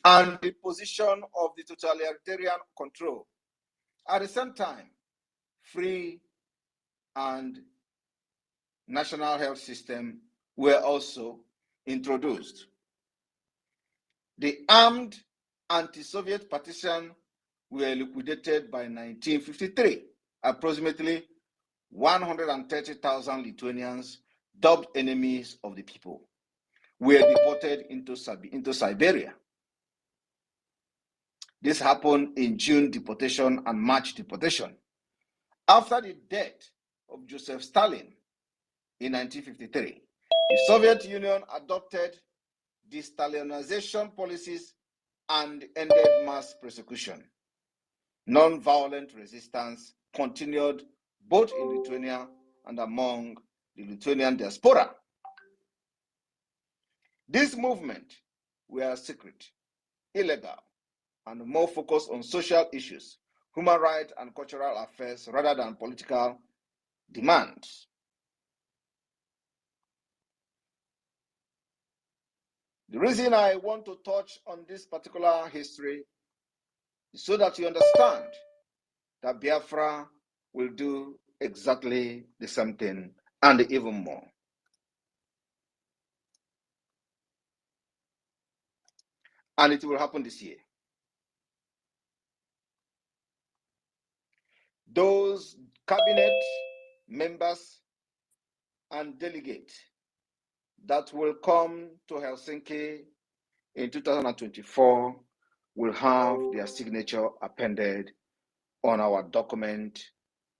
and the position of the totalitarian control. At the same time, free and national health system were also introduced. The armed anti-Soviet partisan were liquidated by 1953. Approximately 130,000 Lithuanians, dubbed enemies of the people, were deported into Siberia. This happened in June deportation and March deportation. After the death of Joseph Stalin in 1953, the Soviet Union adopted de-Stalinization policies and ended mass persecution. Non-violent resistance continued both in Lithuania and among the Lithuanian diaspora. These movements were secret, illegal, and more focused on social issues, human rights, and cultural affairs rather than political demands. The reason I want to touch on this particular history is so that you understand that Biafra will do exactly the same thing and even more. And it will happen this year. Those cabinet members and delegates that will come to Helsinki in 2024 will have their signature appended on our document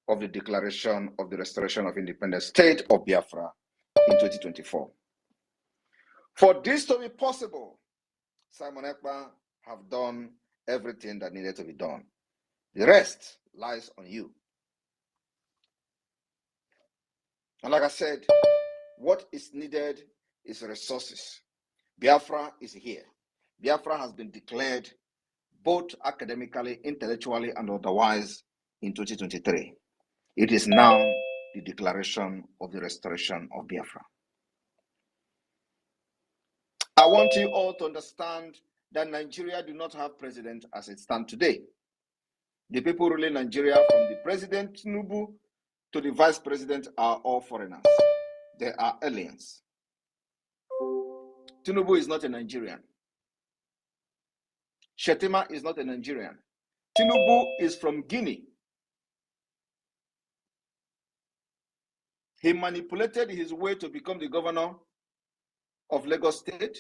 of the Declaration of the Restoration of Independent State of Biafra in 2024. For this to be possible, Simon Ekpa have done everything that needed to be done. The rest lies on you. And like I said, what is needed is resources. Biafra is here. Biafra has been declared both academically, intellectually, and otherwise in 2023. It is now the declaration of the restoration of Biafra. I want you all to understand that Nigeria do not have president as it stands today. The people ruling Nigeria, from the President Tinubu to the Vice President, are all foreigners. They are aliens. Tinubu is not a Nigerian. Shetima is not a Nigerian. Tinubu is from Guinea. He manipulated his way to become the governor of Lagos State.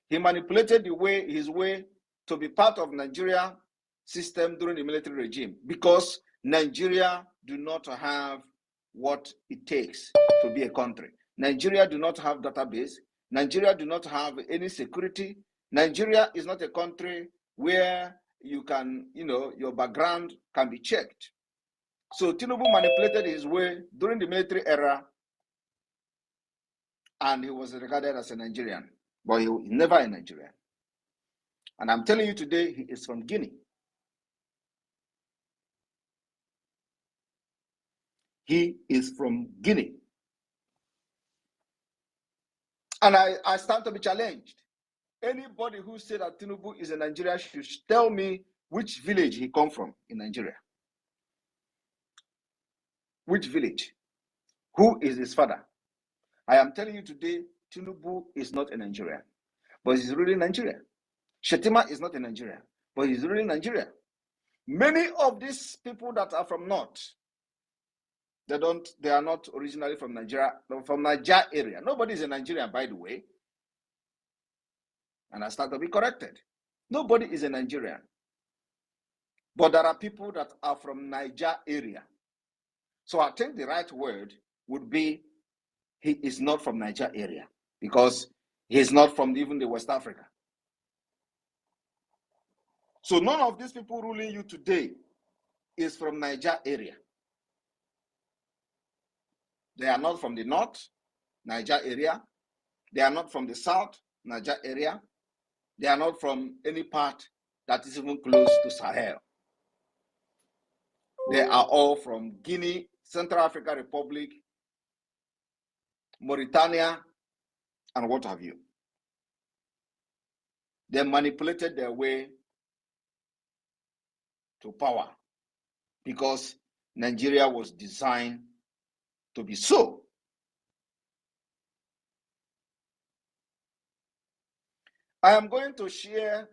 He manipulated his way to be part of Nigeria system during the military regime, because Nigeria do not have what it takes to be a country. Nigeria do not have database. Nigeria do not have any security. Nigeria is not a country where you can, your background can be checked. So Tinubu manipulated his way during the military era, and he was regarded as a Nigerian, but he was never a Nigerian. And I'm telling you today, he is from Guinea. He is from Guinea. And I stand to be challenged. Anybody who said that Tinubu is a Nigerian should tell me which village he come from in Nigeria. Which village? Who is his father? I am telling you today, Tinubu is not a Nigerian, but he's really Nigerian. Shetima is not a Nigerian, but he's really Nigerian. Many of these people that are from North, they are not originally from Nigeria, from Niger area. Nobody is a Nigerian, by the way. And I start to be corrected. Nobody is a Nigerian. But there are people that are from Niger area. So I think the right word would be, he is not from Niger area, because he is not from even the West Africa. So none of these people ruling you today is from Niger area. They are not from the North, Niger area. They are not from the South, Niger area. They are not from any part that is even close to Sahel. They are all from Guinea, Central African Republic, Mauritania, and what have you. They manipulated their way to power because Nigeria was designed to be so. I am going to share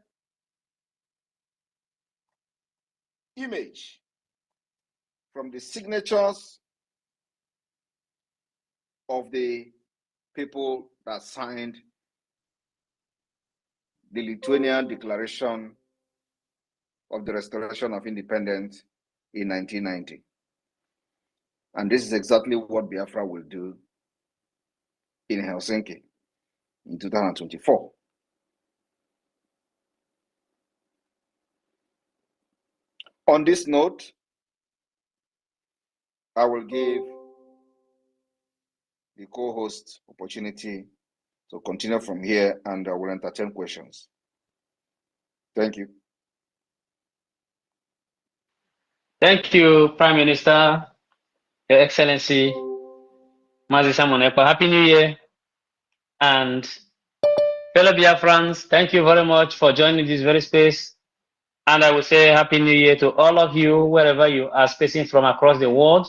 image from the signatures of the people that signed the Lithuanian Declaration of the Restoration of Independence in 1990. And this is exactly what Biafra will do in Helsinki in 2024. On this note, I will give the co-host opportunity to continue from here, and I will entertain questions. Thank you. Thank you, Prime Minister, Your Excellency, Mazi Samonepa. Happy New Year. And fellow Biafrans, thank you very much for joining this very space. And I will say Happy New Year to all of you, wherever you are spacing from across the world.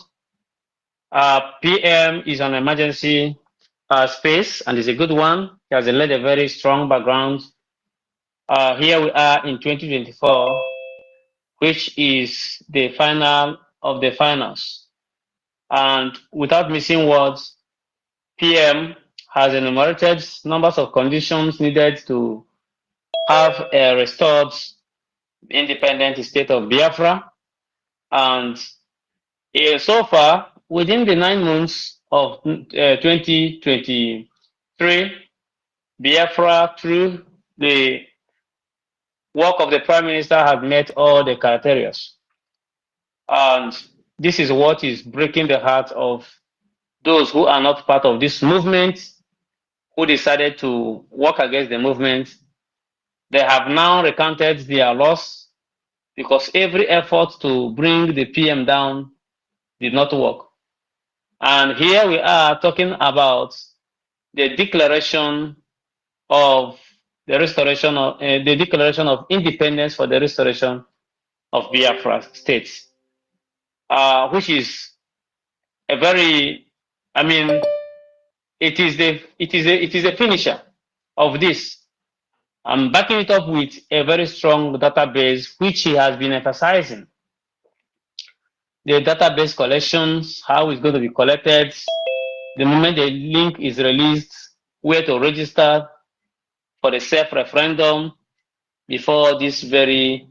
PM is an emergency space, and it's a good one. He has led a very strong background. Here we are in 2024, which is the final of the finals. And without missing words, PM has enumerated numbers of conditions needed to have a restored independent state of Biafra. And so far, within the 9 months of 2023, Biafra, through the work of the Prime Minister, have met all the criteria. And this is what is breaking the heart of those who are not part of this movement, who decided to work against the movement. They have now recounted their loss because every effort to bring the PM down did not work. And here we are talking about the declaration of the restoration of the declaration of independence for the restoration of Biafra states, which is a very, I mean, it is the finisher of this. I'm backing it up with a very strong database, which he has been emphasizing. The database collections, how it's going to be collected, the moment the link is released, where to register for the self-referendum before this very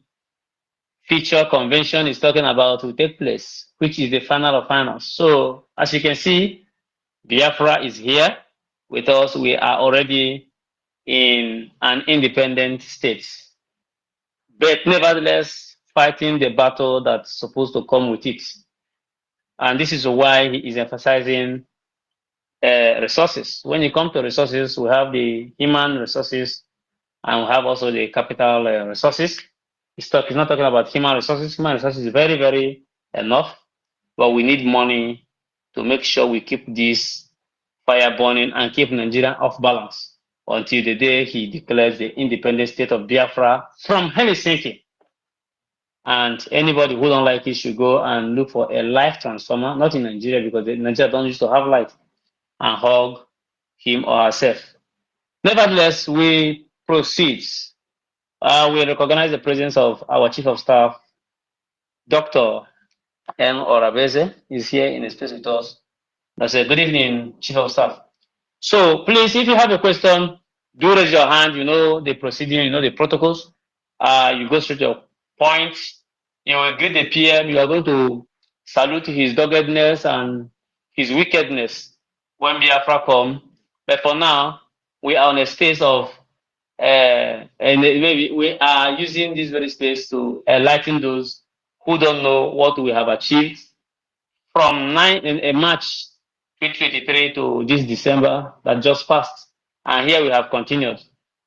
feature convention is talking about will take place, which is the final of finals. So as you can see, Biafra is here with us. We are already in an independent state, but nevertheless fighting the battle that's supposed to come with it. And this is why he is emphasizing resources. When it comes to resources, we have the human resources and we have also the capital resources. He's not talking about human resources. Human resources is very, very enough, but we need money to make sure we keep this fire burning and keep Nigeria off balance until the day he declares the independent state of Biafra from Helsinki. And anybody who don't like it should go and look for a life transformer, not in Nigeria, because Nigeria don't used to have light, and hug him or herself. Nevertheless, we proceed. We recognize the presence of our Chief of Staff, Dr. M. Orabeze, is here in the space with us. That's a good evening, Chief of Staff. So please, if you have a question, do raise your hand. You know the procedure, you know the protocols. You go straight to your point. You will greet the PM. You are going to salute his doggedness and his wickedness when Biafra come. But for now, we are on a stage of, and maybe we are using this very space to enlighten those who don't know what we have achieved from March 2023 to this December that just passed. And here we have continued.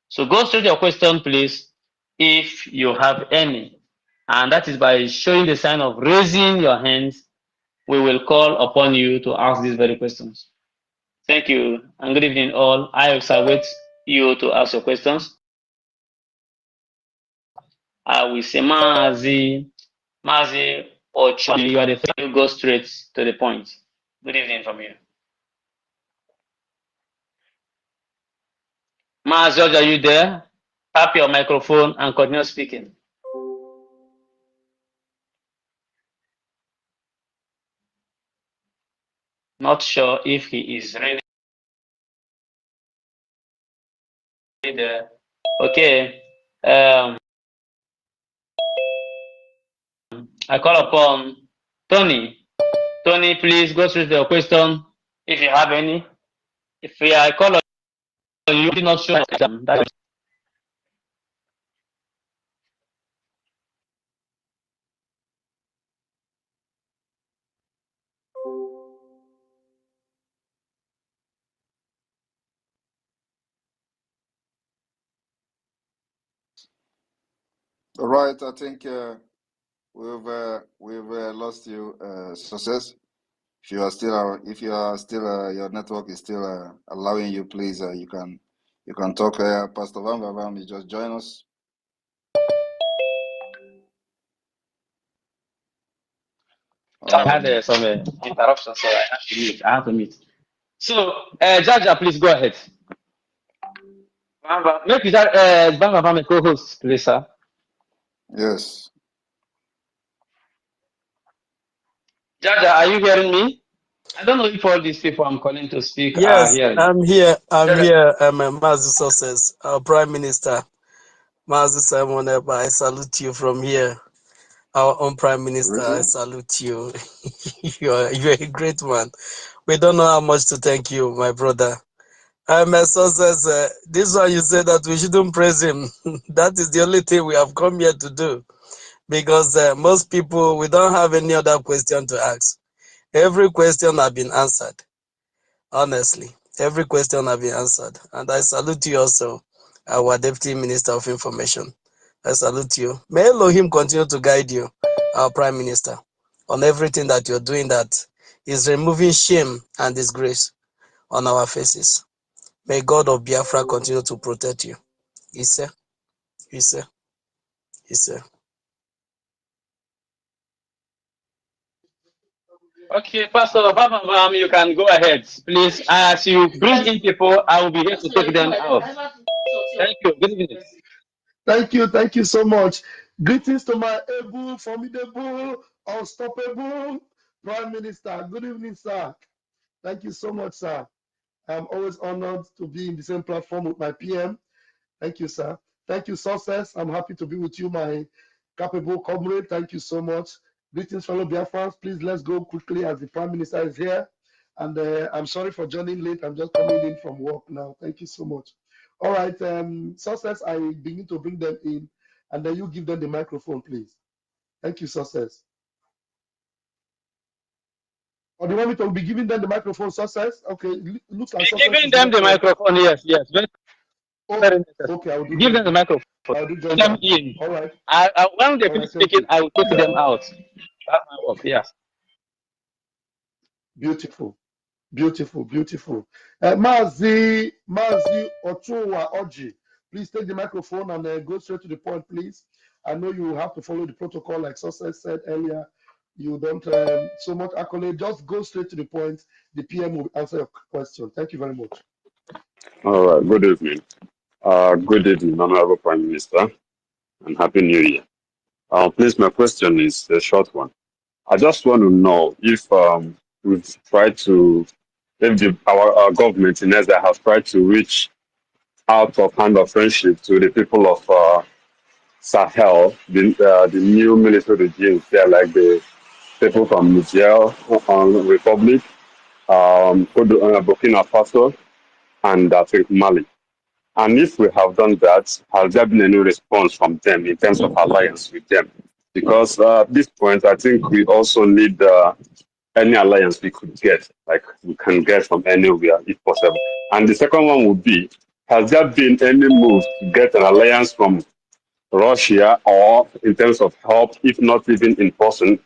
So go straight to your question, please, if you have any. And that is by showing the sign of raising your hands, we will call upon you to ask these very questions. Thank you, and good evening all. I will wait you to ask your questions. I will say Mazi Ocho. You are the third. You go straight to the point. Good evening from you. Mazi Ocho, are you there? Tap your microphone and continue speaking. Not sure if he is really there. Okay. I call upon Tony. Tony, please go through the question if you have any. If I call on you, do not show that. All right, I think we've lost you, Success. If you are still, your network is still allowing you, please, you can talk. Pastor Van Van, you just join us. I had some interruption, so I have to mute. So, Jaja, please go ahead. Make Bamba co-host, please, sir. Yes. Jaja, are you hearing me? I don't know if all these people I'm calling to speak are Yes, hearing. I'm here. I'm here. Mazi Success, our Prime Minister, Mazi Simon Eba. I salute you from here. Our own Prime Minister, I salute you. you're a great man. We don't know how much to thank you, my brother. Success. This one you said that we shouldn't praise him. That is the only thing we have come here to do, because most people, we don't have any other question to ask. Every question has been answered. Honestly, every question has been answered. And I salute you also, our Deputy Minister of Information. I salute you. May Elohim continue to guide you, our Prime Minister, on everything that you're doing that is removing shame and disgrace on our faces. May God of Biafra continue to protect you. Ise, Ise, Ise. Okay, Pastor Bamba, you can go ahead, please. As you bring in people, I will be here to take them out. Thank you. Good evening. Thank you so much. Greetings to my able, formidable, unstoppable Prime Minister. Good evening, sir. Thank you so much, sir. I'm always honored to be in the same platform with my PM. Thank you, sir. Thank you, Success. I'm happy to be with you, my capable comrade. Thank you so much. Greetings, fellow Biafrans. Please, let's go quickly as the Prime Minister is here. And I'm sorry for joining late. I'm just coming in from work now. Thank you so much. All right, Success, I begin to bring them in, and then you give them the microphone, please. Thank you, Success. Or do you want me to be giving them the microphone, Success? Okay, looks like Success giving them the microphone, yes. Very okay, I will do give them the microphone. I'll do just them that. in. All right. When they finish speaking, I will take them out. That's my work, yes. Beautiful. Mazi Ochoa Oji, please take the microphone and go straight to the point, please. I know you have to follow the protocol, like Success said earlier. You don't so much accolade. Just go straight to the point. The PM will answer your question. Thank you very much. All right. Good evening. Good evening, Honorable Prime Minister, and Happy New Year. Please, my question is a short one. I just want to know if we've tried to, if our government in Ezra has tried to reach out of hand of friendship to the people of Sahel, the new military regimes there, like the people from Niger, Republic, Burkina Faso, and I think Mali. And if we have done that, has there been any response from them in terms of alliance with them? Because at this point, I think we also need any alliance we could get, like we can get from anywhere if possible. And the second one would be, has there been any move to get an alliance from Russia, or in terms of help, if not even in person,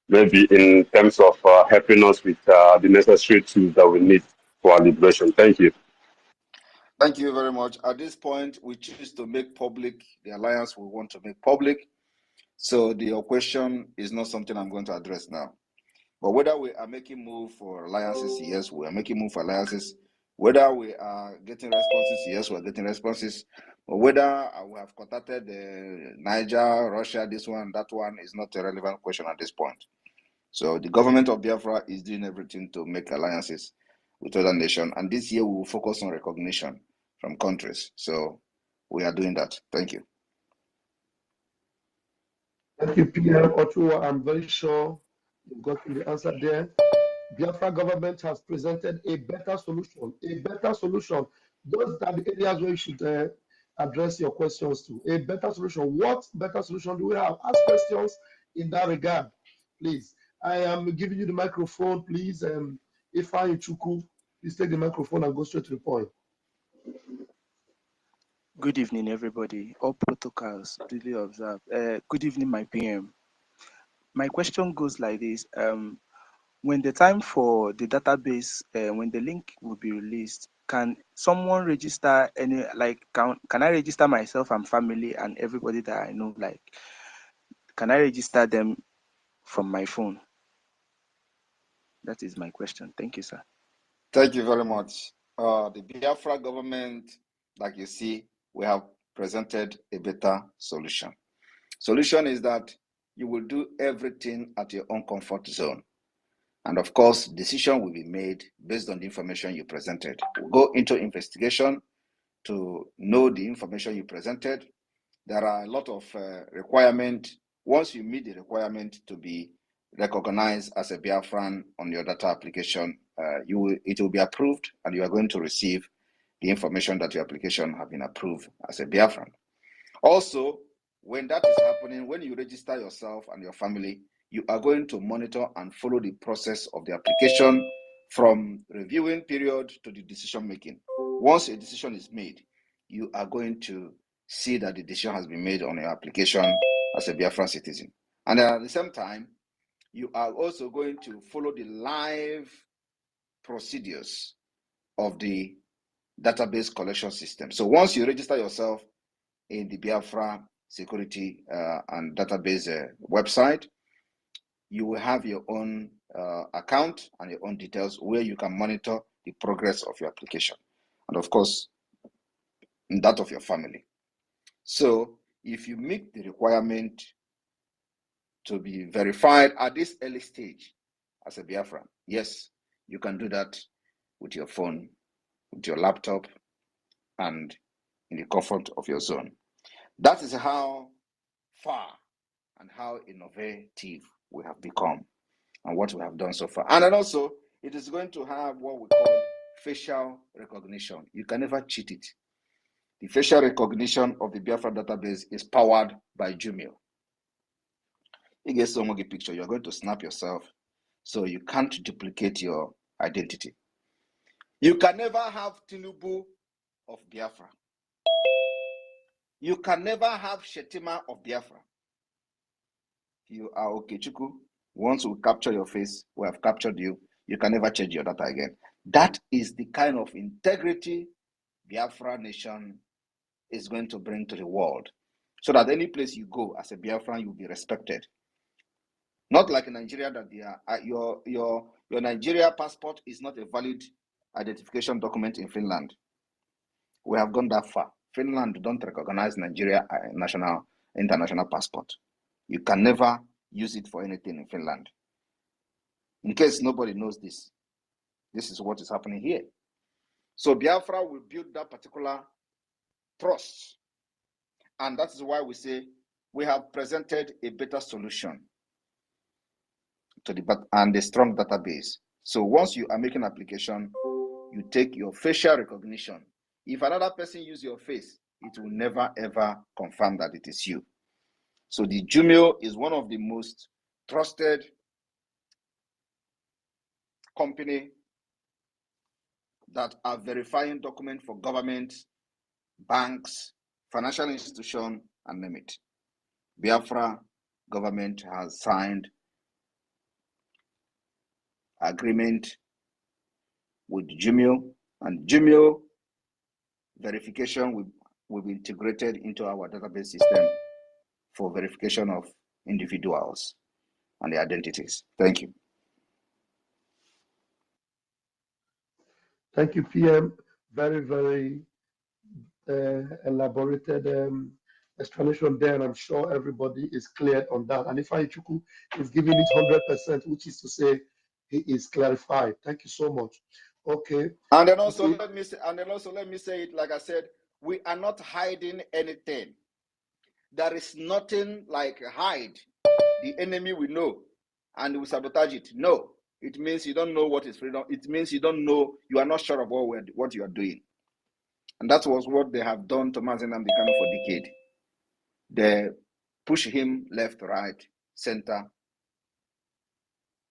maybe in terms of helping us with the necessary tools that we need for our liberation? Thank you. Thank you very much. At this point, we choose to make public the alliance we want to make public. So your question is not something I'm going to address now. But whether we are making move for alliances, yes, we are making move for alliances. Whether we are getting responses, yes, we are getting responses. But whether we have contacted Niger, Russia, this one, that one is not a relevant question at this point. So the government of Biafra is doing everything to make alliances with other nations. And this year we will focus on recognition from countries. So we are doing that. Thank you. Thank you, PM Ochoa. I'm very sure you've gotten the answer there. Biafra government has presented a better solution. A better solution. Those are the areas where you should address your questions to. A better solution. What better solution do we have? Ask questions in that regard, please. I am giving you the microphone, please. Ifeanyi Chukwu, please take the microphone and go straight to the point. Good evening, everybody. All protocols duly observed. Good evening, my PM. My question goes like this. When the time for the database, when the link will be released, can someone register can I register myself and family and everybody that I know? Like, can I register them from my phone? That is my question. Thank you, sir. Thank you very much. The Biafra government, like you see, we have presented a better solution. Solution is that you will do everything at your own comfort zone. And of course, decision will be made based on the information you presented. We'll go into investigation to know the information you presented. There are a lot of requirements. Once you meet the requirement to be recognized as a Biafran on your data application, it will be approved and you are going to receive the information that your application has been approved as a Biafran. Also, when that is happening, when you register yourself and your family, you are going to monitor and follow the process of the application from reviewing period to the decision making. Once a decision is made, you are going to see that the decision has been made on your application as a Biafran citizen. And at the same time, you are also going to follow the live procedures of the database collection system. So once you register yourself in the Biafra security and database website, you will have your own account and your own details where you can monitor the progress of your application. And of course, that of your family. So if you meet the requirement to be verified at this early stage as a Biafran, yes, you can do that with your phone, with your laptop, and in the comfort of your zone. That is how far and how innovative we have become and what we have done so far. And then also, it is going to have what we call facial recognition. You can never cheat it. The facial recognition of the Biafra database is powered by Jumio. You get some picture, you're going to snap yourself, so you can't duplicate your identity. You can never have Tinubu of Biafra. You can never have Shetima of Biafra. You are Okechukwu. Once we capture your face, we have captured you. You can never change your data again. That is the kind of integrity Biafra nation is going to bring to the world. So that any place you go as a Biafran, you'll be respected. Not like in Nigeria that they are, your Nigeria passport is not a valid identification document in Finland. We have gone that far. Finland don't recognize Nigeria international passport. You can never use it for anything in Finland. In case nobody knows this, this is what is happening here. So Biafra will build that particular trust. And that is why we say we have presented a better solution to and a strong database. So once you are making an application, you take your facial recognition. If another person uses your face, it will never ever confirm that it is you. So the Jumio is one of the most trusted company that are verifying documents for governments, banks, financial institutions, and name it. Biafra government has signed agreement with Jumio, and Jumio verification will be integrated into our database system for verification of individuals and their identities. Thank you. Thank you, PM. Very, very elaborated explanation there, and I'm sure everybody is clear on that. And if Ichuku is giving it 100%, which is to say he is clarified. Thank you so much. Okay. And then also let me say it like I said, we are not hiding anything. There is nothing like hide. The enemy will know and we sabotage it. No, it means you don't know what is freedom. It means you don't know, you are not sure of what you are doing. And that was what they have done to Mazi Nnamdi Kanu for decades. They push him left, right, center.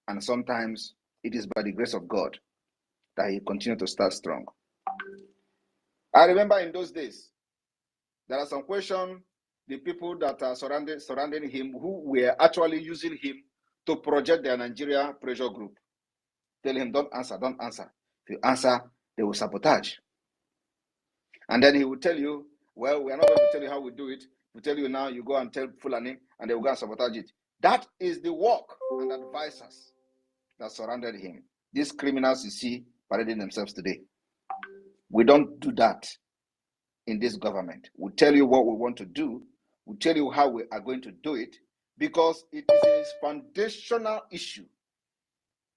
And sometimes it is by the grace of God that he continued to start strong. I remember in those days, there are some questions the people that are surrounding him who were actually using him to project their Nigeria pressure group. Tell him, don't answer, don't answer. If you answer, they will sabotage. And then he will tell you, well, we are not going to tell you how we do it. We tell you now, you go and tell Fulani, and they will go and sabotage it. That is the work and advisors that surrounded him. These criminals you see parading themselves today. We don't do that in this government. We tell you what we want to do. We tell you how we are going to do it because it is a foundational issue.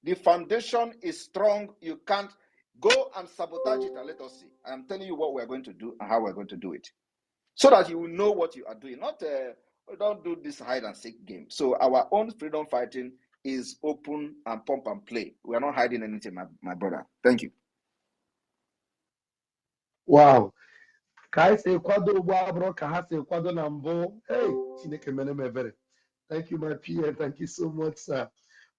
The foundation is strong. You can't go and sabotage it and let us see. I am telling you what we're going to do and how we're going to do it. So that you will know what you are doing. Not, we don't do this hide and seek game. So our own freedom fighting is open and pump and play. We are not hiding anything, my brother. Thank you. Wow. Kai se kwado bro ka se kwado na mbụ. Hey, Chineke mene mebere. Thank you, my PM. Thank you so much, sir.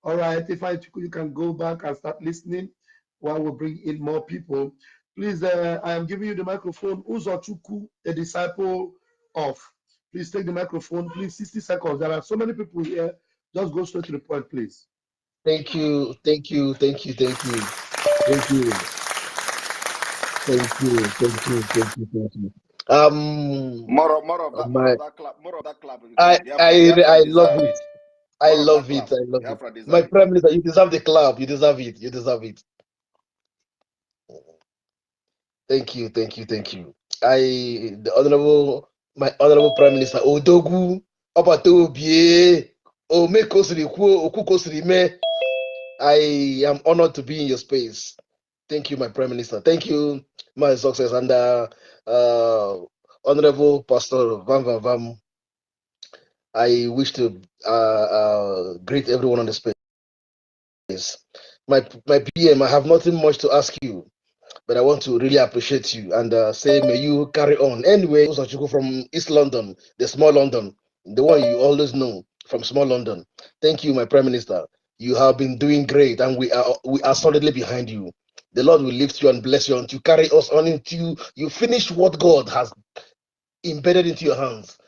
All right, if you can go back and start listening while we bring in more people. Please, I am giving you the microphone. Uzochukwu, a disciple of. Please take the microphone. Please, 60 seconds. There are so many people here. Just go straight to the point, please. Thank you. Thank you. Thank you. Thank you. Thank you. Thank you. Thank you. Thank you. Thank you. More of that clap. I love it. I love it. I love it. My Prime Minister, you deserve the clap. You deserve it. You deserve it. Thank you. Thank you. Thank you. My honorable Prime Minister, Odogu, Obatobie, Omekosiri Kwo, Okukosiri Me. I am honored to be in your space. Thank you, my Prime Minister. Thank you, my success, and Honorable Pastor Van Van Vam. I wish to greet everyone on the space. My PM, I have nothing much to ask you, but I want to really appreciate you and say, may you carry on. Anyway, Uzochukwu from East London, the small London, the one you always know from small London. Thank you, my Prime Minister. You have been doing great, and we are solidly behind you. The Lord will lift you and bless you until you carry us on until you finish what God has embedded into your hands.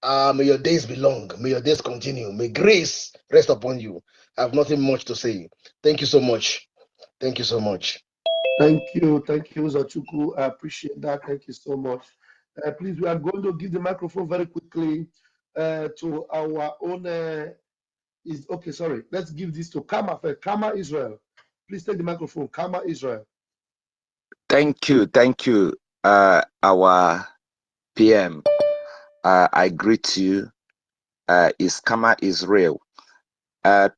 May your days be long. May your days continue. May grace rest upon you. I have nothing much to say. Thank you so much. Thank you so much. Thank you, Uzochukwu. I appreciate that. Thank you so much. Please, we are going to give the microphone very quickly to our own. Let's give this to Kama first. Kama Israel. Please take the microphone. Kama Israel. Thank you, our PM. I greet you. Is Kama Israel.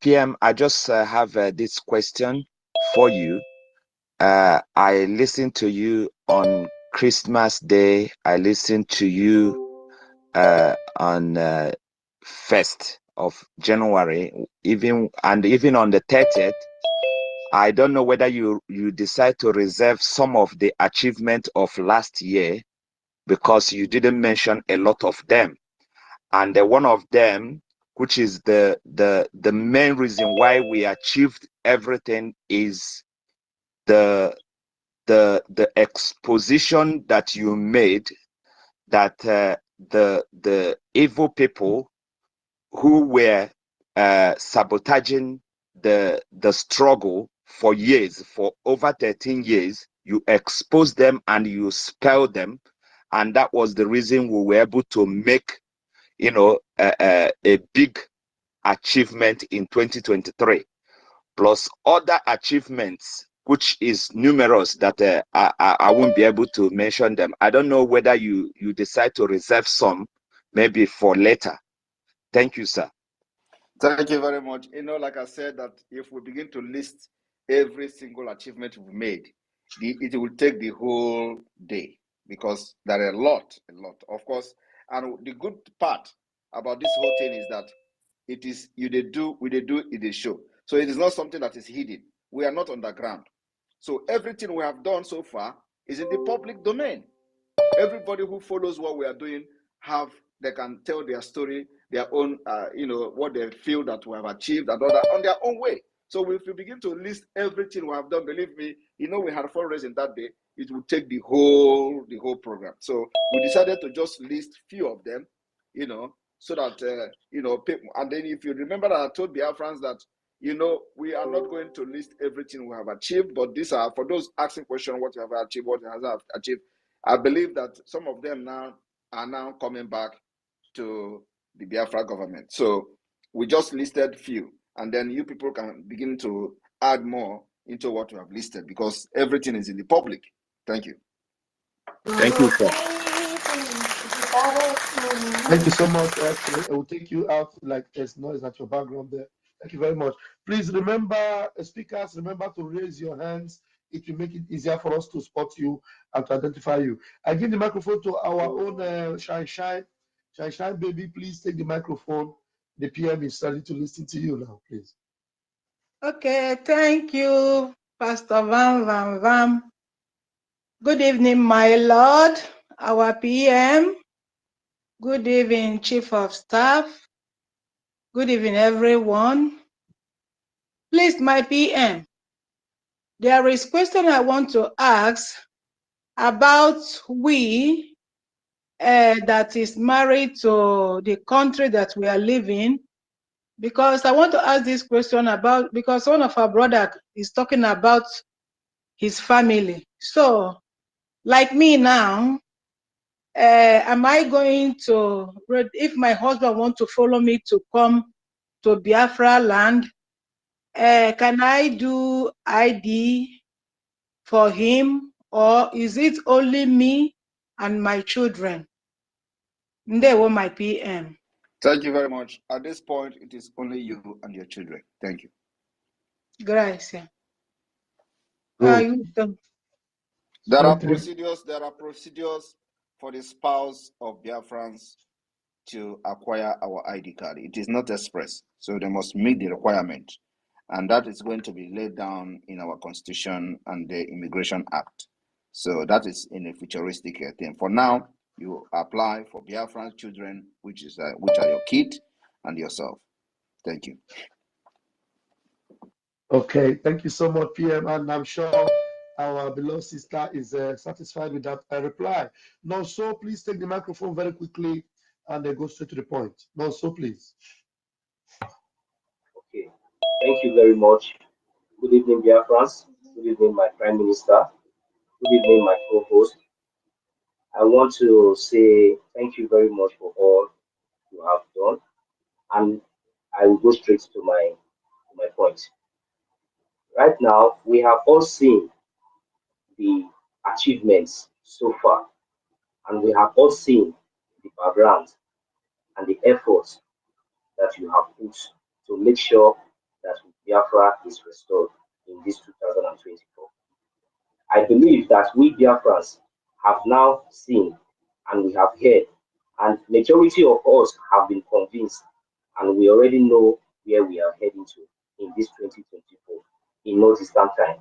PM, I just have this question for you. I listened to you on Christmas Day. I listened to you on 1st of January, even on the 30th. I don't know whether you decide to reserve some of the achievement of last year because you didn't mention a lot of them. And one of them, which is the main reason why we achieved everything, is the exposition that you made that the evil people who were sabotaging the struggle for years, for over 13 years, you exposed them and you expelled them, and that was the reason we were able to make a big achievement in 2023, plus other achievements, which is numerous that I won't be able to mention them. I don't know whether you decide to reserve some, maybe for later. Thank you, sir. Thank you very much. Like I said, that if we begin to list every single achievement we've made, it will take the whole day, because there are a lot, of course. And the good part about this whole thing is that it is we they do it is show. So it is not something that is hidden. We are not underground. So everything we have done so far is in the public domain. Everybody who follows what we are doing they can tell their story, their own, what they feel that we have achieved and all that on their own way. So if we begin to list everything we have done, believe me, we had fundraising that day, it would take the whole program. So we decided to just list few of them, so that people, and then if you remember that I told Biafrans that we are not going to list everything we have achieved, but these are for those asking questions what you have achieved, what you have achieved. I believe that some of them now are coming back to the Biafra government. So we just listed few, and then you people can begin to add more into what you have listed, because everything is in the public. Thank you. Thank you, sir. Thank you so much. Actually, I will take you out like there's noise at your background there. Thank you very much. Please remember, speakers, remember to raise your hands. It will make it easier for us to spot you and to identify you. I give the microphone to our own Shine baby. Please take the microphone. The PM is ready to listen to you now, please. Okay, thank you, Pastor Vam. Good evening, my Lord, our PM. Good evening, Chief of Staff. Good evening, everyone. Please, my PM, there is a question I want to ask about we that is married to the country that we are living, because I want to ask this question about, because one of our brother is talking about his family. So, like me now, am I going to, if my husband wants to follow me to come to Biafra land, can I do ID for him, or is it only me and my children? They were my PM. Thank you very much. At this point, it is only you and your children. Thank you. Gracias. There are procedures for the spouse of Biafrans to acquire our ID card. It is not express, so they must meet the requirement, and that is going to be laid down in our Constitution and the Immigration Act. So that is in a futuristic thing. For now, you apply for Biafran children, which are your kid and yourself. Thank you. Okay, thank you so much, PM, and I'm sure our beloved sister is satisfied with that reply. No, so please take the microphone very quickly and go straight to the point. No, so please. Okay, thank you very much. Good evening, dear friends. Good evening, my Prime Minister. Good evening, my co-host. I want to say thank you very much for all you have done, and I will go straight to my point. Right now, we have all seen the achievements so far, and we have all seen the background and the efforts that you have put to make sure that Biafra is restored in this 2024. I believe that we Biafrans have now seen and we have heard, and majority of us have been convinced, and we already know where we are heading to in this 2024 in no distant time.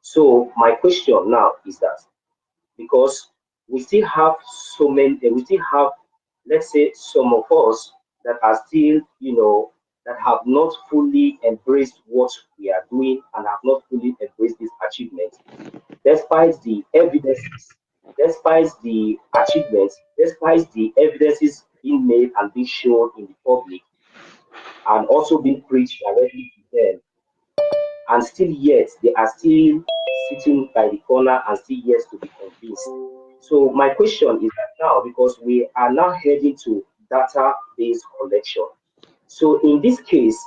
So my question now is that, because we still have so many, we still have, let's say, some of us that are still, that have not fully embraced what we are doing and have not fully embraced this achievement, despite the evidences, despite the achievements, despite the evidences being made and being shown in the public, and also being preached directly to them, and still yet they are still sitting by the corner and still yet to be convinced. So my question is that now, because we are now heading to database collection. So in this case,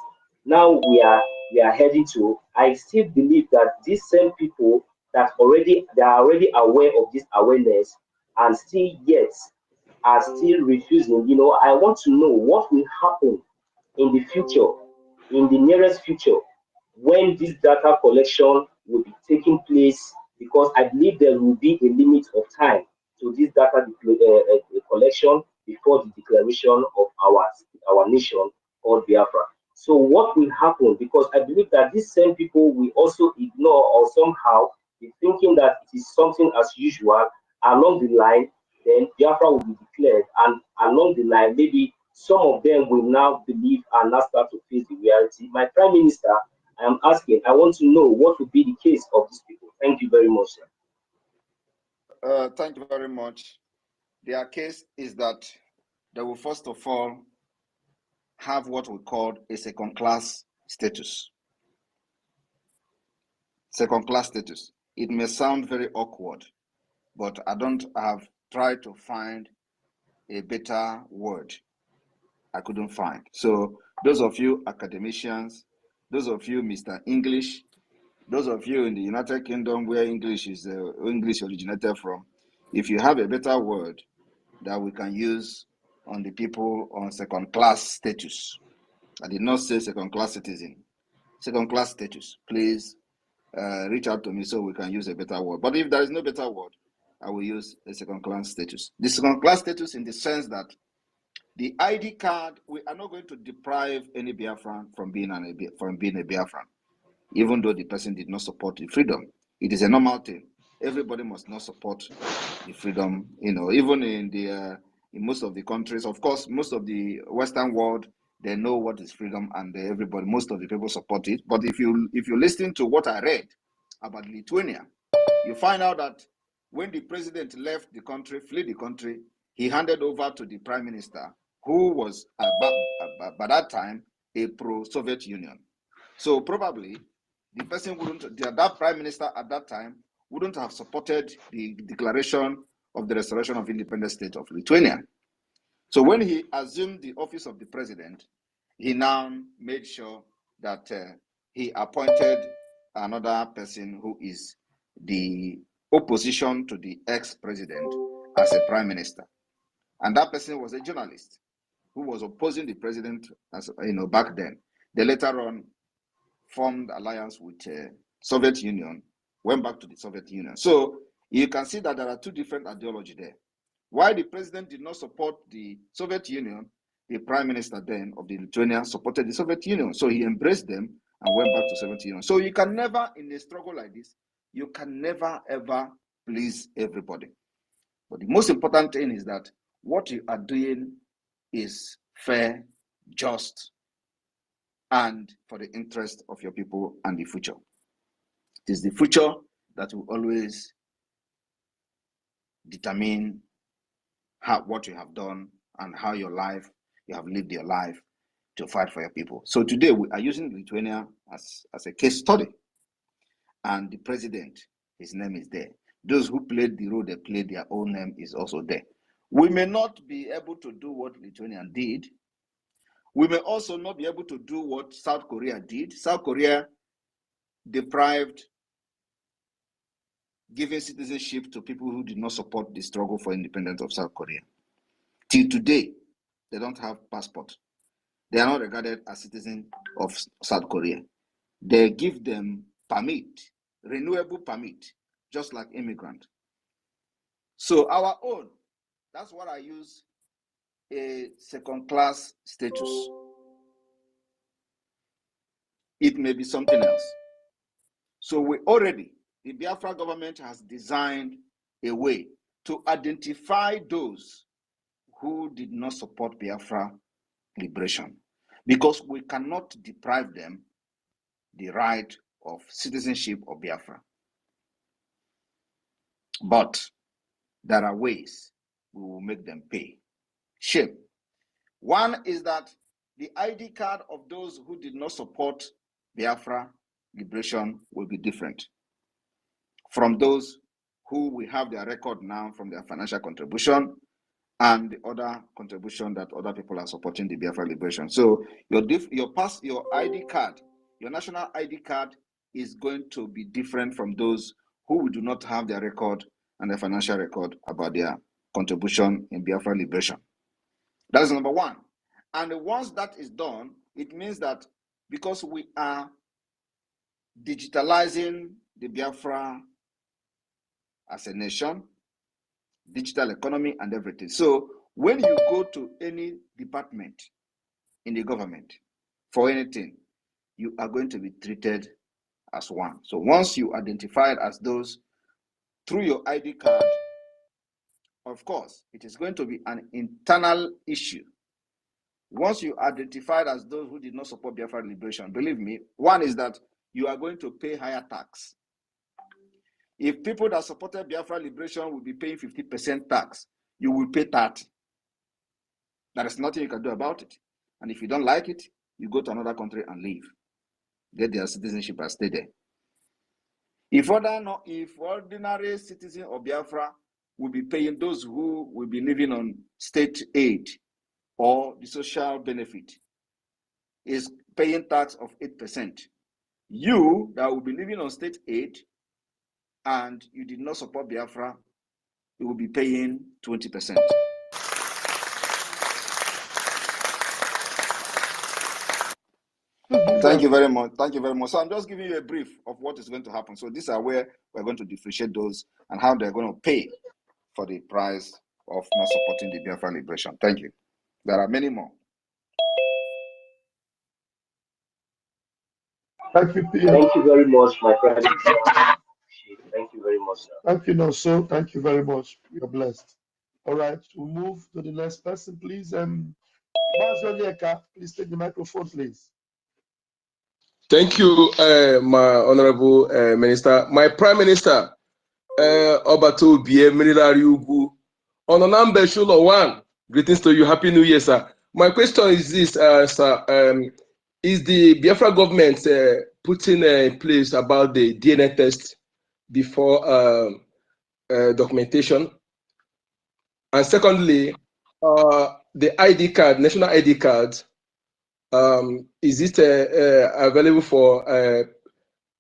now we are heading to. I still believe that these same people they are already aware of this awareness and still yet are still refusing. I want to know what will happen in the future, in the nearest future, when this data collection will be taking place, because I believe there will be a limit of time to this collection before the declaration of our nation called Biafra. So what will happen? Because I believe that these same people will also ignore or somehow be thinking that it is something as usual along the line. Then Biafra will be declared, and along the line, maybe some of them will now believe and now start to face the reality. My Prime Minister, I am asking, I want to know what will be the case of these people. Thank you very much, sir. Thank you very much. Their case is that they will first of all have what we call a second-class status. Second-class status. It may sound very awkward, but I have tried to find a better word. I couldn't find. So those of you academicians, those of you Mr. English, those of you in the United Kingdom where English originated from, if you have a better word that we can use on the people on second-class status. I did not say second-class citizen. Second-class status. Please reach out to me so we can use a better word. But if there is no better word, I will use a second-class status. The second-class status in the sense that the ID card, we are not going to deprive any Biafran from being a Biafran, even though the person did not support the freedom. It is a normal thing. Everybody must not support the freedom, even in most of the countries. Of course, most of the Western world, they know what is freedom, and most of the people support it. But if you listen to what I read about Lithuania, you find out that when the president left the country, fled the country, he handed over to the prime minister, who was by that time a pro-Soviet Union. So probably the person that prime minister at that time wouldn't have supported the declaration of the restoration of independent state of Lithuania. So when he assumed the office of the president, he now made sure that he appointed another person who is the opposition to the ex-president as a prime minister. And that person was a journalist who was opposing the president back then. They later on formed alliance with Soviet Union, went back to the Soviet Union. So you can see that there are two different ideologies there. Why the president did not support the Soviet Union, the prime minister then of the Lithuania supported the Soviet Union. So he embraced them and went back to Soviet Union. So you can never, in a struggle like this, you can never ever please everybody. But the most important thing is that what you are doing is fair, just, and for the interest of your people and the future. It is the future that will always determine what you have done and how you have lived your life to fight for your people. So today we are using Lithuania as a case study. And the president, his name is there. Those who played the role they played, their own name is also there. We may not be able to do what Lithuania did. We may also not be able to do what South Korea did. South Korea deprived giving citizenship to people who did not support the struggle for independence of South Korea. Till today, they don't have passport. They are not regarded as citizens of South Korea. They give them permit, renewable permit, just like immigrant. So our own, that's what I use, a second-class status. It may be something else. So the Biafra government has designed a way to identify those who did not support Biafra liberation, because we cannot deprive them the right of citizenship of Biafra. But there are ways we will make them pay. Shame. One is that the ID card of those who did not support Biafra liberation will be different from those who we have their record now from their financial contribution and the other contribution that other people are supporting the Biafra liberation. So your ID card, your national ID card is going to be different from those who do not have their record and their financial record about their contribution in Biafra liberation. That is number one. And once that is done, it means that because we are digitalizing the Biafra as a nation, digital economy and everything. So when you go to any department in the government for anything, you are going to be treated as one. So once you identified as those through your ID card, of course, it is going to be an internal issue. Once you identified as those who did not support Biafra liberation, believe me, one is that you are going to pay higher tax. If people that supported Biafra liberation will be paying 50% tax, you will pay 30%. There is nothing you can do about it. And if you don't like it, you go to another country and leave. Get their citizenship and stay there. If ordinary citizens of Biafra will be paying, those who will be living on state aid or the social benefit is paying tax of 8%. You that will be living on state aid and you did not support Biafra, you will be paying 20%. Thank you very much. Thank you very much. So I'm just giving you a brief of what is going to happen. So these are where we're going to differentiate those and how they're going to pay for the price of not supporting the Biafra liberation. Thank you. There are many more. Thank you, Pierre. Thank you very much, my friend. Thank you very much, sir. Thank you, Noso. Thank you very much. You're blessed. All right, we'll move to the next person, please. Please take the microphone, please. Thank you, my honorable minister. My prime minister, Obato Bie Mirilari Ugu, Ononambe Shulo One. Greetings to you. Happy New Year, sir. My question is this, sir. Is the Biafra government putting in place about the DNA test before documentation? And secondly, the ID card, national ID card, is it available for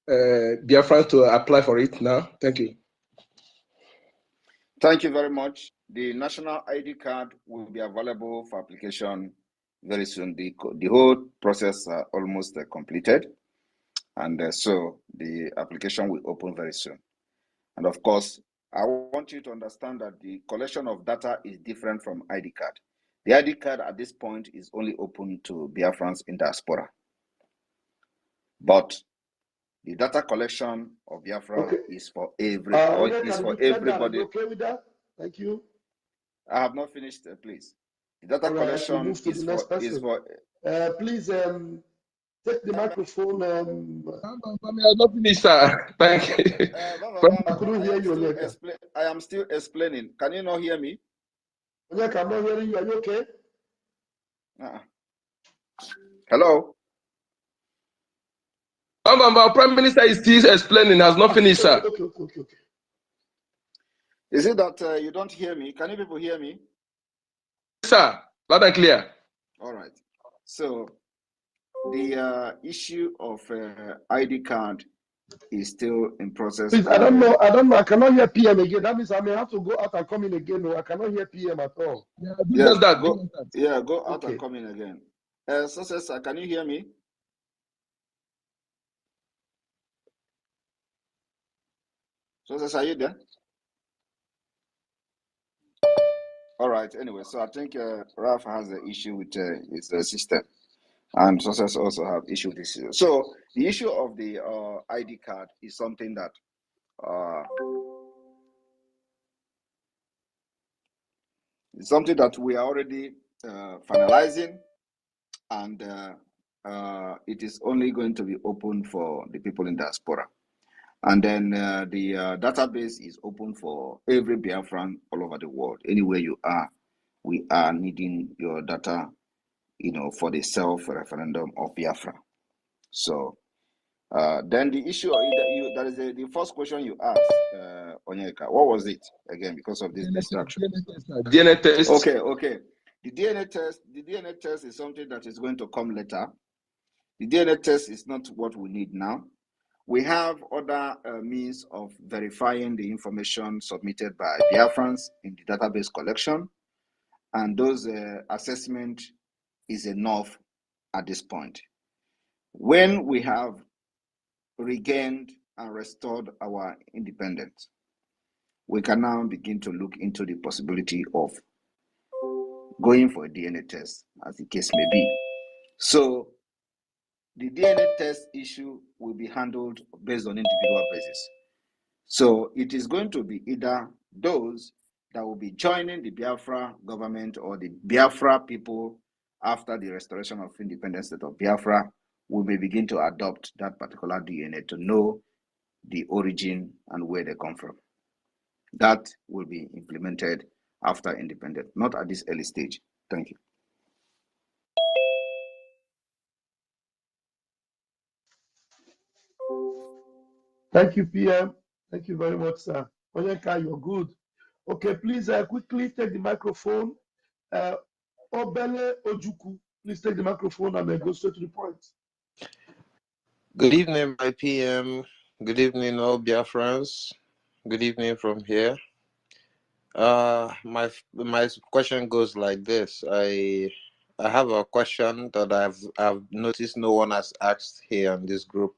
Biafra to apply for it now? Thank you. Thank you very much. The national ID card will be available for application very soon. The whole process almost completed. And so the application will open very soon. And of course, I want you to understand that the collection of data is different from ID card. The ID card at this point is only open to Biafrans in diaspora. But the data collection of Biafra is for everybody. Okay with that? Thank you. I have not finished, please. The data collection is for please take the microphone. I'm not finished, sir. Thank you. I couldn't hear you. I am still explaining. Can you not hear me? Onyeka, I'm not hearing you. Are you okay? Hello? Prime Minister is still explaining, has not finished, sir. Okay. Is it that you don't hear me? Can you people hear me? Sir, loud and clear. All right. So the issue of ID card is still in process. Please, I don't know. I cannot hear PM again. That means I may have to go out and come in again. No, I cannot hear PM at all. Yes, go out and come in again. Success, can you hear me? Success, are you there? All right. Anyway, so I think Ralph has an issue with his system, and Success also have issue with this. So the issue of the ID card is something that we are already finalizing, and it is only going to be open for the people in diaspora. And then the database is open for every Biafran all over the world. Anywhere you are, we are needing your data, for the self-referendum of Biafra. So Then the issue that is the first question you asked, Onyeka. What was it again? Because of this distraction. DNA test. Okay. The DNA test is something that is going to come later. The DNA test is not what we need now. We have other means of verifying the information submitted by Biafrans in the database collection, and those assessment is enough at this point. When we have regained and restored our independence, we can now begin to look into the possibility of going for a DNA test, as the case may be. So the DNA test issue will be handled based on individual basis. So it is going to be either those that will be joining the Biafra government or the Biafra people after the restoration of independence state of Biafra will be begin to adopt that particular DNA to know the origin and where they come from. That will be implemented after independence, not at this early stage. Thank you. Thank you, PM. Thank you very much, sir. Onyeka, you're good. Okay, please quickly take the microphone. Obele Ojuku, please take the microphone and go straight to the point. Good evening, my PM. Good evening, all Biafrans. Good evening from here. My question goes like this. I have a question that I've noticed no one has asked here in this group.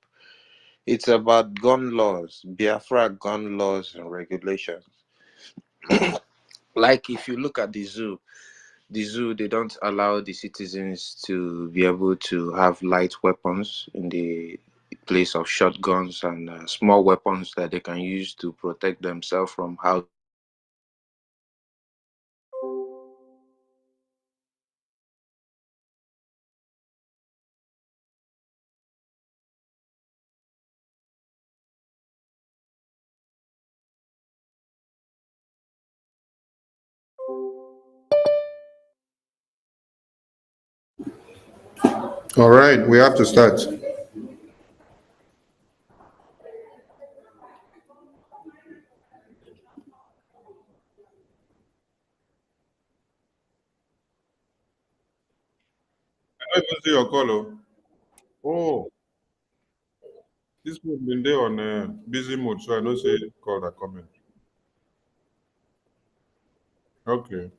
It's about gun laws, Biafra gun laws and regulations. Like if you look at the zoo, they don't allow the citizens to be able to have light weapons in the place of shotguns and small weapons that they can use to protect themselves from how. All right, we have to start. I don't even see your call. Oh, this one been there on busy mode, so I don't say call that comment. Okay.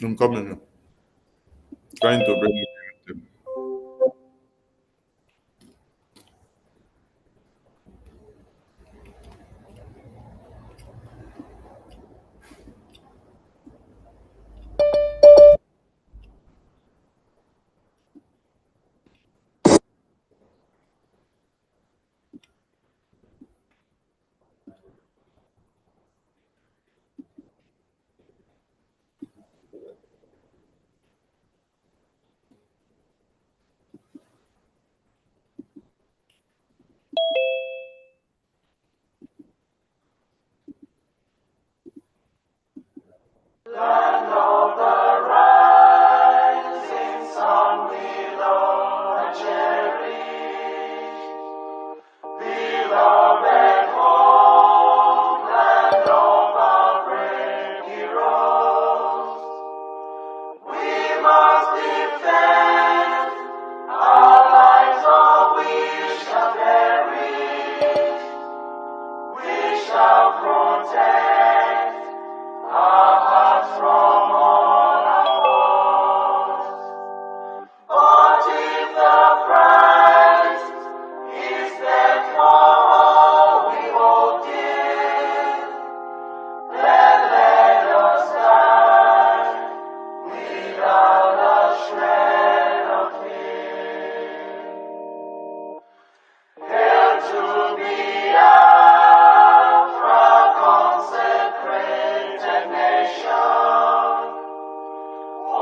I'm coming. Trying to bring it. Land of the rising sun, beloved cherish, beloved homeland of our brave heroes. We must defend our lives, or we shall perish. We shall protect our hearts from all our foes. But if the price is that for all we hold dear, then let us die without a shred of fear. Hail to Biafra, consecrated nation. O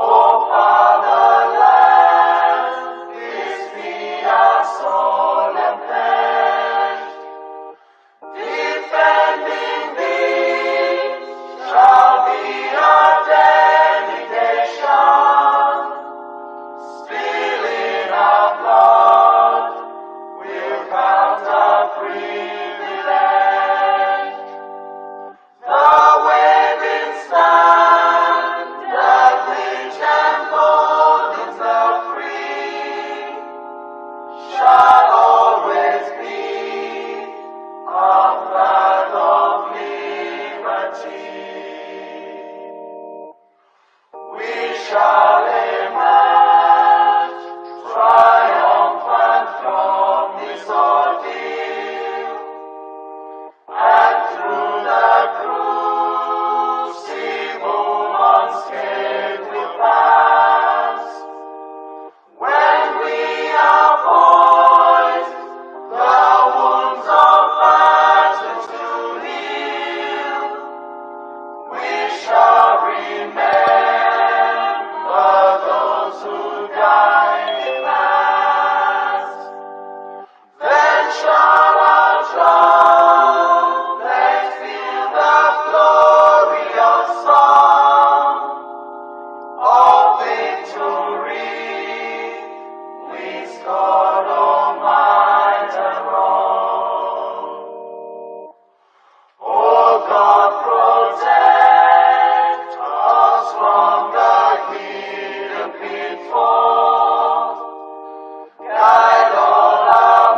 fatherland, this be our solemn pledge. Defending thee shall be our dedication. Spilling our blood will count our privilege. The waving standard which emboldens the free shall always be our flag of liberty. We shall emerge triumphant from this ordeal, and through the crucible unscathed we'll pass. When we are poised, the wounds of battle to heal, we shall remember those who died in mass. Then shall our trumpets fill the glorious song of victory. We scored all might and wrong. Oh God, protect us from the hidden pitfalls. Guide all our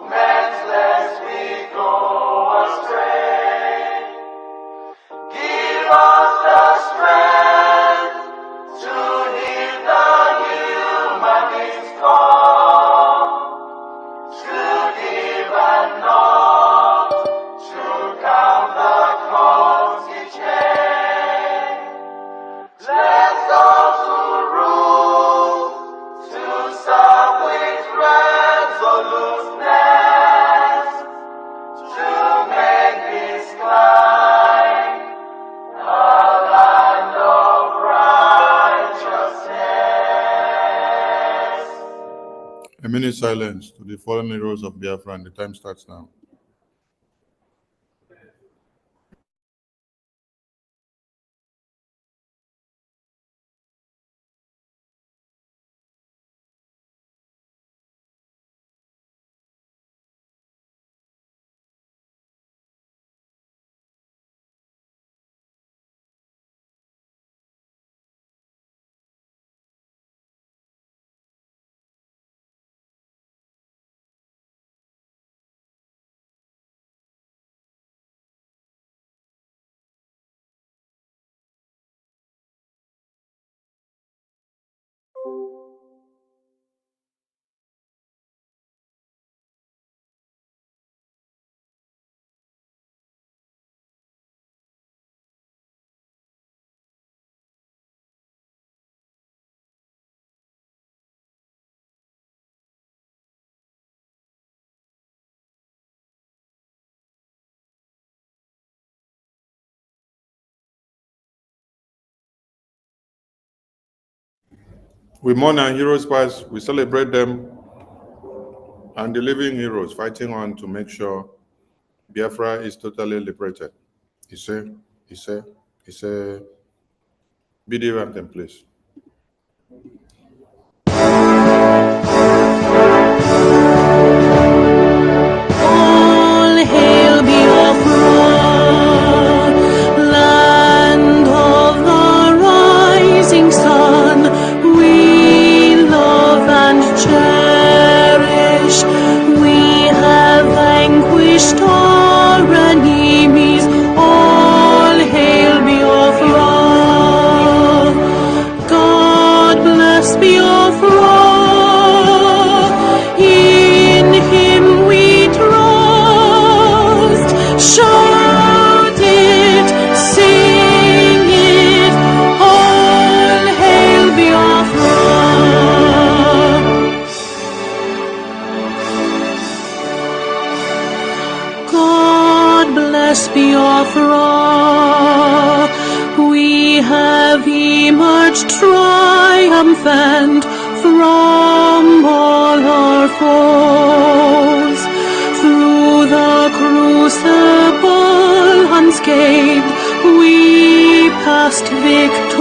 movements, lest we go astray. Give us the strength to heed the humanist call, to give and not to count the cost each day. Let those who rule to serve with resoluteness, to make this climb a land of righteousness. A minute silence to the fallen heroes of Biafra, and the time starts now. We mourn our heroes past, we celebrate them, and the living heroes fighting on to make sure Biafra is totally liberated. Ise, Ise, It's a video anthem, please. All hail Biafra, land of the rising sun. We love and cherish. We have vanquished our enemies. All hail Biafra. God bless Biafra. In him we trust. Shout it, sing it. All hail Biafra. God bless Biafra. We have emerged triumphant from all our foes. Through the crucible unscathed, we passed victorious.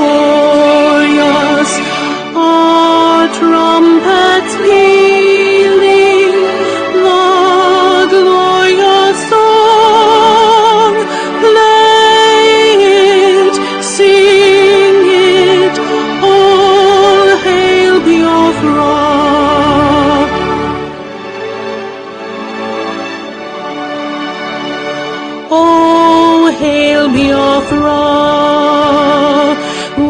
Our trumpets pealing the glorious song. Play it, sing it, all hail Biafra. Oh, hail Biafra,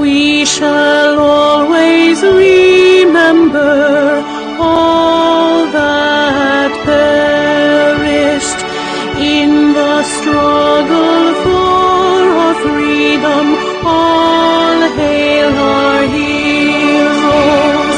we shall always remember all that perished in the struggle for our freedom. All hail our heroes,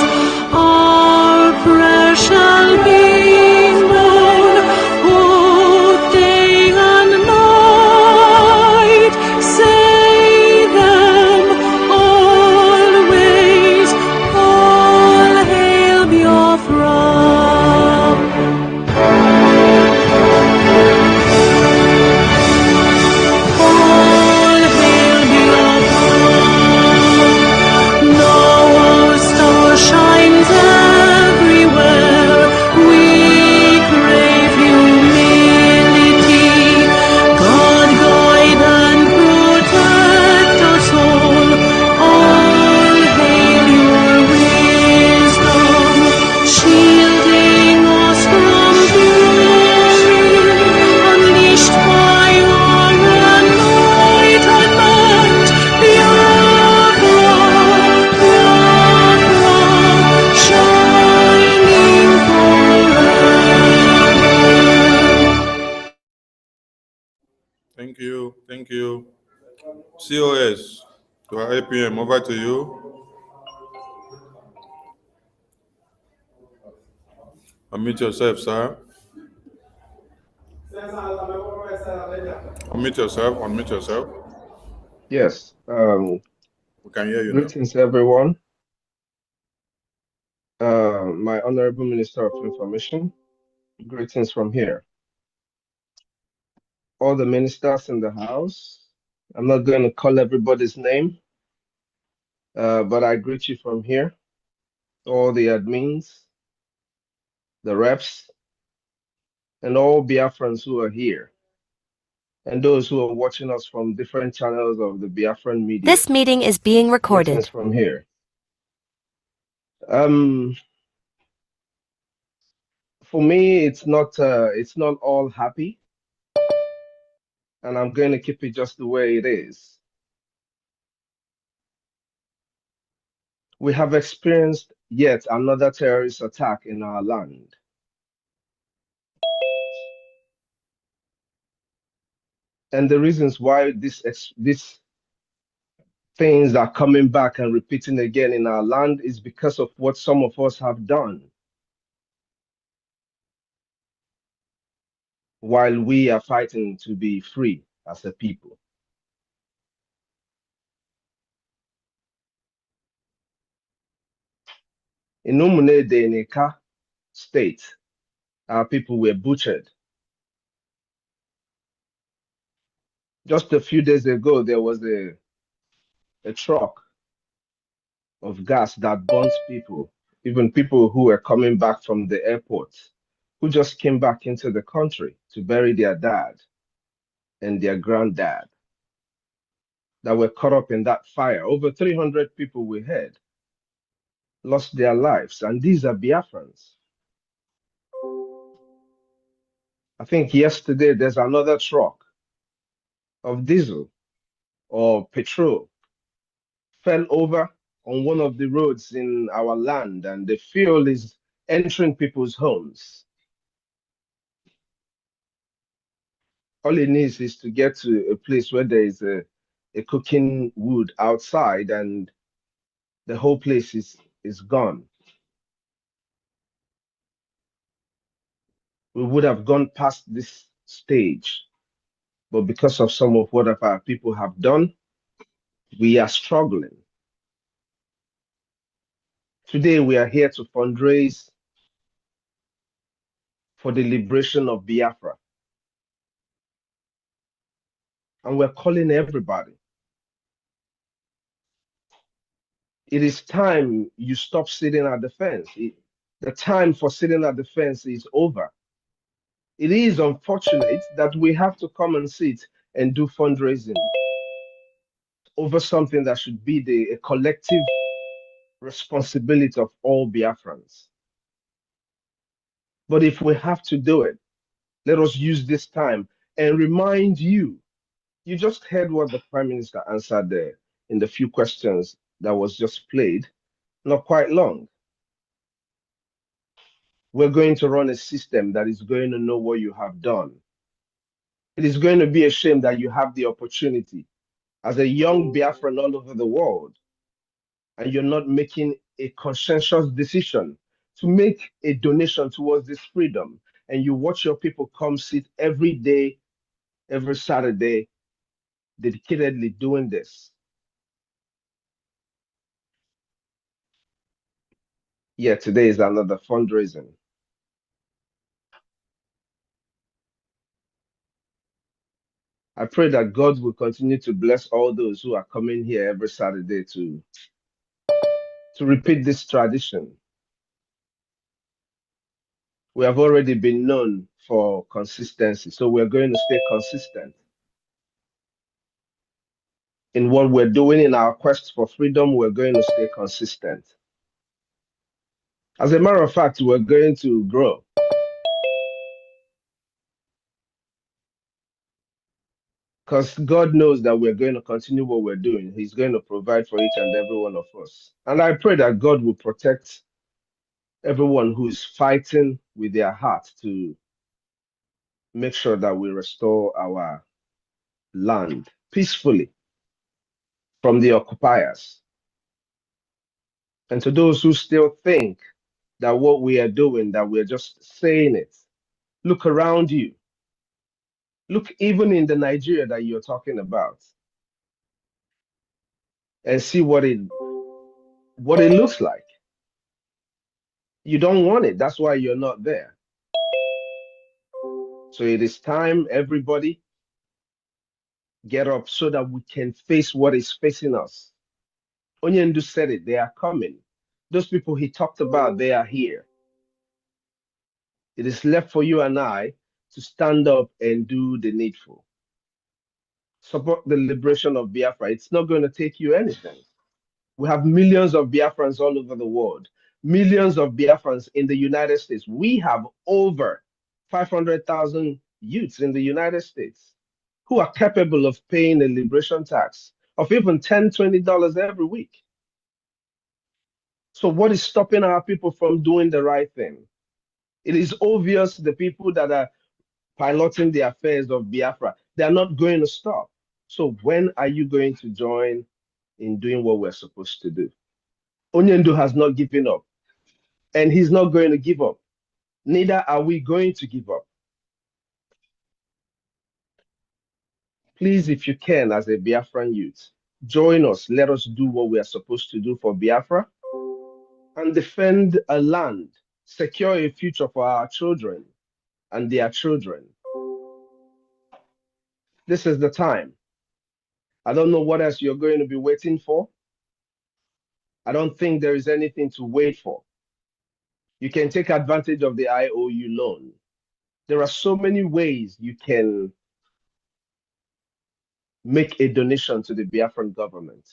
our prayer shall be known both day and night. Say them always. All hail Biafra. All hail Biafra. No star shines everywhere. We crave humility. God guide and protect us all. All hail your wisdom, shielding us from fury, unleashed by our enlightenment. Biafra, Biafra, shining forever. Thank you. Thank you. COS to our APM, over to you. Unmute yourself, sir. Unmute yourself. Unmute yourself. Yes. We can hear you now. Greetings, everyone. My Honorable Minister of Information, greetings from here. All the ministers in the house, I'm not going to call everybody's name, but I greet you from here. All the admins, the reps, and all Biafrans who are here, and those who are watching us from different channels of the Biafran media. This meeting is being recorded. Greetings from here. For me, it's not all happy, and I'm going to keep it just the way it is. We have experienced yet another terrorist attack in our land. And the reasons why these things are coming back and repeating again in our land is because of what some of us have done while we are fighting to be free as a people. In Umunede state, our people were butchered. Just a few days ago, there was a a truck of gas that burns people, even people who were coming back from the airport, who just came back into the country to bury their dad and their granddad, that were caught up in that fire. Over 300 people we heard lost their lives, and these are Biafrans. I think yesterday there's another truck of diesel or petrol fell over on one of the roads in our land, and the fuel is entering people's homes. All it needs is to get to a place where there is a cooking wood outside, and the whole place is gone. We would have gone past this stage, but because of some of what our people have done, we are struggling. Today, we are here to fundraise for the liberation of Biafra. And we're calling everybody. It is time you stop sitting at the fence. The time for sitting at the fence is over. It is unfortunate that we have to come and sit and do fundraising over something that should be a collective responsibility of all Biafrans. But if we have to do it, let us use this time and remind you. You just heard what the Prime Minister answered there in the few questions that was just played, not quite long. We're going to run a system that is going to know what you have done. It is going to be a shame that you have the opportunity as a young Biafran all over the world, and you're not making a conscientious decision to make a donation towards this freedom, and you watch your people come sit every day, every Saturday, dedicatedly doing this. Yeah, today is another fundraising. I pray that God will continue to bless all those who are coming here every Saturday to repeat this tradition. We have already been known for consistency, so we're going to stay consistent in what we're doing in our quest for freedom. We're going to stay consistent. As a matter of fact, we're going to grow. Because God knows that we're going to continue what we're doing. He's going to provide for each and every one of us. And I pray that God will protect everyone who is fighting with their heart to make sure that we restore our land peacefully from the occupiers. And to those who still think that what we are doing, that we're just saying it, look around you. Look even in the Nigeria that you're talking about and see what it looks like. You don't want it. That's why you're not there. So it is time everybody get up so that we can face what is facing us. Onyendu said it, they are coming. Those people he talked about, they are here. It is left for you and I to stand up and do the needful. Support the liberation of Biafra. It's not going to take you anything. We have millions of Biafrans all over the world, millions of Biafrans in the United States. We have over 500,000 youths in the United States who are capable of paying a liberation tax of even $10, $20 every week. So what is stopping our people from doing the right thing? It is obvious the people that are piloting the affairs of Biafra, they are not going to stop. So when are you going to join in doing what we're supposed to do? Onyendu has not given up, and he's not going to give up. Neither are we going to give up. Please, if you can, as a Biafran youth, join us. Let us do what we are supposed to do for Biafra and defend a land, secure a future for our children and their children. This is the time. I don't know what else you're going to be waiting for. I don't think there is anything to wait for. You can take advantage of the IOU loan. There are so many ways you can make a donation to the Biafran government.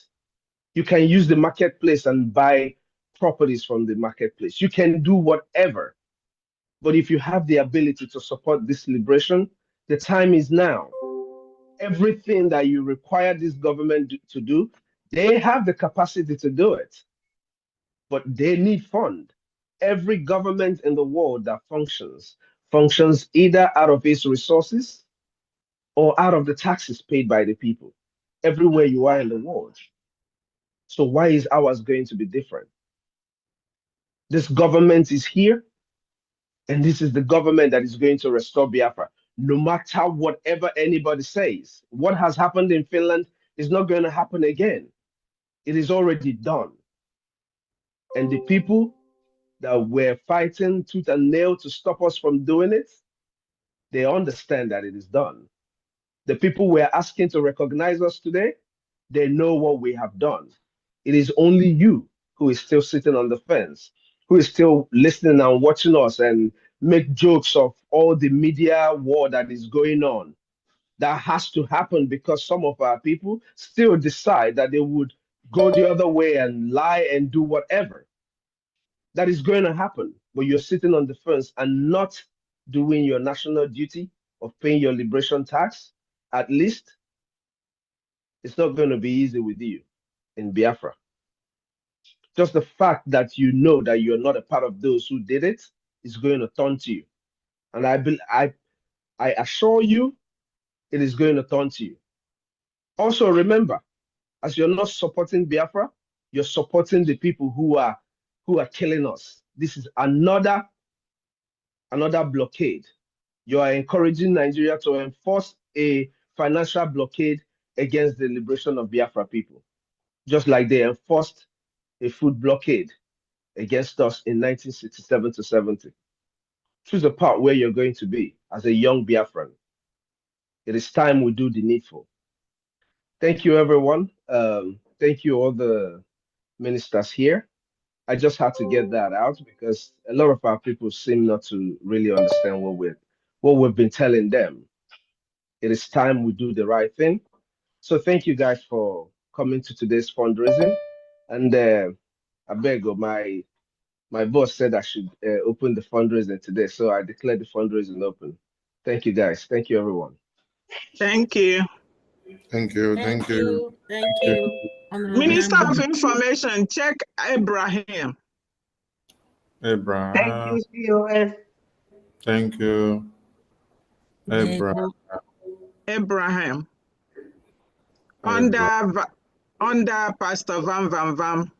You can use the marketplace and buy properties from the marketplace. You can do whatever. But if you have the ability to support this liberation, the time is now. Everything that you require this government to do, they have the capacity to do it. But they need fund. Every government in the world that functions either out of its resources or out of the taxes paid by the people, everywhere you are in the world. So why is ours going to be different? This government is here, and this is the government that is going to restore Biafra, no matter whatever anybody says. What has happened in Finland is not going to happen again. It is already done. And the people that were fighting tooth and nail to stop us from doing it, they understand that it is done. The people we're asking to recognize us today, they know what we have done. It is only you who is still sitting on the fence, who is still listening and watching us and make jokes of all the media war that is going on. That has to happen because some of our people still decide that they would go the other way and lie and do whatever. That is going to happen, but you're sitting on the fence and not doing your national duty of paying your liberation tax. At least it's not going to be easy with you in Biafra. Just the fact that you know that you're not a part of those who did it is going to taunt you. And I assure you, it is going to taunt you. Also remember, as you're not supporting Biafra, you're supporting the people who are killing us. This is another blockade. You are encouraging Nigeria to enforce a financial blockade against the liberation of Biafra people, just like they enforced a food blockade against us in 1967 to 70. Choose a part where you're going to be as a young Biafran. It is time we do the needful. Thank you, everyone. Thank you, all the ministers here. I just had to get that out because a lot of our people seem not to really understand what we've been telling them. It is time we do the right thing. So thank you guys for coming to today's fundraising. And I beg you, my boss said I should open the fundraising today, so I declared the fundraising open. Thank you, guys. Thank you, everyone. Thank you. Thank you. Thank you. Thank you. Minister of Information, check Abraham. Abraham. Thank you, POS. Thank you. Abraham. Abraham. Under Pastor Vam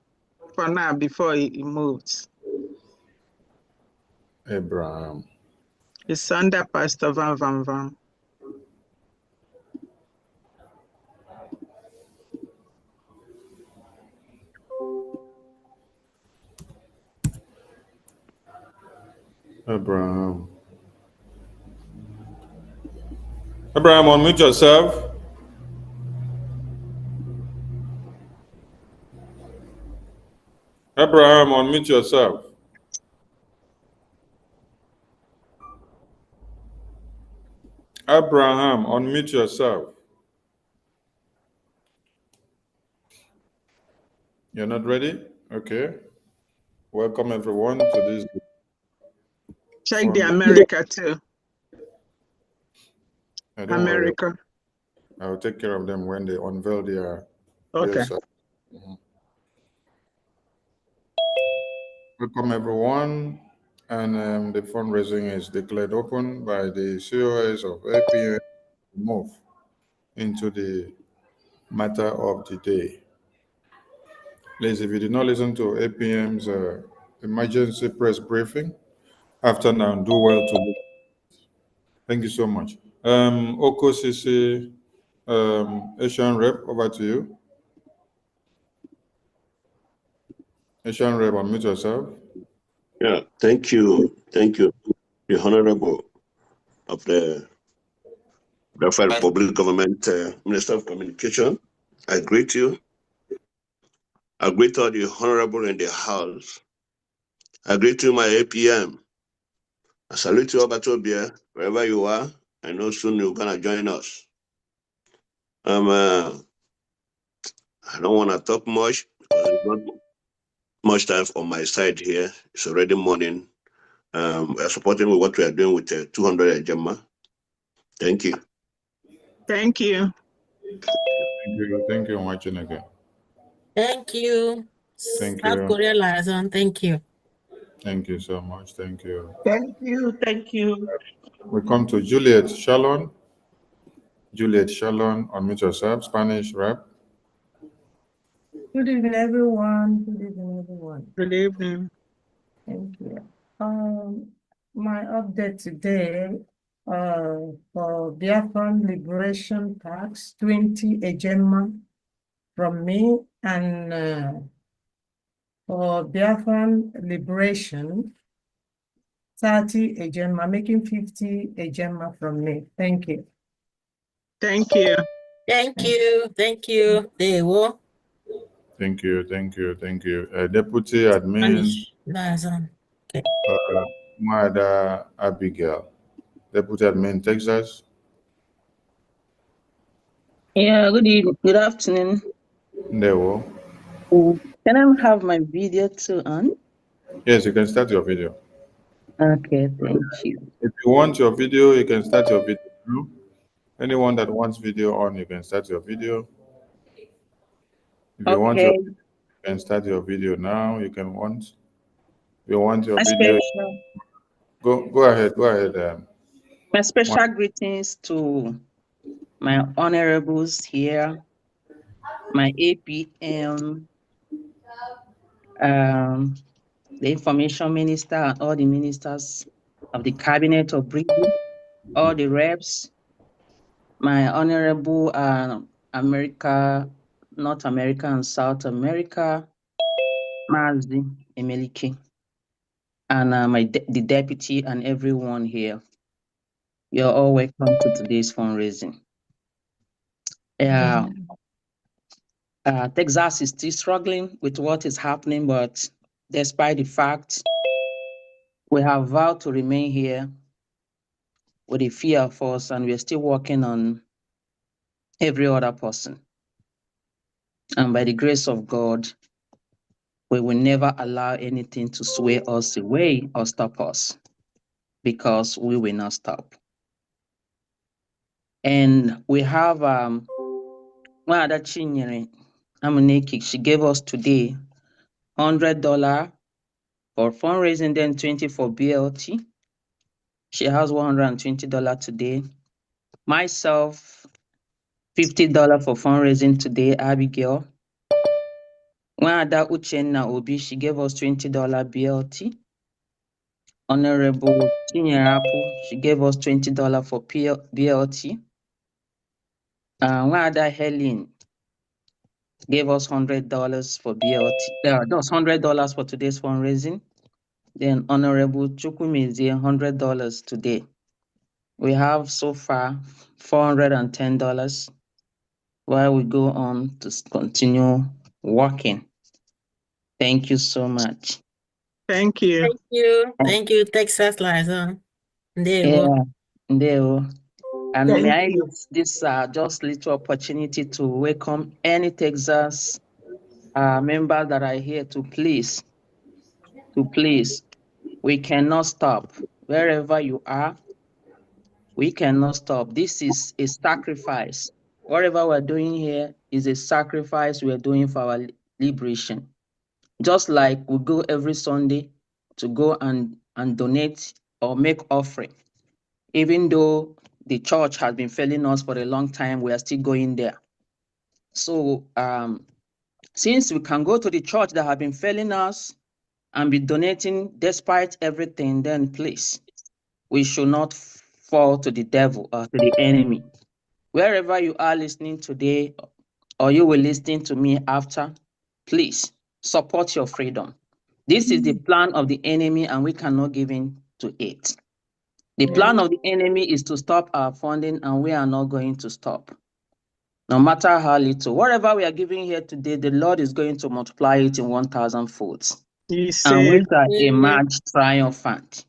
for now before he moves. Abraham. It's under Pastor Vam. Abraham. Abraham, unmute yourself. Abraham, unmute yourself. Abraham, unmute yourself. You're not ready? Okay. Welcome everyone to this. Check the America too. America. I'll take care of them when they unveil their. Okay. Welcome everyone, and the fundraising is declared open by the COS of APM. Move into the matter of the day. Please, if you did not listen to APM's emergency press briefing after now, do well to listen. Thank you so much. Oko Sisi, Asian Rep, over to you. Asian Rep, unmute yourself. Yeah, thank you. Thank you, the Honorable of the Biafra Republic Government Minister of Communication. I greet you. I greet all the honorable in the house. I greet you, my APM. I salute you, Obatobia, wherever you are. I know soon you're gonna join us. I don't want to talk much because there's not much time on my side here. It's already morning. We're supporting with what we are doing with the 200 Gemma. Thank you. Thank you. Thank you, Machineke. Thank you. Thank South you. Korea liaison. Thank you. Thank you so much. Thank you. Thank you. Thank you. We come to Juliet Shalon. Juliet Shalon, unmute yourself, Spanish rep. Good evening, everyone. Good evening, everyone. Good evening. Thank you. My update today for Biafran Liberation Tax 20 Ejema from me, and for Biafran Liberation 30 Ejema, making 50 Ejema from me. Thank you. Thank you. Thank you. Thank you. They will. Thank you. Thank you. Thank you. Deputy Admin, Liaison. Okay. Mada Abigail. Deputy Admin, Texas. Yeah, good evening, good afternoon. Ndewo. Can I have my video too on? Yes, you can start your video. Okay, thank you. If you want your video, you can start your video now. Anyone that wants video on, you can start your video. If you want your, Okay, you can start your video now. If you want your my video, special, go ahead. Go ahead. my special greetings to my honorables here, my APM, the information minister, and all the ministers of the cabinet of Britain, all the reps, my honorable America, North America and South America, Mazi Emelike, and the deputy and everyone here. You're all welcome to today's fundraising. Texas is still struggling with what is happening, but despite the fact, we have vowed to remain here with a fear of us, and we're still working on every other person. And by the grace of God, we will never allow anything to sway us away or stop us, because we will not stop. And we have one other Chinyere Amuneki. She gave us today $100 for fundraising, then 20 for BLT. She has $120 today. Myself, $50 for fundraising today, Abigail. One other Uchenna Obi, she gave us $20 BLT. Honorable Chinyerapu, she gave us $20 for BLT. One other Helen gave us $100 for BLT. That's $100 for today's fundraising. Then Honorable Chukwumezie, $100 today. We have so far $410 while we go on to continue working. Thank you so much. Thank you. Thank you. Thank you, Texas liaison. They will. Yeah, there. And Thank may I you. use this just little opportunity to welcome any Texas members that are here to please, we cannot stop. Wherever you are, we cannot stop. This is a sacrifice. Whatever we're doing here is a sacrifice we're doing for our liberation. Just like we go every Sunday to go and donate or make offering. Even though the church has been failing us for a long time, we are still going there. So since we can go to the church that have been failing us and be donating despite everything, then please, we should not fall to the devil or to the enemy. Wherever you are listening today, or you will listen to me after, please support your freedom. This is the plan of the enemy, and we cannot give in to it. The plan of the enemy is to stop our funding, and we are not going to stop. No matter how little, whatever we are giving here today, the Lord is going to multiply it in 1,000 folds. You And we say, shall emerge triumphant.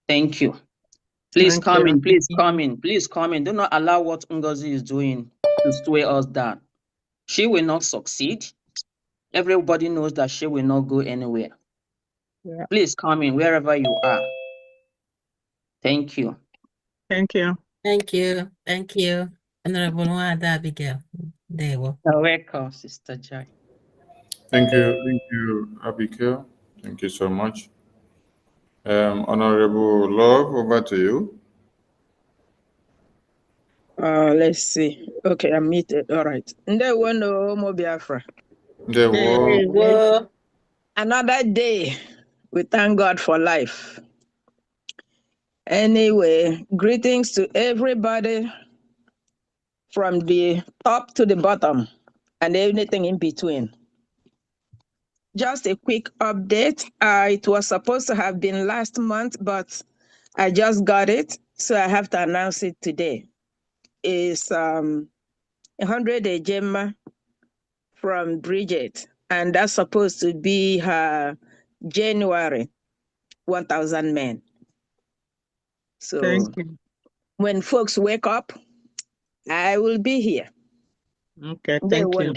Thank you. Please thank come you. in, please come in, please come in. Do not allow what Ngozi is doing to sway us down. She will not succeed. Everybody knows that she will not go anywhere. Yeah. Please come in wherever you are. Thank you. Thank you. Thank you. Thank you. Honorable Nwada Abigail. There we go. You're welcome, Sister Joy. Thank you, Abigail. Thank you so much. Honorable Love, over to you. Let's see. Okay, I'm muted. All right. Ndewo no mo Biafra. There There was we go. Another day. We thank God for life. Anyway, greetings to everybody from the top to the bottom and everything in between. Just a quick update. It was supposed to have been last month, but I just got it, so I have to announce it today. It's 100 Gemma from Bridget, and that's supposed to be her January 1,000 men. So Thank you. when folks wake up, I will be here. Okay, They thank you. won.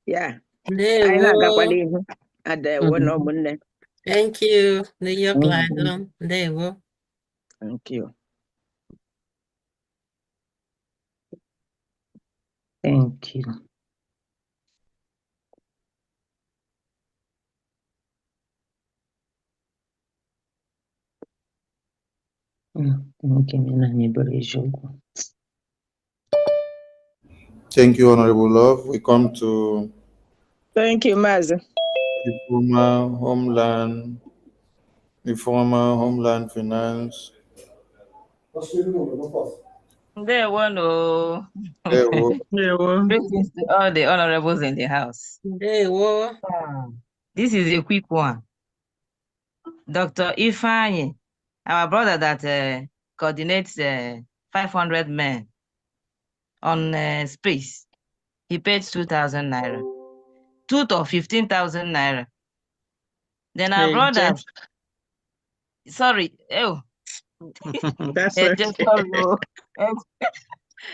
Yeah. There I we na-agakwala go. ihu. Ada one ụmụnne. Thank you. New York Mhm. Lion. There we go. Thank you. Thank you. Thank you, Honorable Love. We come to Thank you, Mazi. the former Homeland Finance. There no. There was Greetings to all the honorables in the house. There we go. This is a quick one. Dr. Ifeanyi, our brother that coordinates 500 men on space, he paid 2,000 naira. Tooth of 15,000 naira. Then our Hey, brothers, sorry, oh, that's just okay.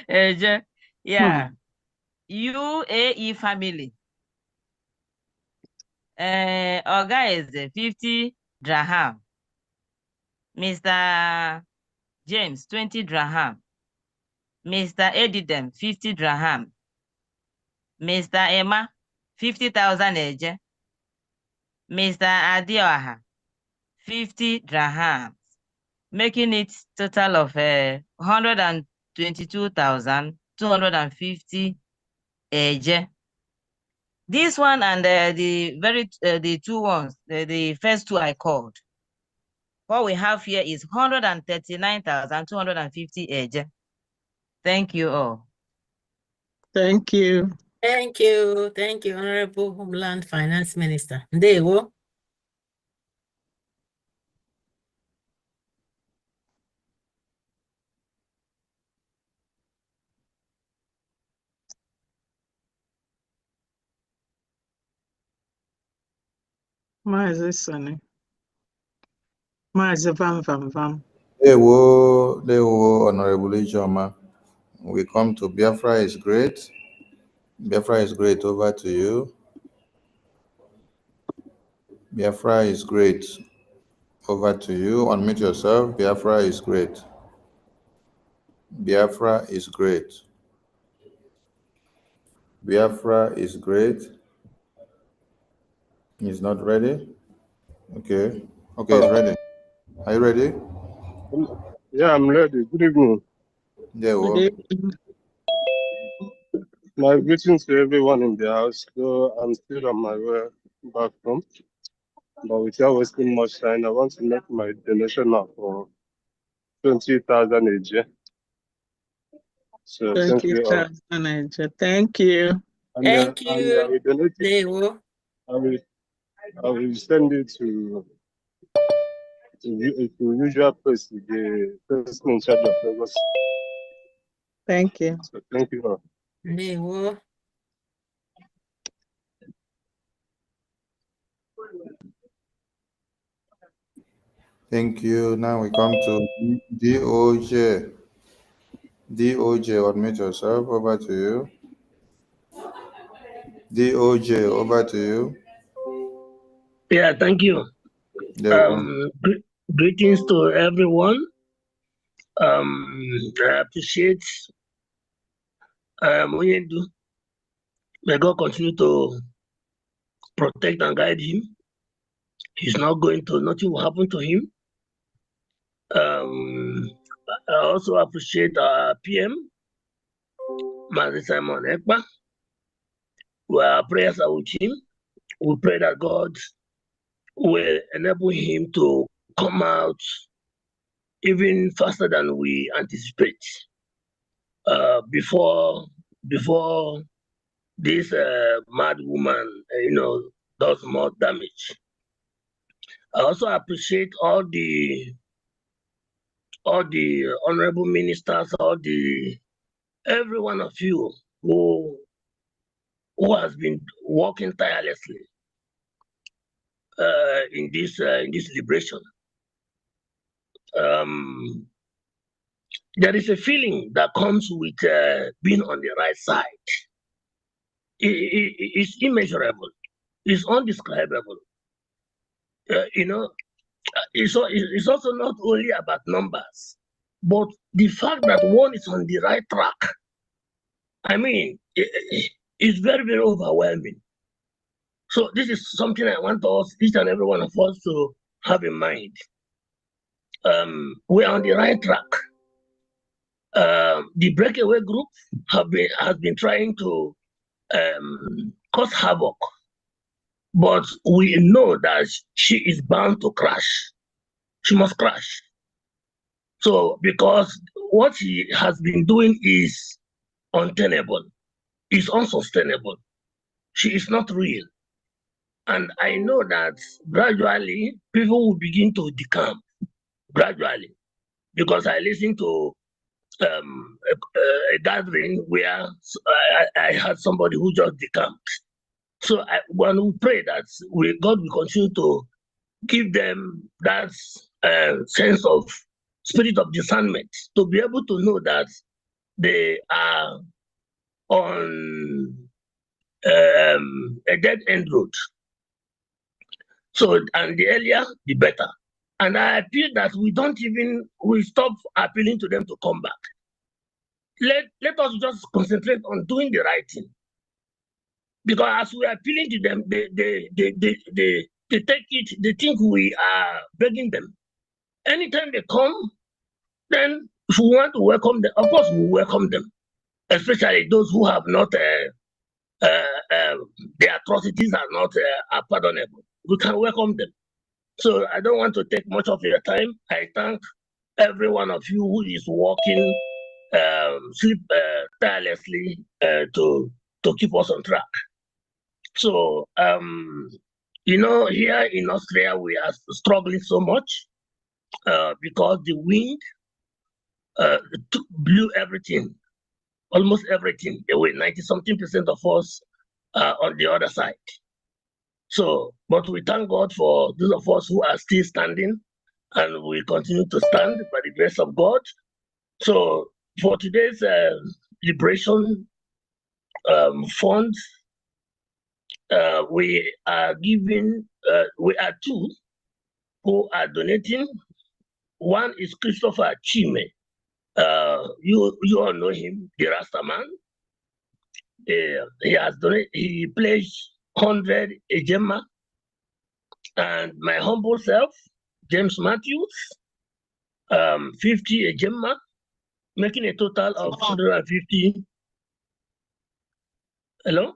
sorry, yeah, UAE family. Oga is 50 dirham. Mr. James, 20 dirham. Mr. Edidem, 50 dirham. Mr. Emma, 50,000 eje. Mr. Adioha, 50 dirhams, making it total of 122,250 eje. This one and the two ones, the first two I called. What we have here is 139,250 eje. Thank you all. Thank you. Thank you. Thank you, Honorable Homeland Finance Minister. There we go. Mazi Sonny. Mazi Vam. There were Honorable Ijoma. We come to Biafra is great. Biafra is great. Over to you. Biafra is great. Over to you. Unmute yourself. Biafra is great. Biafra is great. Biafra is great. He's not ready. Okay. Okay, he's ready. Are you ready? Yeah, I'm ready. Good evening. There we Good go. evening. My greetings to everyone in the house. So I'm still on my way back home. But without wasting much time, I want to make my donation now for 20,000 a year. So Thank thank you, you all. Manager. Thank you. Thank And I you. will donate it. There we go. I will send it to usual place, the person in charge of Lagos. Thank you. So thank you all. Ndewo. Thank you. Now we come to DOJ. DOJ, admit yourself. Over to you. DOJ, over to you. Yeah, thank you. Greetings to everyone. I appreciate Oyedu. May God continue to protect and guide him. He's not going to, nothing will happen to him. I also appreciate our PM, Mazi Simon Ekpa. Our prayers are with him. We pray that God will enable him to come out even faster than we anticipate. Before this mad woman, does more damage. I also appreciate all the honorable ministers, every one of you who has been working tirelessly in this liberation. There is a feeling that comes with being on the right side. It's immeasurable. It's undescribable. It's also not only about numbers, but the fact that one is on the right track. I mean, it's very, very overwhelming. So this is something I want us, each and every one of us, to have in mind. We are on the right track. The breakaway group has been trying to cause havoc, but we know that she is bound to crash. She must crash. So because what she has been doing is untenable, is unsustainable. She is not real. And I know that gradually people will begin to decamp, gradually, because I listened to a gathering where I had somebody who just decamped. So when we pray that God will continue to give them that sense of spirit of discernment to be able to know that they are on a dead end road. So, and the earlier, the better. And I appeal that we stop appealing to them to come back. Let us just concentrate on doing the right thing. Because as we are appealing to them, they take it, they think we are begging them. Anytime they come, then if we want to welcome them, of course we welcome them, especially those who have not, their atrocities are not pardonable. We can welcome them. So I don't want to take much of your time. I thank every one of you who is working tirelessly to keep us on track. So, here in Austria, we are struggling so much because the wind blew everything, almost everything away. 90-something% of us are on the other side. So, but we thank God for those of us who are still standing, and we continue to stand by the grace of God. So, for today's liberation fund, we are giving, we are two who are donating. One is Christopher Chime. You all know him, the Rasta man. He has donated, he pledged 100 Ejema. And my humble self, James Matthews, 50 Ejema, making a total of 150. Hello?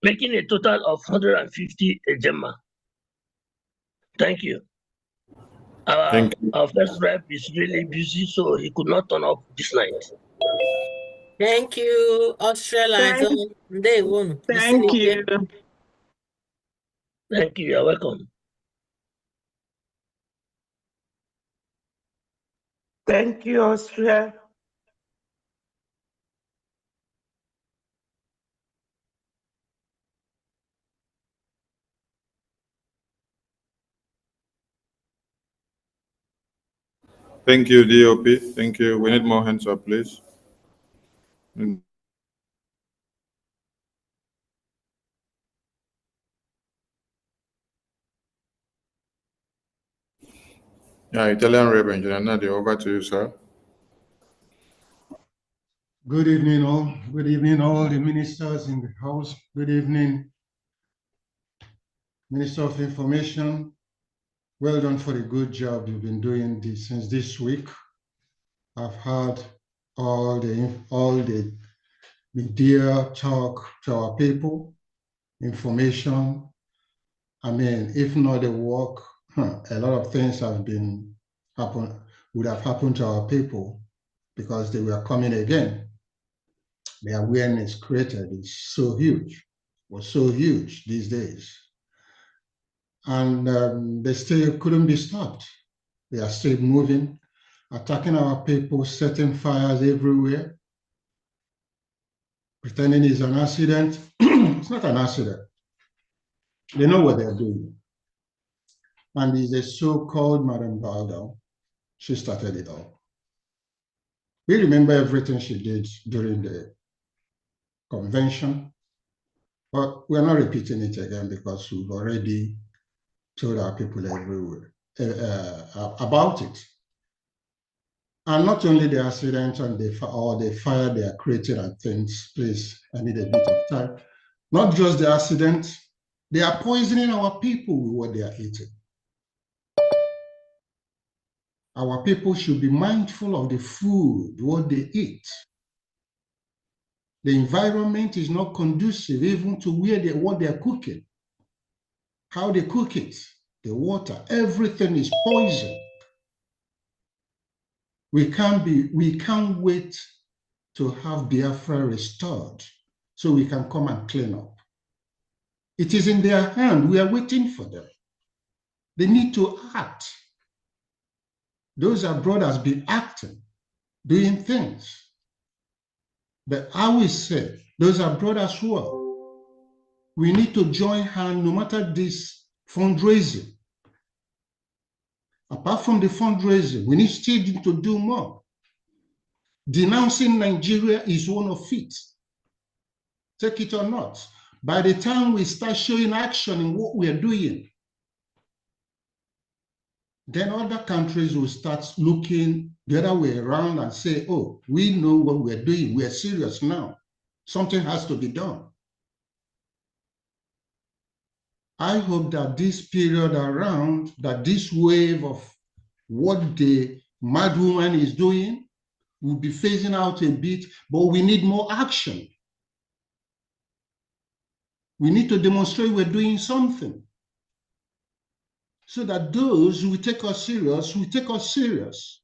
Making a total of 150 Ejema. Thank you. Our first rep is really busy, so he could not turn up this night. Thank you, Australians. They won. Thank you. Thank you. You're welcome. Thank you, Austria. Thank you, DOP. Thank you. We need more hands up, please. Yeah, Italian Rep Engineer Nadia, over to you, sir. Good evening, all. Good evening, all the ministers in the House. Good evening, Minister of Information. Well done for the good job you've been doing since this week. I've heard all the media talk to our people, information. I mean, if not the work, a lot of things would have happened to our people because they were coming again. The awareness created is so huge, was so huge these days. And they still couldn't be stopped. They are still moving, attacking our people, setting fires everywhere, pretending it's an accident. It's not an accident. They know what they're doing. And it's a so-called Madam Baldo. She started it all. We remember everything she did during the convention, but we're not repeating it again because we've already told our people everywhere about it. And not only the accident and the fire they are creating and things, please, I need a bit of time. Not just the accident, they are poisoning our people with what they are eating. Our people should be mindful of the food, what they eat. The environment is not conducive even to what they're cooking, how they cook it, the water, everything is poison. We can't wait to have Biafra restored so we can come and clean up. It is in their hand. We are waiting for them. They need to act. Those abroad has been acting, doing things. But I will say, those abroad as well, we need to join hands no matter this fundraising. Apart from the fundraising, we need still to do more. Denouncing Nigeria is one of it. Take it or not. By the time we start showing action in what we are doing, then other countries will start looking the other way around and say, oh, we know what we're doing. We're serious now. Something has to be done. I hope that this period around, that this wave of what the mad woman is doing will be phasing out a bit, but we need more action. We need to demonstrate we're doing something so that those who take us serious will take us serious.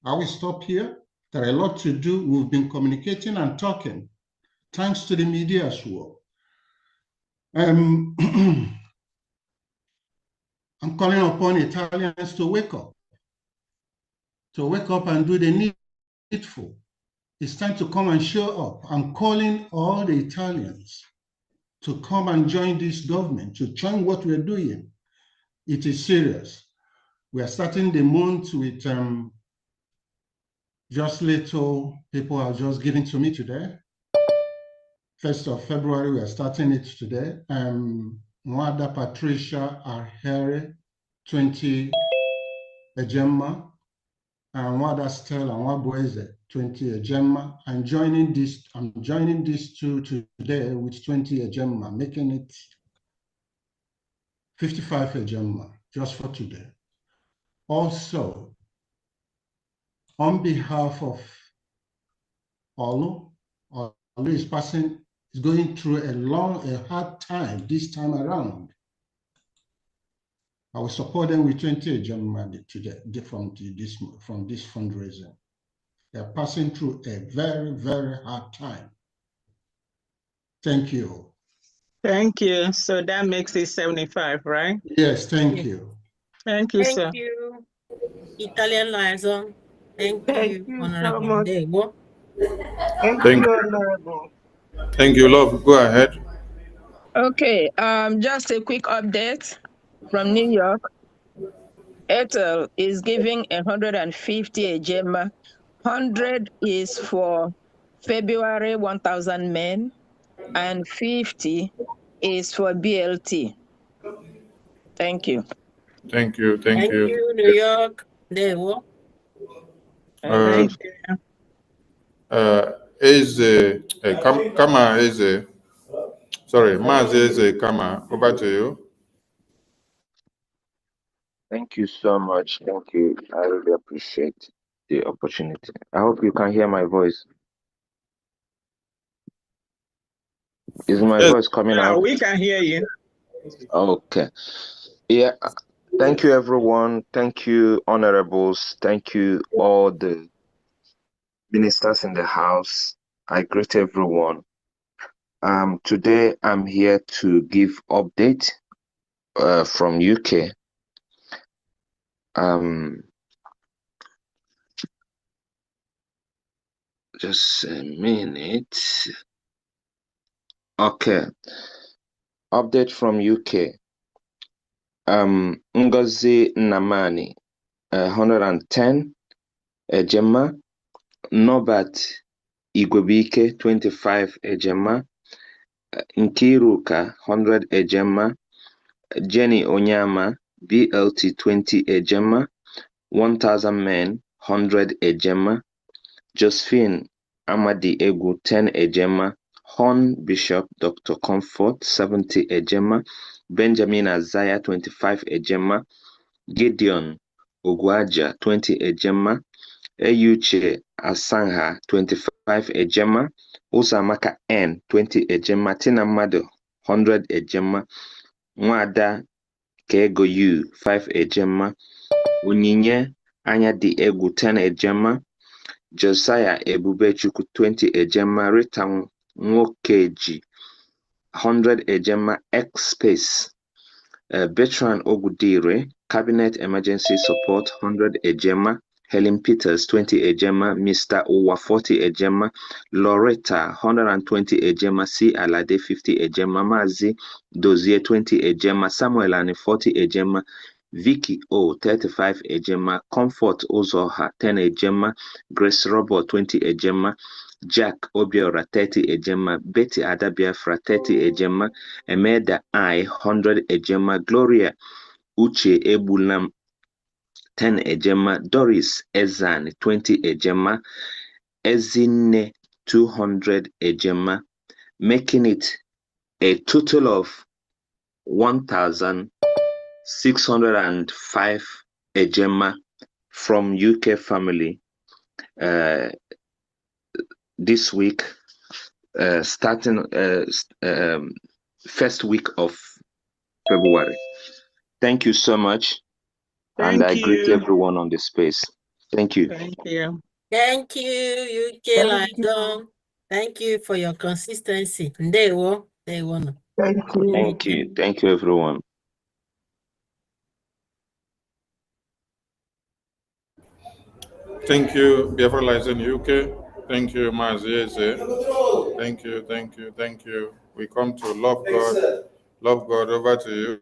I will stop here. There are a lot to do. We've been communicating and talking, thanks to the media as well. I'm calling upon Italians to wake up and do the needful. It's time to come and show up. I'm calling all the Italians to come and join this government, to join what we're doing. It is serious. We are starting the month with just little people are just giving to me today. 1st of February, we are starting it today. Mwada Patricia Ahere, 20 Ejemma, and Mwada Stella Nwabweze, 20 Ejemma. I'm joining these two today with 20 Ejemma, making it 55 Ejemma just for today. Also, on behalf of Olu is going through a hard time this time around. I will support them with 20 Ejemma today from this fundraising. They're passing through a very, very hard time. Thank you. Thank you. So that makes it 75, right? Yes, thank you. Thank you, sir. Thank you, Italian liaison. Thank you, so Honorable much. Ndegbo. Thank you, Honorable. Thank you, love. Go ahead. Okay, just a quick update from New York. Ethel is giving 150 Ejema. 100 is for February 1,000 men, and 50 is for BLT. Thank you. Thank you. Thank Thank you. you, New York. There we go. Uh, Eze, Kama Eze, sorry, Mazi Eze Kama, over to you. Thank you so much. Thank you. I really appreciate the opportunity. I hope you can hear my voice. Is my voice coming out? We can hear you. Okay. Yeah. Thank you, everyone. Thank you, honorables. Thank you, all the ministers in the house. I greet everyone. Today I'm here to give update from UK. Just a minute. Okay. Update from UK. Ngozi Namani, 110. Ejema. Norbert Igwebike, 25 Ejema. Nkiruka, 100 Ejema. Jenny Onyama, BLT 20 Ejema. 1,000 men, 100 Ejema. Josephine Amadi Egu, 10 Ejema. Hon Bishop Dr. Comfort, 70 Ejema. Benjamin Azaya, 25 Ejema. Gideon Ogwaja, 20 Ejema. Eyuche Asangha, 25 Ejema. Usamaka N, 20 Ejema. Tina Mado, 100 Ejema. Nwada Kego U, 5 Ejema. Onyinye Anyadi Egwu, 10 Ejema. Josiah Ebubechukwu, 20 Ejema. Rita Nwokeji, 100 Ejema. X Space. Bertrand Ogudire, Cabinet Emergency Support, 100 Ejema. Helen Peters, 20 Ejema. Mr. Uwa, 40 Ejema. Loretta, 120 Ejema. C. Alade, 50 Ejema. Mazi Dozier, 20 Ejema. Samuel Ani, 40 Ejema. Vicky O, 35 Ejema. Comfort Ozoha, 10 Ejema. Grace Robert, 20 Ejema. Jack Obiora, 30 Ejema. Betty Ada Biafra, 30 Ejema. Emeda I, 100 Ejema. Gloria Uche Ebulam, 10 Ejema. Doris Ezan, 20 Ejema. Ezine, 200 Ejema. Making it a total of 1,605 Ejema from UK family this week, starting first week of February. Thank you so much. And I greet everyone on the space. Thank you. Thank you. Thank you, UK Lion. Thank you for your consistency. Ndewo. Ndewo. Thank you. Thank you, everyone. Thank you, Biafra License UK. Thank you, Mazieze. Thank you, thank you, thank you. We come to Love God. Love God, over to you.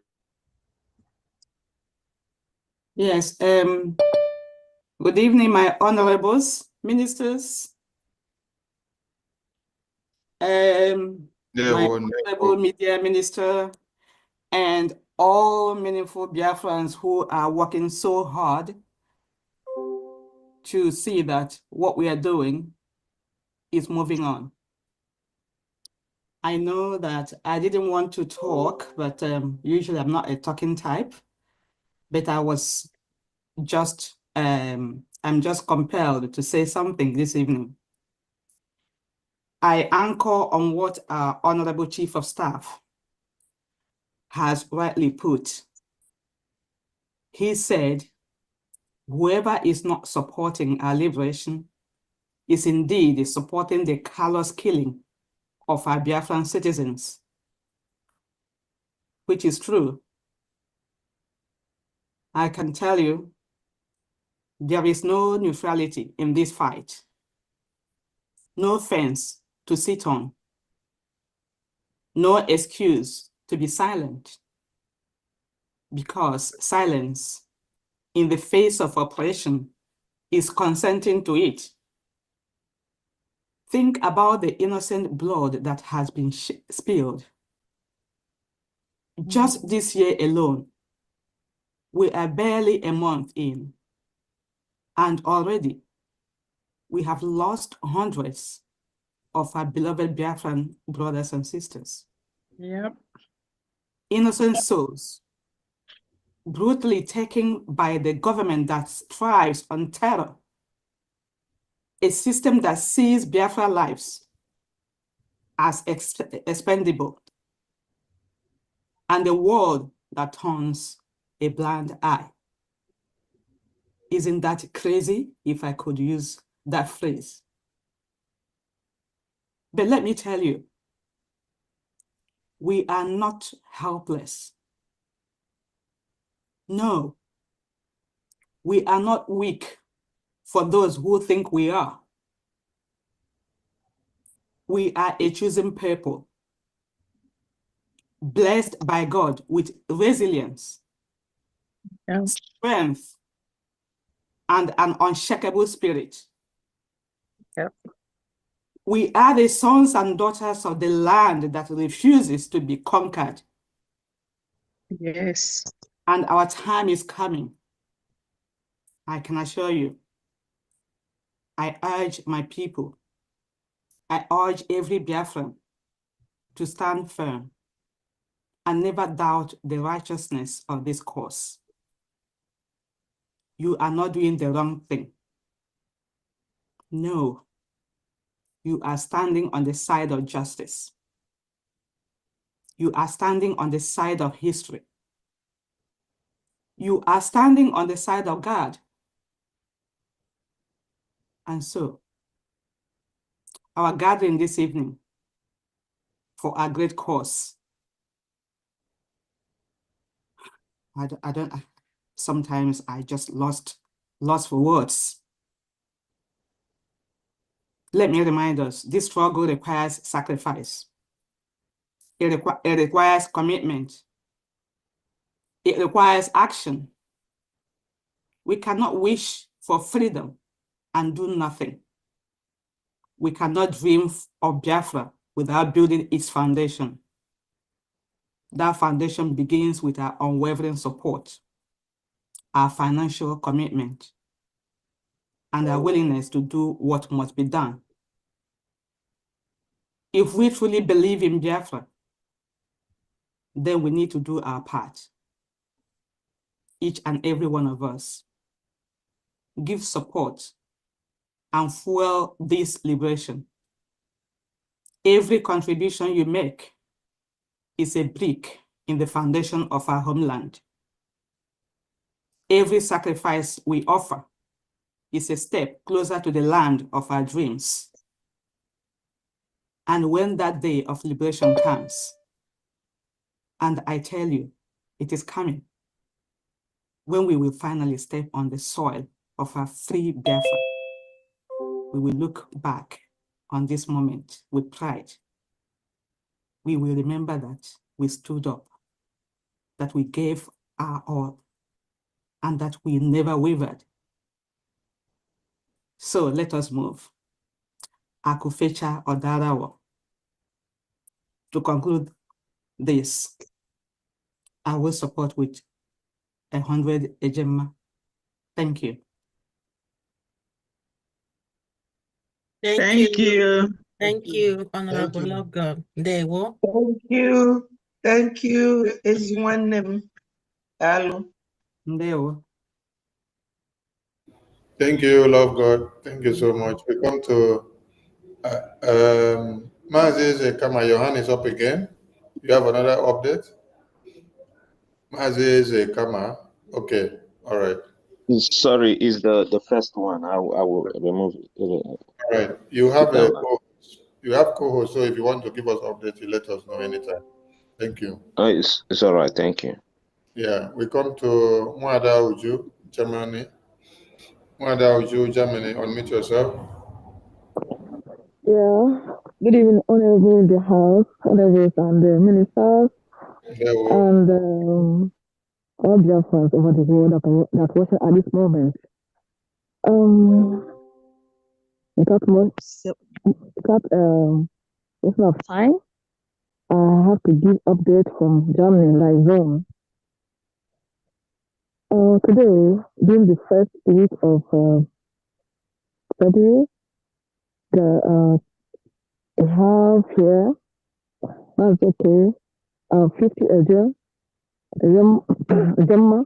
Yes. Good evening, my honorables, ministers, my honorable media minister, and all meaningful Biafrans who are working so hard to see that what we are doing is moving on. I know that I didn't want to talk, but usually I'm not a talking type, but I was just, I'm just compelled to say something this evening. I anchor on what our Honorable Chief of Staff has rightly put. He said, whoever is not supporting our liberation is indeed supporting the callous killing of our Biafran citizens, which is true. I can tell you, there is no neutrality in this fight, no fence to sit on, no excuse to be silent, because silence in the face of oppression is consenting to it. Think about the innocent blood that has been spilled. Just this year alone, we are barely a month in, and already we have lost hundreds of our beloved Biafran brothers and sisters. Yep. Innocent souls brutally taken by the government that thrives on terror, a system that sees Biafra lives as expendable, and a world that turns a blind eye. Isn't that crazy, if I could use that phrase? But let me tell you, we are not helpless. No, we are not weak for those who think we are. We are a chosen people, blessed by God with resilience, strength, and an unshakable spirit. Yep. We are the sons and daughters of the land that refuses to be conquered. Yes. And our time is coming. I can assure you. I urge my people, I urge every Biafran to stand firm and never doubt the righteousness of this cause. You are not doing the wrong thing. No, you are standing on the side of justice. You are standing on the side of history. You are standing on the side of God. And so, our gathering this evening for our great cause, sometimes I just lost for words. Let me remind us, this struggle requires sacrifice. It requires commitment. It requires action. We cannot wish for freedom and do nothing. We cannot dream of Biafra without building its foundation. That foundation begins with our unwavering support, our financial commitment, and our willingness to do what must be done. If we truly believe in Biafra, then we need to do our part. Each and every one of us. Give support and fuel this liberation. Every contribution you make is a brick in the foundation of our homeland. Every sacrifice we offer is a step closer to the land of our dreams. And when that day of liberation comes, and I tell you, it is coming, when we will finally step on the soil of our free Biafra, we will look back on this moment with pride. We will remember that we stood up, that we gave our all, and that we never wavered. So let us move. Akufecha Odarawa. To conclude this, I will support with 100 Ejema. Thank you. Thank you. you. Thank you, Honorable Love God. Ndewo. Thank you. Thank you, Ezwannem. Hello. Ndewo. Thank you, love God. Thank you so much. We come to Mazis Kama, your hand is up again. You have another update? Mazis Kama. Okay, all right. Sorry, is the first one. I will remove it. All right. You have a co-host, so if you want to give us updates, you let us know anytime. Thank you. It's all right. Thank you. Yeah, we come to Mwada Uju, Germany. Mwada Uju, Germany. Unmute yourself. Yeah. Good evening, honorable in the house, honorables and the ministers, Hello. and all Biafrans over the world that watching at this moment. Without wasting of time, I have to give update from Germany live zone. Today, being the first week of February, we have here, that's okay, 50 agent, Gemma,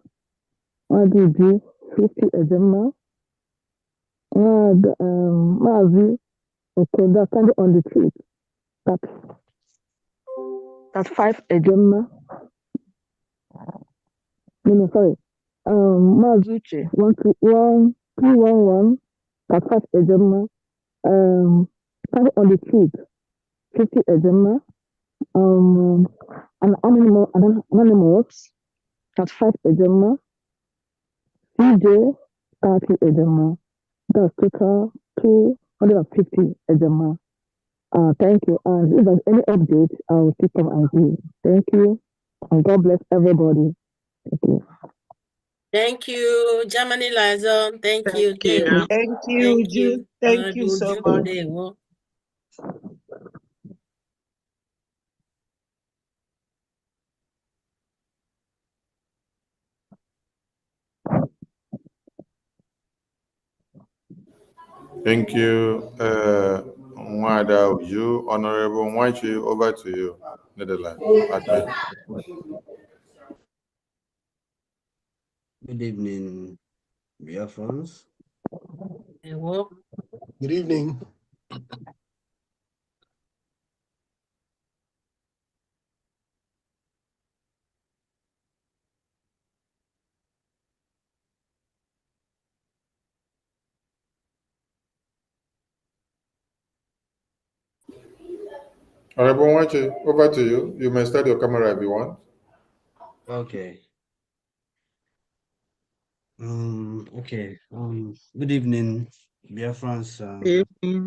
what did you 50 agent, Mazi, okay, that's kind of on the trip. That's 5 agent, no, sorry. Mazuche, 12111, that's 5 agent, kind of on the trip, 50 agent, an anonymous, that's 5 agent, CJ, 30 agent, that's total 250 agent. Thank you. And if there's any update, I will keep them and give. Thank you. And God bless everybody. Thank you. Thank you, Germany Liaison. Thank you. Thank you, Thank you. Uju. Thank you so much. Uju. Thank you, Nwada Uju. Honorable Nwachi, over to you, Netherlands. Admin. Good evening, Biafrans. Hello. Good evening. Honorable Nwachi, over to you. You may start your camera if you want. Okay. Okay. Good evening, Biafrans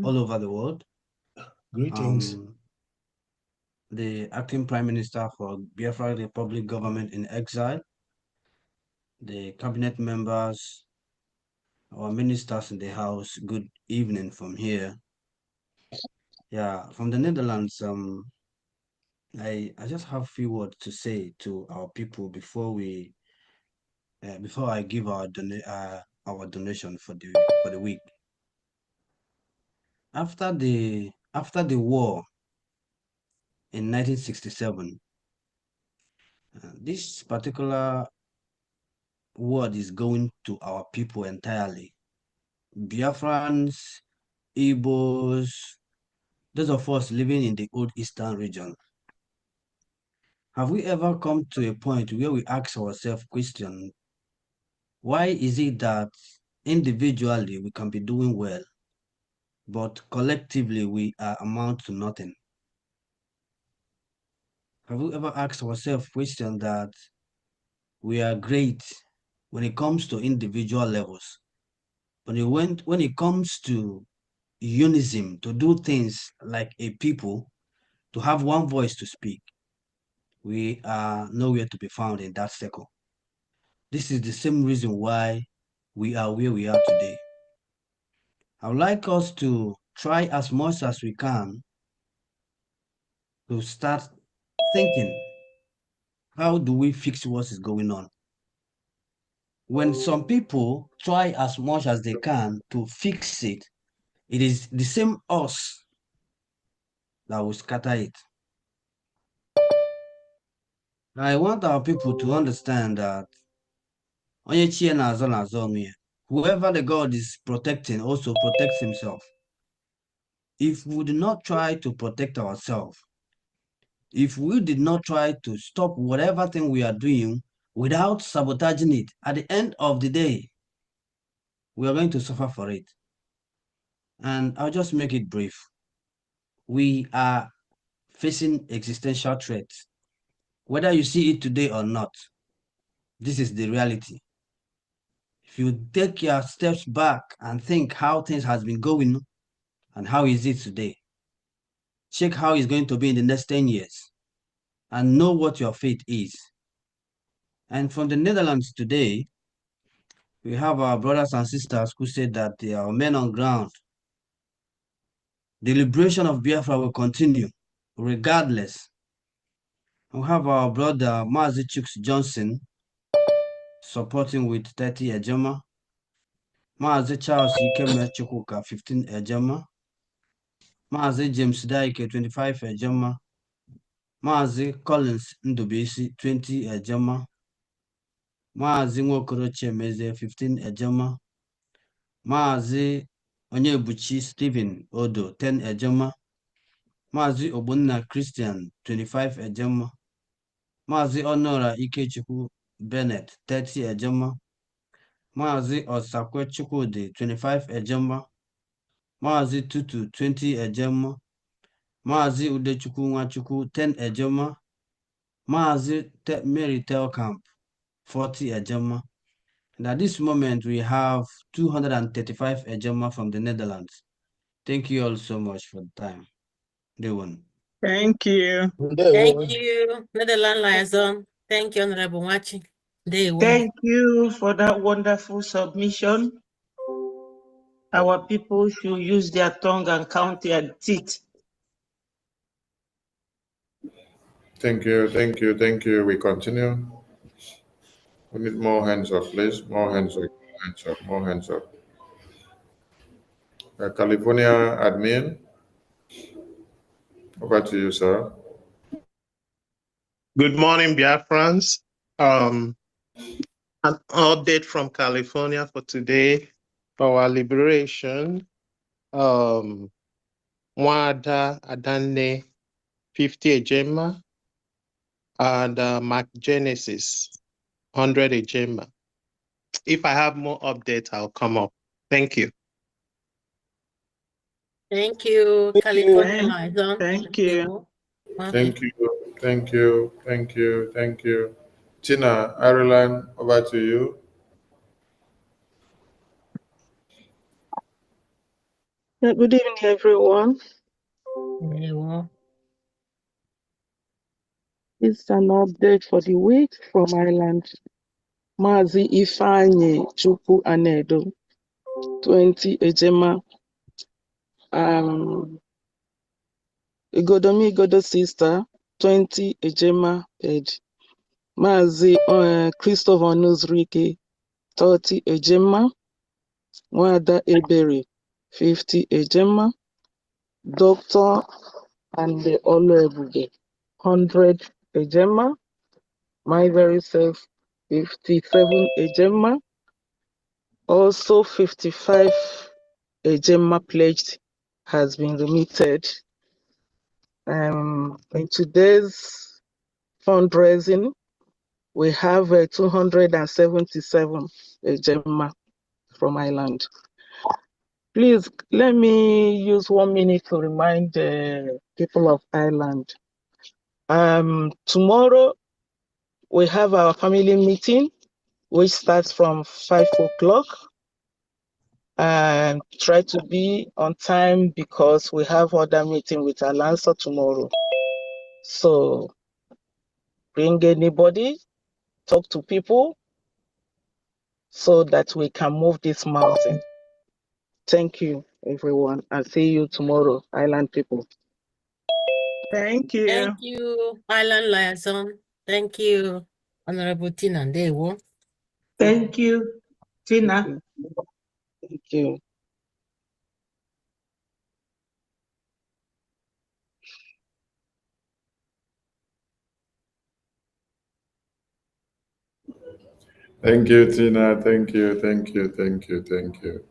all over the world. Greetings. The acting Prime Minister for Biafra Republic Government in Exile, the cabinet members, our ministers in the house, good evening from here. Yeah, from the Netherlands, I just have a few words to say to our people before I give our donation for the week. After the war in 1967, this particular word is going to our people entirely. Biafrans, Igbos, those of us living in the old Eastern region. Have we ever come to a point where we ask ourselves question, why is it that individually we can be doing well, but collectively we amount to nothing? Have we ever asked ourselves question that we are great when it comes to individual levels, but when it comes to unison, to do things like a people, to have one voice to speak, we are nowhere to be found in that circle. This is the same reason why we are where we are today. I would like us to try as much as we can to start thinking, how do we fix what is going on? When some people try as much as they can to fix it, it is the same us that will scatter it. I want our people to understand that whoever the God is protecting also protects himself. If we do not try to protect ourselves, if we did not try to stop whatever thing we are doing without sabotaging it, at the end of the day, we are going to suffer for it. And I'll just make it brief. We are facing existential threats. Whether you see it today or not, this is the reality. If you take your steps back and think how things has been going and how is it today, check how it's going to be in the next 10 years and know what your fate is. And from the Netherlands today, we have our brothers and sisters who said that they are men on ground. The liberation of Biafra will continue regardless. We have our brother Mazi Chuks Johnson supporting with 30 Ejema. Mazi Charles Ikeme Chukwuka 15 Ejema. Mazi James Daike 25 Ejema. Mazi Collins Ndubisi 20 Ejema. Mazi Nwokoroche Meze 15 Ejema. Mazi Onyebuchi Stephen Odo 10 Ejema. Mazi Ogbonna Christian 25 Ejema. Mazi Honora Ikechukwu Bennett 30 Ejema. Mazi Osakwe Chukwudi 25 Ejema. Mazi Tutu 20 Ejema. Mazi Udechukwu Nwachukwu 10 Ejema. Mazi Mary Telkamp 40 Ejema. And at this moment, we have 235 Ejema from the Netherlands. Thank you all so much for the time. Day one. Thank you. Thank you, Netherlands Liaison. Thank you, Honorable Wachi. Day one. Thank you for that wonderful submission. Our people should use their tongue and count their teeth. Thank you, thank you, thank you. We continue. We need more hands up, please. More hands up, more hands up, more hands up. California admin, over to you, sir. Good morning, Biafrans. An update from California for today for our liberation. Mwada Adane 50 Ejema and Mark Genesis 100 Ejema. If I have more updates, I'll come up. Thank you. Thank you, California Liaison. Thank you. Thank you, thank you, thank you, thank you. Tina, Ireland, over to you. Good evening, everyone. It's an update for the week from Ireland. Mazi Ifanye Chukwu Anedo, 20 Ejema. Igodomi Igodo sister, 20 Ejema paid. Mazi Christopher Nuzrike, 30 Ejema. Wada Ebere, 50 Ejema. Doctor and the Oluebube, 100 Ejema. My very self, 57 Ejema. Also 55 Ejema pledged has been remitted. In today's fundraising, we have 277 Ejema from Ireland. Please, let me use 1 minute to remind the people of Ireland. Tomorrow, we have our family meeting, which starts from 5 o'clock. And try to be on time because we have other meeting with Alonso tomorrow. So bring anybody, talk to people so that we can move this mountain. Thank you, everyone. I'll see you tomorrow, Island people. Thank you. Thank you, Island Liaison. Thank you, Honorable Tina Ndewo. Thank you, Tina. Thank you. Thank you, Tina. Thank you, thank you, thank you, thank you.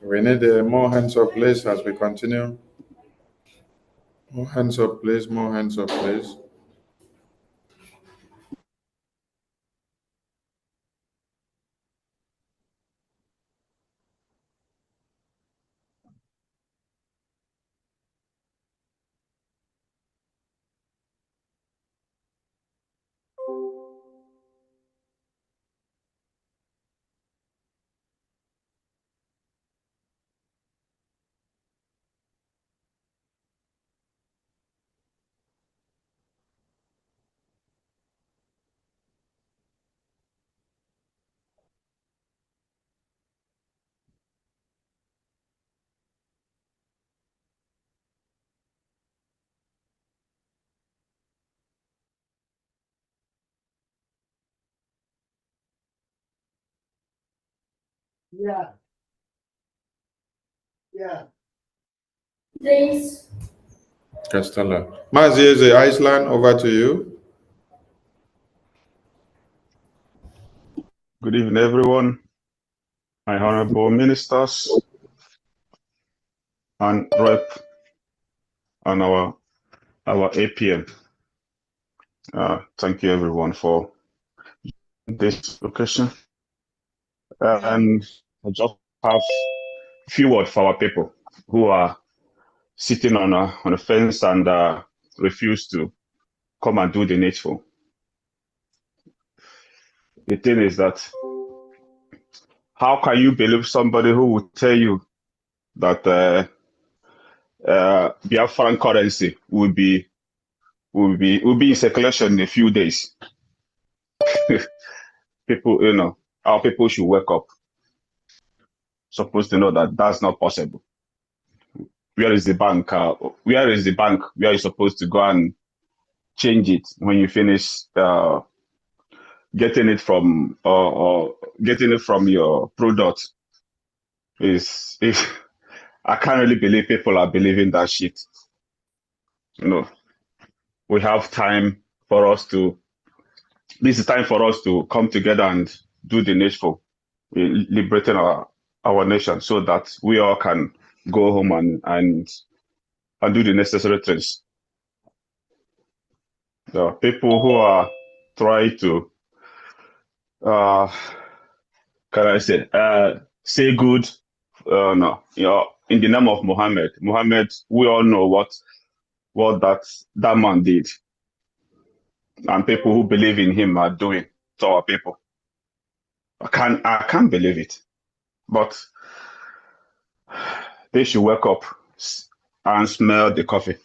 We need more hands up, please, as we continue. More hands up, please. More hands up, please. Yeah. Yeah. Please. Castella. Mazieze, Iceland, over to you. Good evening, everyone. My honorable ministers and rep and our APM. Thank you, everyone, for this occasion. And I just have a few words for our people who are sitting on a fence and refuse to come and do the needful. The thing is that how can you believe somebody who will tell you that Biafran currency will be in circulation in a few days? People, our people should wake up. Supposed to know that that's not possible. Where is the bank? Where is the bank where you're supposed to go and change it when you finish getting it from your product? Is I can't really believe people are believing that shit. We have time for us to. This is time for us to come together and do the needful, liberating our nation, so that we all can go home and do the necessary things. There are people who are trying to, can I say good? No, in the name of Muhammad. Muhammad, we all know what that man did, and people who believe in him are doing to our people. I can't believe it, but they should wake up and smell the coffee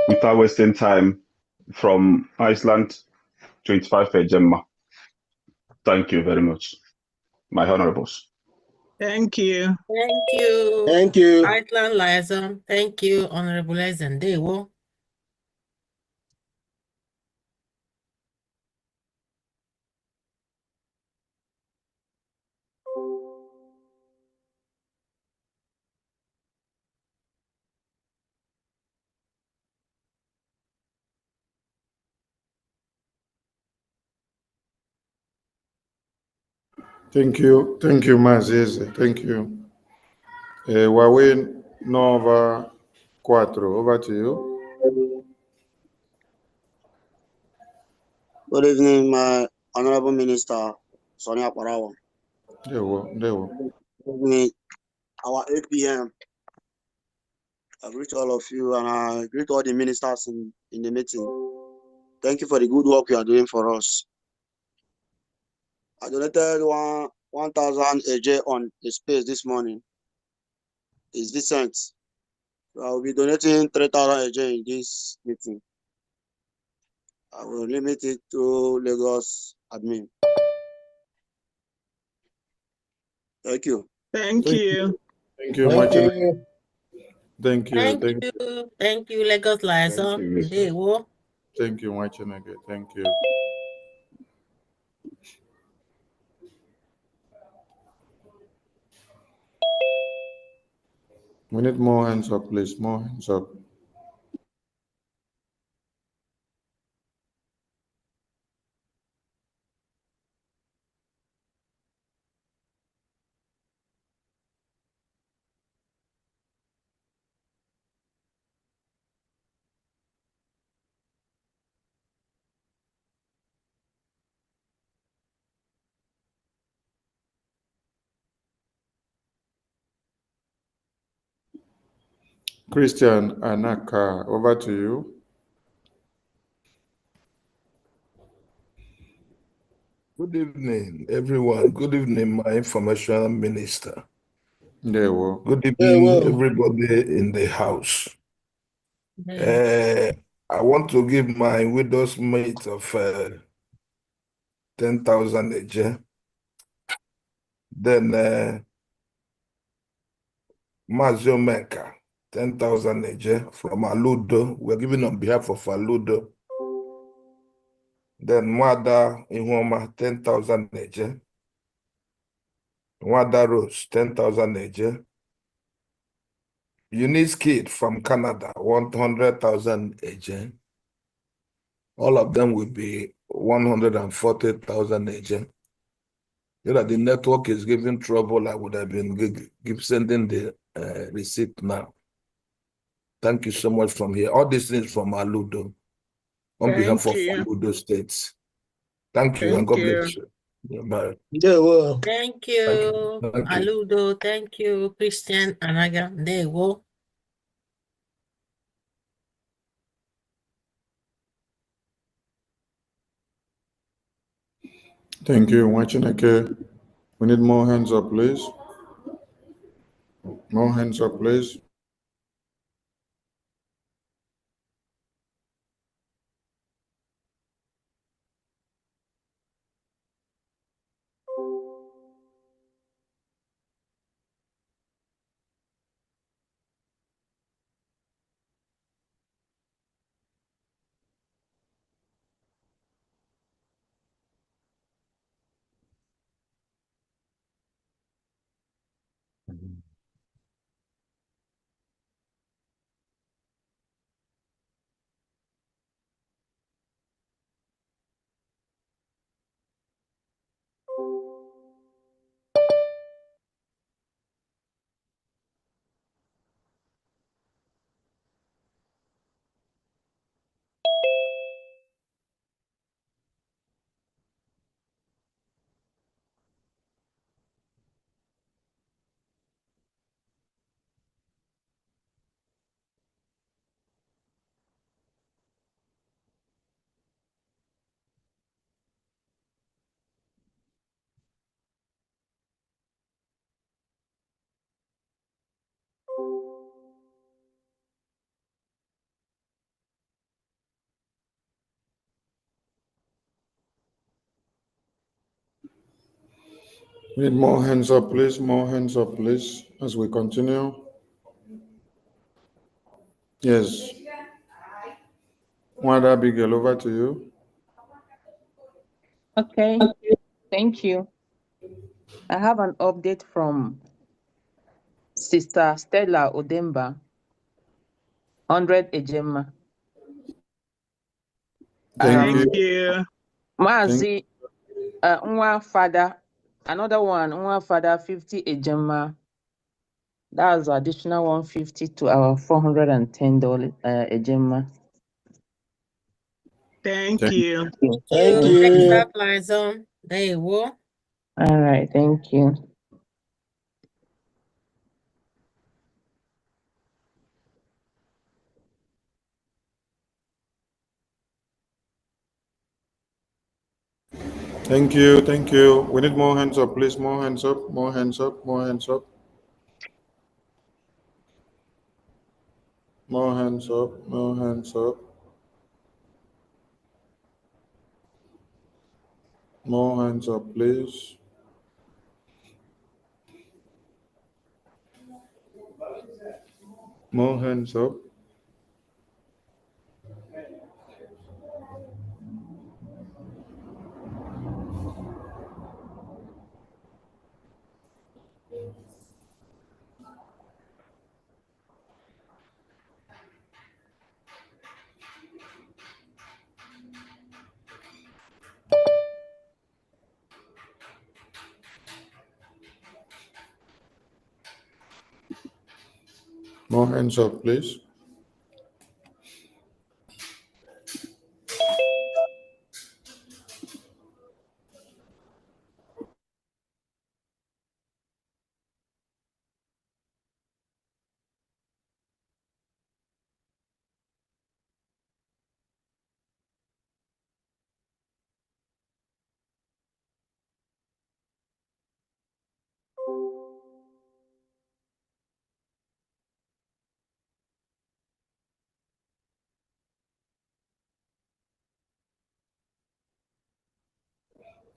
without wasting time. From Iceland, 25 Gemma. Thank you very much, my honorables. Thank you. Thank you. Thank you. Iceland Liaison. Thank you, Honorable Liaison. Dewo. Thank you, Mazieze. Thank you. Huawei Nova Quattro, over to you. Good evening, my Honorable Minister, Sonia Parawa. There we. Good evening, our 8 p.m. I greet all of you and I greet all the ministers in the meeting. Thank you for the good work you are doing for us. I donated 1,000 AJ on the space this morning. It's Vincent. So I will be donating 3,000 AJ in this meeting. I will limit it to Lagos admin. Thank you. Thank you. Thank you, Thank Martin. you. Thank you. Thank you, Lagos Liaison. Dewo. Thank you, Martin. Thank you. We need more hands up, please. More hands up. Christian Anaka, over to you. Good evening, everyone. Good evening, my information minister. There we. Good evening, everybody in the house. I want to give my widow's mate of 10,000 a year. Then Mazio Menka, 10,000 a year from Aludo. We're giving on behalf of Aludo. Then Mwada Ihoma, 10,000 a year. Wanda Rose, 10,000 AJ. Eunice Kid from Canada, 100,000 AJ. All of them will be 140,000 AJ. You know, the network is giving trouble. I would have been sending the receipt now. Thank you so much from here. All these things from Aludo on behalf of Aludo States. Thank you and God bless you. Yeah, bye. Yeah, well. Thank you, Thank you. Aludo. Thank you, Christian Anaga. There you go. Thank you, Wachineke. We need more hands up, please. More hands up, please. We need more hands up, please. More hands up, please, as we continue. Yes. Wanda Abigail, over to you. Okay, thank you. I have an update from Sister Stella Odemba, 100 Ejema. Thank you. Mazi Nwa Father, another one, Nwa Father 50 Ejema. That's additional 150 to our $410 Ejema. Thank you. Thank you. Next up, Liza. There you go. All right, thank you. Thank you. Thank you. We need more hands up, please. More hands up. More hands up. More hands up. More hands up. More hands up. More hands up, please. More hands up. More hands up, please.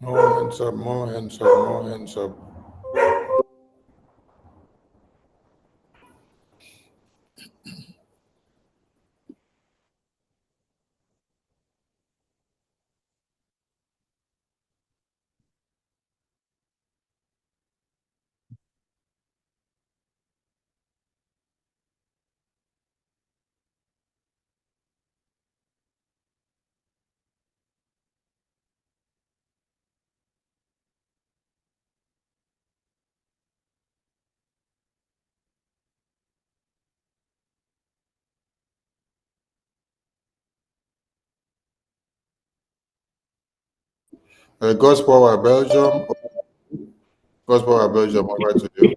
More hands up. More hands up. More hands up. God's Power Belgium. God's Power Belgium, over to you.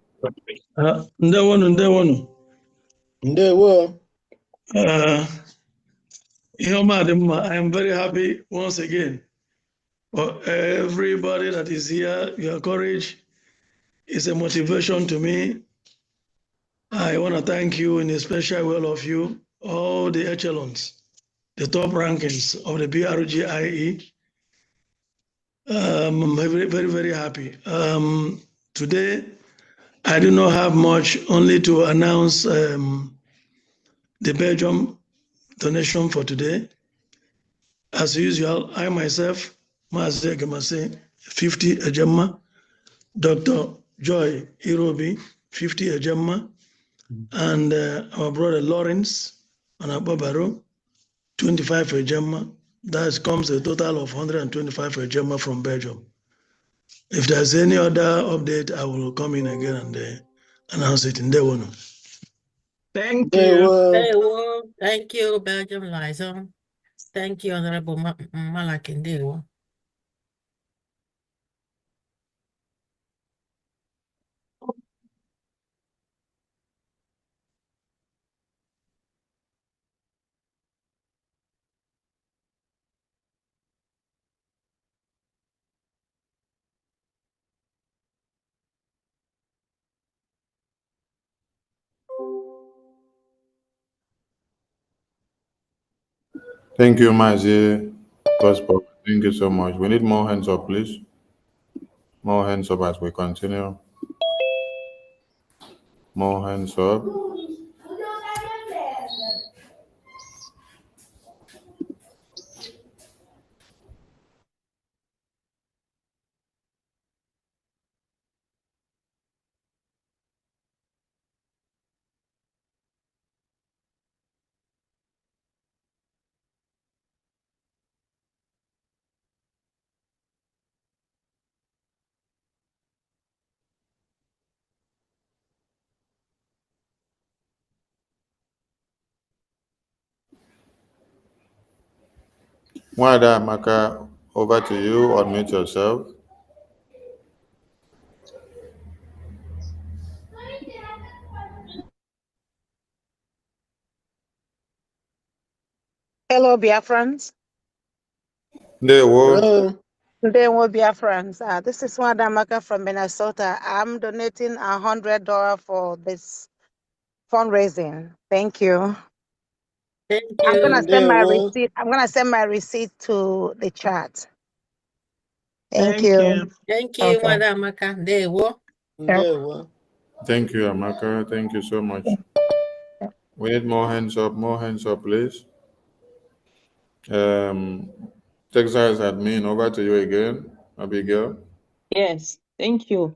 Ndewonu. Ndewo. I am very happy once again for everybody that is here. Your courage is a motivation to me. I want to thank you in a special way, all of you, all the echelons, the top rankings of the BRGIE. I'm very, very, very happy. Today, I do not have much, only to announce the Belgium donation for today. As usual, I myself, Maazị Egemase, 50 Ejemma, Dr. Joy Irobi, 50 Ejemma, and our brother Lawrence Anababaro, 25 Ejemma. That comes a total of 125 Ejemma from Belgium. If there's any other update, I will come in again and announce it in Dewono. Thank you. Ndewo. Thank you, Belgium Liaison. Thank you, Honorable Malaki Ndewo. Thank you, Mazi. God's Power. Thank you so much. We need more hands up, please. More hands up as we continue. More hands up. Wada Maka, over to you. Unmute yourself. Hello, Biafrans. Ndewo. Hello, Biafrans. This is Wadamaka from Minnesota. I'm donating $100 for this fundraising. Thank you. Thank I'm you. gonna send my receipt. I'm gonna send my receipt to the chat. Thank you. Thank you, Okay. Wadamaka Ndewo. Ndewo. Thank you, Amaka. Thank you so much. We need more hands up, please. Texas admin, over to you again, Abigail. Yes, thank you.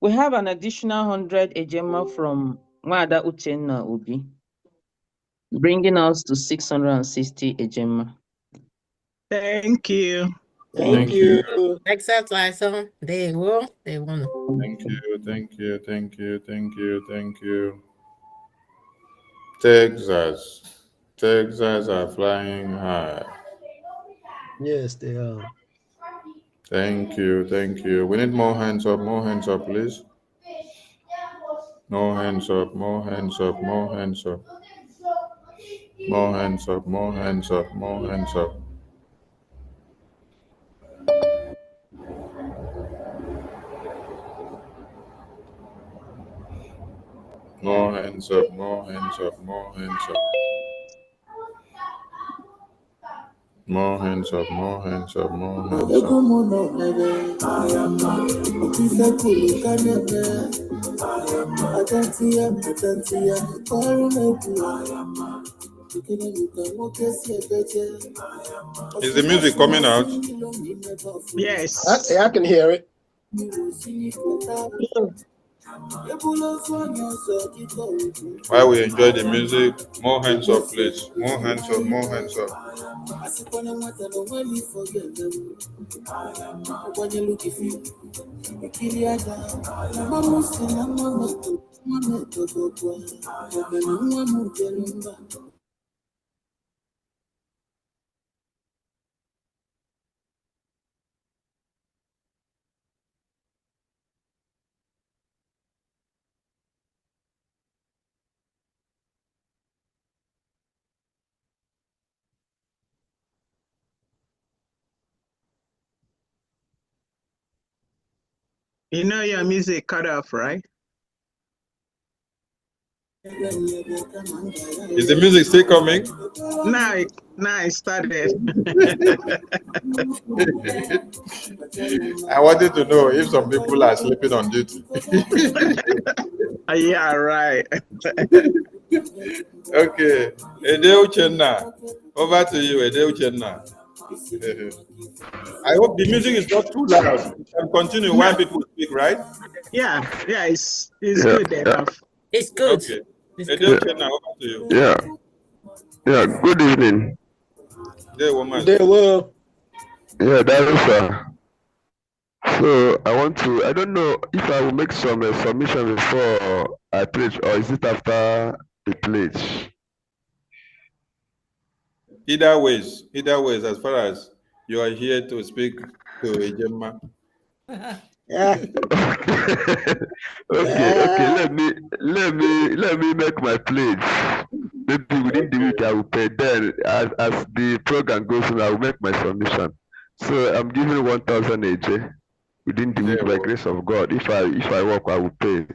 We have an additional 100 Ejema from Wada Uchenna Obi, bringing us to 660 Ejema. Thank you. Thank you. Texas Liaison. Ndewo. Ndewo. Thank you. Texas are flying high. Yes, they are. Thank you. We need more hands up, please. More hands up. More hands up. More hands up. Is the music coming out? Yes. I can hear it. While we enjoy the music, more hands up, please. More hands up. You know your music cut off, right? Is the music still coming? Now it started. I wanted to know if some people are sleeping on duty. Yeah, right. Okay. Ede Uchenna. Over to you, Ede Uchenna. I hope the music is not too loud. You can continue while people speak, right? Yeah, it's good enough. It's good. Okay. It's Ede good. Uchenna, over to you. Yeah, good evening. There, woman. They will. Yeah, that is so I don't know if I will make some submission before I pledge, or is it after the pledge? Either ways, as far as you are here to speak to Ejema. Yeah. Okay. Let me make my pledge. Maybe within the week I will pay. Then, as the program goes on, I will make my submission. So I'm giving 1,000 AJ within the week by grace of God. If I work, I will pay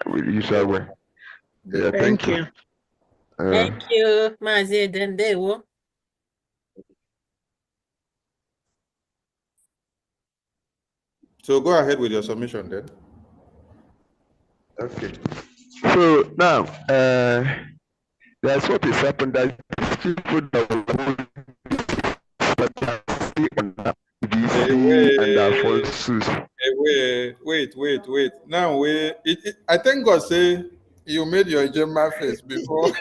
with the usual way. Yeah, Thank you. Thank you, Mazi Dendewo. So go ahead with your submission then. Okay. So now, that's what is happened. That these people that will Wait. Now I thank God say you made your Ejema face before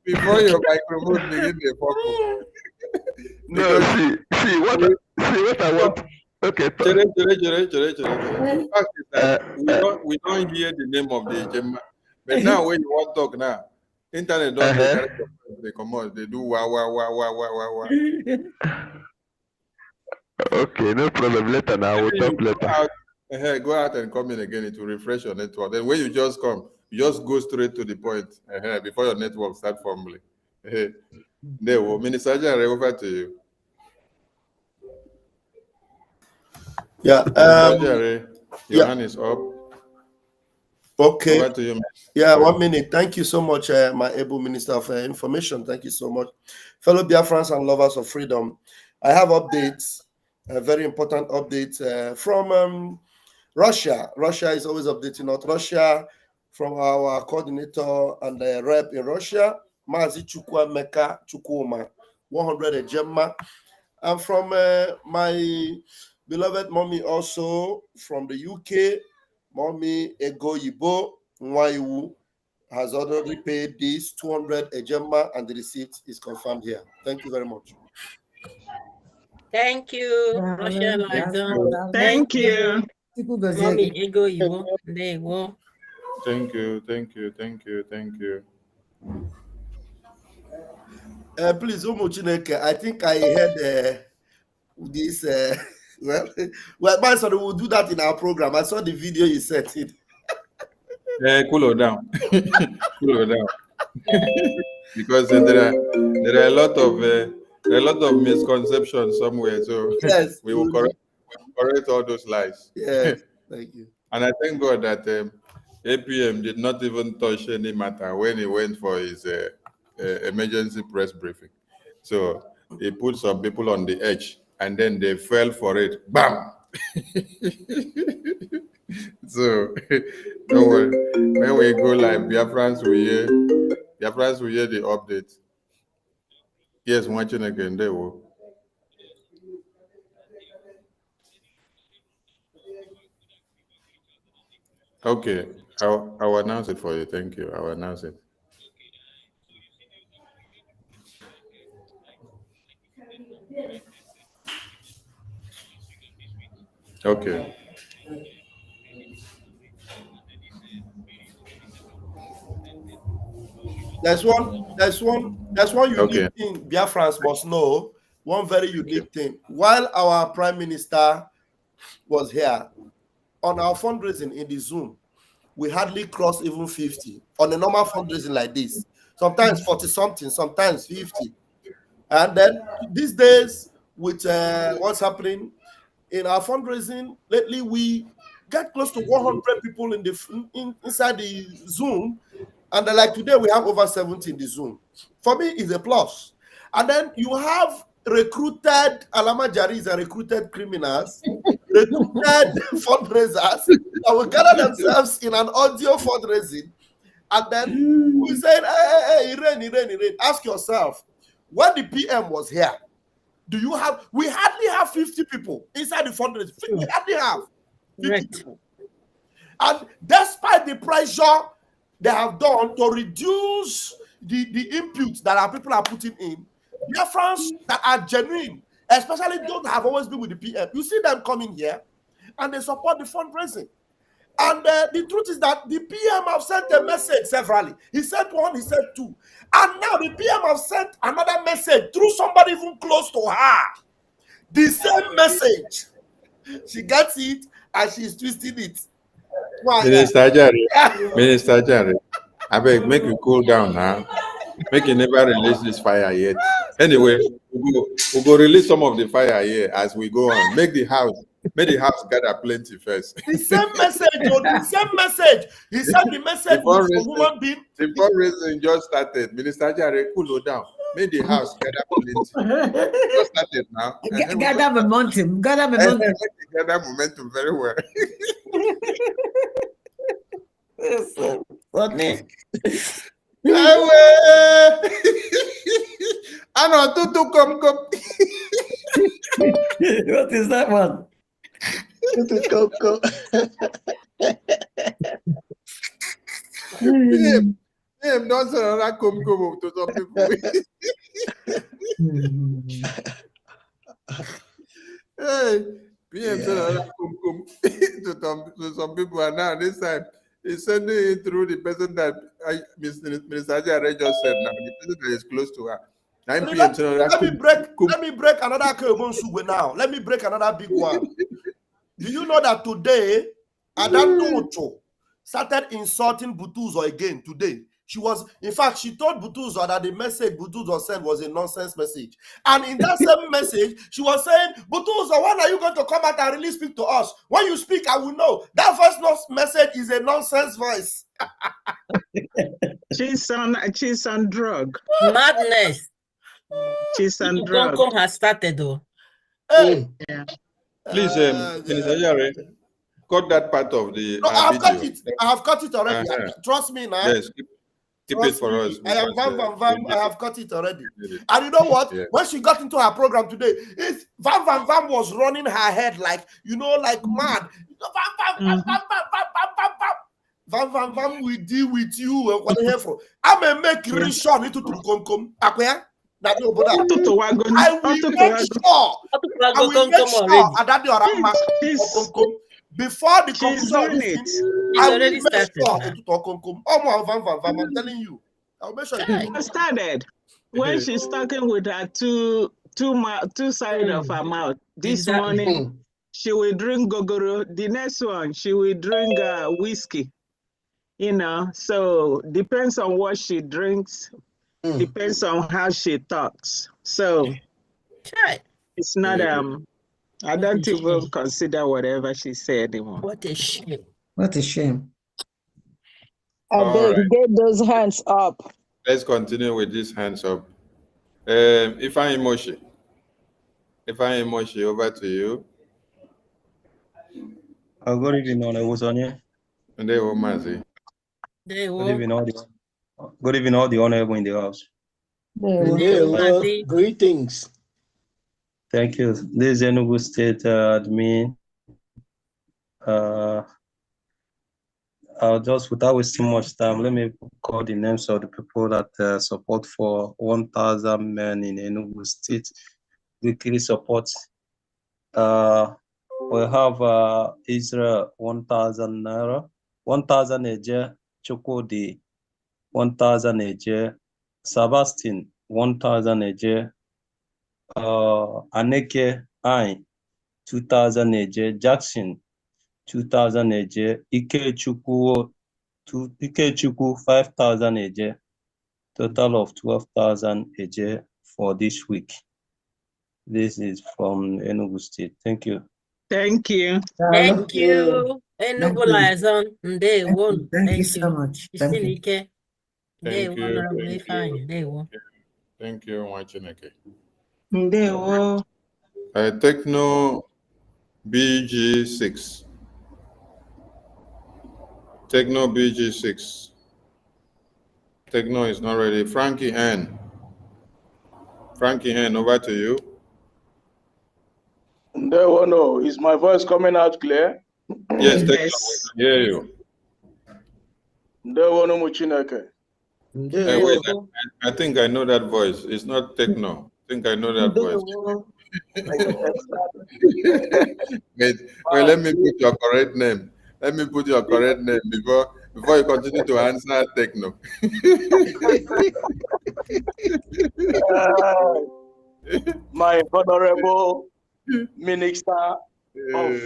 before your microphone begin to pop. No, see what I want. Okay. The fact is that we don't hear the name of the Ejema. But now when you want to talk now, internet don't they come out, they do wah. Okay, no problem. Later now, we'll talk later. Go out and come in again to refresh your network. Then when you just come, you just go straight to the point before your network start fumbling. There, Minister Jare, over to you. Yeah. Your hand is up. Okay. Over to you. Yeah, 1 minute. Thank you so much, my able Minister of Information. Thank you so much. Fellow Biafrans and lovers of freedom, I have updates, a very important update from Russia. Russia is always updating us. Russia, from our coordinator and rep in Russia, Mazi Chukwuemeka Chukwuma, 100 Ejema. And from my beloved mommy also from the UK, Mommy Ego Yibo Nwaiwu has already paid this 200 Ejema, and the receipt is confirmed here. Thank you very much. Thank you, Russia Liaison. Thank you. Mommy Ego Yibo. There you go. Thank you. Please, Chineke, I think I heard this. Well, sorry, we'll do that in our program. I saw the video you sent it. Cool down. Because there are a lot of misconceptions somewhere. So yes, we will correct all those lies. Yes, thank you. And I thank God that APM did not even touch any matter when he went for his emergency press briefing. So he put some people on the edge, and then they fell for it. Bam! So don't worry. When we go live, Biafrans will hear the update. Yes, watching again. There will. Okay, I'll announce it for you. Thank you. I'll announce it. Okay. There's one unique thing Biafrans must know. One very unique thing. While our Prime Minister was here, on our fundraising in the Zoom, we hardly cross even 50. On a normal fundraising like this, sometimes 40 something, sometimes 50. And then these days, with what's happening, in our fundraising lately, we get close to 100 people in the inside the Zoom, and like today we have over 70 in the Zoom. For me, it's a plus. And then you have recruited Alama Jaris and recruited criminals, recruited fundraisers that will gather themselves in an audio fundraising, and then we said, hey, Irene, ask yourself, when the PM was here, we hardly have 50 people inside the fundraising. We hardly have 50 people. And despite the pressure they have done to reduce the inputs that our people are putting in, Biafrans that are genuine, especially those that have always been with the PM, you see them coming here and they support the fundraising. And the truth is that the PM have sent a message severally. He sent one, he sent two. And now the PM have sent another message through somebody even close to her. The same message. She gets it and she's twisting it. Minister Jare, I beg, make you cool down now. Make you never release this fire yet. Anyway, we'll go release some of the fire here as we go on. Make the house gather plenty first. The same message, the same message. He said the message was for human being. The fundraising just started. Minister Jare, cool down. Make the house gather plenty. Just started now. Gather momentum. Gather momentum very well. Funny. Ano, tutu come. What is that one? Tutu come. Him don't say that come to some people. Hey, PM said that come to some people, and now this time he's sending it through the person that Minister Ajay just said. Now the person that is close to her. Let me break another Kebon now. Let me break another big one. Do you know that today Adantocho started insulting Butuzo again today? She told Butuzo that the message Butuzo sent was a nonsense message. And in that same message, she was saying, Butuzo, when are you going to come out and really speak to us? When you speak, I will know. That first message is a nonsense voice. She's on drug. Madness. She's on drug. Come has started though. Hey. Yeah. Please, Minister Jare, cut that part of the no, I have video. cut it. I have cut it already. Trust me now. Yes, keep it for us. I am Vam. I have cut it already. And you know what? Yeah. When she got into her program today, Vam was running her head like mad. Vam, we deal with you. I'm going to make Rishon into Tukomkom. I will make sure before the conclusion, I will make sure I'm telling you. I'll make sure it started when she's talking with her two sides of her mouth. This morning, she will drink gogoro. The next one, she will drink whiskey. So depends on what she drinks. Depends on how she talks. So it's not I don't even consider whatever she said anymore. What a shame. What a shame. I beg, get those hands up. Let's continue with these hands up. Ifeanyi Moshi, over to you. Good evening, Honorable Sonia. And they were Mazi. Good evening, all the honorable in the house. Greetings. Thank you. This is Enugu State admin. I'll just, without wasting much time, let me call the names of the people that support for 1,000 men in Enugu State. Weekly support. We have Israel 1,000 naira, 1,000 Eje, Chukudi 1,000 Eje, Sebastian 1,000 Eje, Aneke I 2,000 Eje, Jackson 2,000 Eje, Ikechukwu 5,000 Eje, total of 12,000 Eje for this week. This is from Enugu State. Thank you. Thank you. Thank you. Enugu liaison. Ndewo. Thank you so much. Thank you. Isinike. Thank Ndewo, you. Honorable Thank Ifeanyi. you. Ndewo. Thank you, Mwachineke. Ndewo. Techno BG6. Techno BG6. Techno is not ready. Frankie N. Frankie N, over to you. No, is my voice coming out clear? Yes, Techno, we can hear you. Ndewo Muchineke. Wait, I think I know that voice. It's not Techno. I think I know that voice. wait, let me put your correct name. Let me put your correct name before you continue to answer Techno. My honorable Minister of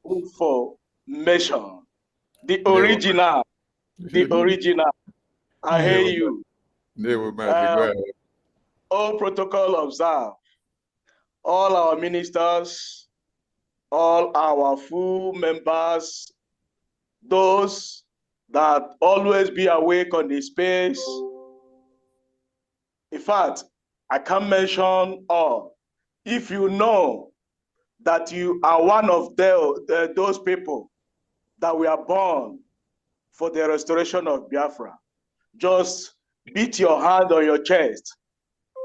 Information, the original. I hear you. All protocol observed. All our ministers, all our full members, those that always be awake on the space. In fact, I can't mention all. If you know that you are one of those people that were born for the restoration of Biafra, just beat your hand on your chest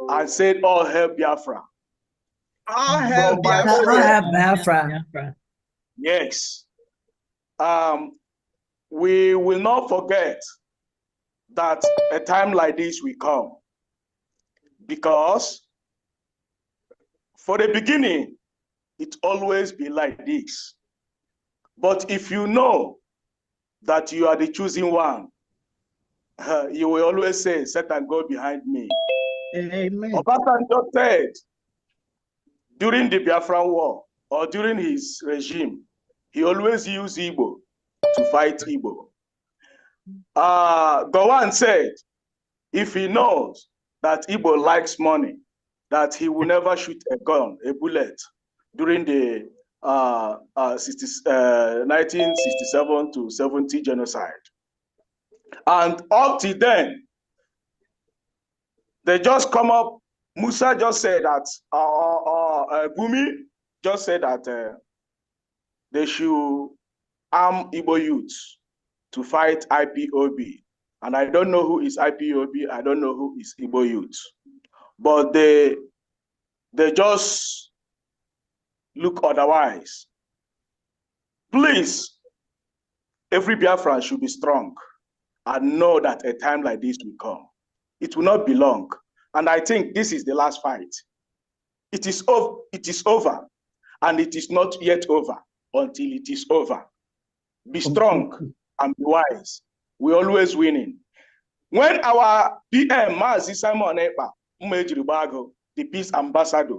and say, all hail Biafra. All hail Biafra. All hail Biafra. Yes. We will not forget that a time like this will come, because for the beginning, it always be like this. But if you know that you are the chosen one, you will always say, Satan, go behind me. Amen. Obasanjo said, during the Biafran War, or during his regime, he always used Igbo to fight Igbo. Gowon said, if he knows that Igbo likes money, that he will never shoot a bullet during the 1967 to 70 genocide. And up to then, they just come up, Musa just said that, Gumi just said that they should arm Igbo youths to fight IPOB. And I don't know who is IPOB, I don't know who is Igbo youth. But they just look otherwise. Please, every Biafran should be strong and know that a time like this will come. It will not be long. And I think this is the last fight. It is over, and it is not yet over until it is over. Be strong and be wise. We're always winning. When our PM, Mazi Simon Ekpa, the peace ambassador,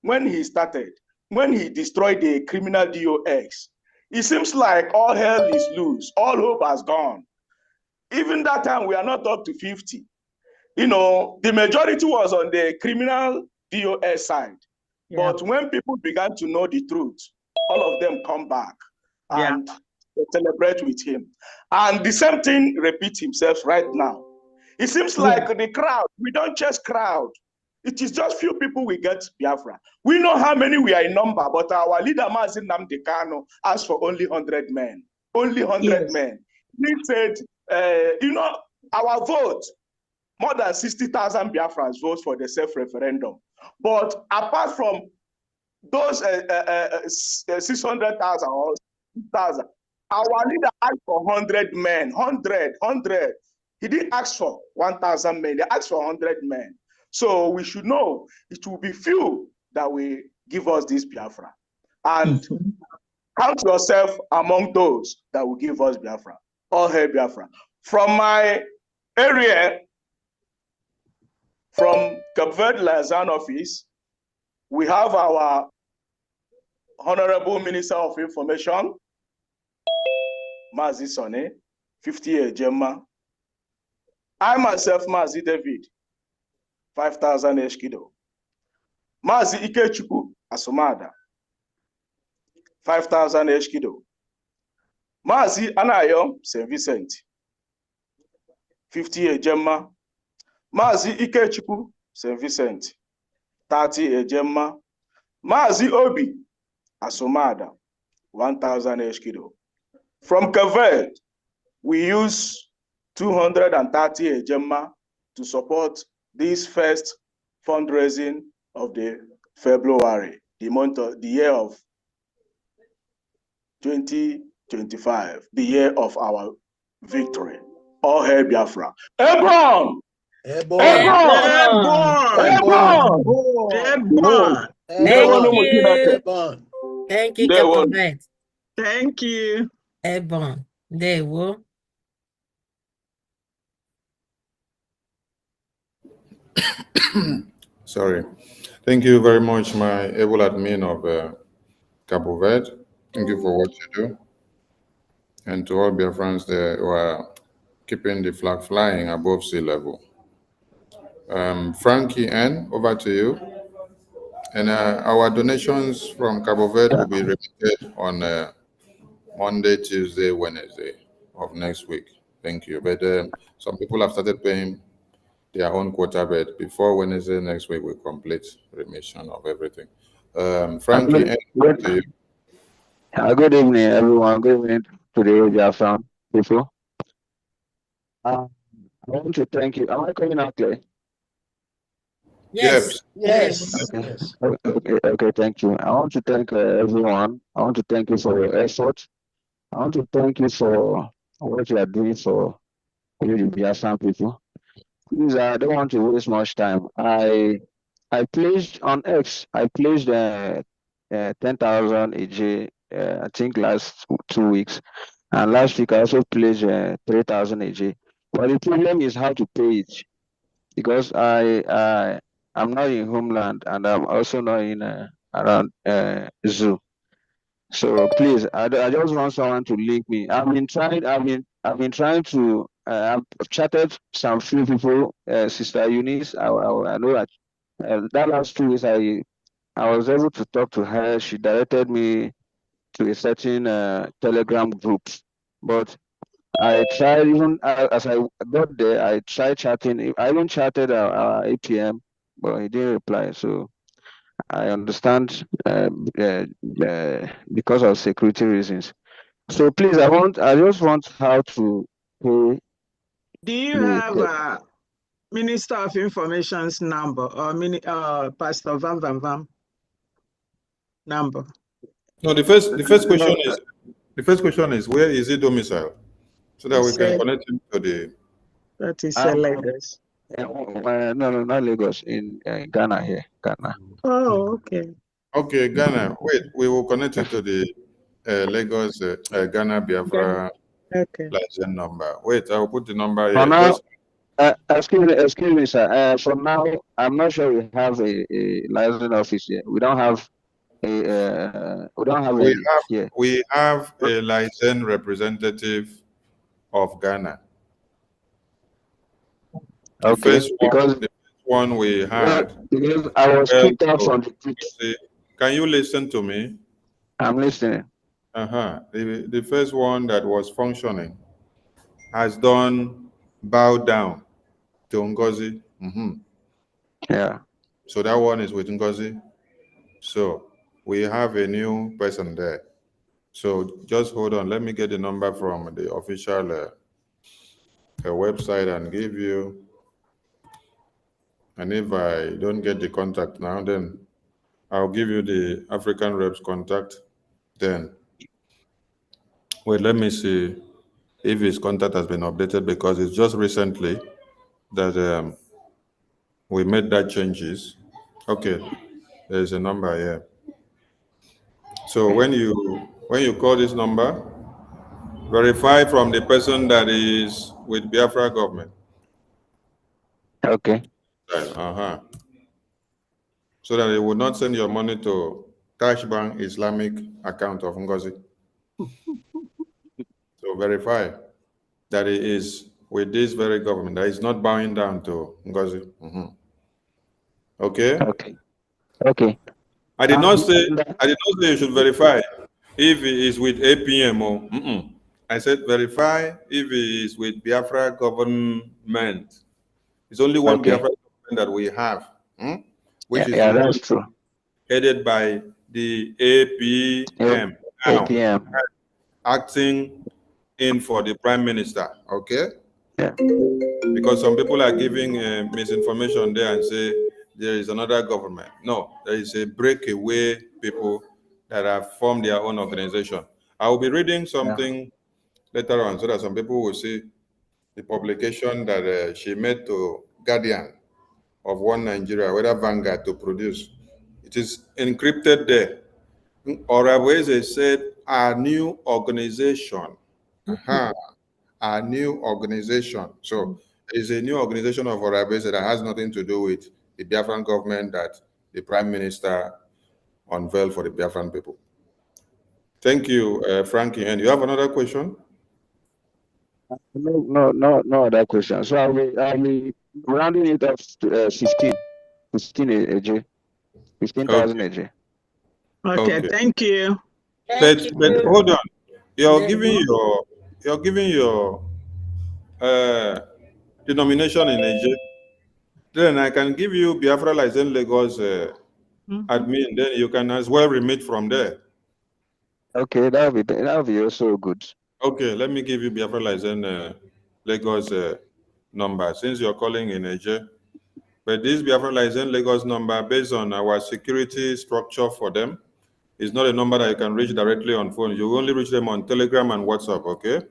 when he started, when he destroyed the criminal DOX, it seems like all hell is loose, all hope has gone. Even that time, we are not up to 50. You know, the majority was on the criminal DOS side. Yeah. But when people began to know the truth, all of them come back and celebrate with him. And the same thing repeats himself right now. It seems like the crowd, we don't chase crowd. It is just few people we get Biafra. We know how many we are in number, but our leader, Mazin Nnamdi Kanu, asked for only 100 men. Only 100 men. He said, you know, our vote, more than 60,000 Biafrans vote for the self-referendum. But apart from those 600,000 or 6,000, our leader asked for 100 men, 100. He didn't ask for 1,000 men, he asked for 100 men. So we should know it will be few that will give us this Biafra. And count yourself among those that will give us Biafra. All hail Biafra. From my area, from Cape Verde Liaison office, we have our Honorable Minister of Information, Mazi Sone, 50 Gemma. I myself, Mazi David, 5,000 Eshkido. Mazi Ikechukwu Asomada, 5,000 HKD. Mazi Anayo, St. Vincent, 50 Ejema. Mazi Ikechukwu, St. Vincent, 30 Ejema. Mazi Obi, Asomada, 1,000 HKD. From Kaved, we use 230 Ejema to support this first fundraising of the February, the year of 2025, the year of our victory. All hail Biafra. Hebron! Hebron! Hebron! Thank you, Captain. Thank you. Ebon. There we Sorry. Thank you very much, my able admin of Cabo Verde. Thank you for what you do. And to all Biafrans there who are keeping the flag flying above sea level. Frankie N, over to you. And our donations from Cabo Verde will be remitted on Monday, Tuesday, Wednesday of next week. Thank you. But some people have started paying their own quota, but before Wednesday next week, we complete remission of everything. Frankie, good evening, everyone. Good evening to the Biafra people. I want to thank you. Am I coming out clear? Yes. Okay, thank you. I want to thank everyone. I want to thank you for your effort. I want to thank you for what you are doing for you, the Biafran people. Please, I don't want to waste much time. I placed on X, I placed 10,000 AJ, I think last 2 weeks. And last week I also placed 3,000 AJ. But the problem is how to pay it. Because I'm not in homeland and I'm also not in around Zoo. So please, I just want someone to link me. I've been trying to. I've chatted some few people, Sister Eunice. I know that that last 2 weeks I was able to talk to her. She directed me to a certain Telegram group, but I tried even as I got there. I tried chatting. I even chatted our APM, but he didn't reply. So I understand because of security reasons. So please, I just want how to pay. Do you have a Minister of Information's number or Pastor Vam number? No, the first question is where is he domicile? So that we can connect him to the. That is Lagos. No, not Lagos. In Ghana here, Ghana. Oh, okay. Okay, Ghana. Wait, we will connect you to the Lagos Ghana Biafra license number. Wait, I will put the number here. Now, excuse me, sir. For now, I'm not sure we have a license office here. We don't have a. We have a licensed representative of Ghana. The first one we had. Because I was kicked out from the group. Can you listen to me? I'm listening. The first one that was functioning has done bow down to Ngozi. Yeah. So that one is with Ngozi. So we have a new person there. So just hold on. Let me get the number from the official website and give you. And if I don't get the contact now, then I'll give you the African reps contact. Then wait, let me see if his contact has been updated, because it's just recently that we made that changes. Okay, there's a number here. So when you call this number, verify from the person that is with Biafra government. Okay. So that they will not send your money to Cash Bank Islamic account of Ngozi. So verify that it is with this very government, that is not bowing down to Ngozi. Okay? Okay. I did not say you should verify. if he is with APM or I said verify if he is with Biafra government. It's only one Okay. Biafra government that we have, which is that's true. headed by the APM. Now, APM. acting in for the Prime Minister, okay? Yeah. Because some people are giving misinformation there and say there is another government. No, there is a breakaway people that have formed their own organization. I will be reading something later on so that some people will see the publication that she made to Guardian of One Nigeria, whether Vanguard to produce. It is encrypted there. Orabweze said, our new organization. Our new organization. So it's a new organization of Orabweze that has nothing to do with the Biafran government that the Prime Minister unveiled for the Biafran people. Thank you, Frankie. And you have another question? No other question. So I'll be rounding it up to 15 AJ. 15,000 AJ. Okay, thank you. But hold on. You're giving your denomination in Nigeria. Then I can give you Biafra license Lagos admin. Then you can as well remit from there. Okay, that'll be also good. Okay, let me give you Biafra license Lagos number since you're calling in Nigeria. But this Biafra license Lagos number, based on our security structure for them, is not a number that you can reach directly on phone. You only reach them on Telegram and WhatsApp. Okay.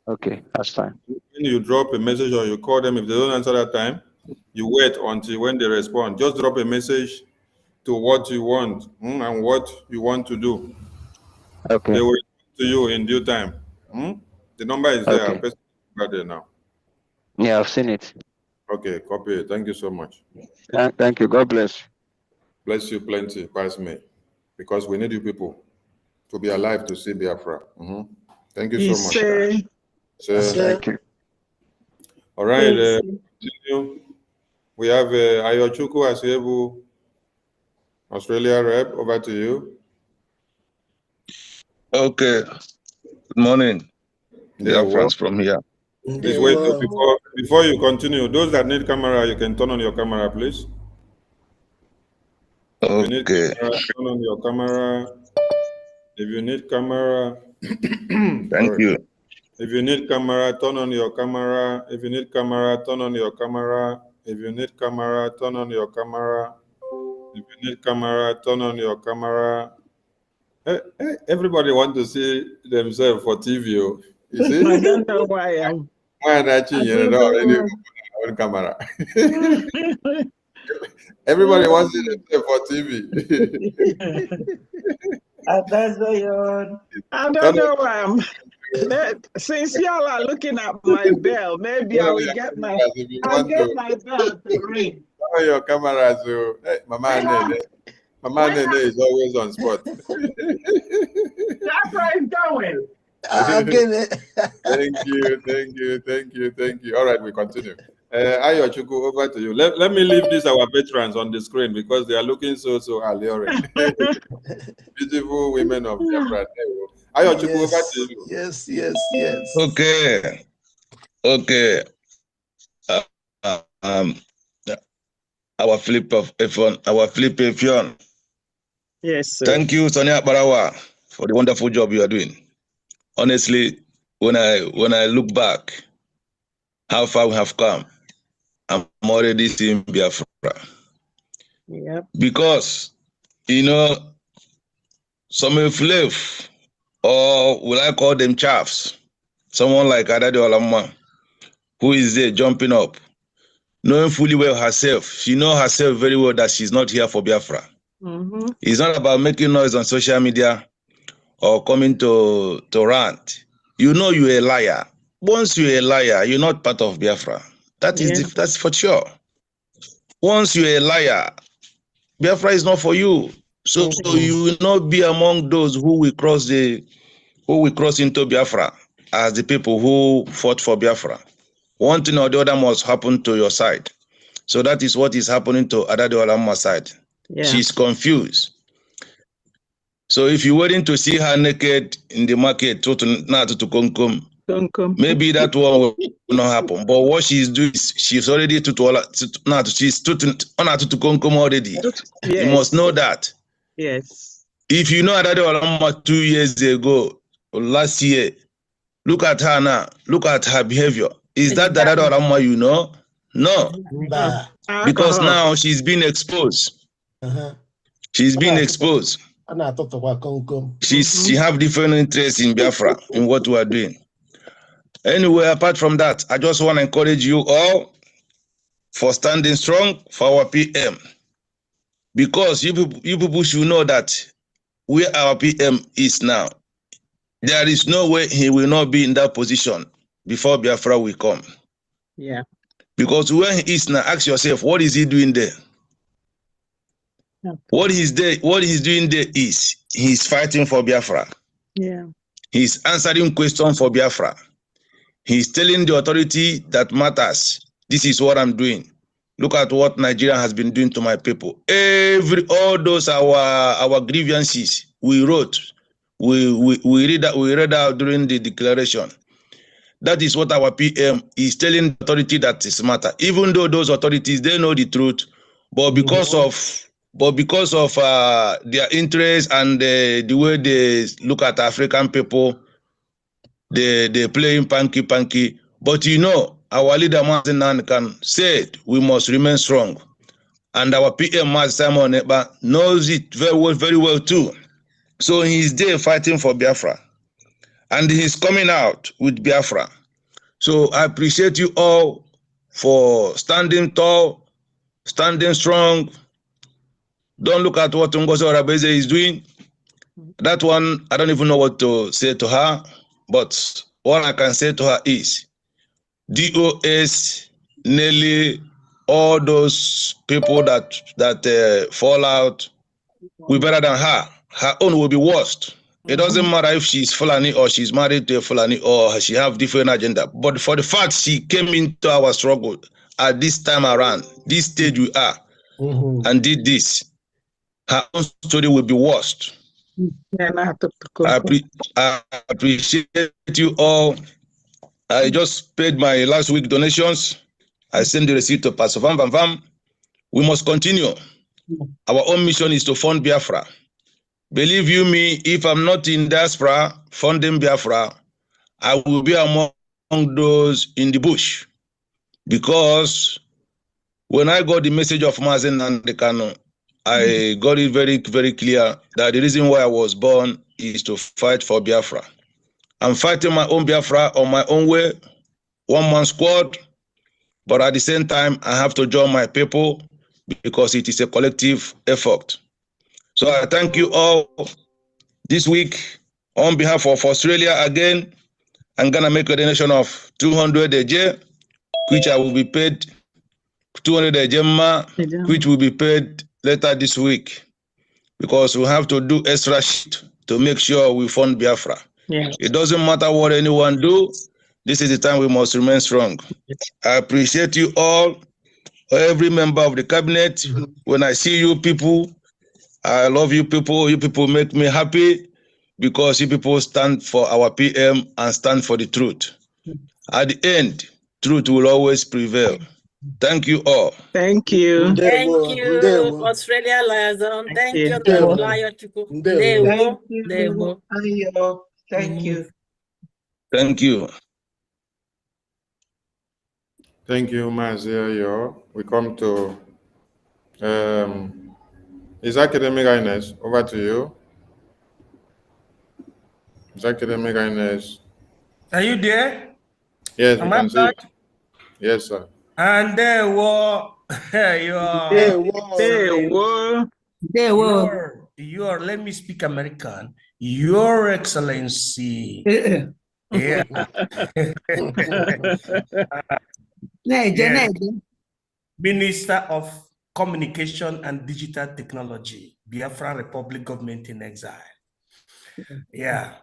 Okay, that's fine. When you drop a message or you call them, if they don't answer that time, you wait until when they respond. Just drop a message to what you want and what you want to do. Okay. They will respond to you in due time. The number is there. Okay. I'll there now. Yeah, I've seen it. Okay, copy it. Thank you so much. Thank you. God bless. Bless you plenty. Pass me. Because we need you people to be alive to see Biafra. Thank you so much. Thank you. All right. Continue. We have Ayochuku Asiebu, Australia rep. Over to you. Okay. Good morning. Biafrans from here. Please wait before you continue. Those that need camera, you can turn on your camera, please. Okay. If you need camera, turn on your camera. If you need camera, thank you. If you need camera, turn on your camera. If you need camera, turn on your camera. If you need camera, turn on your camera. If you need camera, turn on your camera. Everybody want to see themselves for TV. You see? I don't know why I'm. Why not already on camera? Everybody wants to see themselves for TV. I don't know why I'm. Since y'all are looking at my bell, maybe I will get my. I'll get my bell to ring. Turn on your camera, so hey, Mama Nene is always on spot. That's where it's going. Thank you. All right, we continue. Ayochuku, over to you. Let me leave this our veterans on the screen because they are looking so alluring. Beautiful women of Biafra. Ayochuku, over to you. Yes. Okay. Our flip Efion. Yes, sir. Thank you, Sonia Barawa, for the wonderful job you are doing. Honestly, when I look back, how far we have come, I'm already seeing Biafra. Yep. Because, some flav, or will I call them chaffs, someone like Adade Olamma, who is there jumping up, knowing fully well herself. She knows herself very well that she's not here for Biafra. It's not about making noise on social media or coming to rant. You know you're a liar. Once you're a liar, you're not part of Biafra. That's for sure. Once you're a liar, Biafra is not for you. So you will not be among those who will cross into Biafra as the people who fought for Biafra. One thing or the other must happen to your side. So that is what is happening to Adade Olamma's side. Yeah. She's confused. So if you're waiting to see her naked in the market, maybe that one will not happen. But what she's doing is she's already she's already. You must know that. Yes. If you know Adade Olama 2 years ago or last year, look at her now. Look at her behavior. Is that the Adade Olama you know? No. Because now she's been exposed. She's been exposed. She have different interests in Biafra, in what we are doing. Anyway, apart from that, I just want to encourage you all for standing strong for our PM. Because you people should know that where our PM is now, there is no way he will not be in that position before Biafra will come. Yeah. Because where he is now, ask yourself, what is he doing there? What he's doing there is he's fighting for Biafra. Yeah. He's answering questions for Biafra. He's telling the authority that matters. This is what I'm doing. Look at what Nigeria has been doing to my people. All those our grievances we wrote, we read out during the declaration. That is what our PM is telling the authority that is matter. Even though those authorities they know the truth, but because of their interest and the way they look at African people, they playing panky. But you know, our leader Martin Nankan said we must remain strong. And our PM Simon Eba knows it very well too. So he's there fighting for Biafra. And he's coming out with Biafra. So I appreciate you all for standing tall, standing strong. Don't look at what Ngozi Orabeze is doing. That one, I don't even know what to say to her. But what I can say to her is, DOS, Nelly, all those people that fall out, we better than her. Her own will be worst. It doesn't matter if she's Fulani or she's married to a Fulani or she have different agenda. But for the fact she came into our struggle at this time around, this stage we are, and did this, her own story will be worst. I appreciate you all. I just paid my last week donations. I sent the receipt to Pastor Vam. We must continue. Our own mission is to fund Biafra. Believe you me, if I'm not in diaspora funding Biafra, I will be among those in the bush. Because when I got the message of Mazen Nandekano, I got it very, very clear that the reason why I was born is to fight for Biafra. I'm fighting my own Biafra on my own way, one-man squad, but at the same time, I have to join my people because it is a collective effort. So I thank you all this week on behalf of Australia again. I'm gonna make a donation of 200 AJ, which I will be paid 200 AJ, which will be paid later this week, because we have to do extra shit to make sure we fund Biafra. Yeah. It doesn't matter what anyone do. This is the time we must remain strong. I appreciate you all, every member of the cabinet. When I see you people, I love you people. You people make me happy because you people stand for our PM and stand for the truth. At the end, truth will always prevail. Thank you all. Thank you. Thank you, Australia Liaison. Thank you, Lion Chuku. Thank you. Thank you. Thank you, Mazia. We come to His Academic Highness. Over to you. His Academic Highness. Are you there? Yes, we Am can I see you. back? Yes, sir. And there were your let me speak American. Your Excellency. Yeah. Yes. Minister of Communication and Digital Technology, Biafra Republic Government in Exile. Yeah.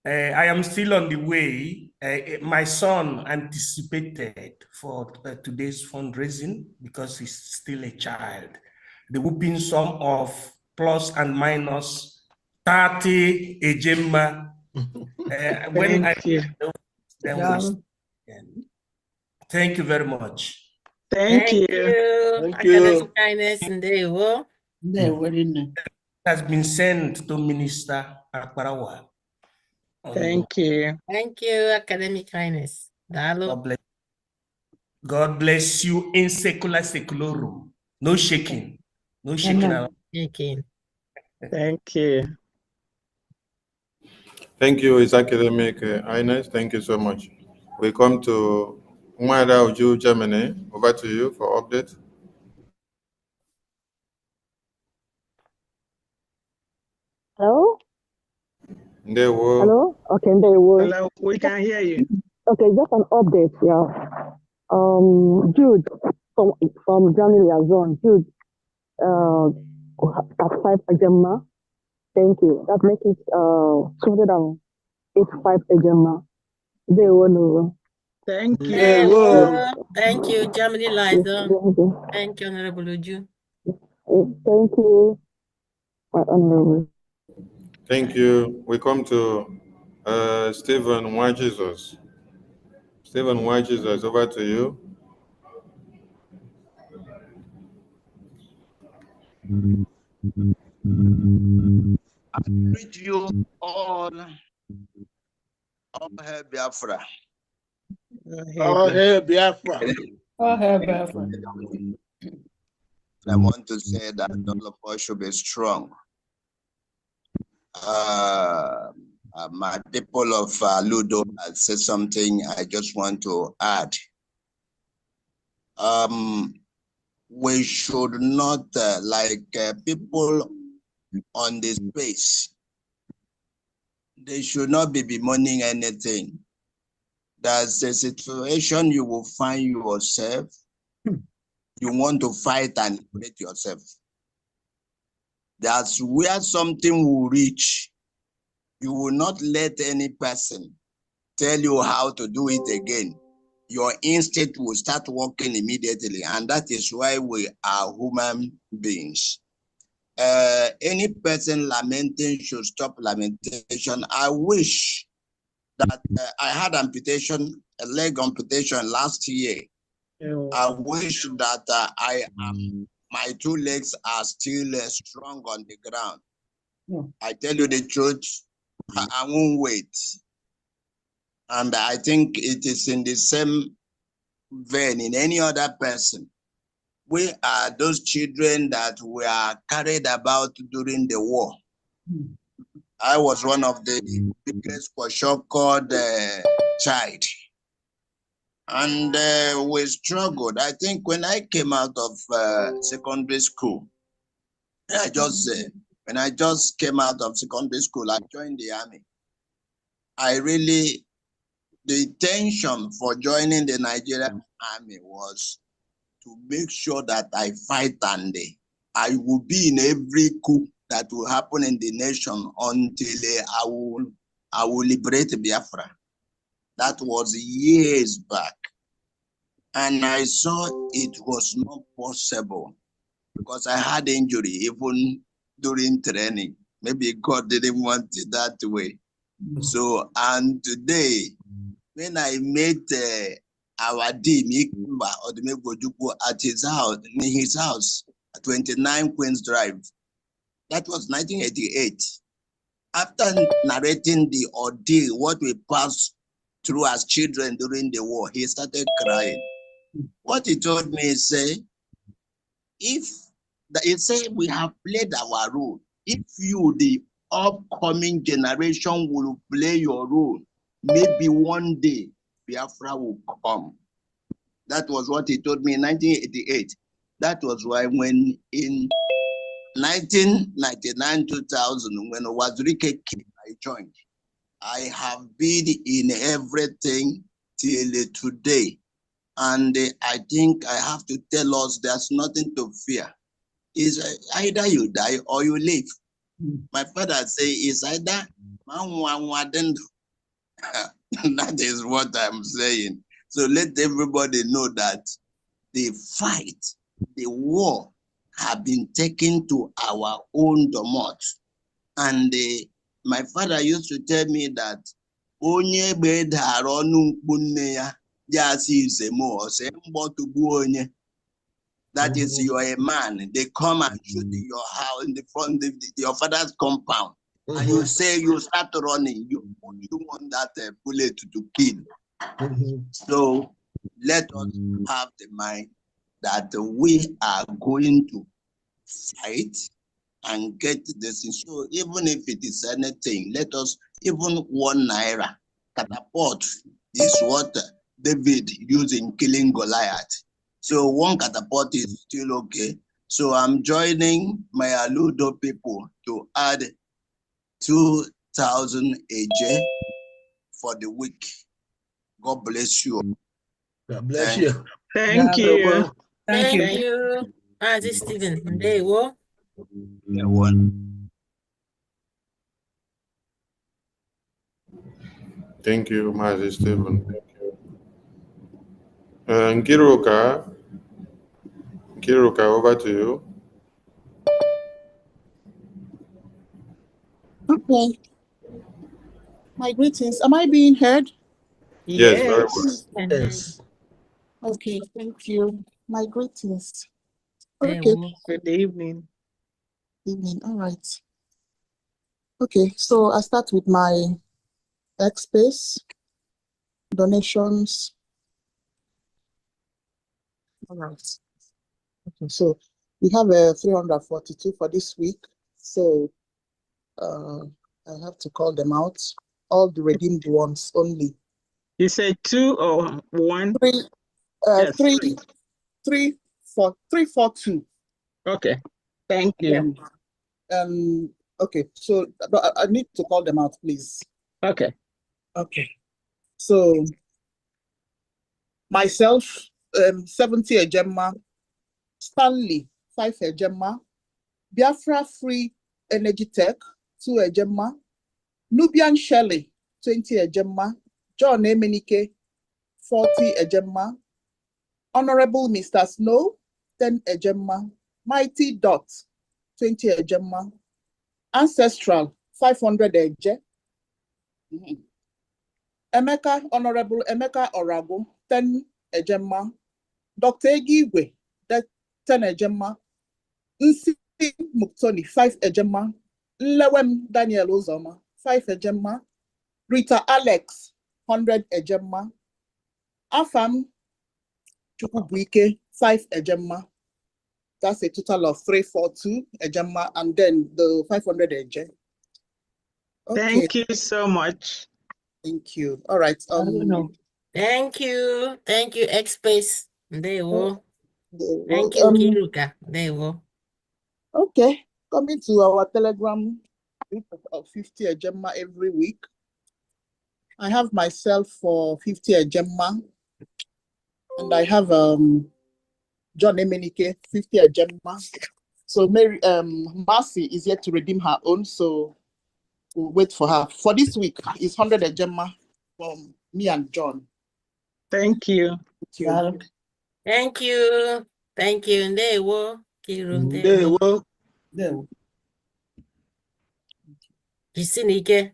I am still on the way. My son anticipated for today's fundraising because he's still a child. The whooping sum of plus and minus 30 Ejemma. When I Thank you. then Yeah. thank you very much. Thank you. Thank you. Kindness in the world. Has been sent to Minister Akbarawa. Thank you. Thank you, Academic Kindness. God bless you in secularum. No shaking. No shaking. Shaking. Thank you. Thank you, His Academic Highness. Thank you so much. We come to Umada Uju, Germany. Over to you for update. Hello? Ndewo. Hello? Okay, there was. Hello, we can hear you. Okay, just an update, yeah. Jude from Germany has on. Jude, at 5 Ajamma. Thank you. That makes it 285 Ajamma. They will. Thank you. Thank you, Germany Liza. Thank you, Honorable Uju. Thank you, my honorable. Thank you. We come to Stephen Why Jesus. Stephen Why Jesus, over to you. I greet you all hail Biafra. All hail Biafra. All hail Biafra. I want to say that all of us should be strong. My people of Ludo had said something I just want to add. We should not, people on this space, they should not be bemoaning anything. There's a situation you will find yourself, you want to fight and liberate yourself. That's where something will reach. You will not let any person tell you how to do it again. Your instinct will start working immediately, and that is why we are human beings. Any person lamenting should stop lamentation. I wish that I had amputation, a leg amputation last year. I wish that my two legs are still strong on the ground. I tell you the truth, I won't wait. And I think it is in the same vein in any other person. We are those children that were carried about during the war. I was one of the biggest called child. And we struggled. I think when I came out of secondary school, when I just came out of secondary school, I joined the army. The intention for joining the Nigerian army was to make sure that I fight and I will be in every coup that will happen in the nation until I will liberate Biafra. That was years back. And I saw it was not possible because I had injury even during training. Maybe God didn't want it that way. So, and today, when I met our dean, Ikumba Odumegbojuku, at his house, in his house, at 29 Queens Drive, that was 1988. After narrating the ordeal, what we passed through as children during the war, he started crying. What he told me is, we have played our role. If you, the upcoming generation, will play your role, maybe one day Biafra will come. That was what he told me in 1988. That was why when in 1999-2000, when Wazirike came, I joined. I have been in everything till today. And I think I have to tell us there's nothing to fear. It's either you die or you live. My father say it's either that is what I'm saying. So let everybody know that the fight, the war have been taken to our own domot. And my father used to tell me that onye bedara ọnụ mkpu nne ya ya si isemo ose mgbọtugbu onye. That is, you are a man. They come and shoot in your house in the front of your father's compound, and you say you start running. You want that bullet to kill. So let us have the mind that we are going to fight and get this. So even if it is anything, let us, even 1 naira catapult is what David used in killing Goliath. So 1 catapult is still okay. So I'm joining my Aludo people to add 2,000 AJ for the week. God bless you. God bless you. Thank you. Thank you. This Stephen. There you go. Thank you, Mazi Stephen. Thank you. Nkiruka, over to you. Okay. My greetings. Am I being heard? Yes, very well. Yes. Okay, thank you. My greetings. Okay. Good evening. Evening. All right. Okay, so I start with my X-Space donations. All right. Okay, so we have a 342 for this week. So I have to call them out. All the redeemed ones only. You said 2 or 1? 3. Yes, 342. Okay. Thank you. Okay, so I need to call them out, please. Okay. Okay. So myself, 70 Ejema, Stanley, 5 Ejema, Biafra Free Energy Tech, 2 Ejema, Nubian Shelley, 20 Ejema, John Emenike, 40 Ejema, Honorable Mr. Snow, 10 Ejema, Mighty Dot, 20 Ejema, Ancestral, 500 Eje, Emeka, Honorable Emeka Orago, 10 Ejema, Dr. Egigwe, 10 Ejema, Nsi Muktoni, 5 Ejema, Lewem Daniel Uzoma, 5 Ejema, Rita Alex, 100 Ejema, Afam Chukwubuike, 5 Ejema. That's a total of 342 Ejema, and then the 500 Eje. Okay. Thank you so much. Thank you. All right. Thank you. Thank you, X-Space. There you go. Thank you, Um, Kiruka. There you go. Okay. Coming to our Telegram group of 50 Ejema every week. I have myself for 50 Ejema, and I have John Emenike 50 Ejema. So Mary Marcy is yet to redeem her own, so we'll wait for her. For this week is 100 Ejema from me and John. Thank you. Thank you. Thank you. Thank you. There you go. Kiru. There you go. Jisinike.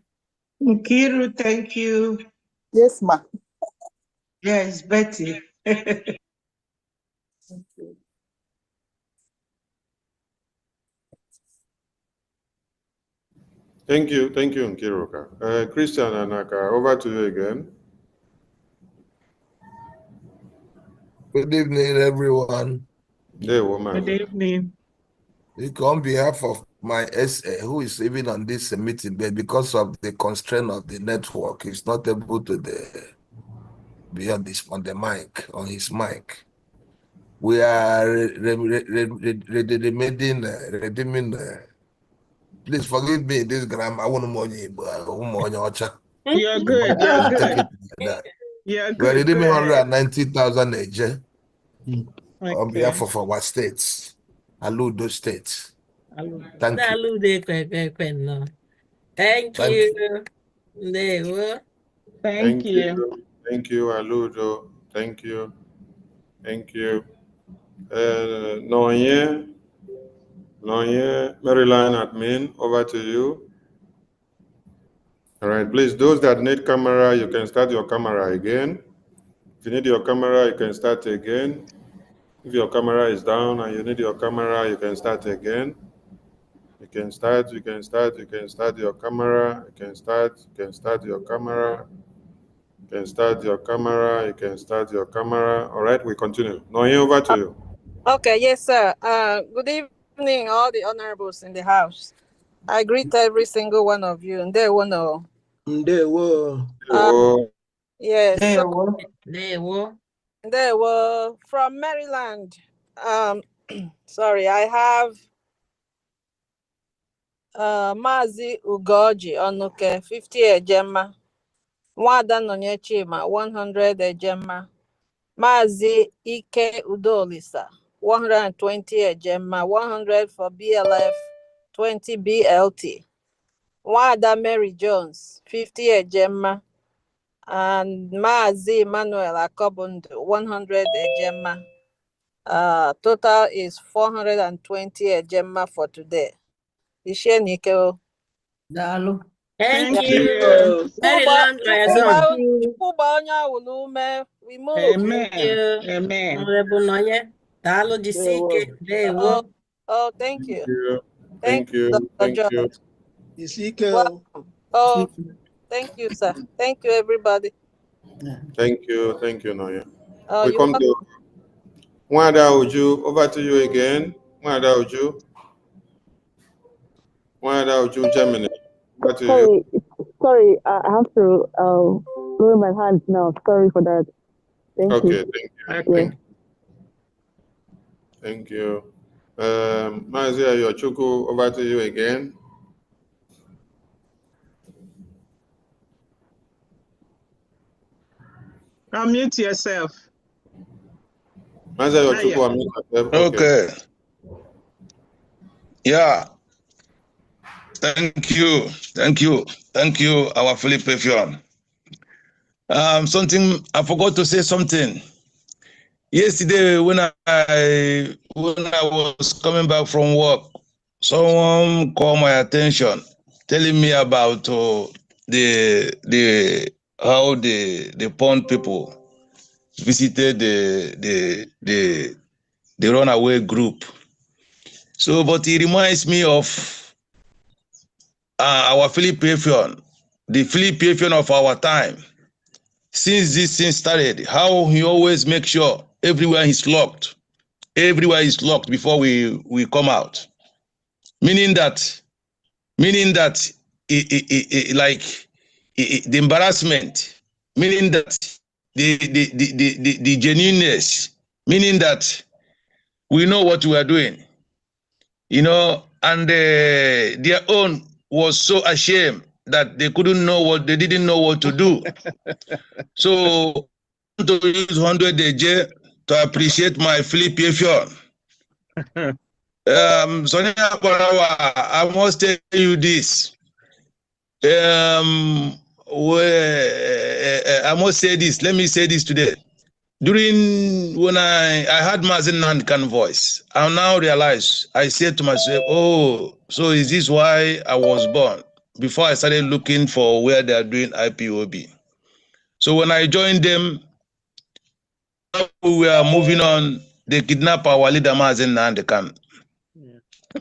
Nkiru, thank you. Yes, ma. Yes, Betty. Thank you. Thank you, Nkiruka. Christian Anaka, over to you again. Good evening, everyone. Good evening. On behalf of my SA, who is even on this meeting, but because of the constraint of the network, he's not able to be on the mic, on his mic. We are redeeming. Please forgive me this grammar. I want money, but You're good. You're good. You're good. We're redeeming 190,000 AJ on Okay. behalf of our states, Aludo states. Thank you. Thank you. There you go. Thank you. Thank you, Aludo. Thank you. Thank you. Noye, Maryline admin, over to you. All right, please, those that need camera, you can start your camera again. If you need your camera, you can start again. If your camera is down and you need your camera, you can start again. You can start your camera, you can start your camera, you can start your camera, you can start your camera. All right, we continue. Noye, over to you. Okay, yes, sir. Good evening, all the honorables in the house. I greet every single one of you, and they will know. Yes. They were from Maryland. Sorry, I have Mazi Ugoji Onuke, 50 ejema. Nwada Nonyechima, 100 ejema. Mazi Ike Udolisa, 120 ejema, 100 for BLF, 20 BLT. Nwada Mary Jones, 50 ejema. And Mazi Emmanuel Akobundu, 100 ejema. Total is 420 ejema for today. Ishenike. Thank you. Maryland liaison. We move. Thank you. Amen. Honorable Noye. Dalo Jisike. Thank you. Thank you. Dr. George. Welcome. Thank you, sir. Thank you, everybody. Thank you, Noye. Oh, We come to Mwada Uju. Over to you again. Mwada Uju. Mwada Uju, Germany. Over to you. Sorry, I have to lower my hands now. Sorry for that. Thank you. Thank you. Mazia Yochuku, over to you again. Unmute yourself. Mazia Yochuku, unmute yourself. Okay. Yeah. Thank you, our Philip Pefion. Something I forgot to say something. Yesterday, when I was coming back from work, someone called my attention, telling me about how the pond people visited the runaway group. So, but it reminds me of our Philip Pefion, the Philip Pefion of our time. Since this thing started, how he always makes sure everywhere is locked before we come out. Meaning that the embarrassment, meaning that the genuineness, meaning that we know what we are doing, and their own was so ashamed that they didn't know what to do. So to use 100 AJ to appreciate my Philip Pefion. Sonia Barawa, I must tell you this. I must say this. Let me say this today. When I had Mazen Nankan voice, I now realize, I said to myself, oh, so is this why I was born? Before I started looking for where they are doing IPOB. So when I joined them, we were moving on, they kidnapped our leader Mazen Nankan.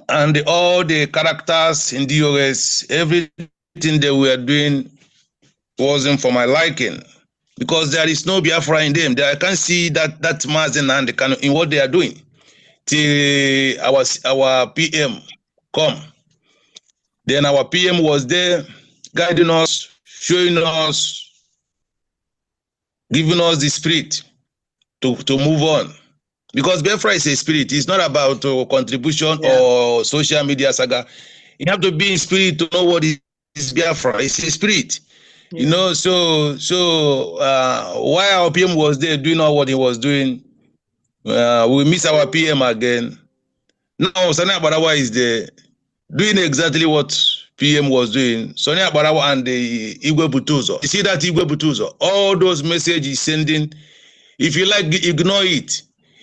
And all the characters in DOS, everything they were doing wasn't for my liking. Because there is no Biafra in them. I can't see that Mazen and in what they are doing. Till our PM come. Then our PM was there, guiding us, showing us, giving us the spirit to move on. Because Biafra is a spirit. It's not about contribution or social media saga. You have to be in spirit to know what is Biafra. It's a spirit. So while our PM was there doing all what he was doing, we miss our PM again. Now Sonia Barawa is there doing exactly what PM was doing. Sonia Barawa and the Igwe Butuzo. You see that Igwe Butuzo? All those messages he's sending, if you like, ignore it.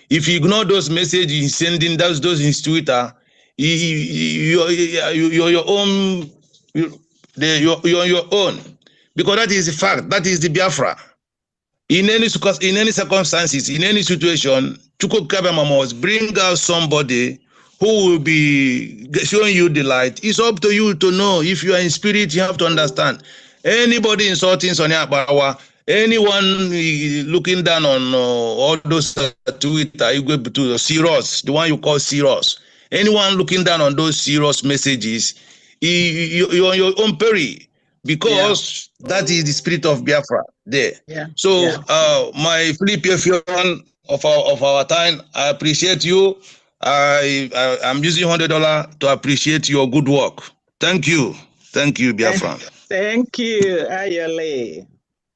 If you ignore those messages he's sending, those in his Twitter, you're your own. You're on your own. because that is the fact. That is the Biafra. In any circumstances, in any situation, Chukwu Kabema must bring out somebody who will be showing you the light. It's up to you to know. If you are in spirit, you have to understand. Anybody insulting Sonia Abawa, anyone looking down on all those Twitter, you go to serious, the one you call serious. Anyone looking down on those serious messages, you're on your own peril, because that is the spirit of Biafra there. So, my Philippian of our time, I appreciate you. I'm using $100 to appreciate your good work. Thank you, Biafra. Thank you, Ayole.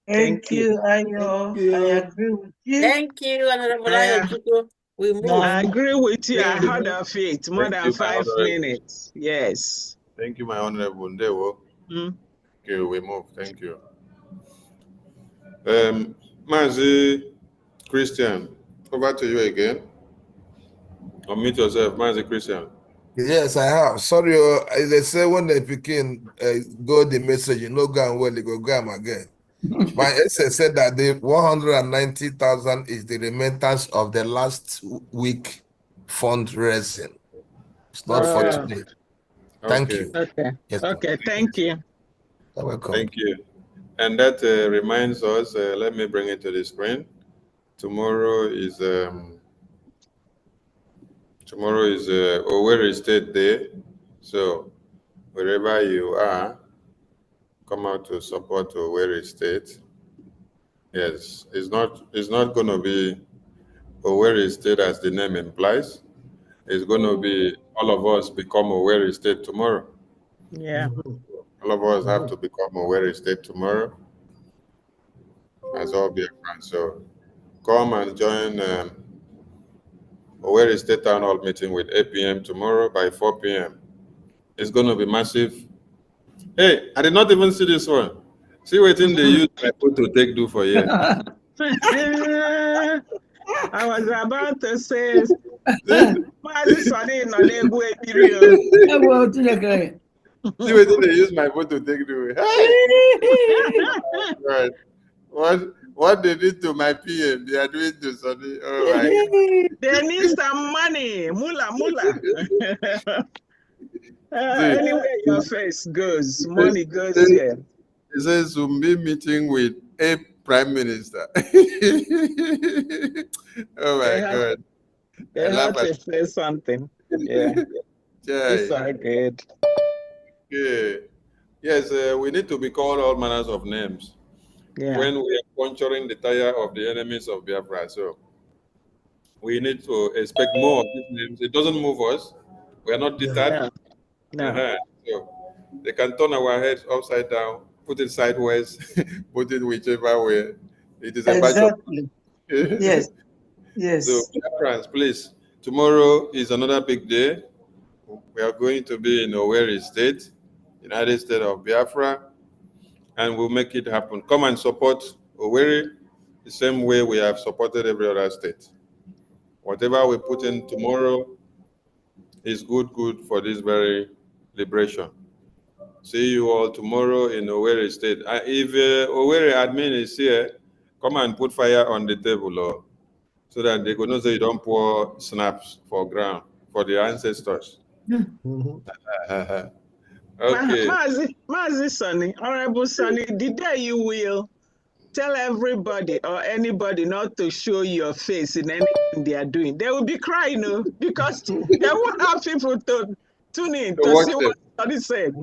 Thank you, Ayo. I agree with you. Thank you, Honorable Ayo. We move. I agree with you. I heard of it more Thank than you, 5 minutes. Yes. Thank you, my honorable Ndewo. Okay, we move. Thank you. Mazi Christian, over to you again. Unmute yourself, Mazi Christian. Yes, I have. Sorry, they say when they begin go the message, you know, go and well, they go again. My SS said that the 190,000 is the remittance of the last week fundraising. It's not for today. Thank you. Okay. Yes, okay. Thank you. You're welcome. Thank you. And that reminds us, let me bring it to the screen. Tomorrow is Owerri State Day. So wherever you are, come out to support Owerri State. Yes, it's not going to be Owerri State as the name implies. It's going to be all of us become Owerri State tomorrow. Yeah. All of us have to become Owerri State tomorrow as all Biafran. So come and join Owerri State Town Hall meeting with 8 p.m. tomorrow by 4 p.m. It's going to be massive. Hey, I did not even see this one. See what they use my photo take do for you. I was about to say, See what they use my photo take do. Right. What they did to my PM, they are doing to Sonny. Oh my God. They need some money. Mula. Anywhere your face goes, money goes here. It says Zumbi meeting with a prime minister. Oh my God. They have to say something. Yeah. It's all good. Yeah. Yes, we need to be called all manners of names when we are puncturing the tire of the enemies of Biafra. So we need to expect more of these names. It doesn't move us. We are not deterred. No. So they can turn our heads upside down, put it sideways, put it whichever way. It is a batch of. Yes. Yes. So Biafrans, please, tomorrow is another big day. We are going to be in Owerri State, United States of Biafra, and we'll make it happen. Come and support Owerri the same way we have supported every other state. Whatever we put in tomorrow is good for this very liberation. See you all tomorrow in Owerri State. If Owerri admin is here, come and put fire on the table, so that they could not say you don't pour snaps for ground for the ancestors. Okay. Mazi Sonny, Honorable Sonny, the day you will tell everybody or anybody not to show your face in anything they are doing, they will be crying, because they won't have people to tune in to see what Sonny said.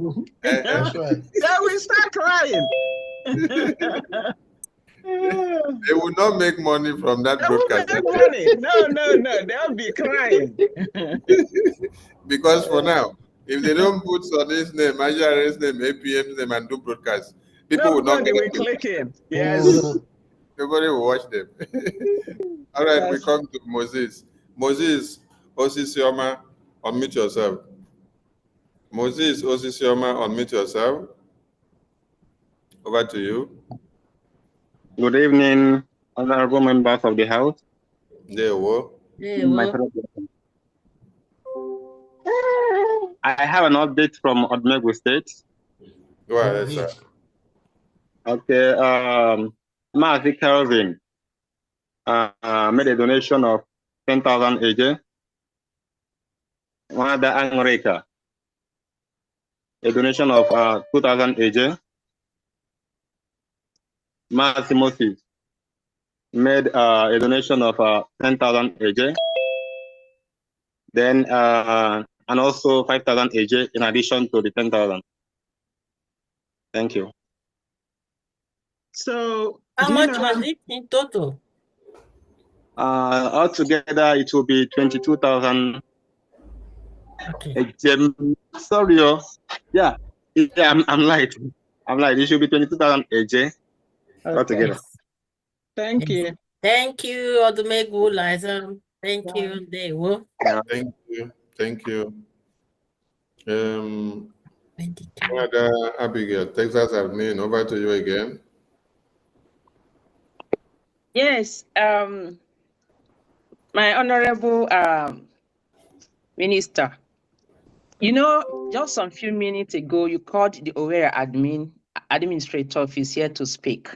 That's right. They will start crying. They will not make money from that broadcast. They won't make money. No, they'll be crying. Because for now, if they don't put Sonny's name, Ajara's name, APM's name, and do broadcast, people will not Nobody will click in. Yes. Nobody will watch them. All right, we come to Moses. Moses, Osisioma, unmute yourself. Moses, Osisioma, unmute yourself. Over to you. Good evening, honorable members of the House. There we I have an update from Odmegu State. Go ahead, sir. Okay. Mazi Kelvin made a donation of 10,000 AJ. Wanda Angreka, a donation of 2,000 AJ. Mazi Moses made a donation of 10,000 AJ. Then and also 5,000 AJ in addition to the 10,000. Thank you. So How much was it in total? Altogether, it will be 22,000. Okay. Sorry, yeah, I'm light. I'm light. It should be 22,000 AJ altogether. Yes. Thank you. Thank you, Odumegu Liza. Thank you, Dewo. Thank you. Thank you. Abigail, Texas admin, over to you again. Yes, my honorable minister, you know, just some few minutes ago, you called the Owerri administrator office here to speak.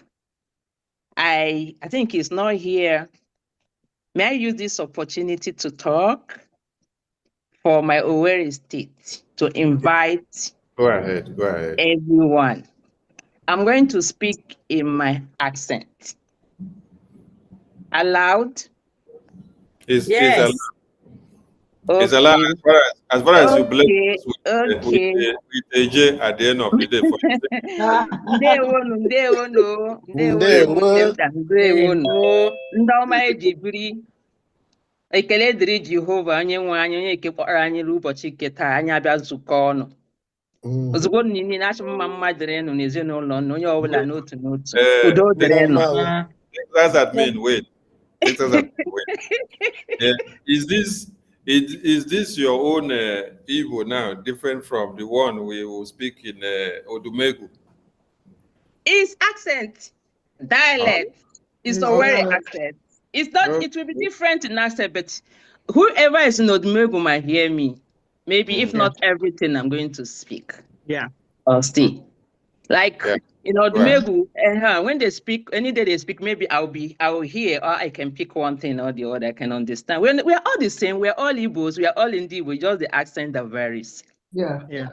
I think he's not here. May I use this opportunity to talk for my Owerri state to invite Go ahead. Go ahead. everyone. I'm going to speak in my accent. Aloud? It's Yes. It's allowed as far as you bless us with AJ at the end of the day. For Ndewonu, ndewonu, ndewonu, ndewonu. Ndị ọma eji biri ekele dịrị Jehova onye nwe anyị onye ekekpọrọ anyị n'ụbọchị nke taa anyị abịa zukọ ọnụ. Ozugbo niile na-achị mma dịrị nụ n'ezinụlọ na onye ọbụla n'otu n'otu. Udo dịrị nụ. Texas admin, wait. Texas admin, wait. Is this your own Igbo now, different from the one we will speak in Odumegu? It's accent, dialect. It's a very accent. It's not. It will be different in accent, but whoever is in Odumegu might hear me. Maybe if not everything, I'm going to speak. Yeah. Or stay. Like in Odumegu, when they speak, any day they speak, maybe I will hear, or I can pick one thing or the other. I can understand. We are all the same. We are all Igbos. We are all in Igbo. Just the accent that varies. Yeah. Yeah.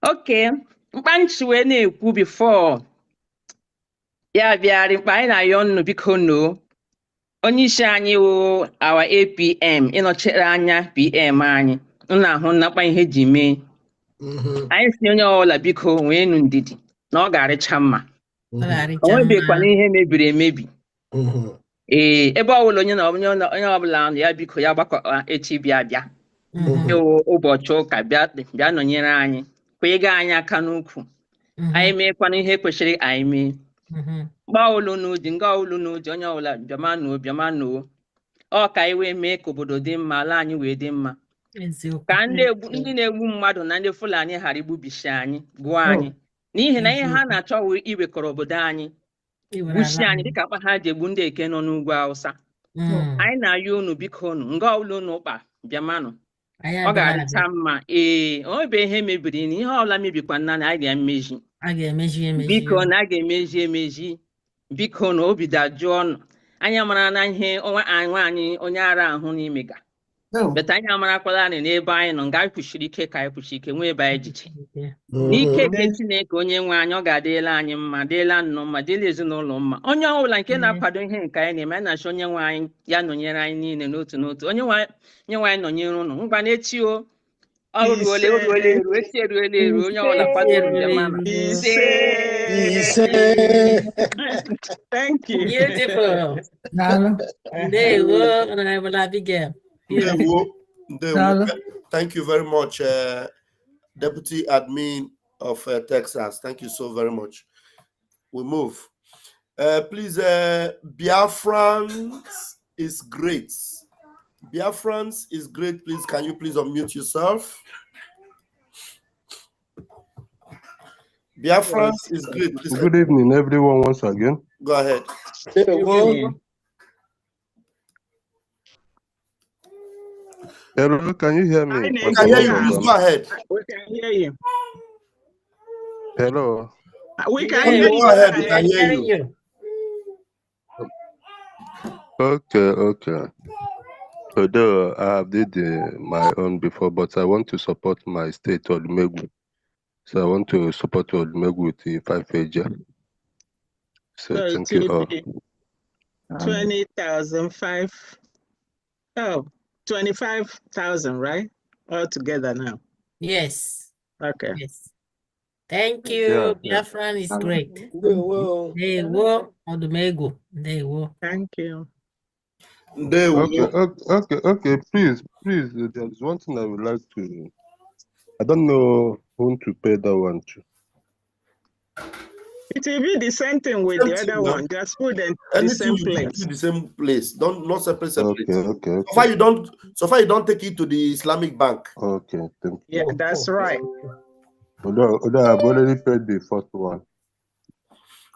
Okay. Mpanchi na-ekwu before. Ya bịara mkpa anyị na-ayọ nnụ biko no. Onye isi anyị wụ our APM ịnọchere anya PM anyị. Nna ahụ nnakpa ihe ji mee. Anyị si onye ọbụla biko nwee nụ ndidi na ọ ga-arịcha mma. O nwebekwana ihe mebiri emebi. Ebe ọbụla onye ọbụla ya biko ya gbakọ echi bịa. Ụbọchị ụka bịa nọnyere anyị. Kwega anyị aka n'ukwu. Anyị meekwana ihe kwesịrị anyị mee. Gba olu n'ụdị, nga olu n'ụdị, onye ọbụla bịama noo. Ọ ka anyị wee mee ka obodo dị mma, ala anyị wee dị mma. Ka ndị na-egbu mmadụ na ndị Fulani ghara igbubisi anyị, gụọ anyị. N'ihi na ihe ha na-achọ iwekọrọ obodo anyị, gbusi anyị dịka akpa ha ji egbu ndị eke nọ n'ugwu Hausa. Anyị na-ayọ unu biko unu, nga olu n'ụkpa bịamanụ. Ọ ga-adịcha mma. O ebe ihe mebiri na ihe ọbụla mebikwa nna na anyị ga-emeji. Biko na a ga-emeji emeji. Biko na obi dajụọ ọnụ. Anyị mara na ihe nwaanyị onye ara ahụ n'imega. Beta anyị amarakwala anyị n'ebe anyị nọ nga anyị kwụsiri ike ka anyị kwụsiri ike nwee ebe anyị jiche. N'ike nke Chineke onye nwe anyị ọ ga-adịla anyị mma, dịla nnọọ mma, dịla ezinụlọ mma. Onye ọbụla nke na-akwado ihe nke anyị na-eme anyị na-achọ onye nwe anyị ya nọnyere anyị niile n'otu n'otu. Onye nwe anyị nọnyere ụnụ. Ngwa na-echi o. Ọ ruole eru, echi eruole eru, onye ọbụla kwadoro ndemana. Thank you. Beautiful. Ndewo, Honorable Abigail. Thank you very much, Deputy Admin of Texas. Thank you so very much. We move. Please, Biafrans is great. Biafrans is great. Please, can you please unmute yourself? Biafrans is great. Please, good evening, everyone, once again. Go ahead. Hello, can you hear me? I can hear you. Please go ahead. We can hear you. Hello. We can Okay, hear go you. ahead. We can hear you. Okay. Although I have did my own before, but I want to support my state Odumegu. So I want to support Odumegu with the 5 AJ. So So thank it you will all. be 20,005. Oh, 25,000, right? All together now. Yes. Okay. Yes. Thank you. Yeah. Biafran is great. Ndewo. Ndewo. Odumegu. Ndewo. Thank you. Okay. Please. There's one thing I would like to. I don't know whom to pay that one to. It will be the same thing with the other one. Just put them the Anything same you do, place. put the same place. Don't not separate. Okay. So far you don't take it to the Islamic bank. Okay, thank you. Yeah, that's right. Although I've already paid the first one.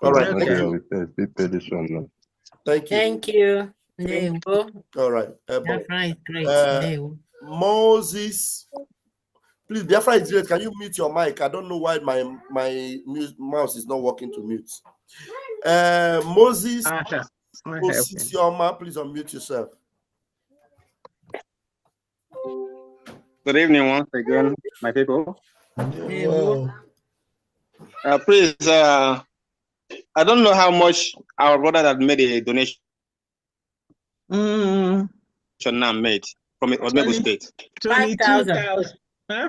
All right. Okay. Thank you. I will still pay this one now. Thank you. Thank you. Ndewo. All right. Biafran is great. Ndewo. Moses, please, Biafra is great. Can you mute your mic? I don't know why my mouse is not working to mute. Moses, Osisioma, please unmute yourself. Good evening once again, my people. Wow. Please, I don't know how much our brother that made a donation now made from Odumegu State. 22,000. Huh?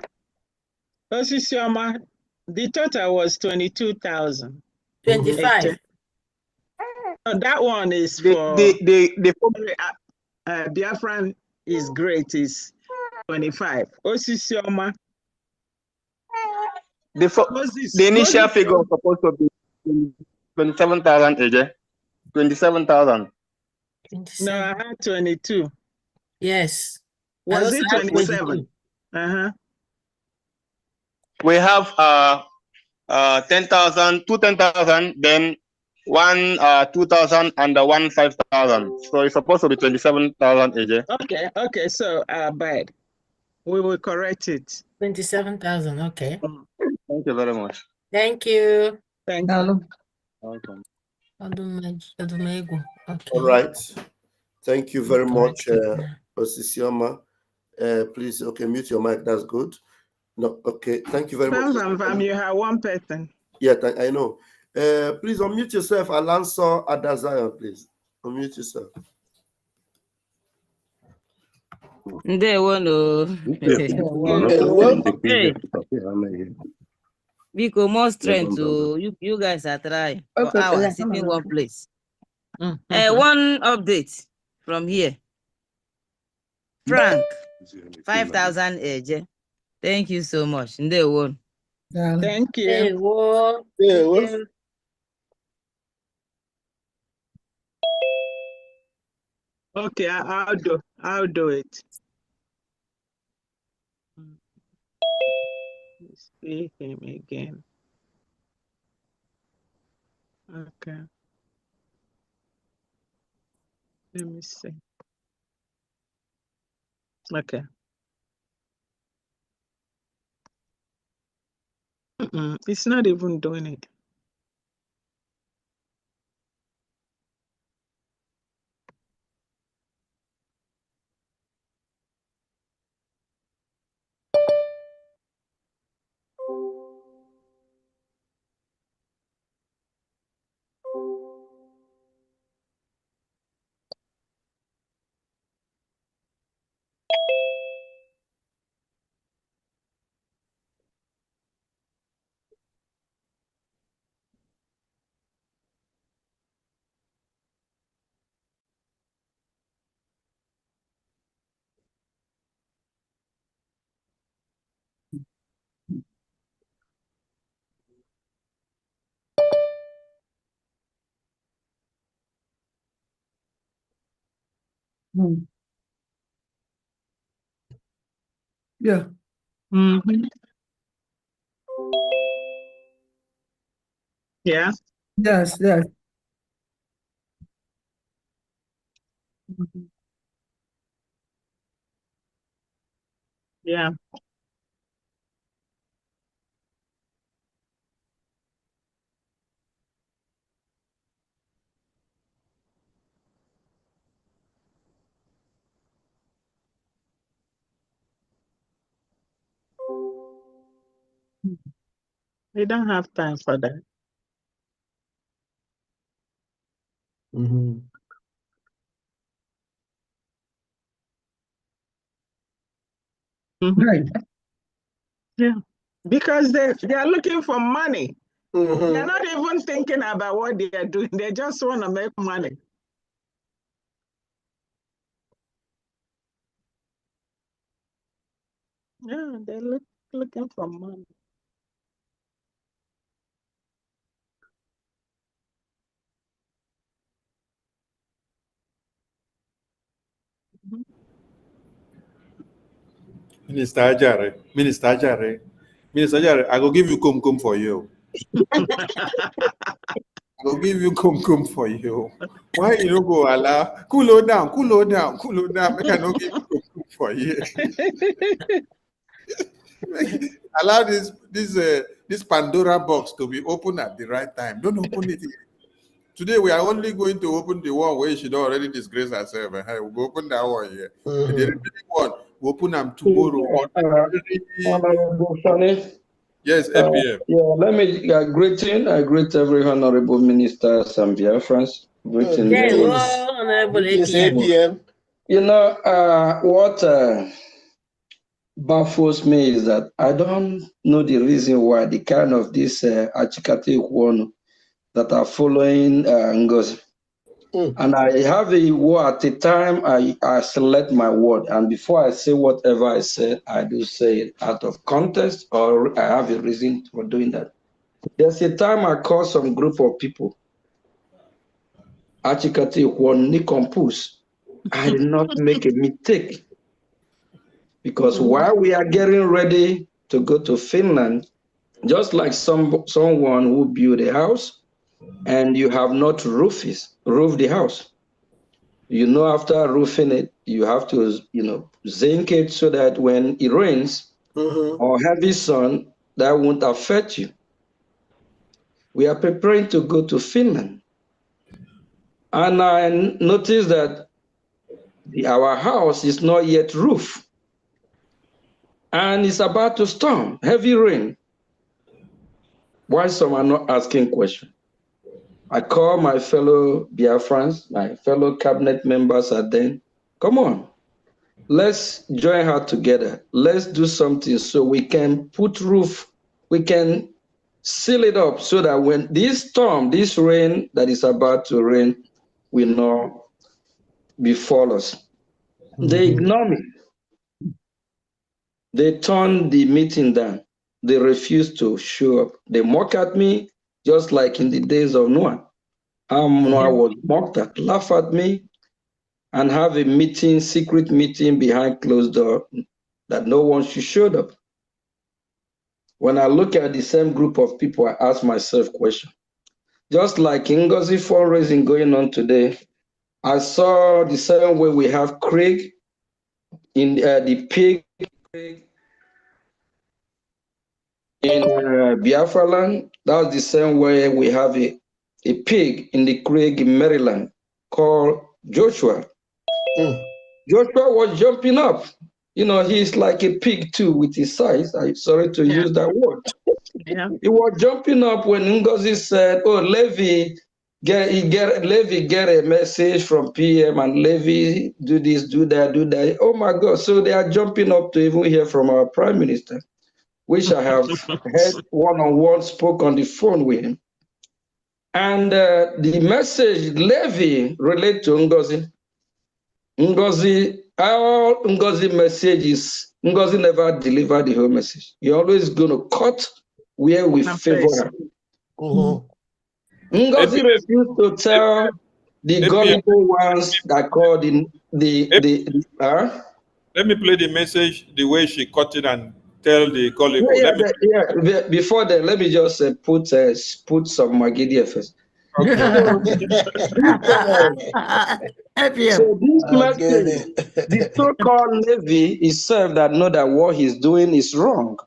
Osisioma, the total was 22,000. 25. That one is for Biafran is great, is 25. Osisioma. The initial figure was supposed to be 27,000 AJ. 27,000. No, I had 22. Yes. Was it 27? We have 10,000, 10,000, then one 2,000 and one 5,000. So it's supposed to be 27,000 AJ. Okay, so bad. We will correct it. 27,000, okay. Thank you very much. Thank you. Thank you. Welcome. Odumegu. Okay. All right. Thank you very much, Osisioma. Please, okay, mute your mic. That's good. No, okay. Thank you very much. You have one person. Yeah, I know. Please unmute yourself, Alanso Adazion, please. Unmute yourself. Ndewo. Hey, Biko, more strength to you guys are trying for hours sitting one place. One update from here. Frank, 5,000 AJ. Thank you so much. Ndewo. Thank you. Ndewo. Okay, I'll do it. See him again. Okay. Let me see. Okay. It's not even doing it. Yeah. Yeah. Yes. Yeah. We don't have time for that. Mm-hmm. Right. Yeah. Because they are looking for money. They're not even thinking about what they are doing. They just want to make money. Yeah, they're looking for money. Minister Ajare, I go give you kum for you. I go give you kum for you. Why you don't go allow? Cool down. Make I no give you kum for you. Allow this Pandora box to be open at the right time. Don't open it. Today we are only going to open the one where she don't already disgrace herself. We'll go open that one here. The remaining one, we'll open them tomorrow. Honorable Sonny. Yes, APM. Let me greet every honorable ministers and Biafrans. Greeting. Yes, APM. You know, what baffles me is that I don't know the reason why the kind of this Achikate one that are following Ngozi. And I have a word at the time I select my word, and before I say whatever I said, I do say it out of context or I have a reason for doing that. There's a time I call some group of people Achikati one compose. I did not make a mistake because while we are getting ready to go to Finland, just like someone who built a house and you have not roofed the house. You know, after roofing it, you have to, zinc it so that when it rains or heavy sun, that won't affect you. We are preparing to go to Finland. And I noticed that our house is not yet roofed. And it's about to storm, heavy rain. Why some are not asking questions? I call my fellow Biafrans, my fellow cabinet members are then, come on, let's join her together. Let's do something so we can put roof, we can seal it up so that when this storm, this rain that is about to rain will not befall us. They ignore me. They turn the meeting down. They refuse to show up. They mock at me just like in the days of Noah. Noah was mocked at, laugh at me, and have a meeting, secret meeting behind closed door that no one should show up. When I look at the same group of people, I ask myself questions. Just like Ngozi fundraising going on today, I saw the same way we have Craig in the pig in Biafra land. That's the same way we have a pig in the Craig in Maryland called Joshua. Joshua was jumping up. You know, he's like a pig too with his size. I'm sorry to use that word. He was jumping up when Ngozi said, oh, Levi get a message from PM and Levi do this, do that. Oh my God. So they are jumping up to even hear from our prime minister, which I have heard one-on-one, spoke on the phone with him. And the message Levi relate to Ngozi. All Ngozi message is, Ngozi never delivered the whole message. You're always going to cut where we favor her. Ngozi refused to tell the gullible ones that called in Let me play the message the way she cut it and tell the gullible. Before that, let me just put some Magidia first. Okay. So this message, the so-called Levi is served that know that what he's doing is wrong.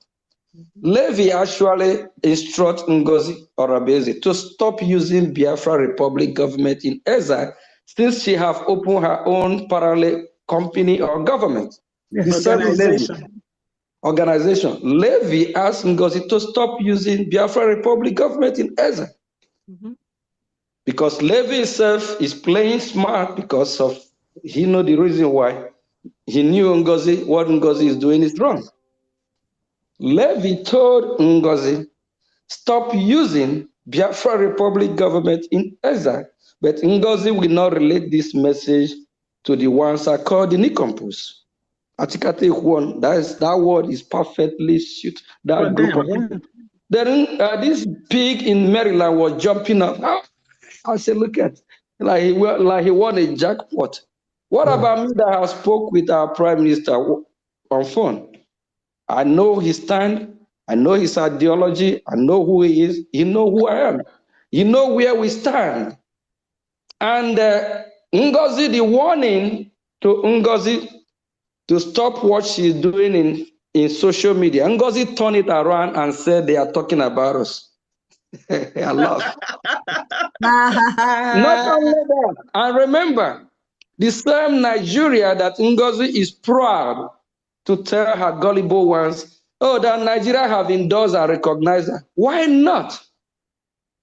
Levi actually instructs Ngozi Orabeze to stop using Biafra Republic government in exile since she have opened her own parallel company or government. The same Levi. organization, Levy asked Ngozi to stop using Biafra Republic government in Eza. Because Levy himself is playing smart because of, he know the reason why. He knew Ngozi, what Ngozi is doing is wrong. Levy told Ngozi, stop using Biafra Republic government in Eza, but Ngozi will not relate this message to the ones that called the Nicompus. Atikate one, that word is perfectly suited that group of people. Then this pig in Maryland was jumping up. I said, look at, like he won a jackpot. What about me that I spoke with our prime minister on phone? I know his stand, I know his ideology, I know who he is, he know who I am. You know where we stand. And Ngozi, the warning to Ngozi to stop what she's doing in social media. Ngozi turned it around and said they are talking about us. I laughed. Not only that, and remember, the same Nigeria that Ngozi is proud to tell her gullible ones, oh, that Nigeria have endorsed and recognized her. Why not?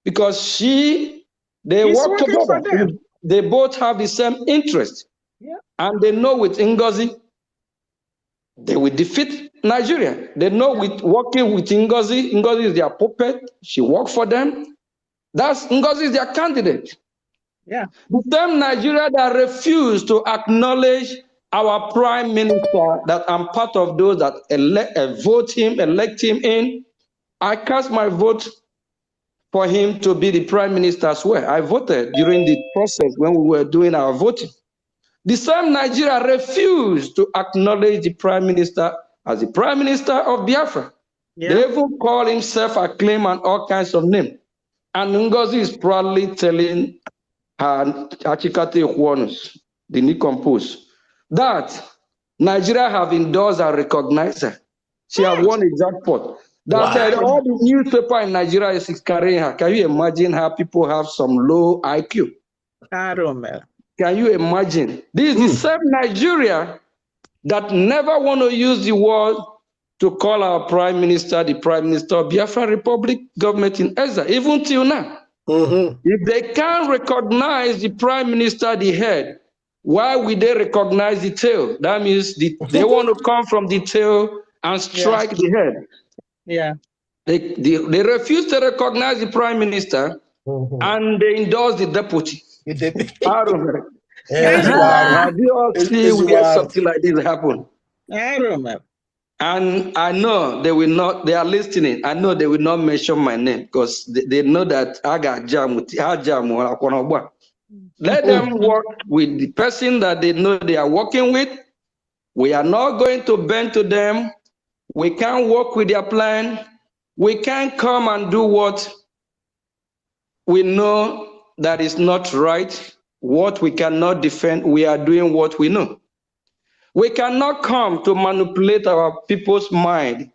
Because they work together. They both have the same interest. Yeah. And they know with Ngozi, they will defeat Nigeria. They know with working with Ngozi, Ngozi is their puppet. She works for them. Ngozi is their candidate. Yeah. The same Nigeria that refused to acknowledge our prime minister, that I'm part of those that elect him in. I cast my vote for him to be the prime minister as well. I voted during the process when we were doing our voting. The same Nigeria refused to acknowledge the prime minister as the prime minister of Biafra. Yeah. They even call him self-acclaimed and all kinds of names. And Ngozi is proudly telling her Achikate Okwonos, the Nicompose, that Nigeria have endorsed and recognized her. She has won a jackpot. That all the newspaper in Nigeria is carrying her. Can you imagine how people have some low IQ? I don't know. Can you imagine? This is the same Nigeria that never want to use the word to call our prime minister the prime minister of Biafra Republic government in Eza, even till now. If they can't recognize the prime minister, the head, why would they recognize the tail? That means they want to come from the tail and strike the head. Yeah. They refuse to recognize the prime minister and they endorse the deputy. Out of it. Have you all seen where something like this happen? I remember. And I know they will not, they are listening. I know they will not mention my name because they know that I got jam with Let them work with the person that they know they are working with. We are not going to bend to them. We can't work with their plan. We can't come and do what we know that is not right. What we cannot defend, we are doing what we know. We cannot come to manipulate our people's mind,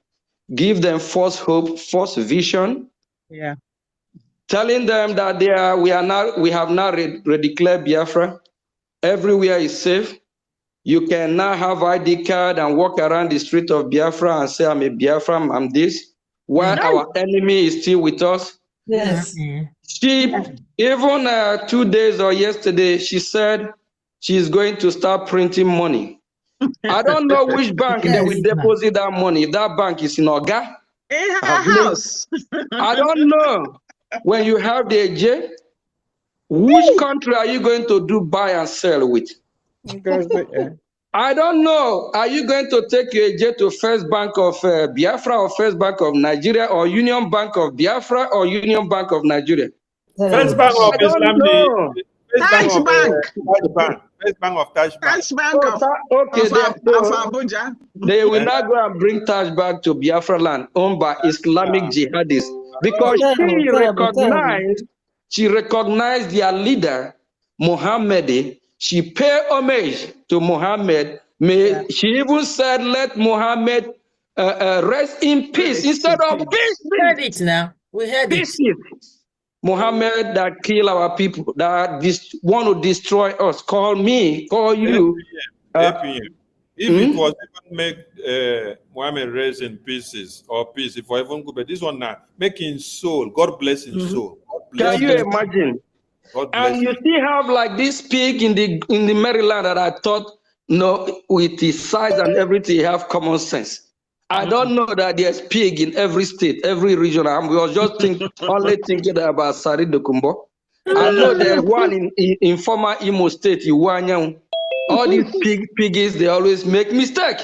give them false hope, false vision. Yeah. Telling them that we have now redeclared Biafra. Everywhere is safe. You can now have ID card and walk around the street of Biafra and say, I'm a Biafran, I'm this. While our enemy is still with us. Yes. She, even 2 days or yesterday, she said she's going to start printing money. I don't know which bank they will deposit that money. If that bank is in Oga. In her house. I don't know. When you have the AJ, which country are you going to do buy and sell with? I don't know. Are you going to take your AJ to First Bank of Biafra or First Bank of Nigeria or Union Bank of Biafra or Union Bank of Nigeria? First Bank of Islam, Taj Bank. First Bank of Taj Bank. Taj Bank of Abuja. They will not go and bring Taj back to Biafra land owned by Islamic jihadists because she recognized their leader, Muhammad. She paid homage to Muhammad. She even said, let Muhammad rest in peace instead of peace. We heard it now. We heard it. Muhammad that kill our people, that want to destroy us, call me, call you. If it was even make Muhammad raise in pieces or peace, if I even go, but this one now, making soul, God bless his soul. God bless Can you imagine? God bless And you still have like this pig in the Maryland that I thought, no, with his size and everything, he have common sense. I don't know that there's pig in every state, every region. I was just only thinking about Sari Dokumbo. I know there's one in former Imo State, Iwanyang. All these piggies, they always make mistake.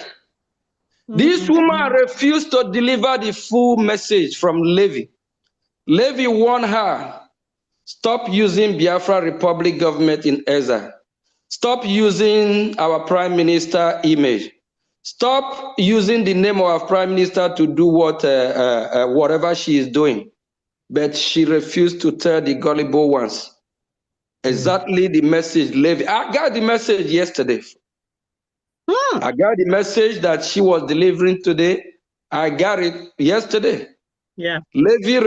This woman refused to deliver the full message from Levi. Levi warned her, stop using Biafra Republic government in Eza. Stop using our prime minister image. Stop using the name of our prime minister to do whatever she is doing. But she refused to tell the gullible ones exactly the message Levi. I got the message yesterday. I got the message that she was delivering today. I got it yesterday. Yeah. Levi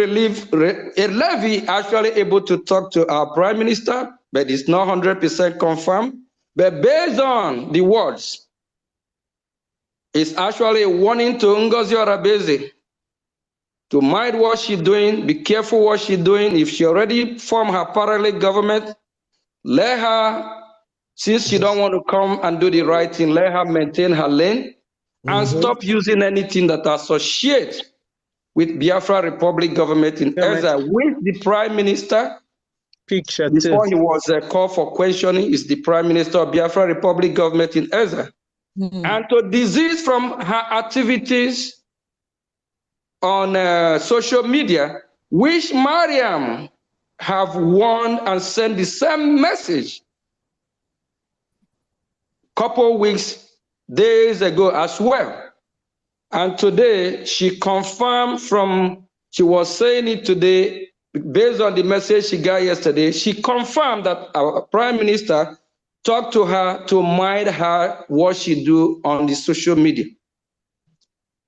actually able to talk to our prime minister, but it's not 100% confirmed. But based on the words, it's actually a warning to Ngozi Orabeze to mind what she's doing, be careful what she's doing. If she already formed her parallel government, let her, since she don't want to come and do the right thing, let her maintain her lane and stop using anything that associates with Biafra Republic government in Eza, with the prime minister. Picture before he was called for questioning, is the prime minister of Biafra Republic government in Eza. And to desist from her activities on social media, which Mariam have warned and sent the same message couple weeks, days ago as well. And today she confirmed she was saying it today, based on the message she got yesterday, she confirmed that our prime minister talked to her to mind her what she do on the social media.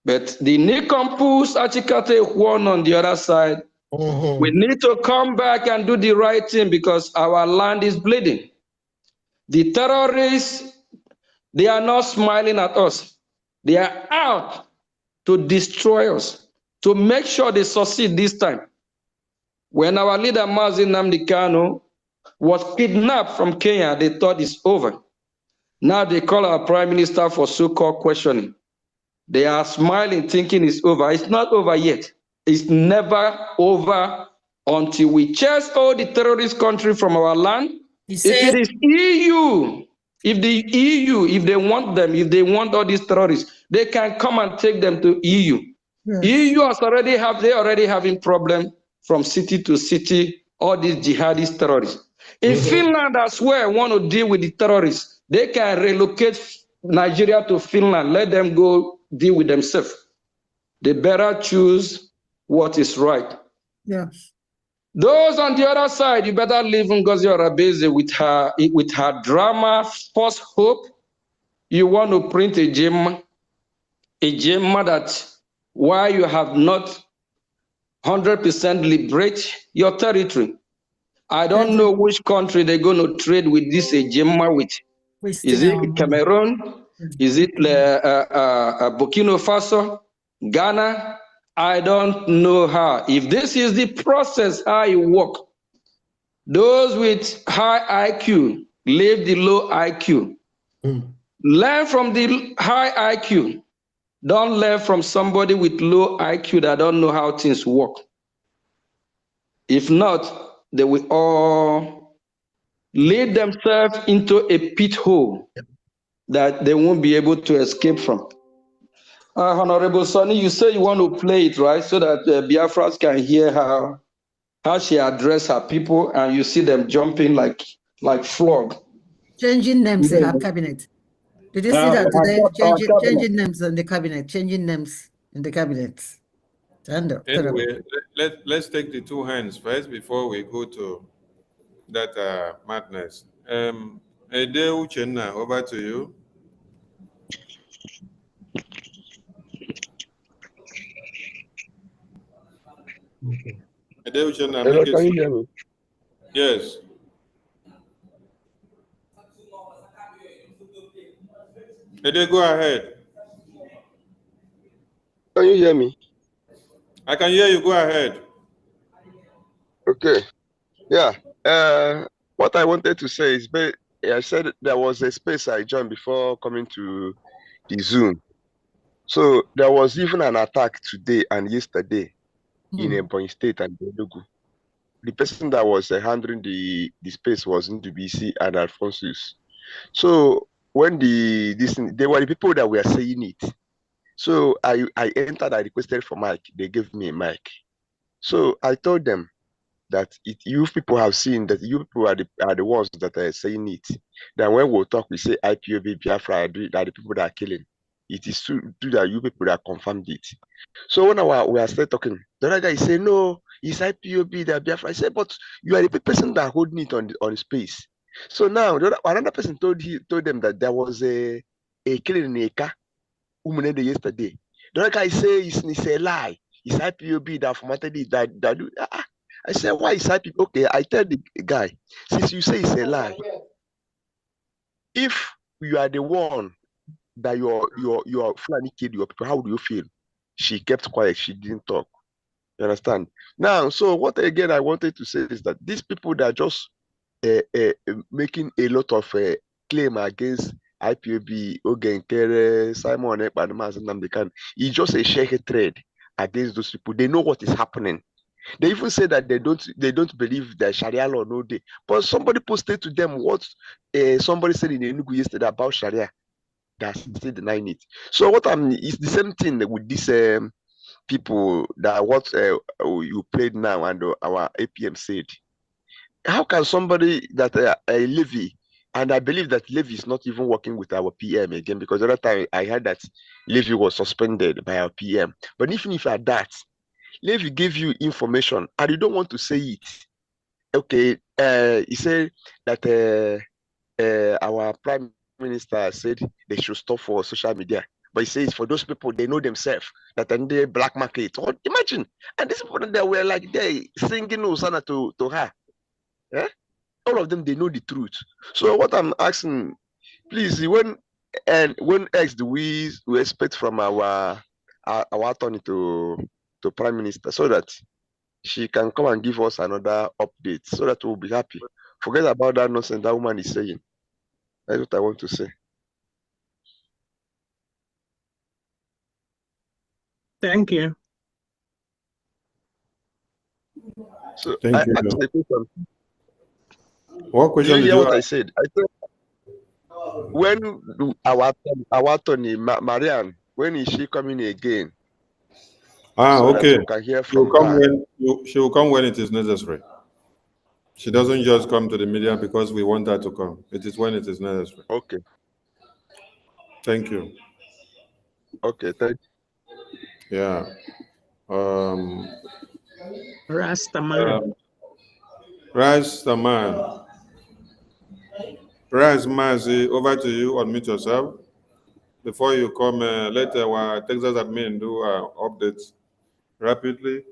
But the Nikompus Achikate one on the other side, we need to come back and do the right thing because our land is bleeding. The terrorists, they are not smiling at us. They are out to destroy us, to make sure they succeed this time. When our leader Mazi Nnamdi Kanu was kidnapped from Kenya, they thought it's over. Now they call our prime minister for so-called questioning. They are smiling, thinking it's over. It's not over yet. It's never over until we chase all the terrorist country from our land. If it is EU, if the EU, if they want them, if they want all these terrorists, they can come and take them to EU. Yes. EU has already having problem from city to city, all these jihadist terrorists. In Finland as well, want to deal with the terrorists. They can relocate Nigeria to Finland, let them go deal with themselves. They better choose what is right. Yes. Those on the other side, you better leave Ngozi Orabeze with her drama, false hope. You want to print a gem that why you have not 100% liberate your territory. I don't know which country they're going to trade with this Ejema with. Is it Cameroon? Is it Burkina Faso? Ghana? I don't know how. If this is the process, how you work, those with high IQ leave the low IQ. Learn from the high IQ. Don't learn from somebody with low IQ that don't know how things work. If not, they will all lead themselves into a pit hole that they won't be able to escape from. Honorable Sonny, you say you want to play it, right? So that Biafras can hear how she addressed her people, and you see them jumping like frog. Changing names in her cabinet. Did you see that today? Changing names in the cabinet. Changing names in the cabinet. Anyway, let's take the two hands first before we go to that madness. Ede Uchenna, over to you. Ede Uchenna, Hello, can you hear me? Yes. Ede, go ahead. Can you hear me? I can hear you. Go ahead. Okay. Yeah. What I wanted to say is, I said there was a space I joined before coming to the Zoom. So there was even an attack today and yesterday in Ebonyi State and Enugu. The person that was handling the space was Ndubisi and Alphonsus. So when they were the people that were saying it. So I entered, I requested for mic. They gave me a mic. So I told them that you people have seen that you people are the ones that are saying it. Then when we talk, we say IPOB, Biafra are the people that are killing. It is true that you people that confirmed it. So when we are still talking, the other guy say no, it's IPOB that Biafra. I said, but you are the person that holding it on the space. So now another person told them that there was a killing in Eka Umunede yesterday. The other guy say it's a lie. It's IPOB that formatted it that do. I said, why is IPOB? Okay, I tell the guy, since you say it's a lie, if you are the one that your Fulani kid your people, how do you feel? She kept quiet. She didn't talk. You understand? Now, so what again I wanted to say is that these people that are just making a lot of claim against IPOB, Ogenkere, Simon Ekpademas, and Namdekan, it's just a sheer hatred against those people. They know what is happening. They even say that they don't believe the Sharia law no day. But somebody posted to them what somebody said in Enugu yesterday about Sharia. They're still denying it. So it's the same thing with these people that what you played now and our APM said. How can somebody that a Levy, and I believe that Levy is not even working with our PM again, because the other time I heard that Levy was suspended by our PM. But even if at that, Levy gave you information and you don't want to say it. Okay, he said that our Prime Minister said they should stop for social media. But he says for those people, they know themselves that in the black market. Or imagine, and these people that were like they singing Hosanna to her. Yeah? All of them, they know the truth. So what I'm asking, please, when else do we expect from our attorney to Prime Minister so that she can come and give us another update so that we'll be happy. Forget about that nonsense that woman is saying. That's what I want to say. Thank you. So Thank you. asked the question. What question did you did hear you what I ask? said? I said when our attorney Marianne, when is she coming again? So Okay. that we can hear She will from come her. she will come when it is necessary. She doesn't just come to the media because we want her to come. It is when it is necessary. Okay. Thank you. Okay, thank you. Yeah. Rastaman. Rastaman. Raz Mazi, over to you. Unmute yourself. Before you come, let our Texas admin do updates rapidly.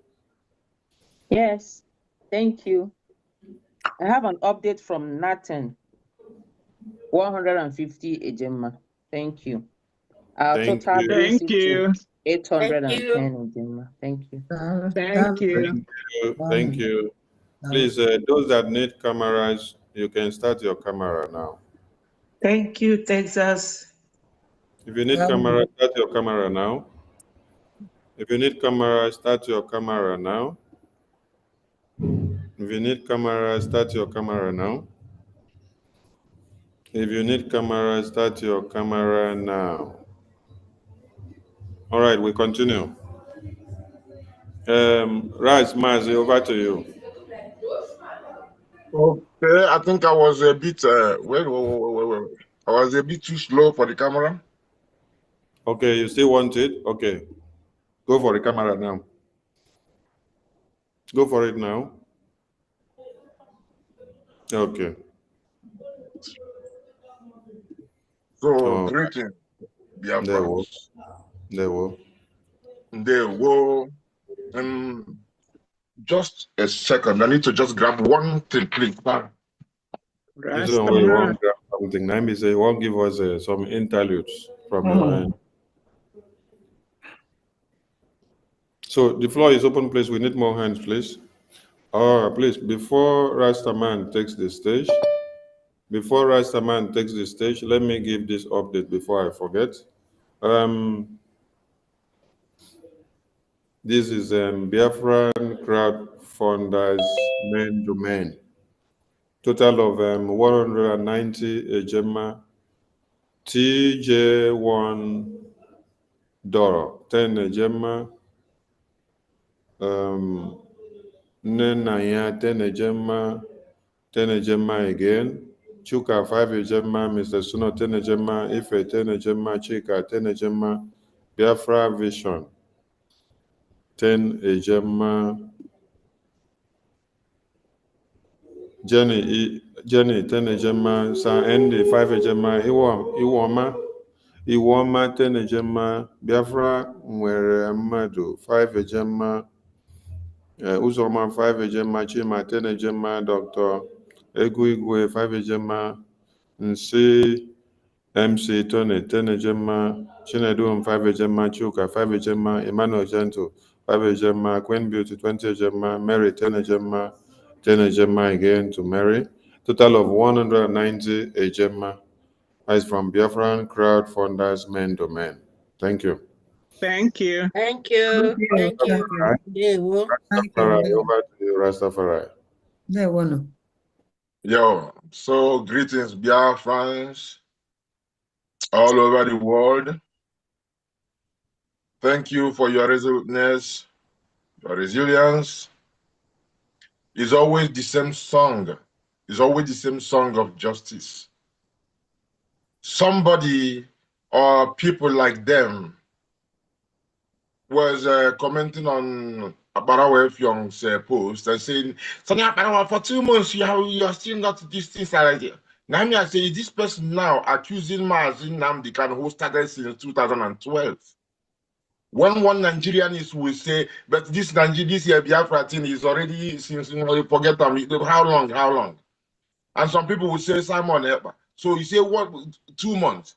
Yes, thank you. I have an update from Nathan. 150 Ejema. Thank you. Our Thank total you. brings Thank it to you. 810 Ejema. Thank you. Thank you. Thank you. Please, those that need cameras, you can start your camera now. Thank you, Texas. If you need camera, start your camera now. If you need camera, start your camera now. If you need camera, start your camera now. If you need camera, start your camera now. All right, we continue. Raj Mazi, over to you. Okay, I think I was a bit wait. I was a bit too slow for the camera. Okay, you still want it? Okay. Go for the camera now. Go for it now. Okay. So greeting, There we Biafrans. There we There will. Just a second. I need to just grab one thing, please. This one where you want grab something. Let me say, won't give us some interludes. from your end. So the floor is open, please. We need more hands, please. Please, before Rastaman takes the stage, let me give this update before I forget. This is Biafran crowdfunders main domain. Total of 190 ejema, TJ1 Doro, 10 ejema, Nenaya 10 ejema, 10 ejema again, Chuka 5 ejema, Mr. Suno 10 ejema, Ife 10 ejema, Chika 10 ejema, Biafra Vision 10 ejema, Jenny 10 ejema, San Andy 5 ejema, Iwoma 10 ejema, Biafra nwere mmadụ 5 ejema, Uzoma 5 ejema, Chima 10 ejema, Dr. Egwu Igwe 5 ejema, Nsi MC Tony 10 ejema, Chinedum 5 ejema, Chuka 5 ejema, Emmanuel Gentle 5 ejema, Queen Beauty 20 ejema, Mary 10 ejema, 10 ejema again to Mary. Total of 190 ejema is from Biafran crowdfunders main domain. Thank you. Thank you. Thank you. Thank you. Rastafari, over to you, Rastafari. Yo, so greetings, Biafrans all over the world. Thank you for your resoluteness, your resilience. It's always the same song. It's always the same song of justice. Somebody or people like them was commenting on Abarawa Young's post and saying, Sonia Abarawa, for 2 months you are still not this thing. Now I say, is this person now accusing Mazin Namdekan, who started since 2012? When one Nigerian will say, but this Biafra thing is already since you forget them. How long? And some people will say Simon Epa. So you say what 2 months?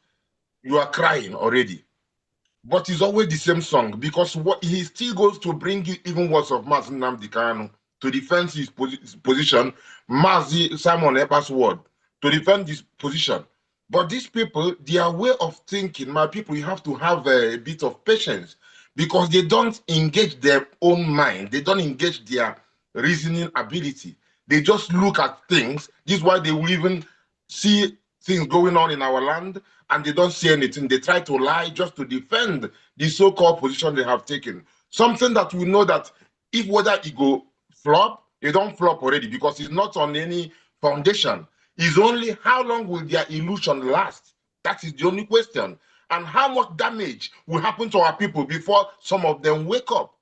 You are crying already. But it's always the same song because what he still goes to bring you even words of Mazin Namdekan to defend his position, Mazi Simon Epa's word, to defend his position. But these people, their way of thinking, my people, you have to have a bit of patience because they don't engage their own mind. They don't engage their reasoning ability. They just look at things. This is why they will even see things going on in our land and they don't see anything. They try to lie just to defend the so-called position they have taken. Something that we know that if whether it go flop, it don't flop already because it's not on any foundation. It's only how long will their illusion last? That is the only question. And how much damage will happen to our people before some of them wake up?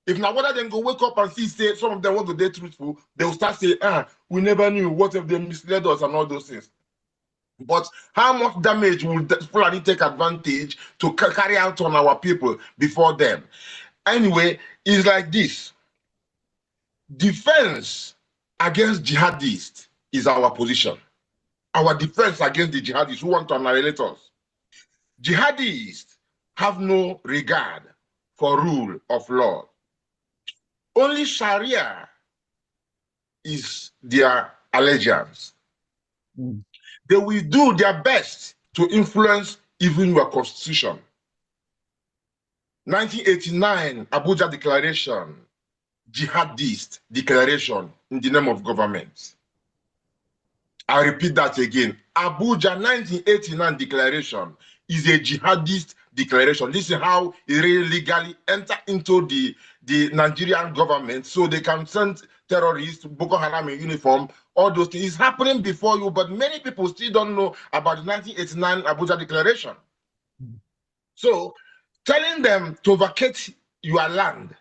If now whether them go wake up and see, say, some of them want to be truthful, they will start saying, we never knew, what if they misled us and all those things. But how much damage will Fulani take advantage to carry out on our people before them? Anyway, it's like this. Defense against jihadists is our position. Our defense against the jihadists who want to annihilate us. Jihadists have no regard for rule of law. Only Sharia is their allegiance. They will do their best to influence even your constitution. 1989 Abuja Declaration, jihadist declaration in the name of government. I repeat that again. Abuja 1989 declaration is a jihadist declaration. This is how it really legally enter into the Nigerian government so they can send terrorists, Boko Haram in uniform, all those things. It's happening before you, but many people still don't know about the 1989 Abuja declaration. So telling them to vacate your land,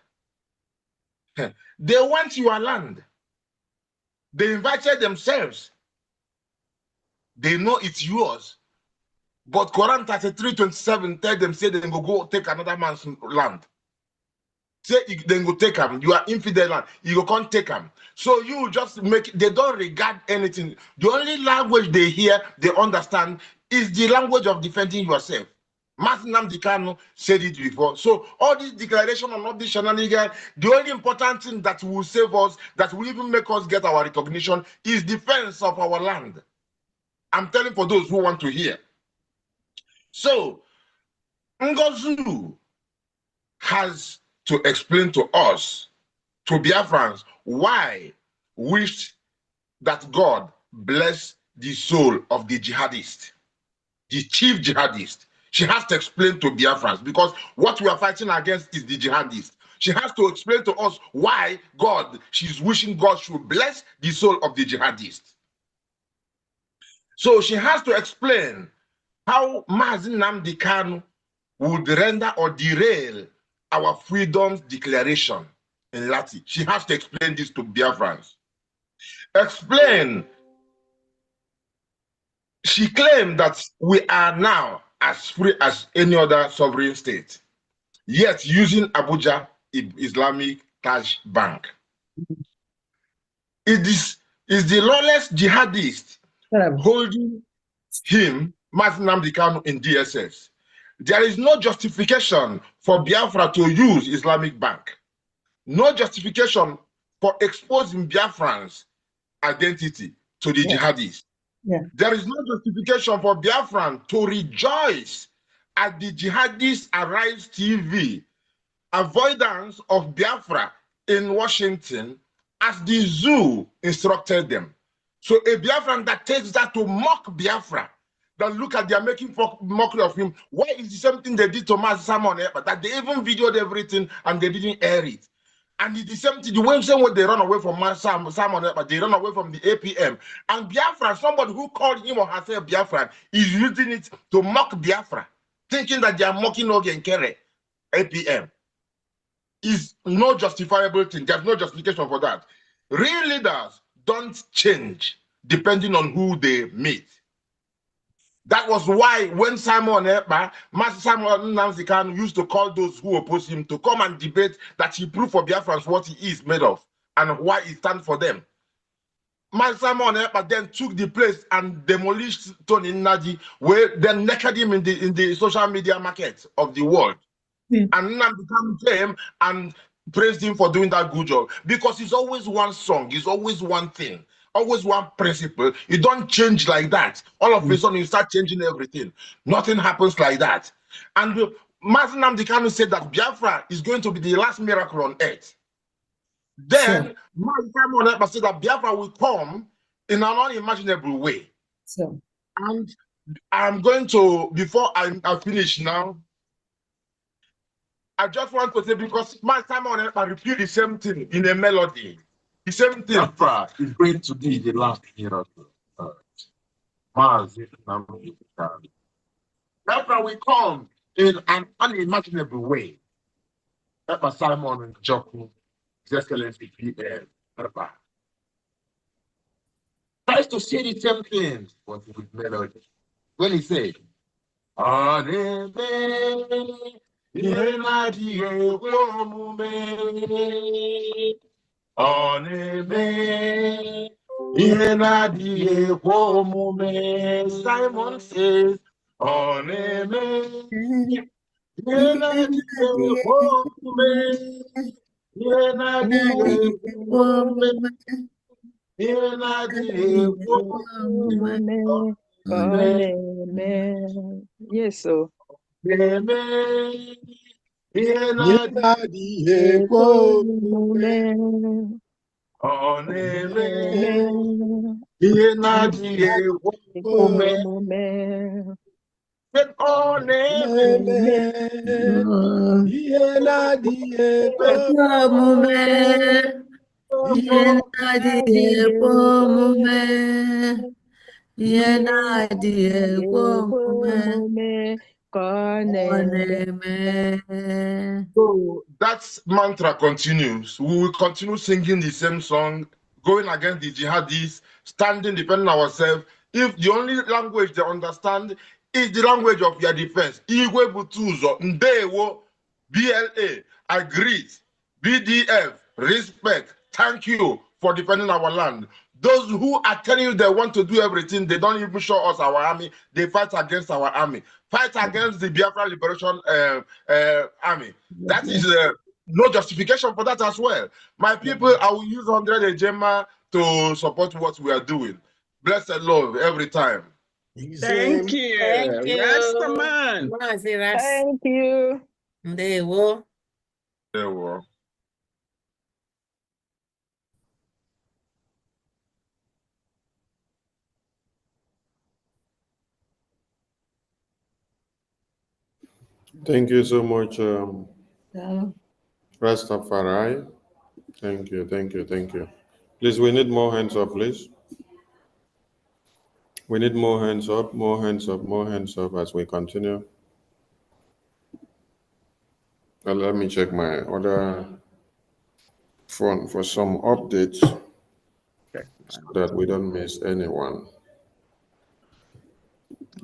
they want your land. They invited themselves. They know it's yours. But Quran 33:27 tell them, say they go take another man's land. Say they go take them. You are infidel land. You can't take them. So you just make, they don't regard anything. The only language they hear, they understand, is the language of defending yourself. Martin Nnamdi Kanu said it before. So all this declaration and all this shenanigans, the only important thing that will save us, that will even make us get our recognition, is defense of our land. I'm telling for those who want to hear. So Ngozu has to explain to us, to Biafrans, why wished that God bless the soul of the jihadist, the chief jihadist. She has to explain to Biafrans, because what we are fighting against is the jihadist. She has to explain to us why she's wishing God should bless the soul of the jihadist. So she has to explain how Mazi Nnamdi Kanu would render or derail our freedom's declaration in Lati. She has to explain this to Biafrans. Explain. She claimed that we are now as free as any other sovereign state, yet using Abuja Islamic Taj Bank. It is the lawless jihadist holding him, Martin Nnamdi Kanu, in DSS. There is no justification for Biafra to use Islamic Bank. No justification for exposing Biafrans' identity to the jihadists. Yeah. There is no justification for Biafran to rejoice at the jihadists Arise TV avoidance of Biafra in Washington as the zoo instructed them. So a Biafran that takes that to mock Biafra, that look at, they are making mockery of him. Why is the same thing they did to Mazi Simon Ekpa, that they even videoed everything and they didn't air it? And it's the same thing, the same way they run away from Simon Ekpa, they run away from the APM. And Biafra, somebody who called him or herself Biafra, is using it to mock Biafra, thinking that they are mocking Ogen Kere, APM. Is no justifiable thing. There's no justification for that. Real leaders don't change depending on who they meet. That was why when Simon Ekpa, Master Simon Nnamdi Kanu used to call those who oppose him to come and debate, that he proved for Biafrans what he is made of and why he stands for them. Master Simon Ekpa then took the place and demolished Tony Nnaji, where then naked him in the social media market of the world. And Nnamdi Kanu came and praised him for doing that good job, because it's always one song, it's always one thing, always one principle. You don't change like that. All of a sudden you start changing everything. Nothing happens like that. And Mazi Nnamdi Kanu said that Biafra is going to be the last miracle on earth. Then Mazi Simon Ekpa said that Biafra will come in an unimaginable way. And I'm going to, before I finish now, I just want to say, because Mazi Simon Ekpa repeat the same thing in a melody. The same thing. Biafra is going to be the last miracle. Mazi Nnamdi Kanu. Biafra will come in an unimaginable way. Ekpa Simon Njoku, His Excellency PM, Ekpa tries to say the same thing, but with melody. When he said, Simon says, Yes, so. So that mantra continues. We will continue singing the same song, going against the jihadis, standing, defending ourselves. If the only language they understand is the language of your defense, Igwe Butuzo, Ndewo, BLA, agreed, BDF, respect, thank you for defending our land. Those who are telling you they want to do everything, they don't even show us our army. They fight against our army. Fight against the Biafra Liberation Army. That is no justification for that as well. My people, I will use 100 Ejema to support what we are doing. Blessed Lord every time. Thank you. Thank you. Rastaman. Thank you. There we There we go. Thank you so much, Rastafari. Thank you, thank you, thank you. Please, we need more hands up, please. We need more hands up, more hands up, more hands up as we continue. Let me check my other phone for some updates so that we don't miss anyone.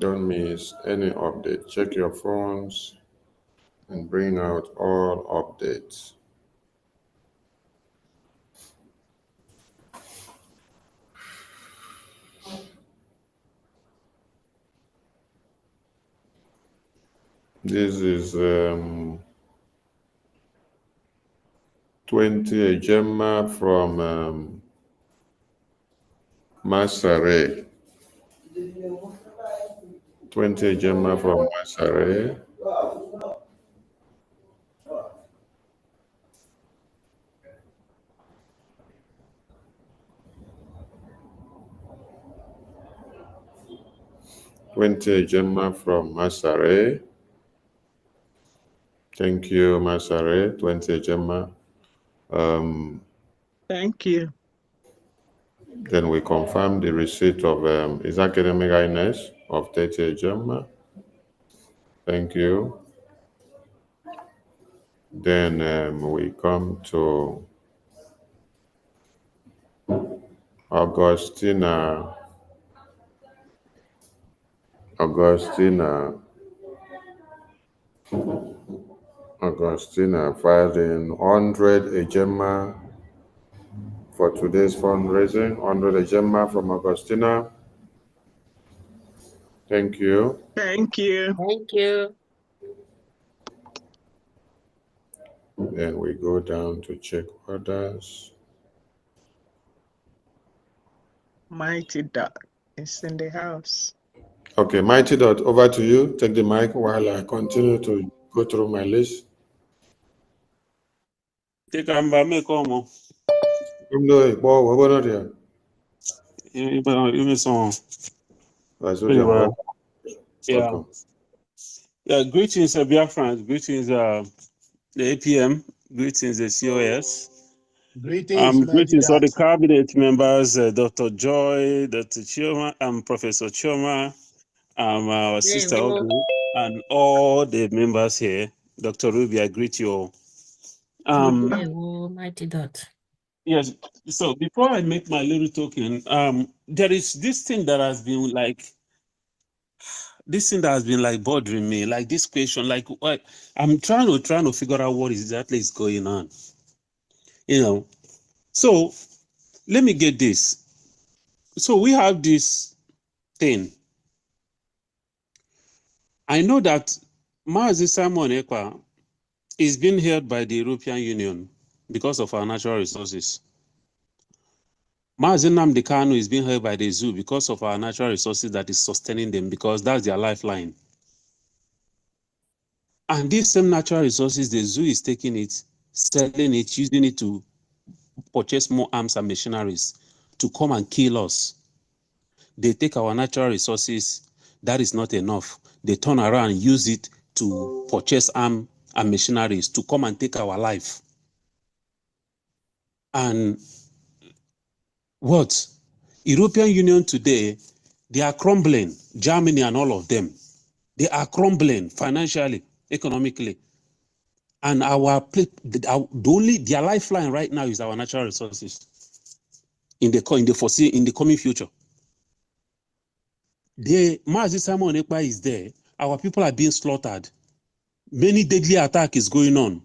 Don't miss any update. Check your phones and bring out all updates. This is 20 Ejema from Masare. 20 Ejema from Masare. Ejema from Masare. Thank you, Masare. 20 Ejema. Thank you. Then we confirm the receipt of his academic highness of 30 Ejema. Thank you. Then we come to Augustina filing 100 Ejema for today's fundraising. 100 Ejema from Augustina. Thank you. Thank you. Thank you. Then we go down to check others. Mighty Dot is in the house. Okay, Mighty Dot, over to you. Take the mic while I continue to go through my list. Take me como. Yeah. Yeah, greetings, Biafra. Greetings, the APM. Greetings, the COS. Greetings, greetings all the Dot. cabinet members, Dr. Joy, Dr. Chioma, Professor Chioma, our sister Ogu, and all the members here. Dr. Ruby, I greet you all. Mighty Dot. Yes. So before I make my little token, there is this thing that has been like bothering me, like this question, like what I'm trying to figure out what exactly is going on. So let me get this. So we have this thing. I know that Mazi Simon Ekpa is being held by the European Union because of our natural resources. Mazi Nnamdi Kanu is being held by the zoo because of our natural resources that is sustaining them, because that's their lifeline. And these same natural resources, the zoo is taking it, selling it, using it to purchase more arms and machineries to come and kill us. They take our natural resources, that is not enough. They turn around and use it to purchase arms and machineries to come and take our life. And what? European Union today, they are crumbling. Germany and all of them. They are crumbling financially, economically. And their lifeline right now is our natural resources in the coming future. Mazi Simon Ekpa is there. Our people are being slaughtered. Many deadly attack is going on.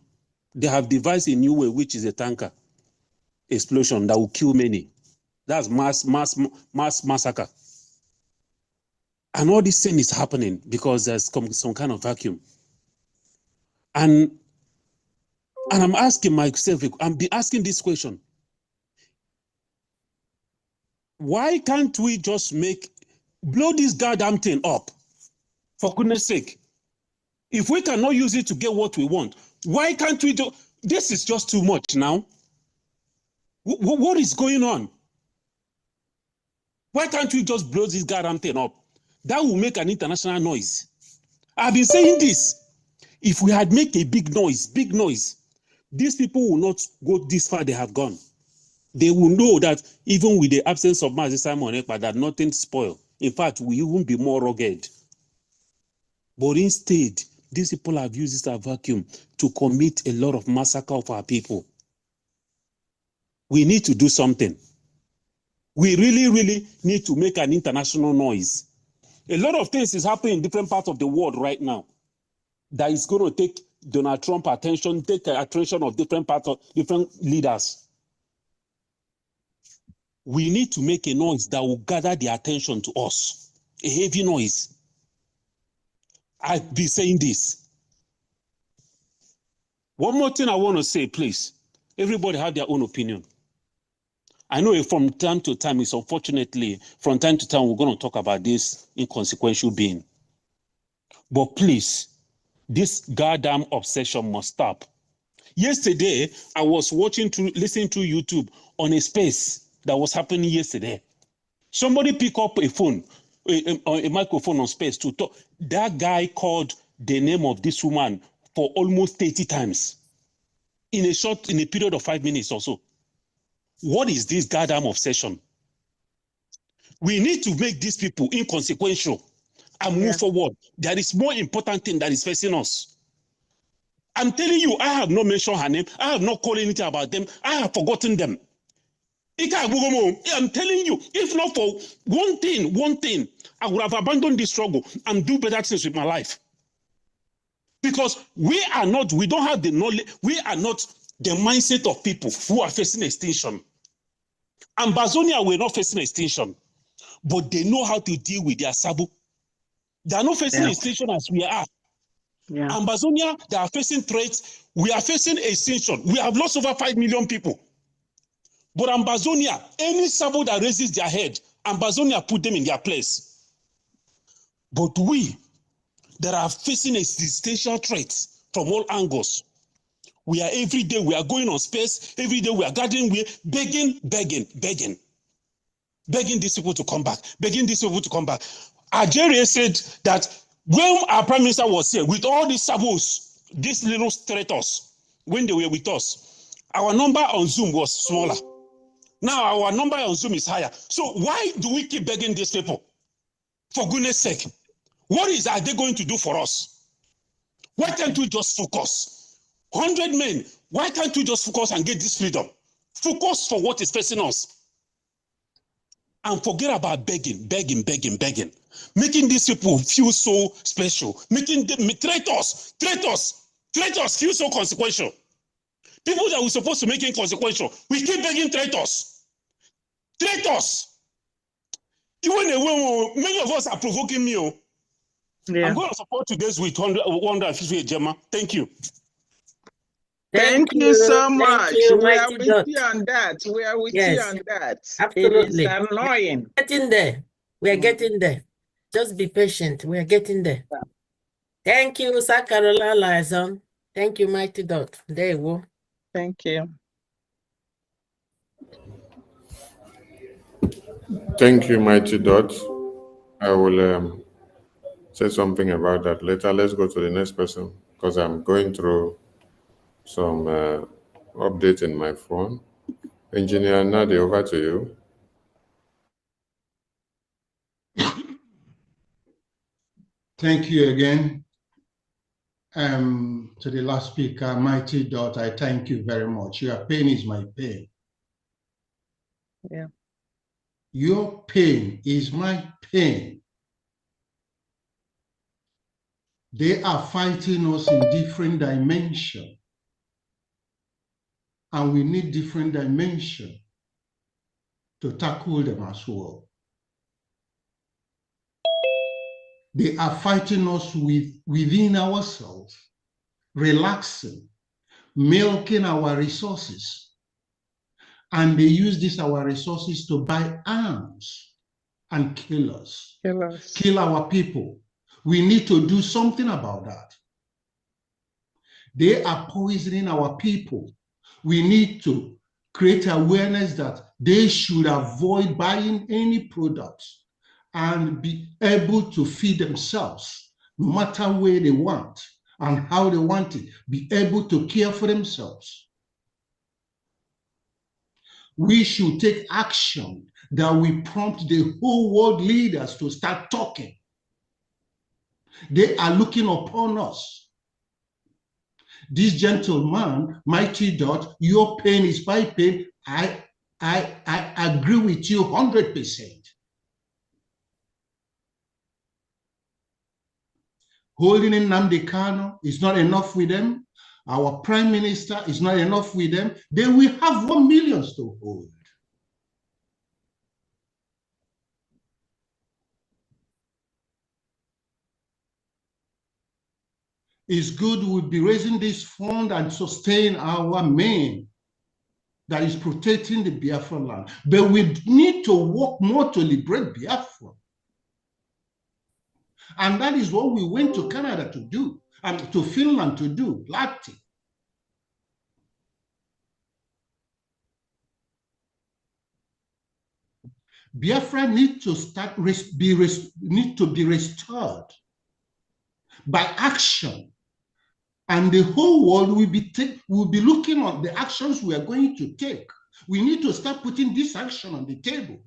They have devised a new way, which is a tanker explosion that will kill many. That's mass massacre. And all this thing is happening because there's some kind of vacuum. And I'm asking myself, I'm asking this question. Why can't we just blow this goddamn thing up? For goodness sake. If we cannot use it to get what we want, why can't we do? This is just too much now. What is going on? Why can't we just blow this goddamn thing up? That will make an international noise. I've been saying this. If we had made a big noise, these people will not go this far they have gone. They will know that even with the absence of Mazi Simon Ekpa, that nothing spoiled. In fact, we even be more rugged. But instead, these people have used this vacuum to commit a lot of massacre of our people. We need to do something. We really, really need to make an international noise. A lot of things is happening in different parts of the world right now that is going to take Donald Trump attention, take the attention of different parts of different leaders. We need to make a noise that will gather the attention to us. A heavy noise. I've been saying this. One more thing I want to say, please. Everybody have their own opinion. I know from time to time, it's unfortunately, from time to time, we're going to talk about this inconsequential being. But please, this goddamn obsession must stop. Yesterday, I was listening to YouTube on a space that was happening yesterday. Somebody pick up a phone, a microphone on space to talk. That guy called the name of this woman for almost 30 times in a period of 5 minutes or so. What is this goddamn obsession? We need to make these people inconsequential and move forward. There is more important thing that is facing us. I'm telling you, I have not mentioned her name. I have not called anything about them. I have forgotten them. I'm telling you, if not for one thing, I would have abandoned this struggle and do better things with my life. Because we don't have the knowledge, we are not the mindset of people who are facing extinction. Ambazonia were not facing extinction, but they know how to deal with their sabu. They are not facing extinction as we are. Ambazonia, they are facing threats. We are facing extinction. We have lost over 5 million people. But Ambazonia, any sabu that raises their head, Ambazonia put them in their place. But we, that are facing existential threats from all angles, we are every day, we are going on space, every day we are gathering, we are begging these people to come back, Algeria said that when our prime minister was here with all these sabos, these little traitors, when they were with us, our number on Zoom was smaller. Now our number on Zoom is higher. So why do we keep begging these people? For goodness sake, what are they going to do for us? Why can't we just focus? 100 men, why can't we just focus and get this freedom? Focus for what is facing us. And forget about begging. Making these people feel so special. Making them traitors feel so consequential. People that we're supposed to make inconsequential, we keep begging traitors. Even many of us are provoking me. I'm going to support today's with 150 Gemma. Thank you. Thank you so much. You, we are Mighty with Dot. you on that. We are with you on that. Absolutely. It is annoying. Getting there. We are getting there. Just be patient. We are getting there. Thank you, Sakarola Liaison. Thank you, Mighty Dot. There you go. Thank you. Thank you, Mighty Dot. I will say something about that later. Let's go to the next person because I'm going through some update in my phone. Engineer Nadi, over to you. Thank you again. To the last speaker, Mighty Dot, I thank you very much. Your pain is my pain. Yeah. Your pain is my pain. They are fighting us in different dimensions. And we need different dimensions. to tackle them as well. They are fighting us within ourselves, relaxing, milking our resources. And they use our resources to buy arms and kill us, kill our people. We need to do something about that. They are poisoning our people. We need to create awareness that they should avoid buying any products and be able to feed themselves no matter where they want and how they want it, be able to care for themselves. We should take action that we prompt the whole world leaders to start talking. They are looking upon us. This gentleman, Mighty Dot, your pain is my pain. I agree with you 100%. Holding in Nnamdi Kanu is not enough with them. Our prime minister is not enough with them. They will have 1 million to hold. It's good we'll be raising this fund and sustain our men that is protecting the Biafra land. But we need to work more to liberate Biafra. And that is what we went to Canada to do, and to Finland to do, Latin. Biafra need to need to be restored by action. And the whole world will be looking at the actions we are going to take. We need to start putting this action on the table.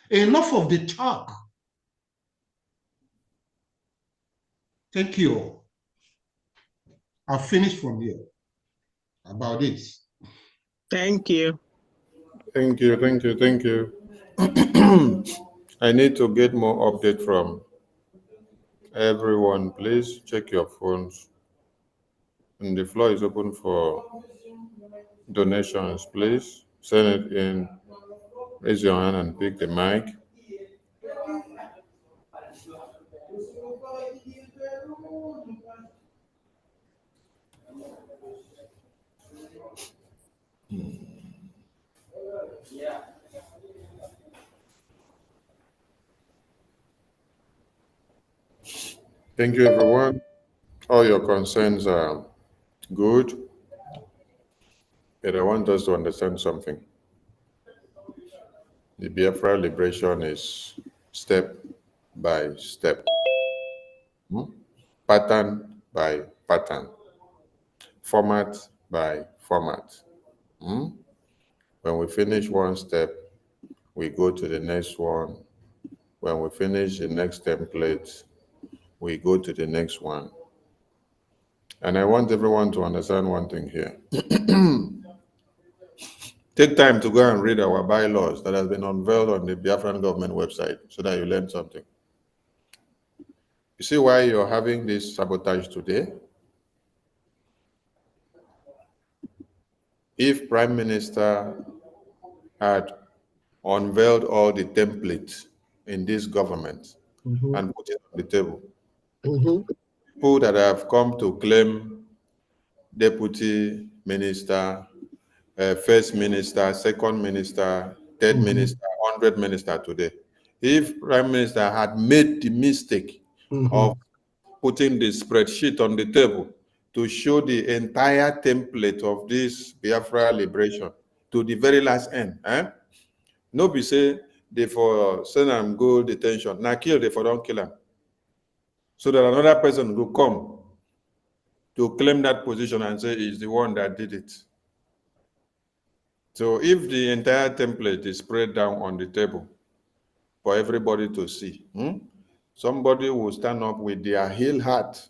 Enough of the talk. Thank you all. I'll finish from here about this. Thank you. Thank you, thank you, thank you. I need to get more update from everyone. Please check your phones. And the floor is open for donations. Please send it in. Raise your hand and pick the mic. Thank you, everyone. All your concerns are good, but I want us to understand something. The Biafra liberation is step by step, pattern by pattern, format by format. When we finish one step, we go to the next one. When we finish the next template, we go to the next one. And I want everyone to understand one thing here. Take time to go and read our bylaws that has been unveiled on the Biafran government website so that you learn something. You see why you're having this sabotage today? If Prime Minister had unveiled all the templates in this government and put it on the table, people that have come to claim deputy minister, first minister, second minister, third minister, 100 minister today. If Prime Minister had made the mistake of putting the spreadsheet on the table to show the entire template of this Biafra liberation to the very last end, no be say they for send them go detention. Now kill, they for don't kill them. So that another person will come to claim that position and say he's the one that did it. So if the entire template is spread down on the table for everybody to see, somebody will stand up with their heel heart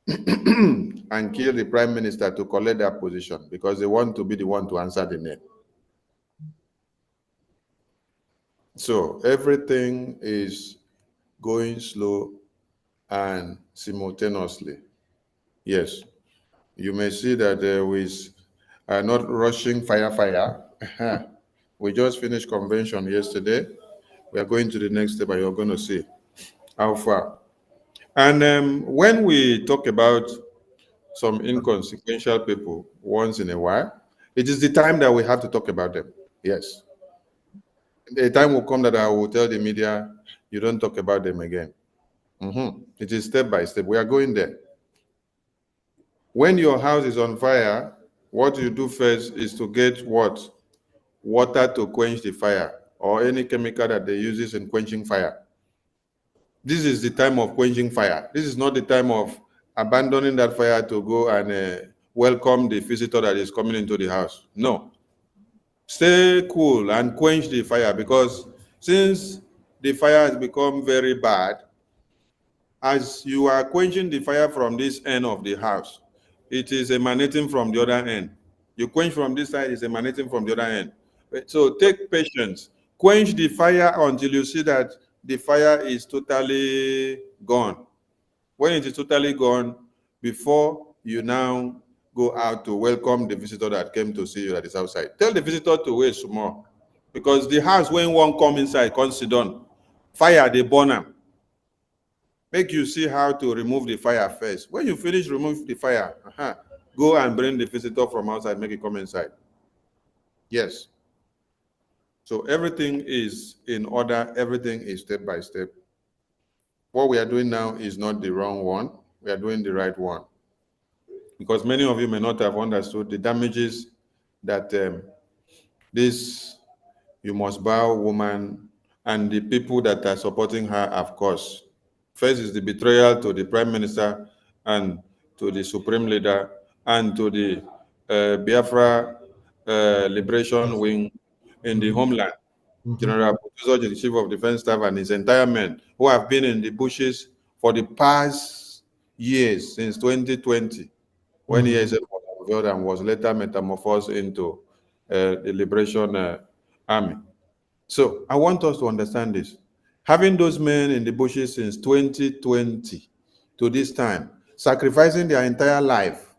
and kill the Prime Minister to collect that position because they want to be the one to answer the name. So everything is going slow and simultaneously. Yes, you may see that there is not rushing fire, We just finished convention yesterday. We are going to the next step, and you're going to see how far. And when we talk about some inconsequential people once in a while, it is the time that we have to talk about them. Yes. The time will come that I will tell the media, you don't talk about them again. It is step by step. We are going there. When your house is on fire, what you do first is to get what? Water to quench the fire, or any chemical that they use in quenching fire. This is the time of quenching fire. This is not the time of abandoning that fire to go and welcome the visitor that is coming into the house. No. Stay cool and quench the fire, because since the fire has become very bad, as you are quenching the fire from this end of the house, it is emanating from the other end. You quench from this side, it's emanating from the other end. So take patience. Quench the fire until you see that the fire is totally gone. When it is totally gone, before you now go out to welcome the visitor that came to see you that is outside, tell the visitor to wait some more, because the house, when one come inside, come sit down, fire they burn am. Make you see how to remove the fire first. When you finish remove the fire, go and bring the visitor from outside, make it come inside. Yes. So everything is in order. Everything is step by step. What we are doing now is not the wrong one. We are doing the right one. Because many of you may not have understood the damages that this you must bow woman and the people that are supporting her have caused. First is the betrayal to the Prime Minister and to the Supreme Leader and to the Biafra Liberation Wing in the homeland. General Butuzo, the Chief of Defense Staff, and his entire men who have been in the bushes for the past years, since 2020, when ESF was unveiled and was later metamorphosed into the Liberation Army. So I want us to understand this. Having those men in the bushes since 2020 to this time, sacrificing their entire life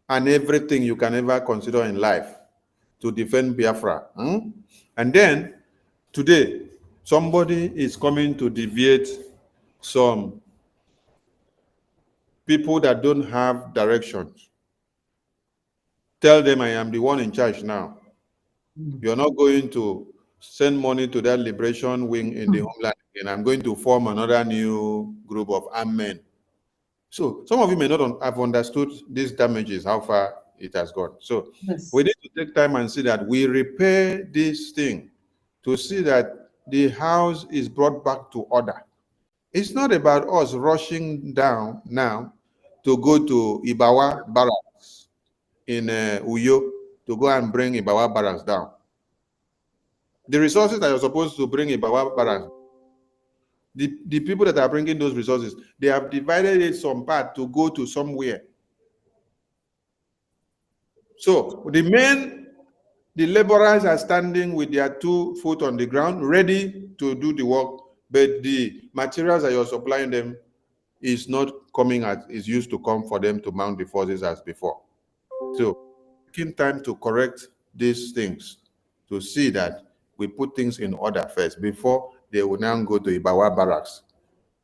and everything you can ever consider in life to defend Biafra. And then today, somebody is coming to deviate some people that don't have directions. Tell them I am the one in charge now. You're not going to send money to that liberation wing in the homeland, and I'm going to form another new group of armed men. So some of you may not have understood these damages, how far it has gone. So we need to take time and see that we repair this thing, to see that the house is brought back to order. It's not about us rushing down now to go to Ibawa barracks in Uyo to go and bring Ibawa barracks down. The resources that you're supposed to bring Ibawa barracks, the people that are bringing those resources, they have divided it some part to go to somewhere. So the men, the laborers are standing with their 2 feet on the ground, ready to do the work, but the materials that you're supplying them is not coming as is used to come for them to mount the forces as before. So taking time to correct these things, to see that we put things in order first before they will now go to Ibawa barracks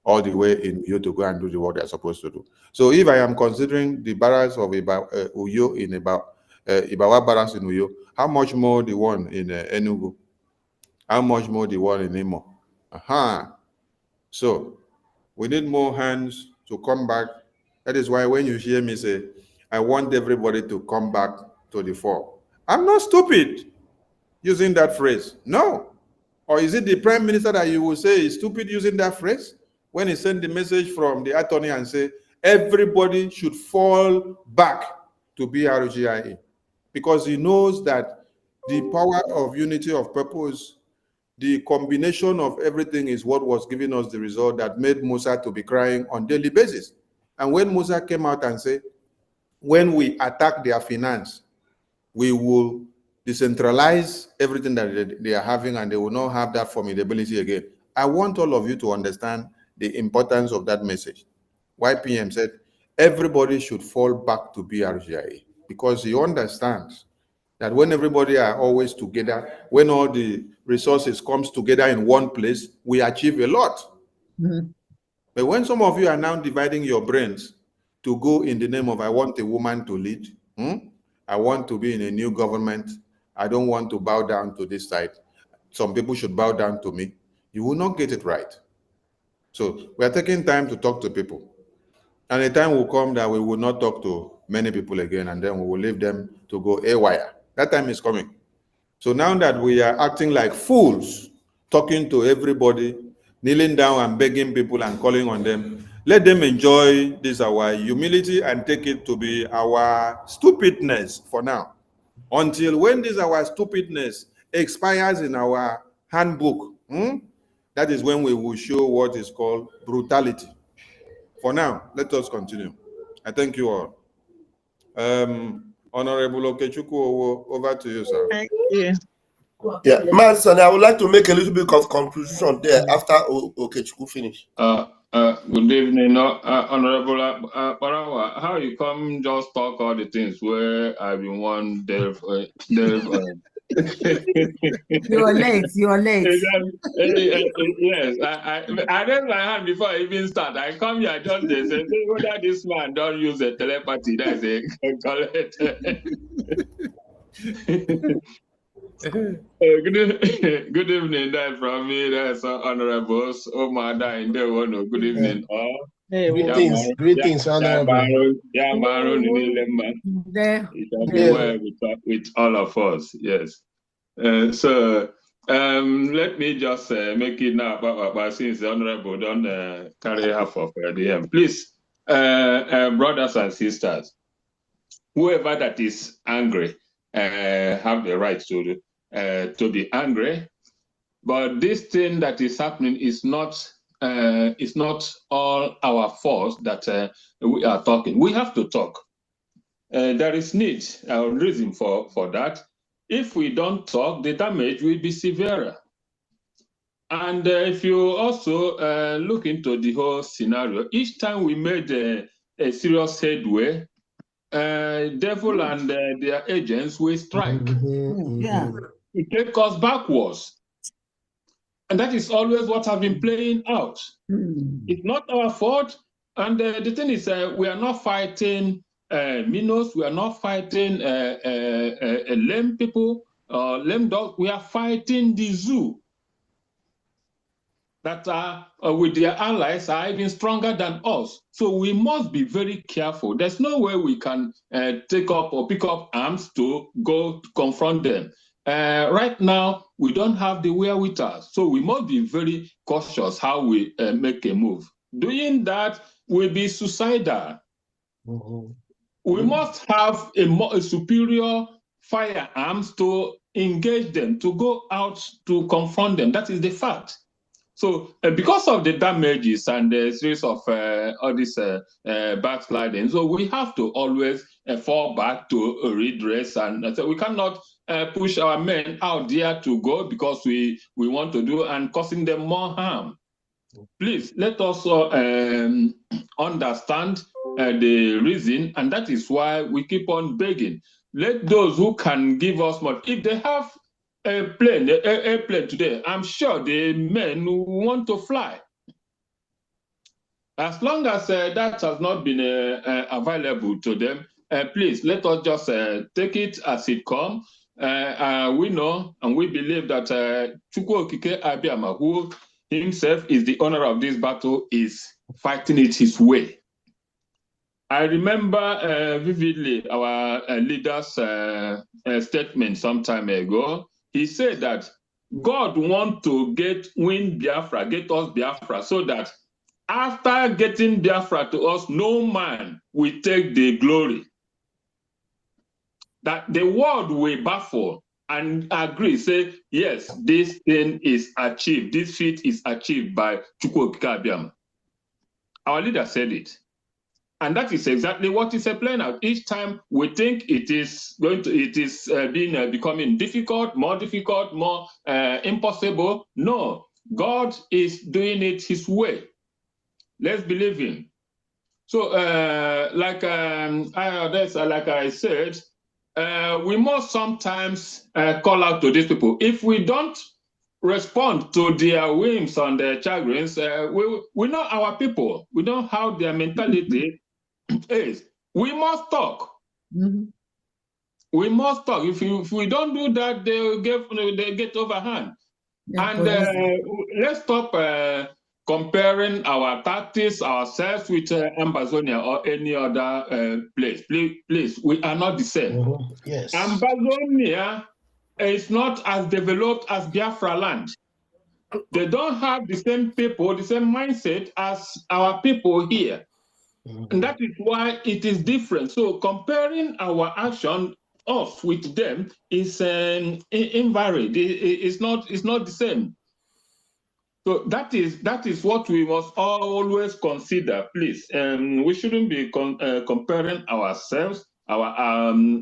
all the way in Uyo to go and do the work they're supposed to do. So if I am considering the barracks of Uyo in Ibawa barracks in Uyo, how much more the one in Enugu? How much more the one in Imo? So we need more hands to come back. That is why when you hear me say, I want everybody to come back to the fore, I'm not stupid using that phrase. No. Or is it the Prime Minister that you will say is stupid using that phrase when he sent the message from the attorney and say everybody should fall back to BRGIA? Because he knows that the power of unity of purpose, the combination of everything is what was giving us the result that made Musa to be crying on a daily basis. And when Musa came out and said, when we attack their finance, we will decentralize everything that they are having and they will not have that formidability again. I want all of you to understand the importance of that message. YPM said, everybody should fall back to BRGIA, because he understands That when everybody are always together, when all the resources comes together in one place, we achieve a lot. But when some of you are now dividing your brains to go in the name of I want a woman to lead, I want to be in a new government, I don't want to bow down to this side, some people should bow down to me, you will not get it right. So we are taking time to talk to people. And a time will come that we will not talk to many people again, and then we will leave them to go haywire. That time is coming. So now that we are acting like fools, talking to everybody, kneeling down and begging people and calling on them, let them enjoy this our humility and take it to be our stupidness for now. Until when this our stupidness expires in our handbook, that is when we will show what is called brutality. For now, let us continue. I thank you all. Honorable Okechukwu, over to you, sir. Thank you. Yeah, Master, I would like to make a little bit of conclusion there after Okechukwu finish. Good evening, Honorable Parawa. How you come just talk all the things where I've been one delve You are late. You are late. Yes, I raised my hand before I even start. I come here just they say whether this man don't use a telepathy. That's a correct. Good evening, that from me. That's honorables. Oh my dying day one. Good evening, all. Greetings, honorable. Yeah, Baron in Lemba. It shall be well with all of us. Yes. So let me just make it now, but since the honorable don't carry half of the end, please, brothers and sisters, whoever that is angry have the right to be angry, but this thing that is happening is not all our fault that we are talking. We have to talk. There is need, a reason for that. If we don't talk, the damage will be severer. And if you also look into the whole scenario, each time we made a serious headway, devil and their agents will strike. Yeah. It takes us backwards. And that is always what has been playing out. It's not our fault. And the thing is, we are not fighting minnows. We are not fighting lame people, lame dogs. We are fighting the zoo that are with their allies are even stronger than us. So we must be very careful. There's no way we can take up or pick up arms to go to confront them. Right now, we don't have the wherewithal. So we must be very cautious how we make a move. Doing that will be suicidal. We must have a superior firearms to engage them, to go out to confront them. That is the fact. So because of the damages and the series of all this backsliding, so we have to always fall back to redress, and so we cannot push our men out there to go because we want to do and causing them more harm. Please let us understand the reason, and that is why we keep on begging. Let those who can give us more, if they have a plane today, I'm sure the men who want to fly. As long as that has not been available to them, please let us just take it as it comes. We know and we believe that Chukwu Okike Abiyama, who himself is the owner of this battle, is fighting it his way. I remember vividly our leader's statement some time ago. He said that God wants to win Biafra, get us Biafra, so that after getting Biafra to us, no man will take the glory. That the world will baffle and agree, say, yes, this thing is achieved, this feat is achieved by Chukwu Okike Abiyama. Our leader said it. And that is exactly what is playing out. Each time we think it is becoming difficult, more impossible. No, God is doing it his way. Let's believe him. So, like I said, we must sometimes call out to these people. If we don't respond to their whims and their chagrins, we know our people. We know how their mentality is. We must talk. Mm-hmm. We must talk. If we don't do that, they get overhand. Yeah, And let's stop comparing our tactics ourselves with Amazonia or any other place. Please, we are not the same. Yes. Amazonia is not as developed as Biafra land. They don't have the same people, the same mindset as our people here. And that is why it is different. So comparing our action us with them is invaried. It's not the same. So that is what we must always consider, please. We shouldn't be comparing ourselves, our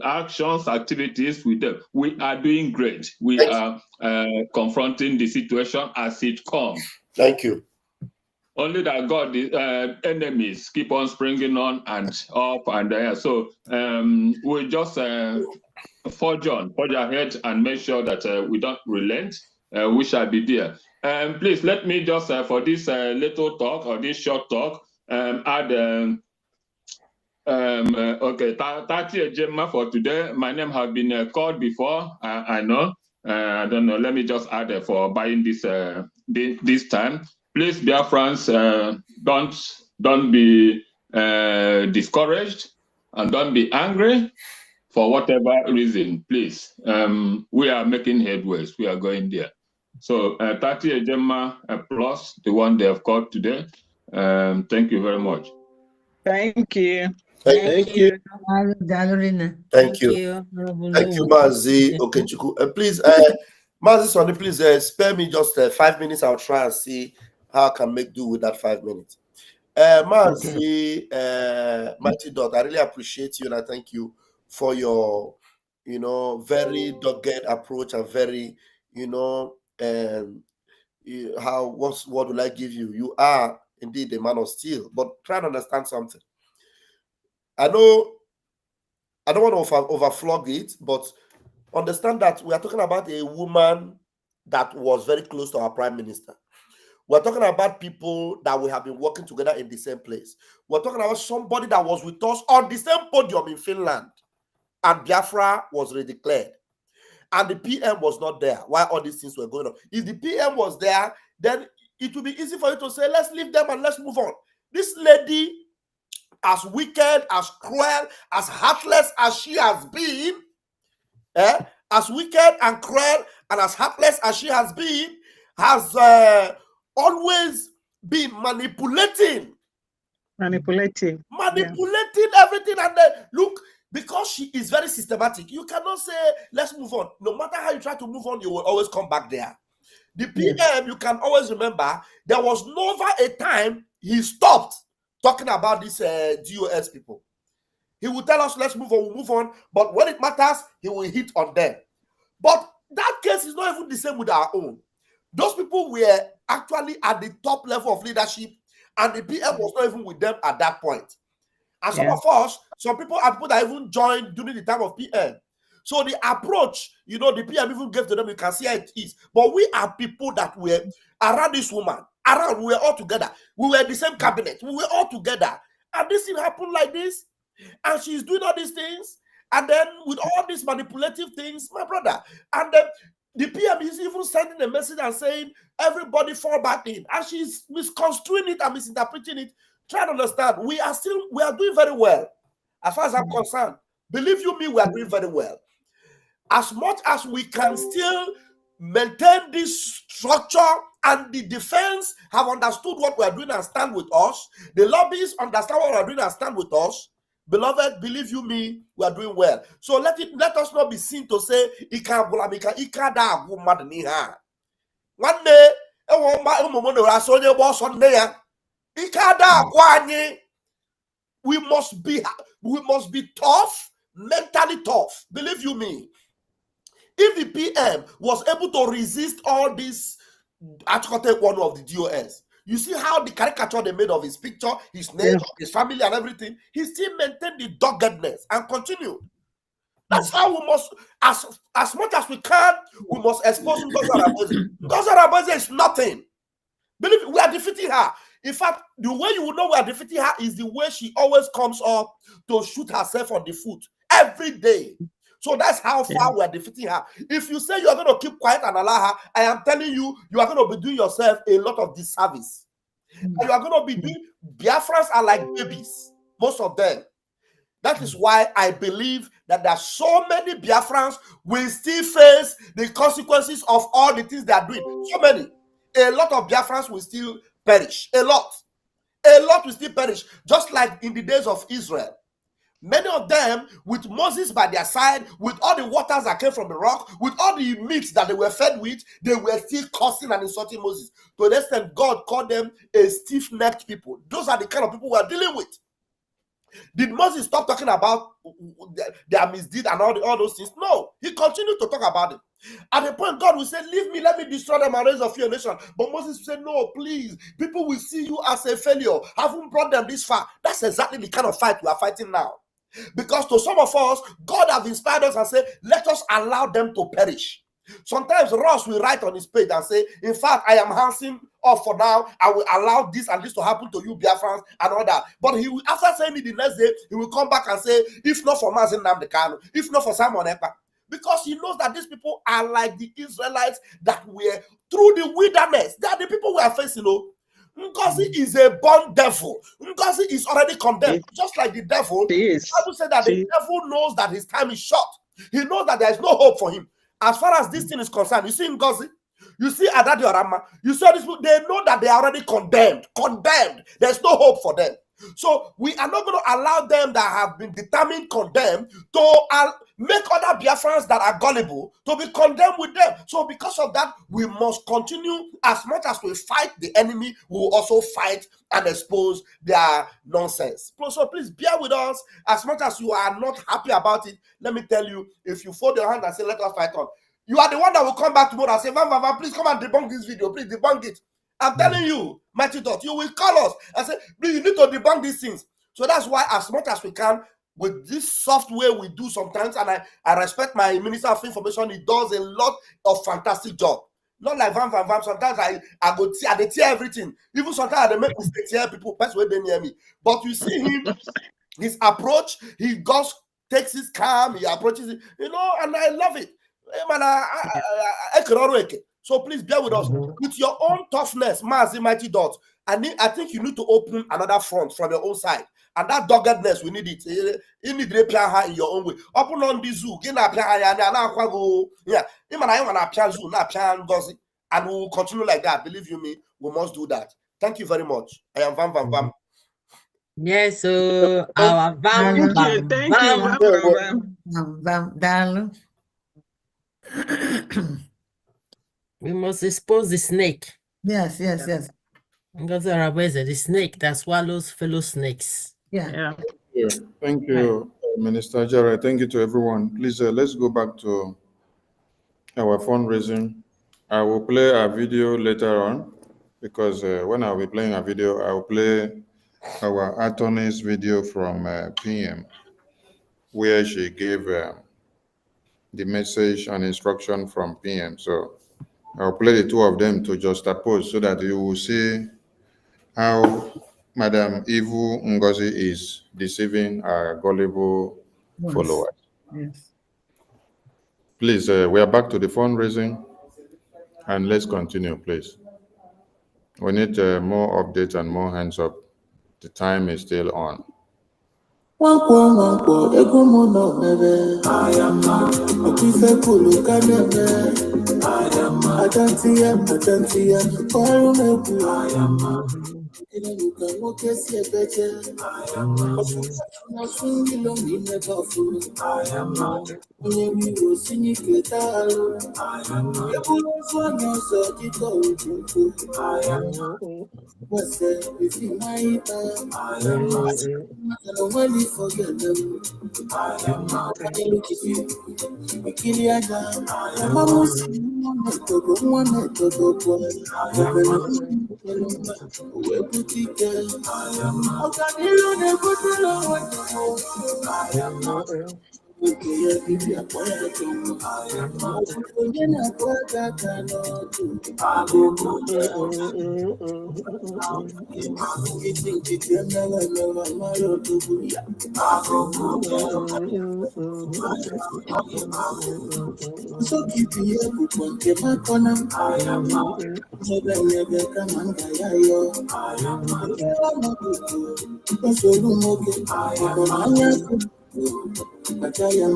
actions, activities with them. We are doing great. We are confronting the situation as it comes. Thank you. Only that God, enemies keep on springing on and up and there. So we just forge ahead and make sure that we don't relent. We shall be there. Please let me just for this little talk or this short talk add okay, Tati Ejema for today. My name has been called before. I know. I don't know. Let me just add for buying this this time. Please, dear friends, don't be discouraged and don't be angry for whatever reason. Please, we are making headways. We are going there. So, Tati Ejema plus the one they have called today. Thank you very much. Thank you. Thank you. Thank you. Thank you, Mazi Okechukwu. Please, Mazi Sonny, please spare me just 5 minutes. I'll try and see how I can make do with that 5 minutes. Mazi, Mighty Dot, I really appreciate you and I thank you for your, very dogged approach and very, what will I give you? You are indeed a man of steel, but try to understand something. I know I don't want to overflog it, but understand that we are talking about a woman that was very close to our prime minister. We're talking about people that we have been working together in the same place. We're talking about somebody that was with us on the same podium in Finland, and Biafra was redeclared. And the PM was not there while all these things were going on. If the PM was there, then it would be easy for you to say, let's leave them and let's move on. This lady, as wicked, as cruel, as heartless as she has been, as wicked and cruel and as heartless as she has been, has always been manipulating everything. And look, because she is very systematic, you cannot say, let's move on. No matter how you try to move on, you will always come back there. The PM, you can always remember, there was never a time he stopped talking about these DOS people. He will tell us, let's move on, we'll move on. But when it matters, he will hit on them. But that case is not even the same with our own. Those people were actually at the top level of leadership, and the PM was not even with them at that point. And some of us, some people are people that even joined during the time of PM. So the approach, the PM even gave to them, you can see how it is. But we are people that were around this woman, we were all together. We were in the same cabinet. We were all together. And this thing happened like this. And she's doing all these things. And then with all these manipulative things, my brother. And then the PM is even sending a message and saying, everybody fall back in. And she's misconstruing it and misinterpreting it. Try to understand. We are doing very well. As far as I'm concerned, believe you me, we are doing very well. As much as we can still maintain this structure and the defense have understood what we are doing and stand with us, the lobbyists understand what we are doing and stand with us, beloved, believe you me, we are doing well. So let us not be seen to say, we must be tough, mentally tough. Believe you me. If the PM was able to resist all this, I take one of the DOS. You see how the caricature they made of his picture, his name, his family, and everything. He still maintained the doggedness and continued. That's how we must, as much as we can, we must expose Ngozi Arabose. Ngozi Arabose is nothing. Believe me, we are defeating her. In fact, the way you will know we are defeating her is the way she always comes up to shoot herself on the foot every day. So that's how far we are defeating her. If you say you are going to keep quiet and allow her, I am telling you, you are going to be doing yourself a lot of disservice. And you are going to be doing, Biafrans are like babies, most of them. That is why I believe that there are so many Biafrans will still face the consequences of all the things they are doing. So many. A lot of Biafrans will still perish. A lot. A lot will still perish. Just like in the days of Israel. Many of them, with Moses by their side, with all the waters that came from the rock, with all the meat that they were fed with, they were still cursing and insulting Moses. To an extent, God called them a stiff-necked people. Those are the kind of people we are dealing with. Did Moses stop talking about their misdeed and all those things? No, he continued to talk about it. At the point, God will say, leave me, let me destroy them and raise a few nation. But Moses will say, no, please. People will see you as a failure. Haven't brought them this far. That's exactly the kind of fight we are fighting now. Because to some of us, God has inspired us and said, let us allow them to perish. Sometimes Ross will write on his page and say, in fact, I am handsing off for now. I will allow this and this to happen to you, Biafrans, and all that. But he will, after saying it the next day, he will come back and say, if not for Mazin Nnamdi Kanu, if not for Simon Ekpa. Because he knows that these people are like the Israelites that were through the wilderness. They are the people we are facing. Ngozi is a born devil. Ngozi is already condemned. Just like the devil. The Bible said that the devil knows that his time is short. He knows that there is no hope for him. As far as this thing is concerned, you see Ngozi, you see Adadi Orama, you see these people, they know that they are already condemned. Condemned. There's no hope for them. So we are not going to allow them that have been determined condemned to make other Biafrans that are gullible to be condemned with them. So because of that, we must continue. As much as we fight the enemy, we will also fight and expose their nonsense. So please bear with us. As much as you are not happy about it, let me tell you, if you fold your hand and say, let us fight on, you are the one that will come back tomorrow and say, Van, please come and debunk this video. Please debunk it. I'm telling you, Mighty Dot, you will call us and say, you need to debunk these things. So that's why, as much as we can, with this software we do sometimes, and I respect my Minister of Information, he does a lot of fantastic job. Not like Van. Sometimes I go tear everything. Even sometimes I make mistakes here, people pass away they near me. But you see him, his approach, he goes, takes his calm, he approaches it, and I love it. So please bear with us. With your own toughness, Mighty Dot, I think you need to open another front from your own side. And that doggedness, we need it. You need to apply her in your own way. Open on the zoo. And we will continue like that. Believe you me, we must do that. Thank you very much. I am Van. Yes, so our Van. We must expose the snake. Yes. Because the snake that swallows fellow snakes. Yeah. Thank you, Minister Jared. Thank you to everyone. Please, let's go back to our fundraising. I will play a video later on because when I'll be playing a video, I will play our attorney's video from PM, where she gave the message and instruction from PM. So I'll play the two of them to juxtapose so that you will see how Madam Ivu Ngozi is deceiving our gullible followers. Yes. Please, we are back to the fundraising, and let's continue, please. We need more updates and more hands up. The time is still on. So keep here, put one corner. I am not. Never come and I am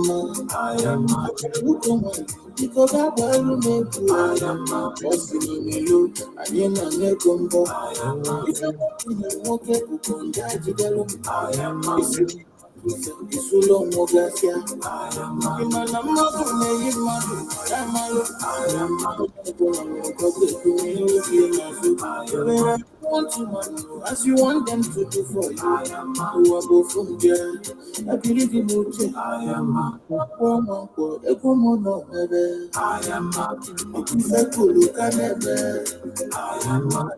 not. I am not. Because I will make you. I am not. Just in you. I didn't make them go. I am not. It's a okay, I am not. Isulo mogasia. I am not. Imana madu me imadu. I am not. As you want them to do for you. I am not. You are both from there. I believe in you. I am not. I am not. I am not.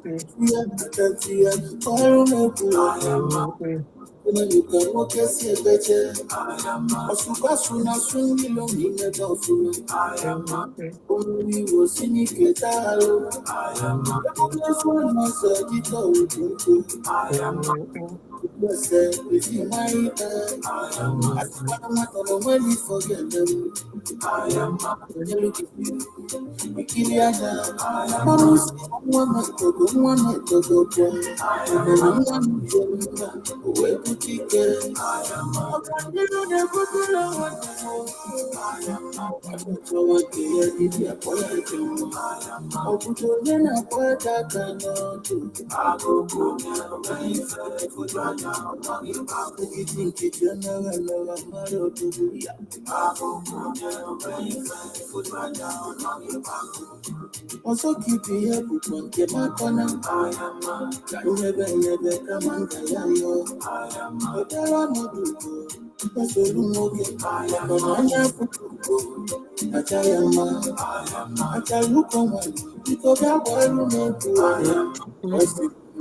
I am not. You can walk a sea better. I am not. Soon I am not. Only was in it. I am not. I am not. With my I am not. Forget them. I am not. Also keep here, put one corner. I am not. You never come and yo. I am not. But I am not. That's all you know. I am not. I am not. I look on one. Because I want to make you. I am not.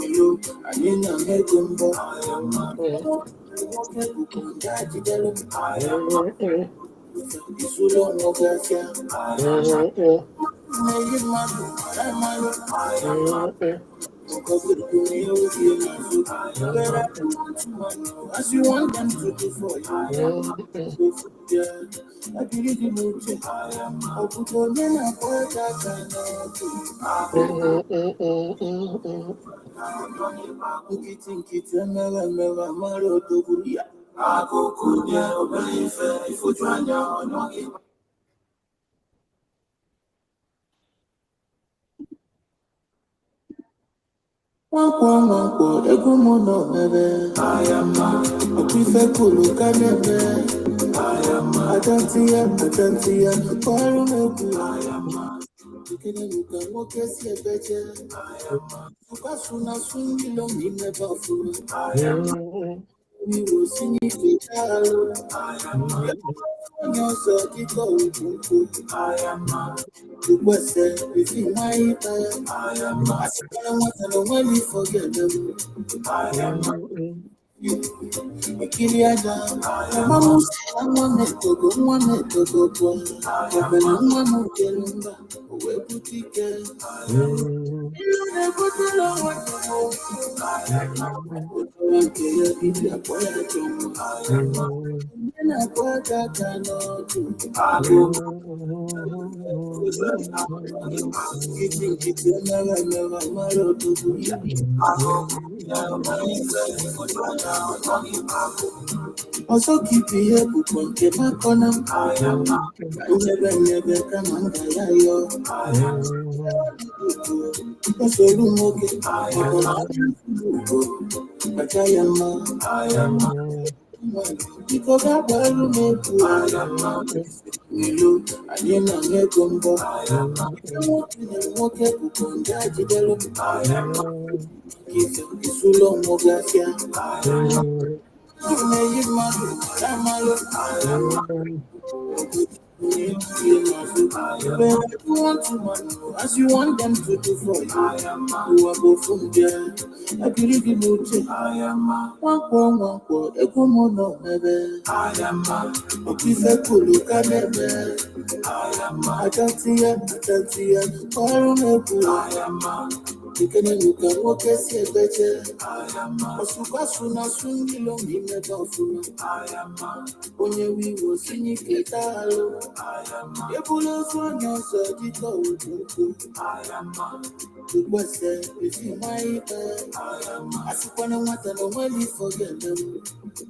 You, I didn't make them go. I am not. I am not. Isulo mogasia. I am not. As you want them to do for you. I believe in you. I am I am not. I prefer Kulu Kanebe. I am not. I don't see him. I am not. You can walk a sea better. I am not. Soon you don't need never fool. I am not. We will sing it. I am not. I am not. You was said, if you might, I am not. I want to know when you forget them. I am not. Also keep here, put one corner. I am not. Never come and yo. I am not. I am not. I am not. Because I will make you. I am not. I didn't make them go. I am not. I am not. Isulo mogasia. I am not. I am not. As you want them to do for you, you are go from there. I believe you will take. I am one quo, no, never. I am a piece of Kulu Kanebe. I am I can't see it, I am you can walk a see better. I am a super soon below me, never full. I am only we will sing it. I am a bullet one, yes, I am the West, if you might. I am a super no matter no money forget them.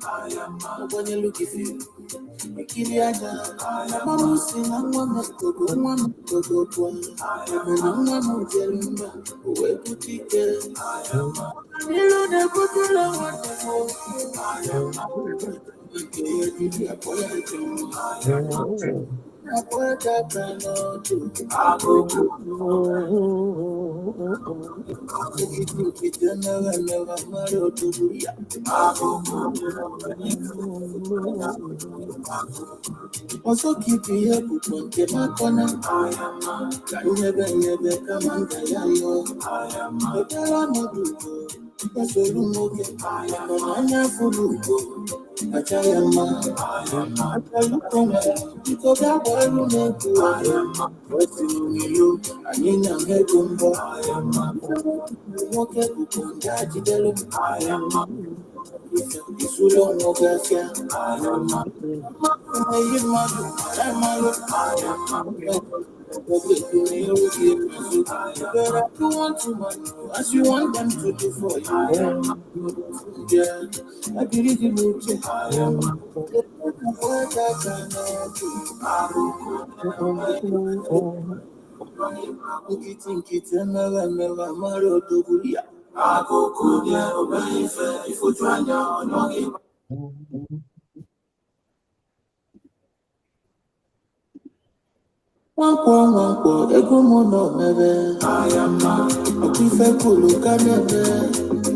I am when you look if you. Kiliana, I'm a Muslim, I'm one of the good one, the good one. I am one of the way to take care. I am a good also keep here to get my corner. I am can never come and I am a Telamaduko. That's a room okay. I am a Fuluko. I am a Telukoma. Because I want to make you. I am what's in you. I mean, I'm a gumbo. I am a okay. I am it's so long, no gracia. I am as you want them to do for you. I believe you will change. I am One ego mono mebe. I am a prefer kulu kanebe.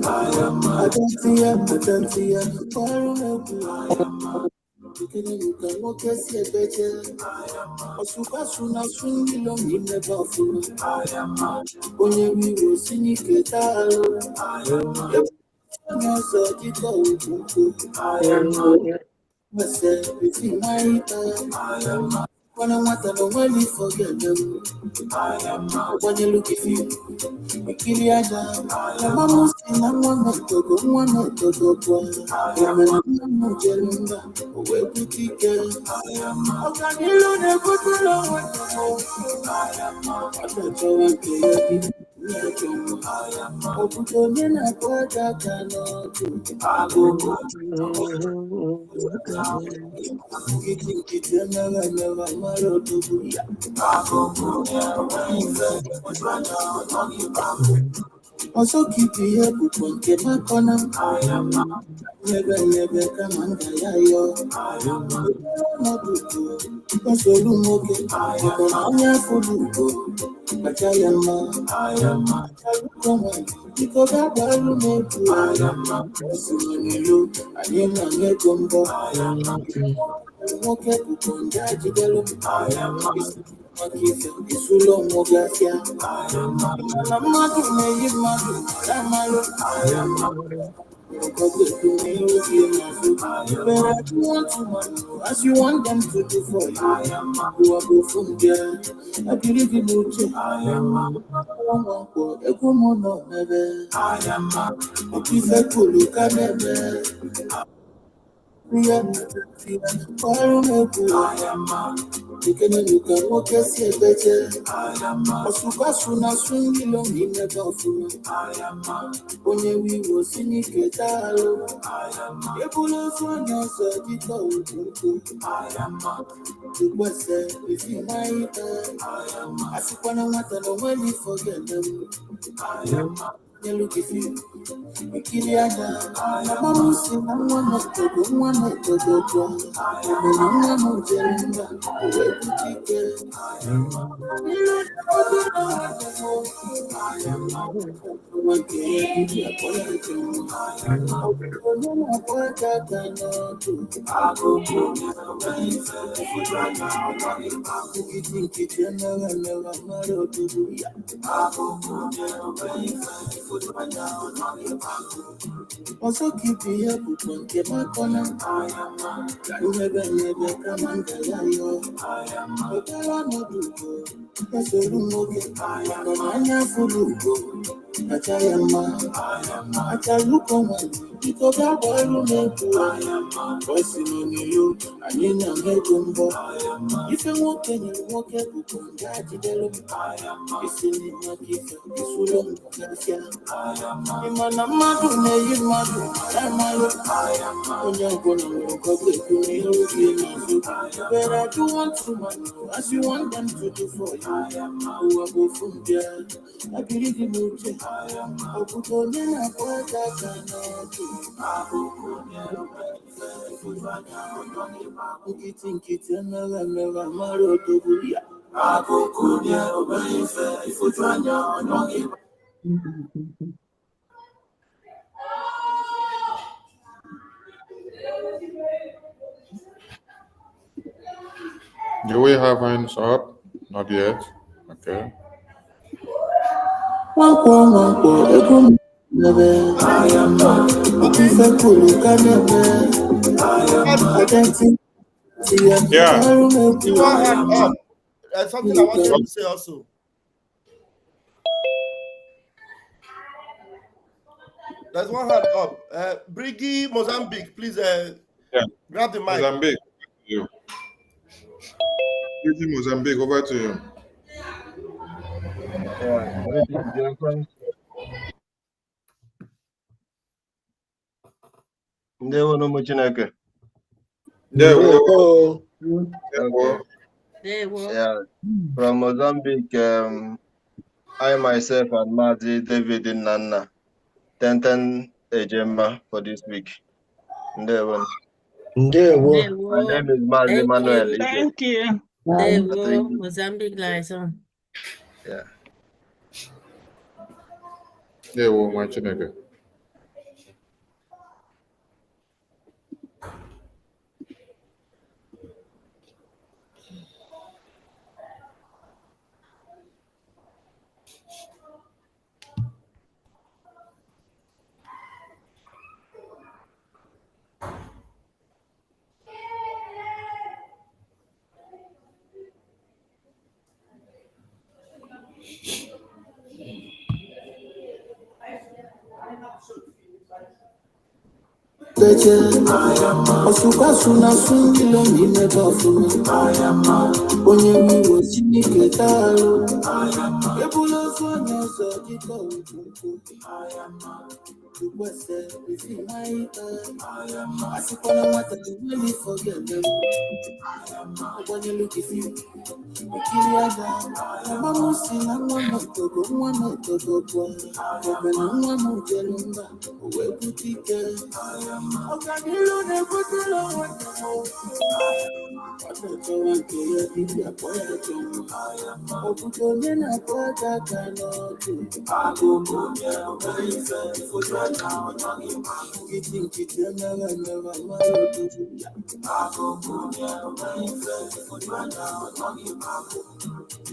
I am I don't see it. I am you can walk a see a better. I am a super soon as soon belong in the buffalo. I am only we will sing it. I am I am myself, if you might, I am when I want to know when you forget them. I am when you look at you, Kiliana. I am a Muslim, I'm one to go. I am a Jelunda, where to take care. I am a Canelo, never to know. I am a Canelo, I am a Putolina, I go. Also keep here to get my corner. I am never come and I am not good. Also look okay. I am for good. But I am because I am you. I am okay to I am it's so long, Mogasia. I am as you want them to do for you. I am who are go from there. I believe you will change. I am ego mono mebe. I am a piece of Kulu Kanebe. I am you can walk a see a better. I am a super soon as soon belong in the buffalo. I am only we will sing it. I am a bullet one, yes, I am the West, if you might. I am a super no matter no money forget them. I am you look if you Also keep the up on Kemakona. You never come and yo. Hotel on the Dugo. That's a room okay. Comania Fulugo. I tell look on one. Because I want to make voice in you. I need a gumbo. If you walk in, you walk at the it's in the gift. It's full of Imanamadu na Yimadu, but I do want to know as you want them to do for you. Who are go from there? I believe in you. I put on in a point I cannot do. You think it's another Maro to Buria. I go cool there, obey if you try now. Do we have hands up? Not yet. Okay. Yeah. One hand up. Something I want you to say also. There's one hand up. Briggy Mozambique, please grab the mic. Mozambique, you. Briggy Mozambique, over to you. Yeah, from Mozambique, I myself and Mazi David in Nana, 10 Ejemma for this week. My name is Mazi Manuel. Thank you. Mozambique liaison. Yeah. Yeah, well, my Chineke.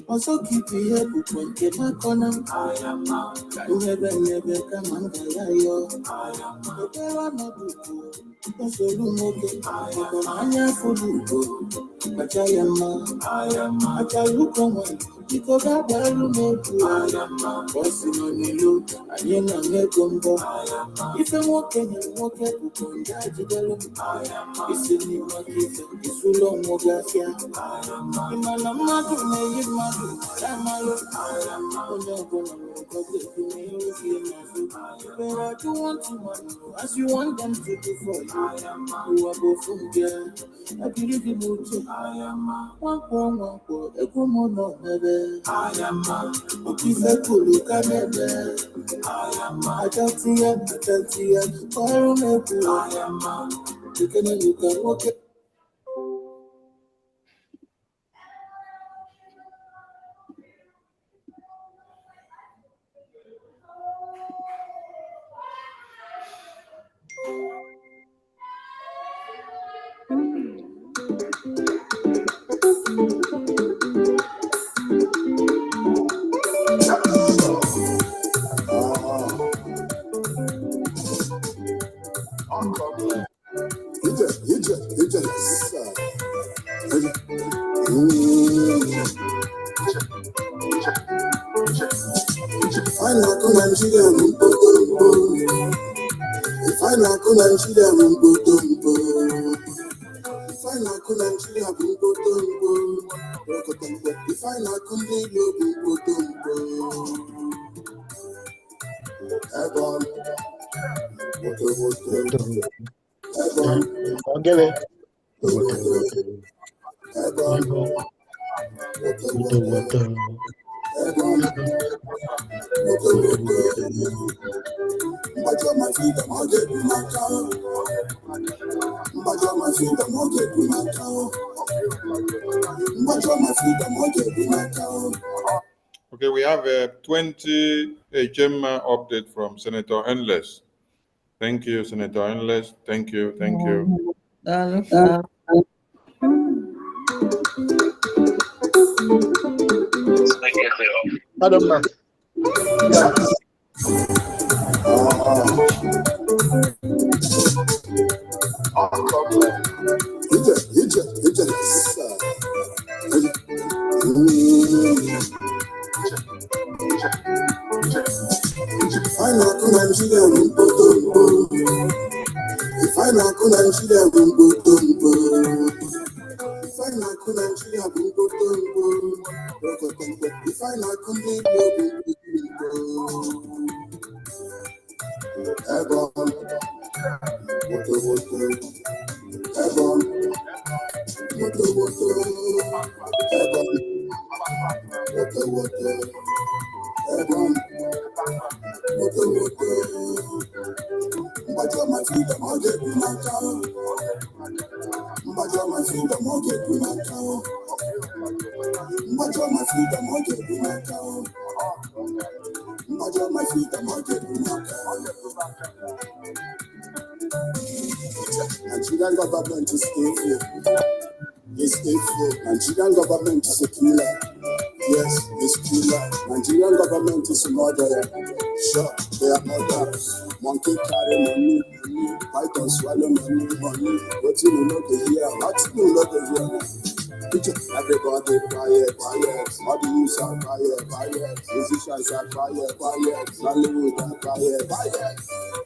Also keep your head open, get my corner. You never come and yo. Hotel on the Dugo. That's a room okay. Comania Fulugo. I tell look on one. Because I value me to voicing on the loop. I ain't a gumbo. If I'm walking, you walk at the Punjaji. It's in the market. It's full of Mogasia. Imanamadu na Yimadu. But I do want to know as you want them to do for you. Okay, we have a 20 Gemma update from Senator Endless. Thank you, Senator Endless. Thank you. Thank you. Madam, Nigerian government is evil. It's evil. Nigerian government is a killer. Yes, it's killer. Nigerian government is a murderer. Sure, they are murderers. Monkey carry money, python swallow money. What you know the hear? What you know the hear? Everybody quiet. All the news are quiet. Musicians are quiet. Hollywood are quiet.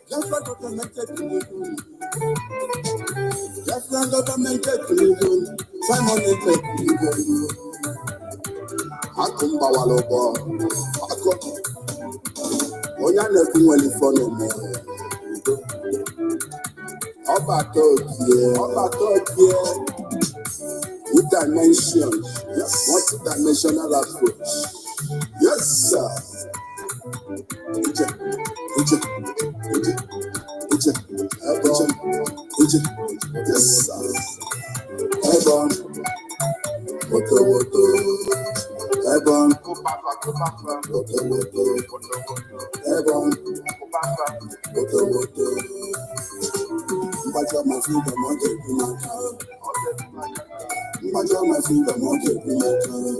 Just like government illegal. Just like government illegal. Simon is illegal. Akumba walobo. Oya neku weli fono me. Oba tokie. With dimension. Yes. Multi-dimensional approach. Yes, sir. Yes, sir. Ebon. Woto. Ebon. Ebon. Woto. Mbaja my freedom, I'll get you my car. Mbaja my freedom, I'll get you my car.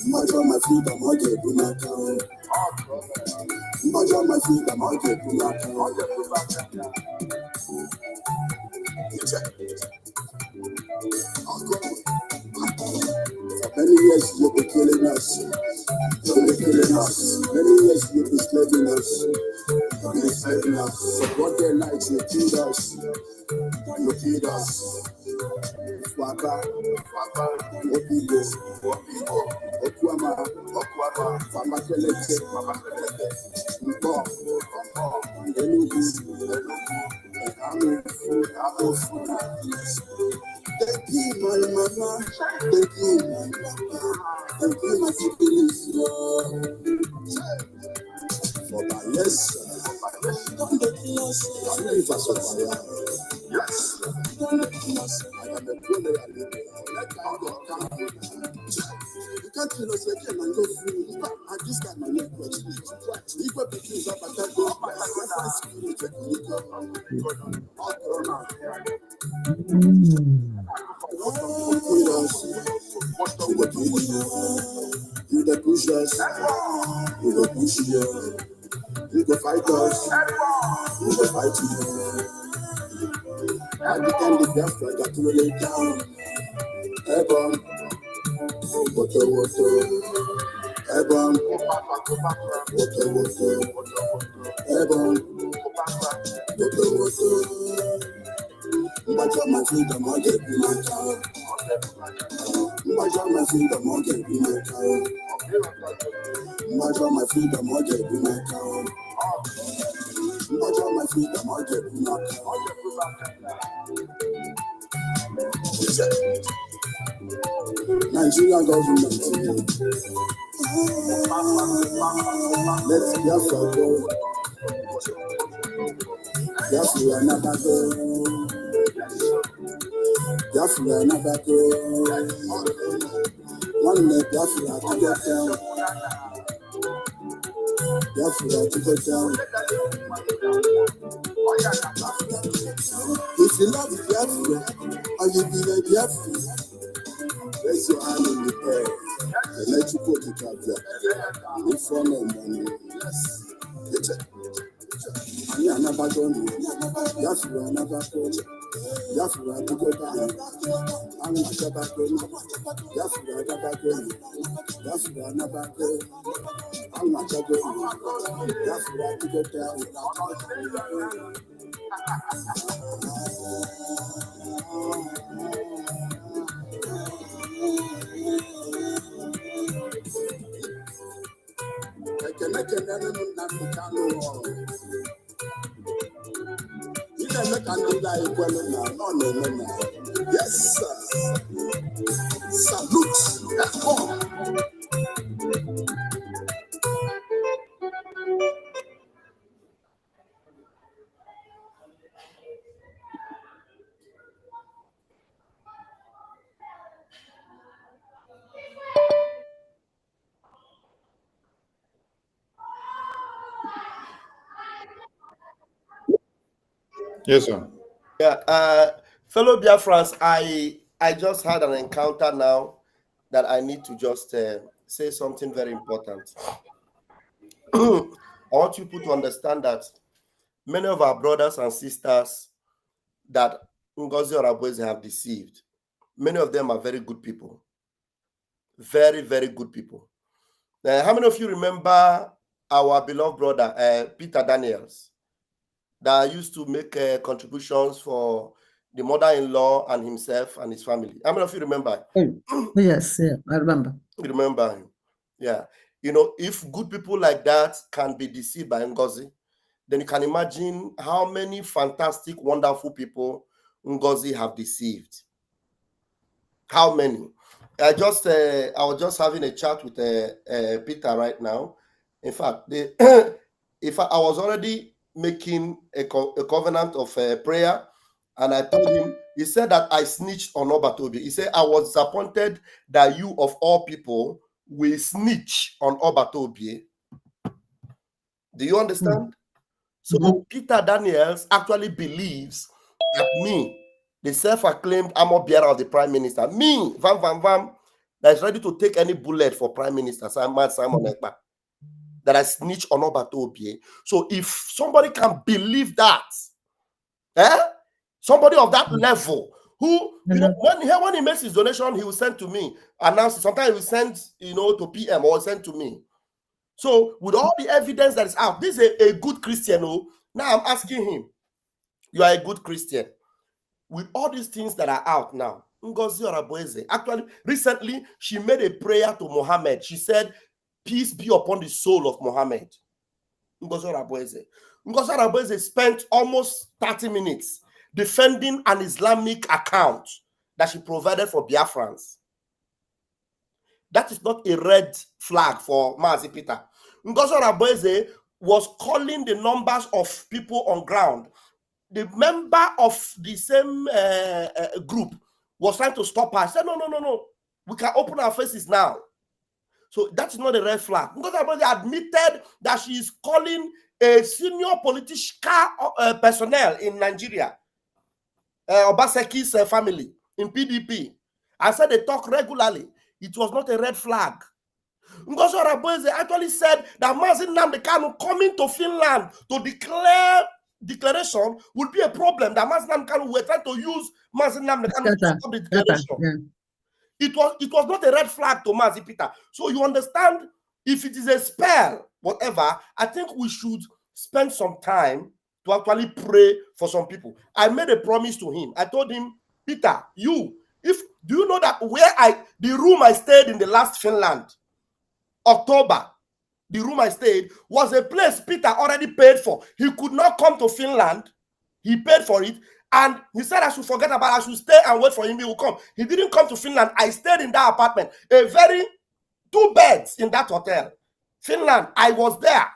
Mbaja my freedom, I'll get you my car. Mbaja my freedom, I'll get you my car. For many years you've been killing us. Many years you've been slaving us. So what their lights you killed us. Waka, Opigo, Okuama, Famakelete, Mbo, Enugu, Thank you, my mama. Thank you, my papa. Thank you, my siblings. For my yes, don't let us. I live as a fire. Yes, don't let us. I am a funeral leader. You can't kill us again and go free. At this time, I make what you need. If what the things up, I can't go. You the push us, you the push you, you the fight us, you the fight you. I became the Biafra that will lay down. Ebon, water, Ebon, water, Ebon, water. My freedom, I get my child. My freedom, I get my child. My freedom, I get my child. My freedom, I get my child. Nigerian government, let's Biafra go. Biafra another go. Biafra another go. One leg Biafra to get down. Biafra to get down. If you love Biafra, and you be a Biafra, raise your hand in the air. And let you go to Biafra. In front of money. And you never done it. Biafra never done it. Biafra to go down. I'm not never done it. Biafra never done it. Biafra never done it. I'm not never done it. Biafra to go down. Yes, sir. Salute. Yes, sir. Yeah, fellow Biafrans, I just had an encounter now that I need to just say something very important. I want you people to understand that many of our brothers and sisters that Ngozi Orabueze have deceived, many of them are very good people. Very, very good people. How many of you remember our beloved brother, Peter Daniels, that used to make contributions for the mother-in-law and himself and his family? How many of you remember? Yes, yeah, I remember. You remember him? Yeah. You know, if good people like that can be deceived by Ngozi, then you can imagine how many fantastic, wonderful people Ngozi have deceived. How many? I was just having a chat with Peter right now. In fact, I was already making a covenant of prayer, and I told him. He said that I snitched on Obatobi. He said I was disappointed that you, of all people, will snitch on Obatobi. Do you understand? So Peter Daniels actually believes that me, the self-acclaimed armor bearer of the prime minister, me, Vam, that is ready to take any bullet for prime minister Simon Ekpa, that I snitch on Obatobi. So if somebody can believe that, somebody of that level, who, you know, when he makes his donation, he will send to me, announce it. Sometimes he will send, you know, to PM or send to me. So with all the evidence that is out, this is a good Christian. Oh, now I'm asking him, you are a good Christian. With all these things that are out now, Ngozi Orabueze, actually, recently, she made a prayer to Muhammad. She said, peace be upon the soul of Muhammad. Ngozi Orabueze. Ngozi Orabueze spent almost 30 minutes defending an Islamic account that she provided for Biafrans. That is not a red flag for Mazi Peter. Ngozi Oraboeze was calling the numbers of people on ground. The member of the same group was trying to stop her. I said, no. We can open our faces now. So that is not a red flag. Ngozi Oraboeze admitted that she is calling a senior political personnel in Nigeria, Obaseki's family in PDP. I said they talk regularly. It was not a red flag. Ngozi Oraboeze actually said that Mazi Nnamdi Kanu coming to Finland to declare declaration would be a problem. That Mazi Nnamdi Kanu were trying to use Mazi Nnamdi Kanu to stop the declaration. Yeah. It was not a red flag to Mazi Peter. So you understand, if it is a spell, whatever, I think we should spend some time to actually pray for some people. I made a promise to him. I told him, Peter, do you know that the room I stayed in the last Finland, October, the room I stayed was a place Peter already paid for. He could not come to Finland. He paid for it. And he said I should forget about it. I should stay and wait for him. He will come. He didn't come to Finland. I stayed in that apartment. 2 beds in that hotel. Finland, I was there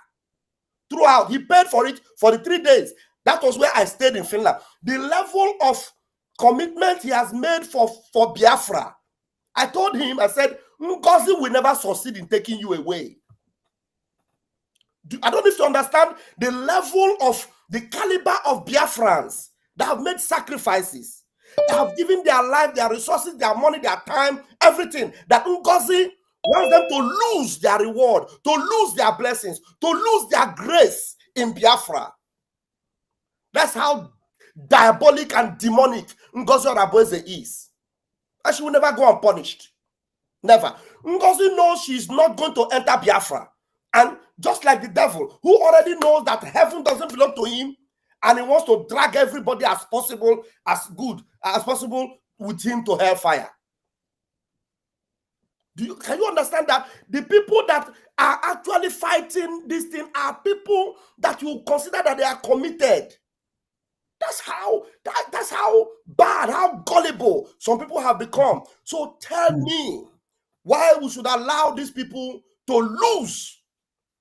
throughout. He paid for it for the 3 days. That was where I stayed in Finland. The level of commitment he has made for Biafra. I told him, I said, Ngozi will never succeed in taking you away. I don't need to understand the level of the caliber of Biafrans that have made sacrifices, that have given their life, their resources, their money, their time, everything, that Ngozi wants them to lose their reward, to lose their blessings, to lose their grace in Biafra. That's how diabolic and demonic Ngozi Oraboeze is. And she will never go unpunished. Never. Ngozi knows she's not going to enter Biafra. And just like the devil, who already knows that heaven doesn't belong to him, and he wants to drag everybody as possible, as good as possible with him to hellfire. Can you understand that the people that are actually fighting this thing are people that you consider that they are committed? That's how bad, how gullible some people have become. So tell me why we should allow these people to lose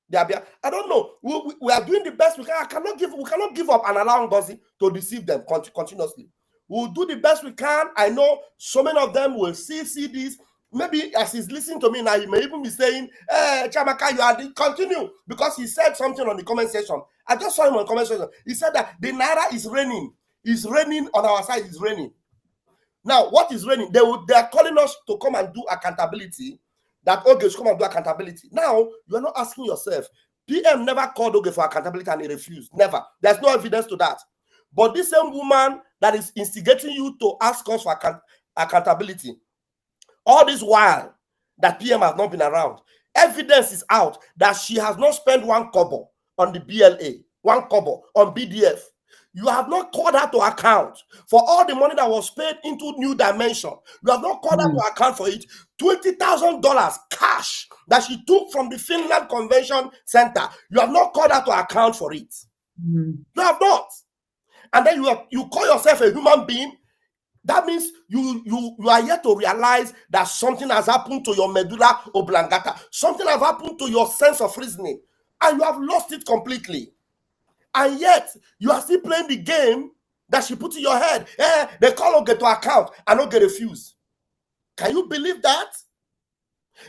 their. I don't know. We are doing the best we can. We cannot give up and allow Ngozi to deceive them continuously. We'll do the best we can. I know so many of them will see this. Maybe as he's listening to me now, he may even be saying, Chamaka, you are continue, because he said something on the comment section. I just saw him on the comment section. He said that the Naira is raining. It's raining on our side. It's raining. Now, what is raining? They are calling us to come and do accountability. That Oge should come and do accountability. Now, you are not asking yourself. PM never called Oge for accountability and he refused. Never. There's no evidence to that. But this same woman that is instigating you to ask us for accountability, all this while that PM has not been around, evidence is out that she has not spent 1 kobo on the BLA, 1 kobo on BDF. You have not called her to account for all the money that was paid into New Dimension. You have not called her to account for it. $20,000 cash that she took from the Finland Convention Center. You have not called her to account for it. You have not. And then you call yourself a human being. That means you are yet to realize that something has happened to your medulla oblongata. Something has happened to your sense of reasoning. And you have lost it completely. And yet, you are still playing the game that she put in your head. They call Oge to account and Oge refuse. Can you believe that?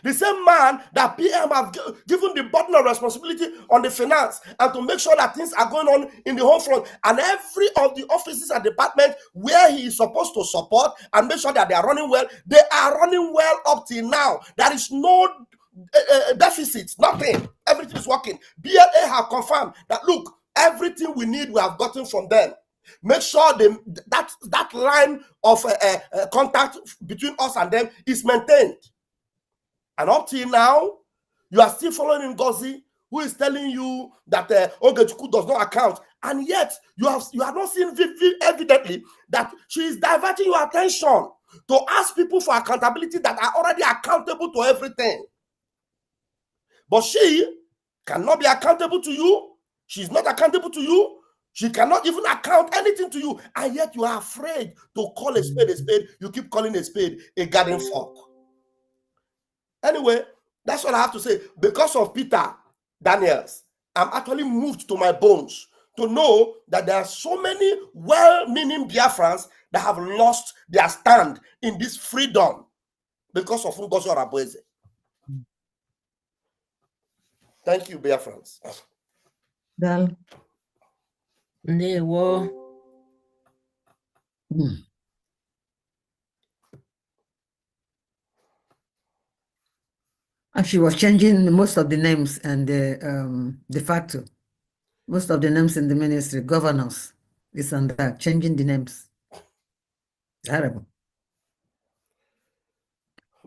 The same man that PM have given the burden of responsibility on the finance and to make sure that things are going on in the home front, and every of the offices and departments where he is supposed to support and make sure that they are running well, they are running well up till now. There is no deficit, nothing. Everything is working. BLA have confirmed that, look, everything we need, we have gotten from them. Make sure that line of contact between us and them is maintained. And up till now, you are still following Ngozi, who is telling you that Ogechukwu does not account. And yet, you have not seen evidently that she is diverting your attention to ask people for accountability that are already accountable to everything. But she cannot be accountable to you. She's not accountable to you. She cannot even account anything to you, and yet you are afraid to call a spade a spade. You keep calling a spade a garden fork. Anyway, that's what I have to say. Because of Peter Daniels, I'm actually moved to my bones to know that there are so many well-meaning Biafrans that have lost their stand in this freedom because of Ngozi Orabueze. Thank you, Biafrans. Dal. Ndewo. And she was changing most of the names and the de facto. Most of the names in the ministry, governors, this and that, changing the names. Terrible.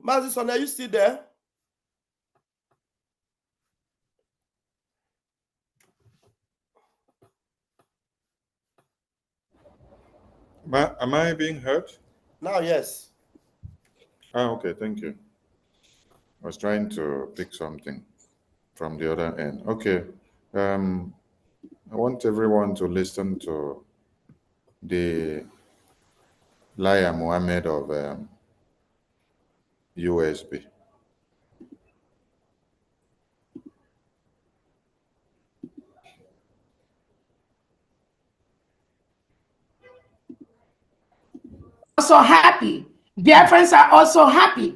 Mazison, are you still there? Am I being heard? Now, yes. Ah, okay, thank you. I was trying to pick something from the other end. Okay. I want everyone to listen to the Laya Mohammed of USB. Also happy. Biafrans are also happy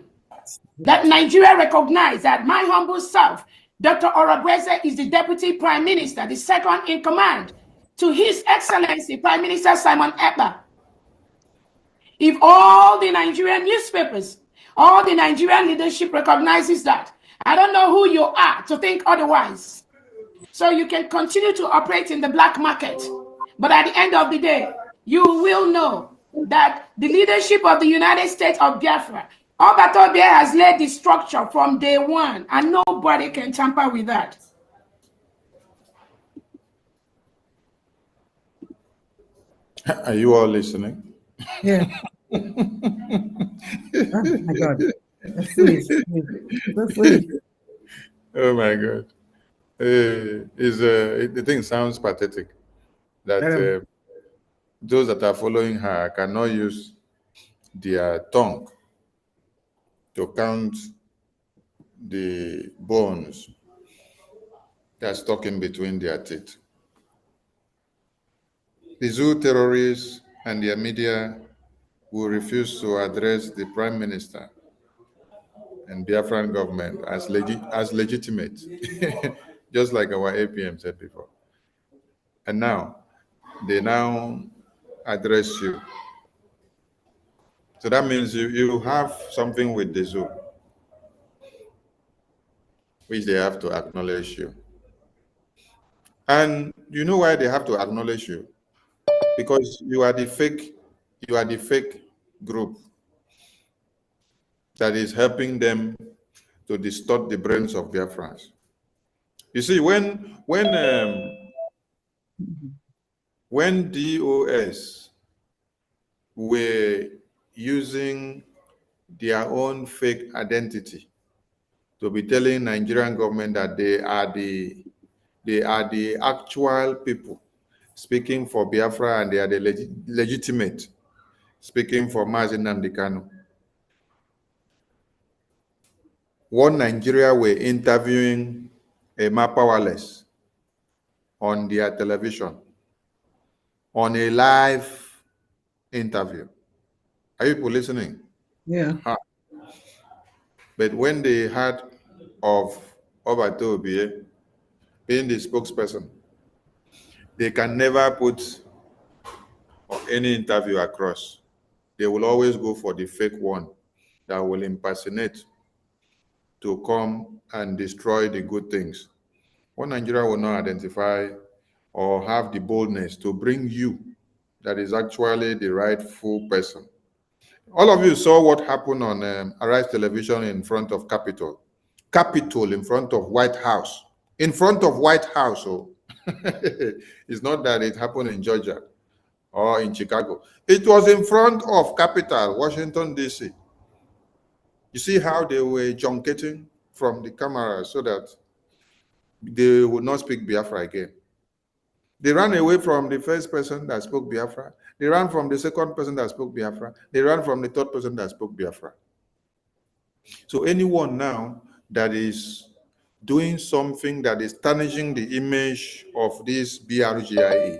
that Nigeria recognized that my humble self, Dr. Orabueze, is the Deputy Prime Minister, the second in command to His Excellency Prime Minister Simon Ekpa. If all the Nigerian newspapers, all the Nigerian leadership recognizes that, I don't know who you are to think otherwise. So you can continue to operate in the black market. But at the end of the day, you will know that the leadership of the United States of Biafra, Obatobia has laid the structure from day one, and nobody can tamper with that. Are you all listening? Yeah. Oh my God. That's foolish. So foolish. Oh my God. The thing sounds pathetic that those that are following her cannot use their tongue to count the bones that's stuck in between their teeth. The zoo terrorists and their media will refuse to address the Prime Minister and Biafran government as legitimate, just like our APM said before. And now, they now address you. So that means you have something with the zoo, which they have to acknowledge you. And you know why they have to acknowledge you? Because you are the fake group that is helping them to distort the brains of Biafrans. You see, when DOS were using their own fake identity to be telling Nigerian government that they are the actual people speaking for Biafra and they are the legitimate speaking for Mazi Nnamdi Kanu. One Nigeria were interviewing Emma Powerless on their television on a live interview. Are you people listening? Yeah. But when they heard of Obatobie being the spokesperson, they can never put any interview across. They will always go for the fake one that will impersonate to come and destroy the good things. One Nigeria will not identify or have the boldness to bring you that is actually the rightful person. All of you saw what happened on Arise Television in front of Capitol. Capitol in front of White House. In front of White House. Oh. It's not that it happened in Georgia or in Chicago. It was in front of Capitol, Washington, D.C. You see how they were junketing from the camera so that they would not speak Biafra again. They ran away from the first person that spoke Biafra. They ran from the second person that spoke Biafra. They ran from the third person that spoke Biafra. So anyone now that is doing something that is tarnishing the image of this BRGIE,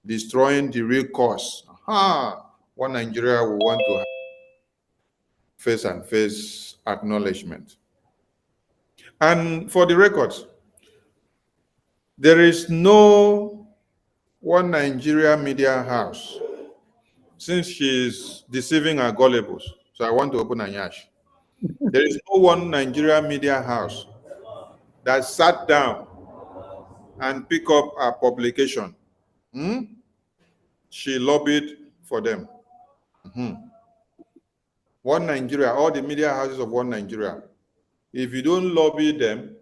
destroying the real cause, one Nigeria will want to have face-and-face acknowledgement. And for the record, there is no one Nigeria media house, since she's deceiving our gullibles. So I want to open a yash. There is no one Nigeria media house that sat down and pick up a publication. She lobbied for them. One Nigeria, all the media houses of one Nigeria. If you don't lobby them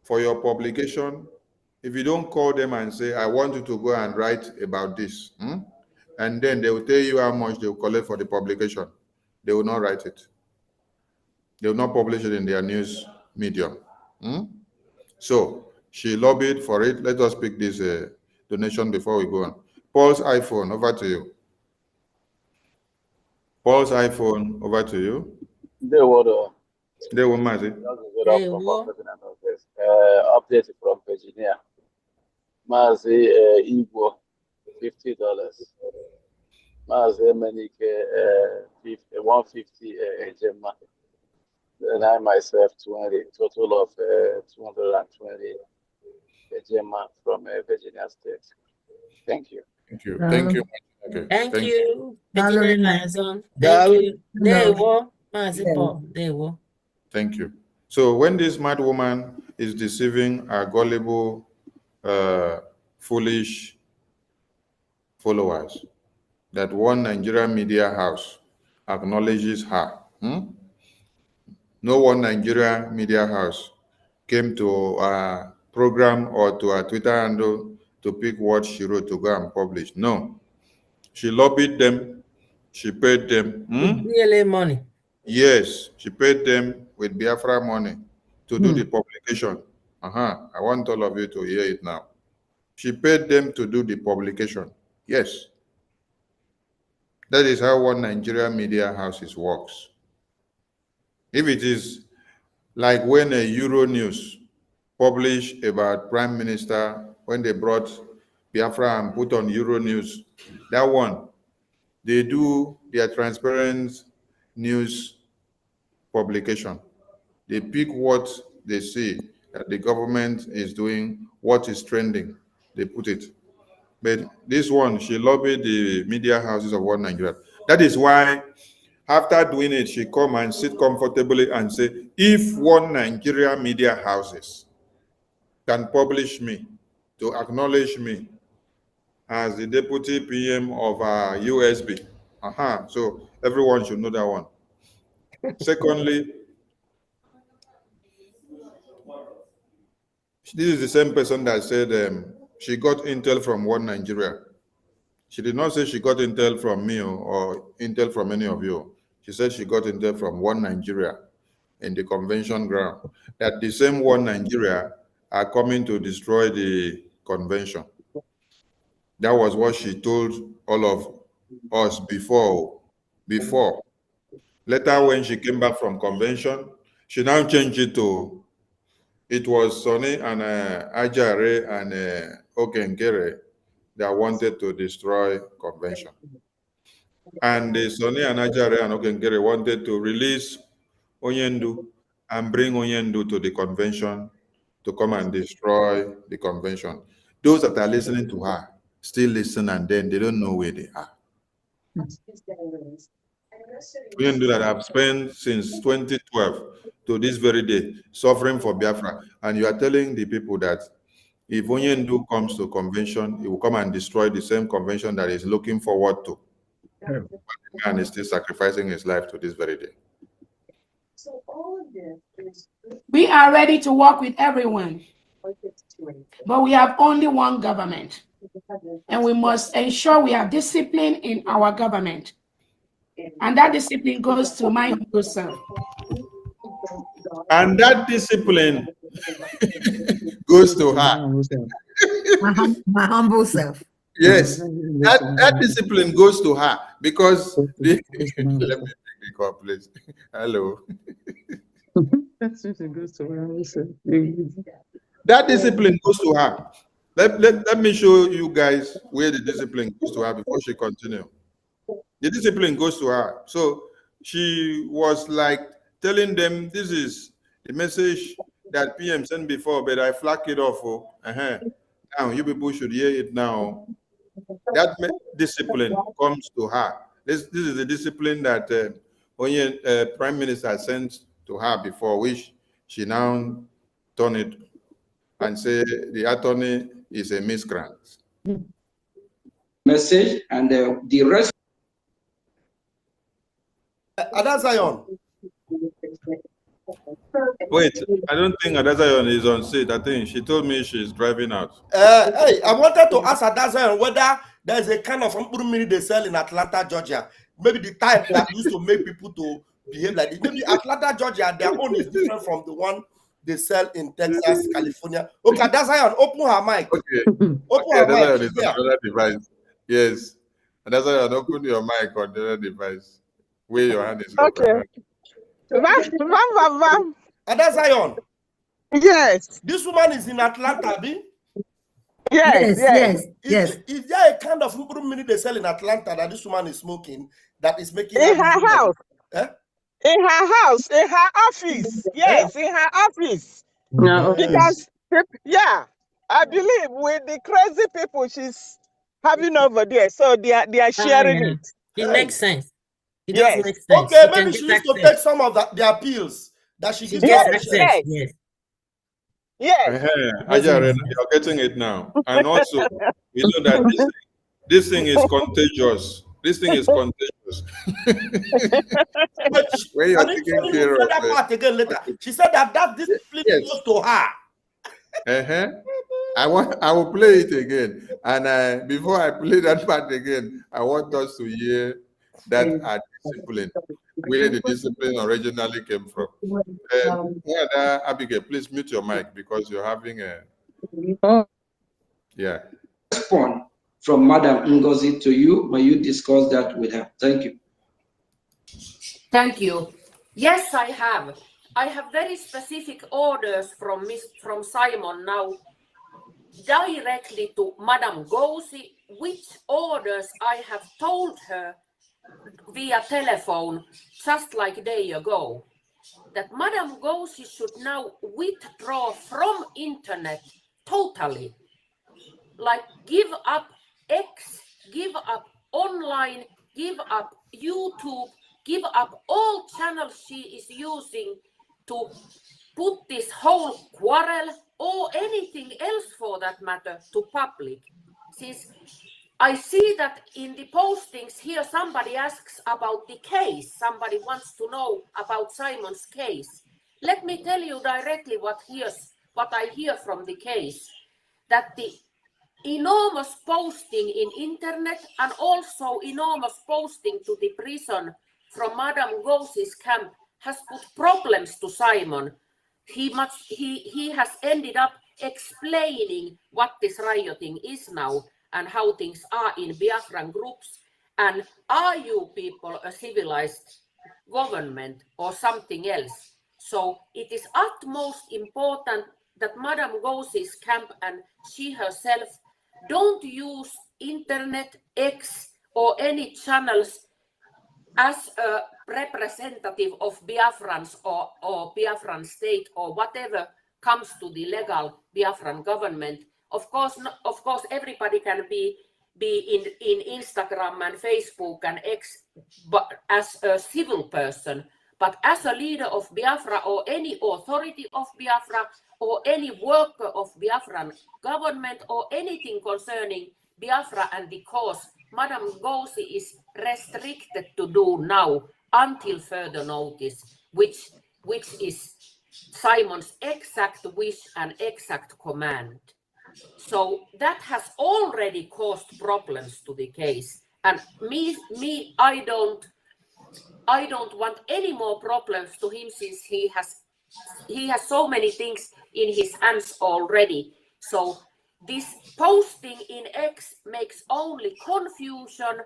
for your publication, if you don't call them and say, I want you to go and write about this, and then they will tell you how much they will collect for the publication, they will not write it. They will not publish it in their news medium. So she lobbied for it. Let us pick this donation before we go on. Paul's iPhone, over to you. Paul's iPhone, over to you. They were Mazi. Updated from Virginia. Mazi Igbo, $50. Mazi Emenike, 150 Gemma. And I myself 20, total of 220 Gemma from Virginia State. Thank you. Thank you. Thank you. Okay. Thank you. Virginia Liaison. Thank you. There you go. Thank you. So when this mad woman is deceiving our gullible, foolish followers, that one Nigerian media house acknowledges her. No one Nigerian media house came to a program or to a Twitter handle to pick what she wrote to go and publish. No. She lobbied them. She paid them. BLA money. Yes, she paid them with Biafra money to do the publication. I want all of you to hear it now. She paid them to do the publication. Yes. That is how one Nigerian media houses works. If it is like when a Euro News published about Prime Minister, when they brought Biafra and put on Euro News, that one, they do their transparent news publication. They pick what they see that the government is doing, what is trending, they put it. But this one, she lobbied the media houses of one Nigeria. That is why, after doing it, she come and sit comfortably and say, if one Nigeria media houses can publish me, to acknowledge me as the deputy PM of USB. So everyone should know that one. Secondly, this is the same person that said she got intel from one Nigeria. She did not say she got intel from me or intel from any of you. She said she got intel from one Nigeria in the convention ground. That the same one Nigeria are coming to destroy the convention. That was what she told all of us before. Later, when she came back from convention, she now changed it to, it was Sonny and Ajare and Okengere that wanted to destroy convention. And Sonny and Ajare and Okengere wanted to release Onyendu and bring Onyendu to the convention to come and destroy the convention. Those that are listening to her still listen, and then they don't know where they are. Onyendu that have spent since 2012 to this very day suffering for Biafra, and you are telling the people that if Onyendu comes to convention, he will come and destroy the same convention that is looking forward to. But the man is still sacrificing his life to this very day. We are ready to work with everyone, but we have only one government, and we must ensure we have discipline in our government, and that discipline goes to my humble self. And that discipline goes to her. my humble self. Yes, that discipline goes to her because let me pick the call, please. Hello. That discipline goes to her. Let me show you guys where the discipline goes to her before she continues. The discipline goes to her. So she was like telling them, this is the message that PM sent before, but I flag it off. Oh. Now you people should hear it now. That discipline comes to her. This is the discipline that Prime Minister sent to her before, which she now turn it and say the attorney is a miscreant. Message and the rest. Ada Zion. Wait, I don't think Ada Zion is on seat. I think she told me she's driving out. Hey, I wanted to ask Ada Zion whether there's a kind of mini they sell in Atlanta, Georgia. Maybe the type that used to make people to behave like this. Maybe Atlanta, Georgia, their own is different from the one they sell in Texas, California. Okay, Ada Zion, open her mic. Okay. Open her Ada mic. Zion is on another device. Yes. Ada Zion, open your mic on the other device. Where your hand is open. Okay. Ada Zion. Yes. This woman is in Atlanta, B? Yes. Is there a kind of mini they sell in Atlanta that this woman is smoking that is making in her house? Eh? In her house, in her office. Yes, in her office. No. Because I believe with the crazy people she's having over there, so they are sharing it. It makes sense. It Yes. does make sense. Okay, maybe she used to take some of their pills that she gives gets to access. Yes. You're getting it now. And also, we know that this thing is contagious. This thing is contagious. Where you're taking care of that part again later. She said that discipline goes to her. I will play it again. And before I play that part again, I want us to hear that discipline, where the discipline originally came from. Abigail, please mute your mic because you're having a... Yeah. Respond from Madam Ngozi to you, but you discuss that with her. Thank you. Thank you. Yes, I have. I have very specific orders from Simon now, directly to Madam Ngozi, which orders I have told her via telephone just like a day ago, that Madam Ngozi should now withdraw from internet totally, like give up X, give up online, give up YouTube, give up all channels she is using to put this whole quarrel or anything else for that matter to public. Since I see that in the postings here, somebody asks about the case. Somebody wants to know about Simon's case. Let me tell you directly what I hear from the case, that the enormous posting in internet and also enormous posting to the prison from Madam Ngozi's camp has put problems to Simon. He has ended up explaining what this rioting is now and how things are in Biafran groups, and are you people a civilized government or something else? So it is utmost important that Madam Ngozi's camp and she herself don't use internet, X or any channels as a representative of Biafrans or Biafran state or whatever comes to the legal Biafran government. Of course, everybody can be in Instagram and Facebook and X, but as a civil person. But as a leader of Biafra or any authority of Biafra or any worker of Biafran government or anything concerning Biafra and the cause, Madam Ngozi is restricted to do now until further notice, which is Simon's exact wish and exact command. So that has already caused problems to the case. And I don't want any more problems to him, since he has so many things in his hands already. So this posting in X makes only confusion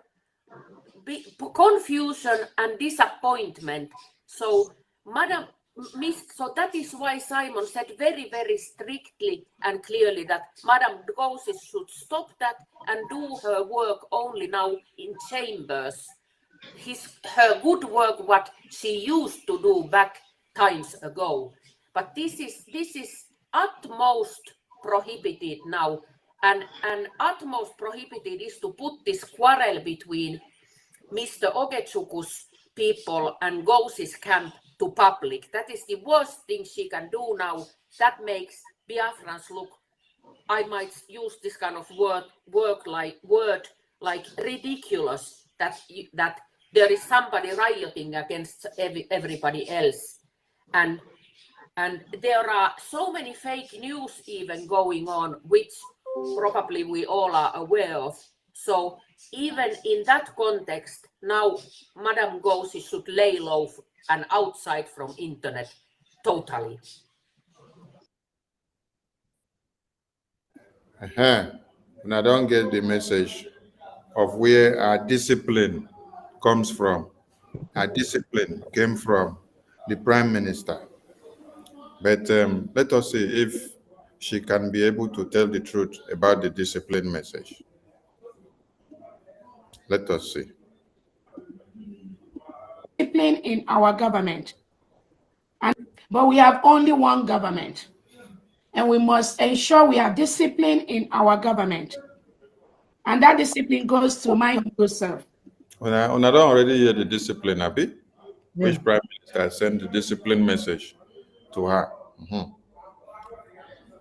and disappointment. So, so that is why Simon said very, very strictly and clearly that Madam Gosis should stop that and do her work only now in chambers. Her good work, what she used to do back times ago. But this is utmost prohibited now, and utmost prohibited is to put this quarrel between Mr. Ogetsuku's people and Gosis camp to public. That is the worst thing she can do now. That makes Biafrans look, I might use this kind of word like ridiculous, that there is somebody rioting against everybody else. And there are so many fake news even going on, which probably we all are aware of. So even in that context, now Madam Gosi should lay low and outside from internet totally. And I don't get the message of where our discipline comes from. Our discipline came from the Prime Minister. But let us see if she can be able to tell the truth about the discipline message. Let us see. Discipline in our government. But we have only one government. And we must ensure we have discipline in our government. And that discipline goes to my humble self. When I don't already hear the discipline, Abi, Yeah. which Prime Minister sent the discipline message to her?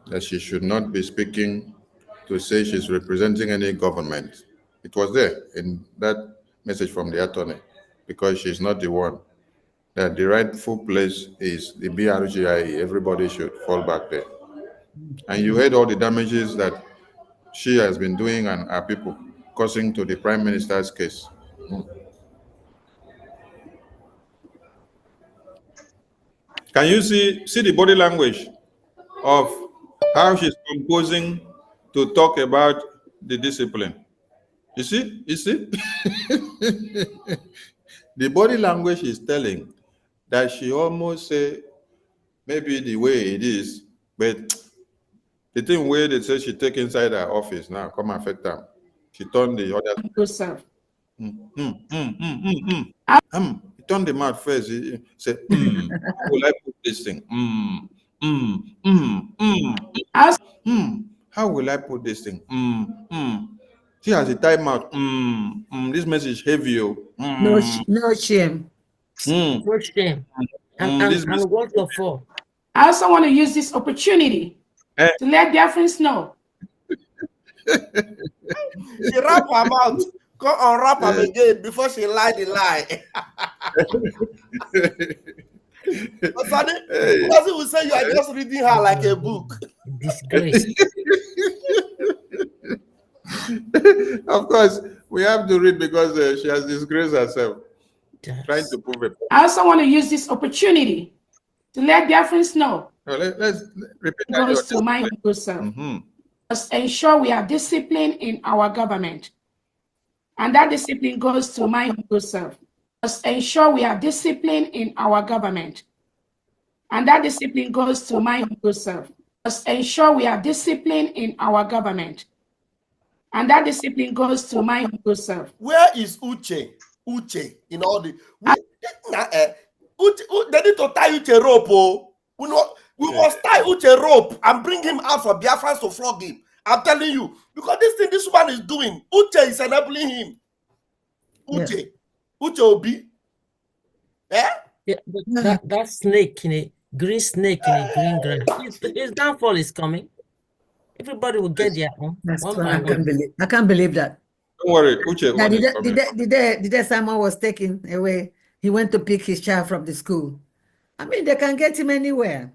That she should not be speaking to say she's representing any government. It was there in that message from the attorney, because she's not the one. That the rightful place is the BRGIE. Everybody should fall back there. And you heard all the damages that she has been doing and our people causing to the Prime Minister's case. Can you see the body language of how she's composing to talk about the discipline? You see? The body language is telling that she almost say maybe the way it is, but the thing where they say she take inside her office now come affect them. She turned the other. He turned the mouth first. He said, how will I put this thing? How will I put this thing? She has a time out. This message heavy. No shame. No shame. And what for? I also want to use this opportunity to let Biafrans know. She wrap her mouth, go unwrap her again before she lie the lie. Person will say you are just reading her like a book. Disgrace. Of course, we have to read because she has disgraced herself. Yes. Trying to prove it. I also want to use this opportunity to let Biafrans know. Let's repeat that. Goes to my humble self. Must ensure we have discipline in our government. And that discipline goes to my humble self. Must ensure we have discipline in our government. And that discipline goes to my humble self. Must ensure we have discipline in our government. And that discipline goes to my humble self. Where is Uche? Uche in all the they need to tie Uche rope. Oh. We must tie Uche rope and bring him out for Biafrans to flog him. I'm telling you, because this thing this one is doing, Uche is enabling him. Uche, Uche Obi. Yeah, but that snake in a green snake in a green grass. His downfall is coming. Everybody will get their own. I can't believe that. Don't worry, Uche. The day Simon was taken away, he went to pick his child from the school. I mean, they can get him anywhere.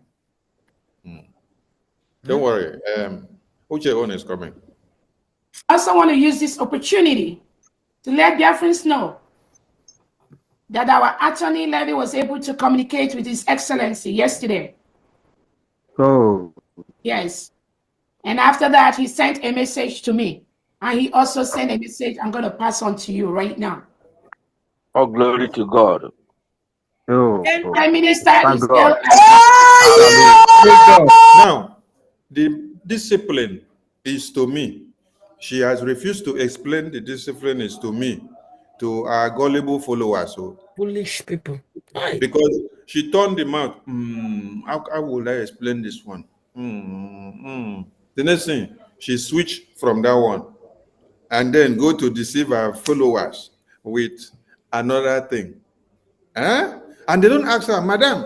Don't worry. Uche own is coming. I also want to use this opportunity to let Biafrans know that our attorney Levy was able to communicate with His Excellency yesterday. Oh. Yes. And after that, he sent a message to me. And he also sent a message I'm going to pass on to you right now. All glory to God. Oh, Prime Minister thank is God. Now, the discipline is to me. She has refused to explain the discipline is to me, to our gullible followers. So, foolish people. because she turned them out. How would I explain this one? The next thing, she switched from that one and then go to deceive our followers with another thing. And they don't ask her, Madam,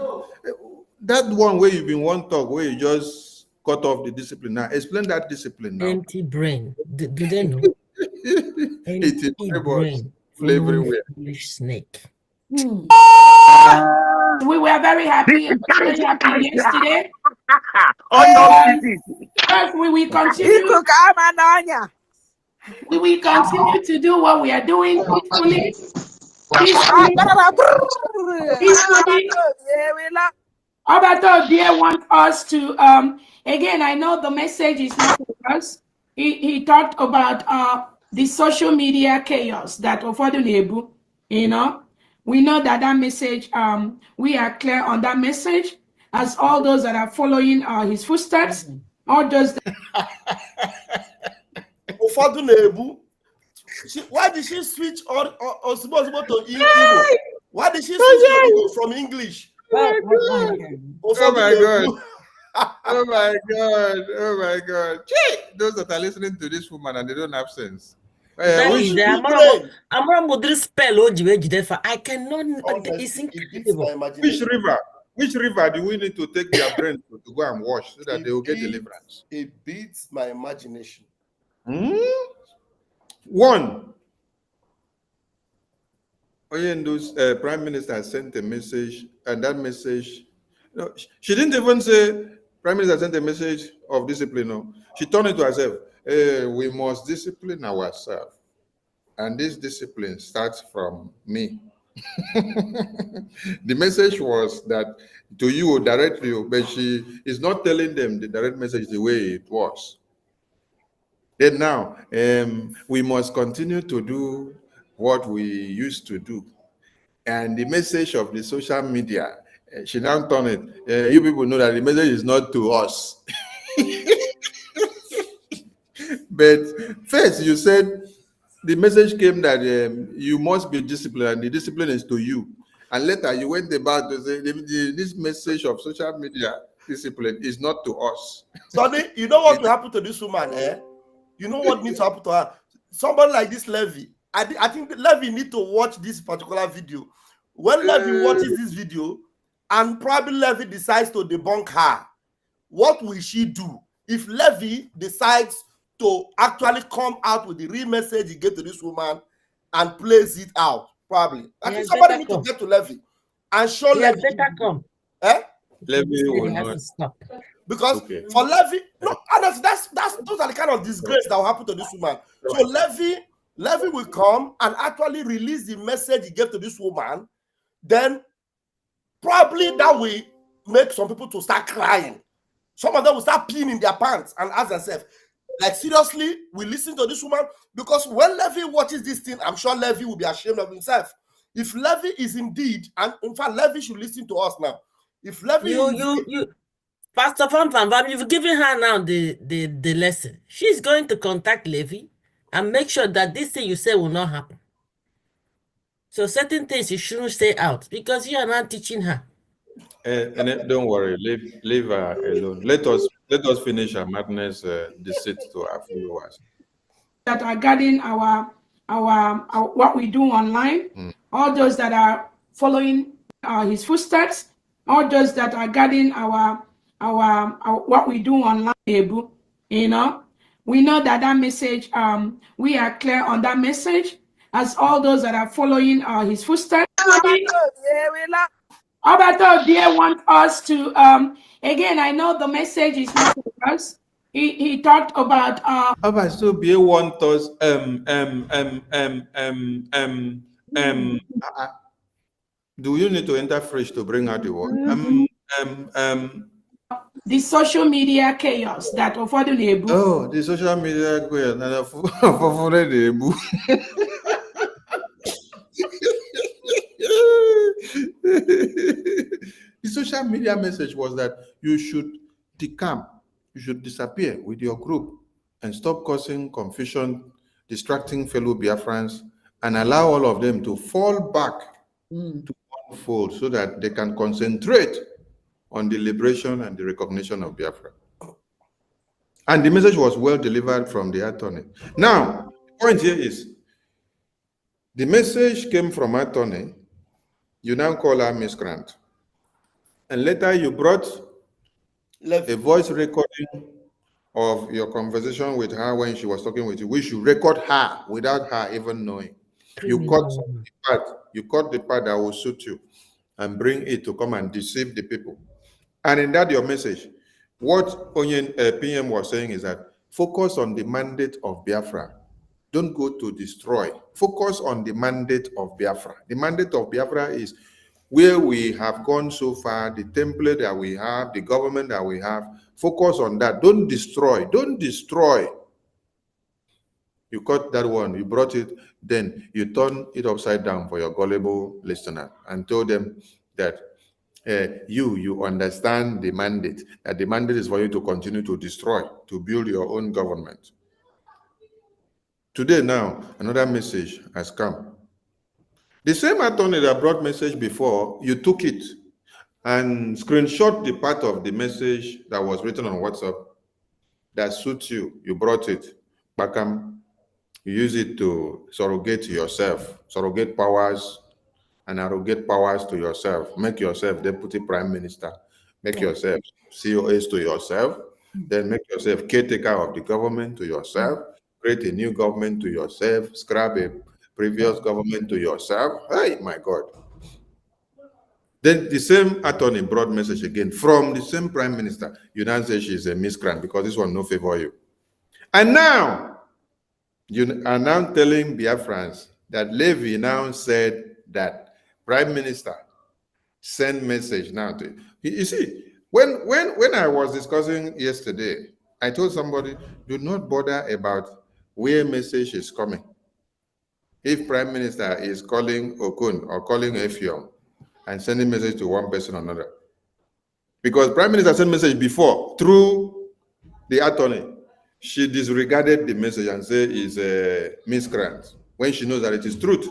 that one where you've been one talk, where you just cut off the discipline. Now, explain that discipline now. Empty brain. Do they know? It is Empty brain. full everywhere. Foolish snake. We were very happy yesterday. First, we will continue. We will continue to do what we are doing peacefully. Obato dear wants us to again. I know the message is not for us. He talked about the social media chaos that Ofodunebu, you know. We know that message, we are clear on that message, as all those that are following his footsteps, all those that why did she switch on to Igbo? Why did she switch from English? Oh my God. Oh my God. Oh my God. Those that are listening to this woman and they don't have sense. I cannot. It's incredible. Which river do we need to take their brains to go and wash so that they will get deliverance? It beats my imagination. One, Oyendo's Prime Minister sent a message, and that message, no, she didn't even say Prime Minister sent a message of discipline. No, she turned it to herself. We must discipline ourselves, and this discipline starts from me. The message was that to you directly, but she is not telling them the direct message the way it was. Then now, we must continue to do what we used to do. And the message of the social media, she now turned it. You people know that the message is not to us. But first, you said the message came that you must be disciplined, and the discipline is to you. And later, you went about to say this message of social media discipline is not to us. Sonny, you know what will happen to this woman, You know what needs to happen to her? Somebody like this Levy, I think Levy need to watch this particular video. When Levy watches this video, and probably Levy decides to debunk her, what will she do? If Levy decides to actually come out with the real message he gave to this woman and plays it out, probably. I think somebody need to get to Levy and show Levy. Better come. Levy will not stop. Because for Levy, no, and that's those are the kind of disgrace that will happen to this woman. So Levy will come and actually release the message he gave to this woman. Then probably that will make some people to start crying. Some of them will start peeing in their pants and ask themselves, like, seriously, we listen to this woman? Because when Levy watches this thing, I'm sure Levy will be ashamed of himself. If Levy is indeed, and in fact, Levy should listen to us now. If Levy Pastor Fanfan, you've given her now the lesson. She's going to contact Levy and make sure that this thing you say will not happen. So certain things you shouldn't say out because you are not teaching her. And don't worry, leave her alone. Let us finish our madness deceit to our followers. That are guarding our what we do online, all those that are following his footsteps, all those that are guarding our what we do online, you know, we know that message, we are clear on that message, as all those that are following his footsteps. Obato dear wants us to again. I know the message is not for us. He talked about Obato Bie want us do you need to enter fresh to bring out the word? the social media chaos that ụfọdụ na-ebu. Oh, the social media chaos na for na-ebu. The social media message was that you should decamp, you should disappear with your group and stop causing confusion, distracting fellow Biafrans, and allow all of them to fall back to one fold so that they can concentrate on the liberation and the recognition of Biafra. And the message was well delivered from the attorney. Now, the point here is, the message came from attorney, you now call her miscreant. And later you brought a voice recording of your conversation with her when she was talking with you. We should record her without her even knowing. You cut the part that will suit you and bring it to come and deceive the people. And in that your message, what PM was saying is that focus on the mandate of Biafra. Don't go to destroy. Focus on the mandate of Biafra. The mandate of Biafra is where we have gone so far, the template that we have, the government that we have. Focus on that. Don't destroy. Don't destroy. You cut that one, you brought it, then you turn it upside down for your gullible listener and told them that you understand the mandate, that the mandate is for you to continue to destroy, to build your own government. Today now, another message has come. The same attorney that brought message before, you took it and screenshot the part of the message that was written on WhatsApp that suits you. You brought it, Bakam. You use it to surrogate yourself, surrogate powers and arrogate powers to yourself. Make yourself Deputy Prime Minister. Make yourself COS to yourself. Then make yourself caretaker of the government to yourself. Create a new government to yourself. Scrap a previous government to yourself. Hey, my God. Then the same attorney brought message again from the same Prime Minister. You now say she's a miscreant because this one no favor you. And now, you are now telling Biafrans that Levy now said that Prime Minister send message now to you see, when I was discussing yesterday, I told somebody, do not bother about where message is coming. If Prime Minister is calling Okun or calling Effiong and sending message to one person or another, because Prime Minister sent message before through the attorney, she disregarded the message and said it's a miscreant when she knows that it is truth.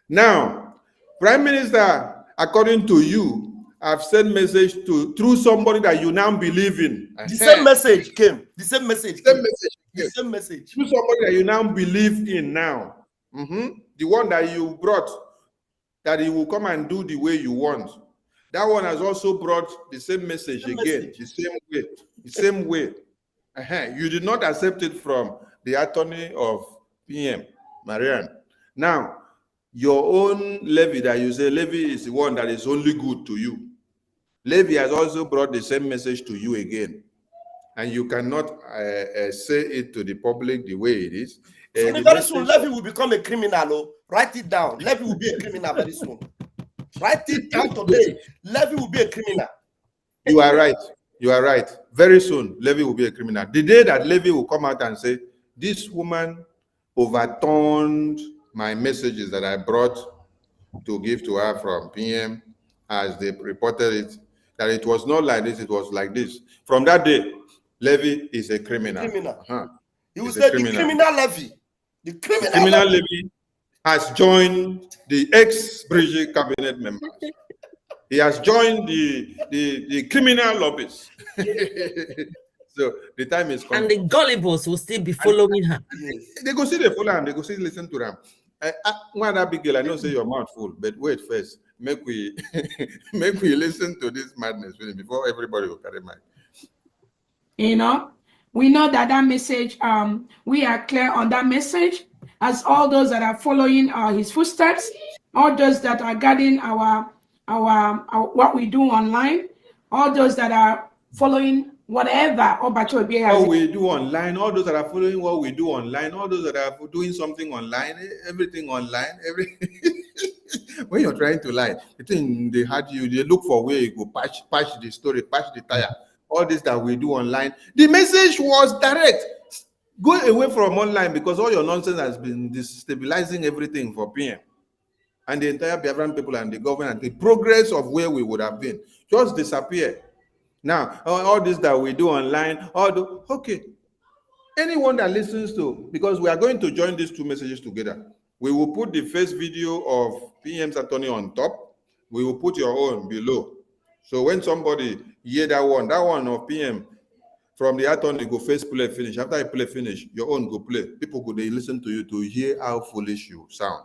Now, Prime Minister, according to you, have sent message through somebody that you now believe in. The same message came. The same message. The same message. Through somebody that you now believe in now. The one that you brought, that he will come and do the way you want. That one has also brought the same message again, the same way, the same way. You did not accept it from the attorney of PM, Marianne. Now, your own Levy that you say, Levy is the one that is only good to you. Levy has also brought the same message to you again. And you cannot say it to the public the way it is. Very soon, Levy will become a criminal. Oh. Write it down. Levy will be a criminal very soon. Write it down today. Levy will be a criminal. You are right. You are right. Very soon, Levy will be a criminal. The day that Levy will come out and say, this woman overturned my messages that I brought to give to her from PM, as they reported it, that it was not like this, it was like this. From that day, Levy is a criminal. He will say the criminal Levy. The criminal Levy has joined the ex-Brigitte cabinet members. He has joined the criminal lobbies. So the time is coming. And the gullibles will still be following her. Yes. They go see the follow and they go see listen to them. One that big girl, I don't say your mouth full, but wait first. Make we listen to this madness before everybody will carry mic. You know, we know that message, we are clear on that message, as all those that are following his footsteps, all those that are guarding our what we do online, all those that are following whatever what we do online, all those that are following what we do online, all those that are doing something online, everything online, when you're trying to lie, the thing they had you, they look for where you go patch the story, patch the tire. all this that we do online. The message was direct. Go away from online because all your nonsense has been destabilizing everything for PM and the entire Biafran people and the government and the progress of where we would have been. Just disappear. Now, all this that we do online, okay. Anyone that listens to, because we are going to join these two messages together. We will put the first video of PM's attorney on top. We will put your own below. So when somebody hear that one of PM from the attorney go first play finish. After I play finish, your own go play. People go they listen to you to hear how foolish you sound.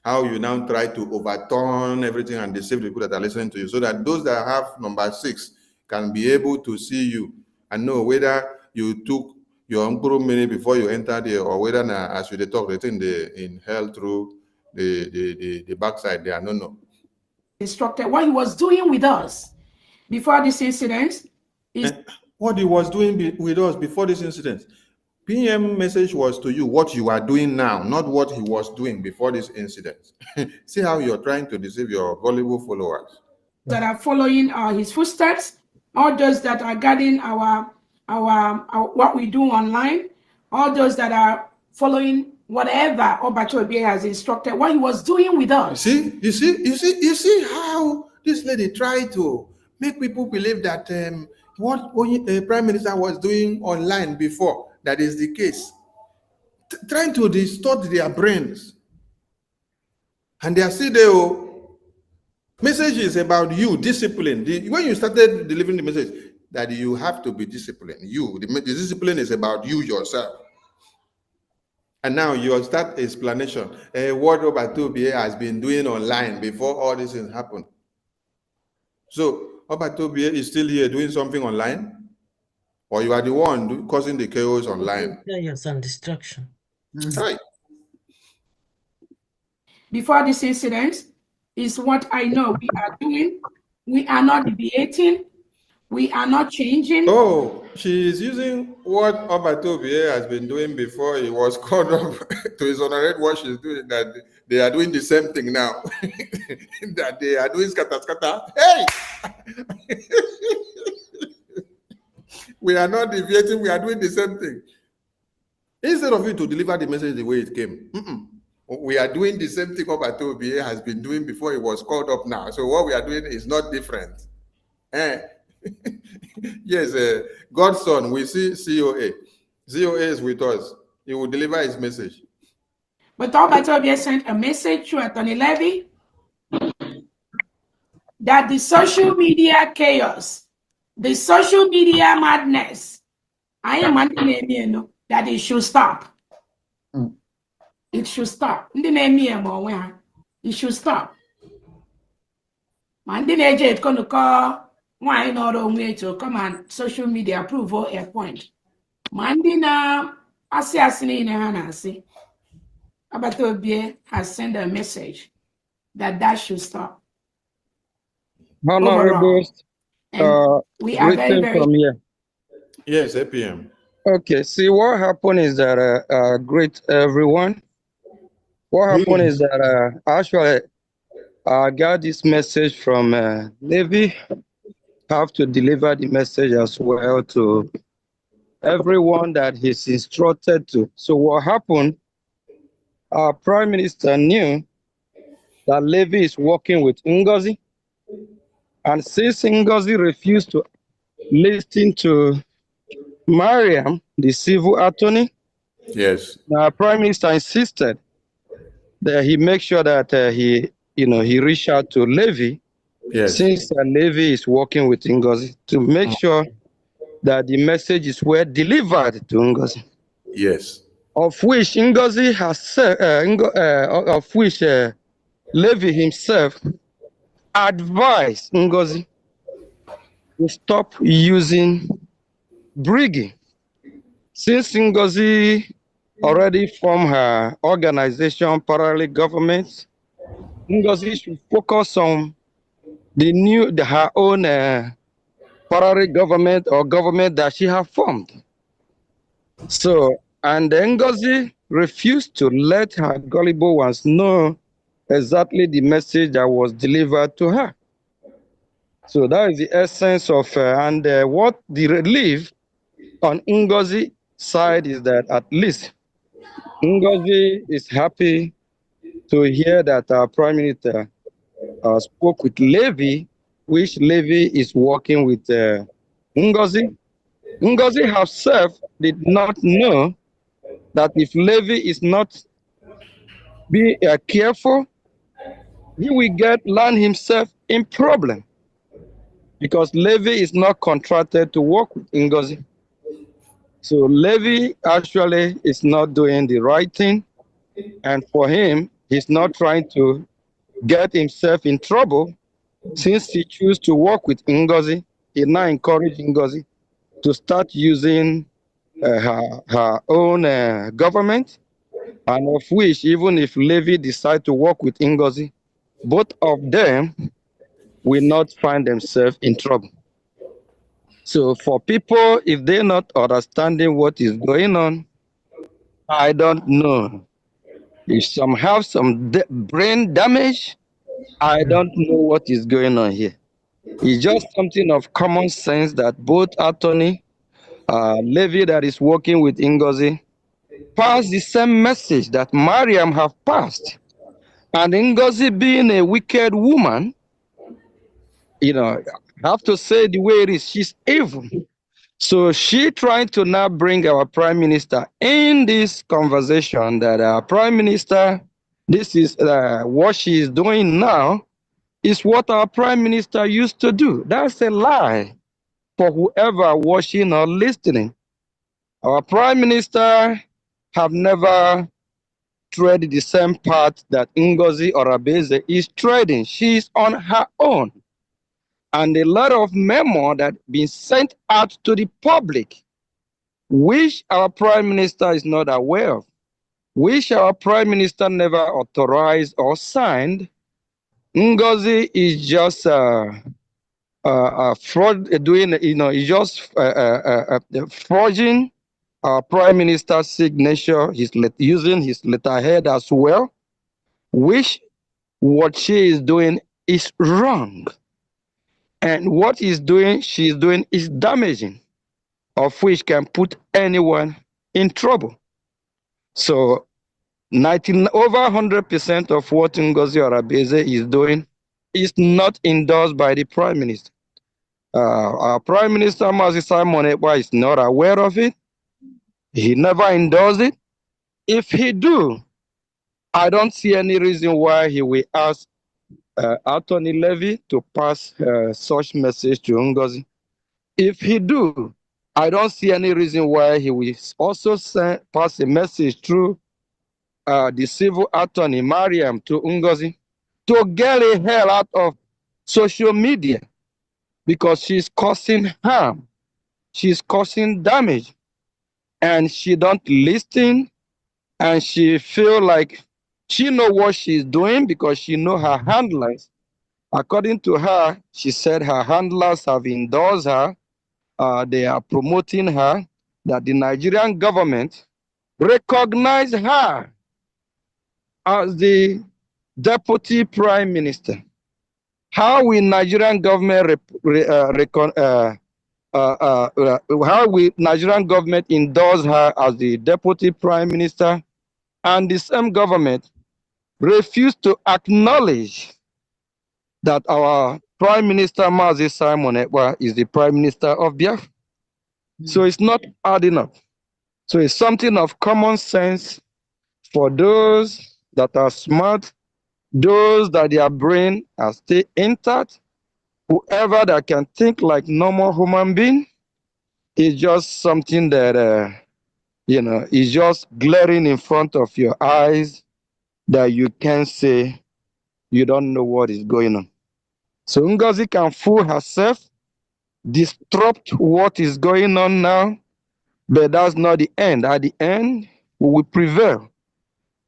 How you now try to overturn everything and deceive the people that are listening to you, so that those that have number 6 can be able to see you and know whether you took your own minute before you enter there, or whether as you talk, they think they inhale through the backside there. No. Instructed what he was doing with us before this incident is what he was doing with us before this incident. PM message was to you what you are doing now, not what he was doing before this incident. See how you're trying to deceive your gullible followers. That are following his footsteps, all those that are guarding our what we do online, all those that are following whatever Obatobe has instructed, what he was doing with us. You see how this lady tried to make people believe that what Prime Minister was doing online before, that is the case. Trying to distort their brains. And they are still there. Message is about you, discipline. When you started delivering the message, that you have to be disciplined. The discipline is about you yourself. And now you start explanation. What Obatobe has been doing online before all this has happened. So Obatobe is still here doing something online? Or you are the one causing the chaos online? Chaos and destruction. Right. Before this incident is what I know we are doing. We are not deviating. We are not changing. Oh, she is using what Obatobe has been doing before he was called up to exonerate what she's doing, that they are doing the same thing now. That they are doing scatter. Hey! We are not deviating, we are doing the same thing. Instead of you to deliver the message the way it came, we are doing the same thing Obatobe has been doing before he was called up now. So what we are doing is not different. Yes, God's son, we see COA. COA is with us. He will deliver his message. But Obatobe sent a message to Attorney Levy that the social media chaos, the social media madness, I am that it should stop. It should stop. It should stop. Man, it's going to call why not on way to come on social media approval a point. Mandina assassin Obatobe has sent a message that should stop. Honorable, we are very, very from here. Yes, APM. Okay, see what happened is that great everyone. What happened is that actually I got this message from Navy. Have to deliver the message as well to everyone that he's instructed to. So what happened? Our Prime Minister knew that Levy is working with Ngozi, and since Ngozi refused to listen to Mariam, the civil attorney, yes, the Prime Minister insisted that he make sure that he reach out to Levy, yes, since Levy is working with Ngozi, to make sure that the message is well delivered to Ngozi. Yes. Of which Ngozi has said, of which Levy himself advised Ngozi to stop using brigging. Since Ngozi already formed her organization, Parallel Government, Ngozi should focus on her own parallel government or government that she has formed. So, and Ngozi refused to let her gullible ones know exactly the message that was delivered to her. So that is the essence of, and what the relief on Ngozi side is that at least Ngozi is happy to hear that our Prime Minister spoke with Levy, which Levy is working with Ngozi. Ngozi herself did not know that if Levy is not be careful, he will land himself in problem because Levy is not contracted to work with Ngozi. So Levy actually is not doing the right thing, and for him, he's not trying to get himself in trouble. Since he chose to work with Ngozi, he now encouraged Ngozi to start using her own government, and of which, even if Levy decide to work with Ngozi, both of them will not find themselves in trouble. So for people, if they're not understanding what is going on, I don't know. If some have some brain damage, I don't know what is going on here. It's just something of common sense that both attorney Levy that is working with Ngozi pass the same message that Mariam have passed. And Ngozi being a wicked woman, you know, I have to say the way it is, she's evil. So she trying to now bring our prime minister in this conversation that our prime minister, this is what she is doing now, is what our prime minister used to do. That's a lie for whoever watching or listening. Our prime minister have never tread the same path that Ngozi Orabeze is treading. She's on her own. And a lot of memo that been sent out to the public, which our prime minister is not aware of, which our prime minister never authorized or signed. Ngozi is just fraud doing, is just forging our prime minister's signature. He's using his letterhead as well, which what she is doing is wrong. And what she's doing is damaging, of which can put anyone in trouble. So over 100% of what Ngozi Orabeze is doing is not endorsed by the Prime Minister. Our Prime Minister, Mazi Simon Ekpa, is not aware of it. He never endorsed it. If he do, I don't see any reason why he will ask Attorney Levy to pass such message to Ngozi. If he do, I don't see any reason why he will also pass a message through the civil attorney, Mariam, to Ngozi, to get the hell out of social media because she's causing harm. She's causing damage. And she don't listen, and she feel like she know what she's doing because she know her handlers. According to her, she said her handlers have endorsed her. They are promoting her, that the Nigerian government recognize her as the deputy prime minister. How will Nigerian government how will Nigerian government endorse her as the deputy prime minister, and the same government refuse to acknowledge that our prime minister Mazi Simon Ekpa is the prime minister of Biafra? So it's not adding up. So it's something of common sense for those that are smart, those that their brain are still intact, whoever that can think like normal human being. Is just something that, is just glaring in front of your eyes that you can say you don't know what is going on. So Ngozi can fool herself, disrupt what is going on now, but that's not the end. At the end, we will prevail.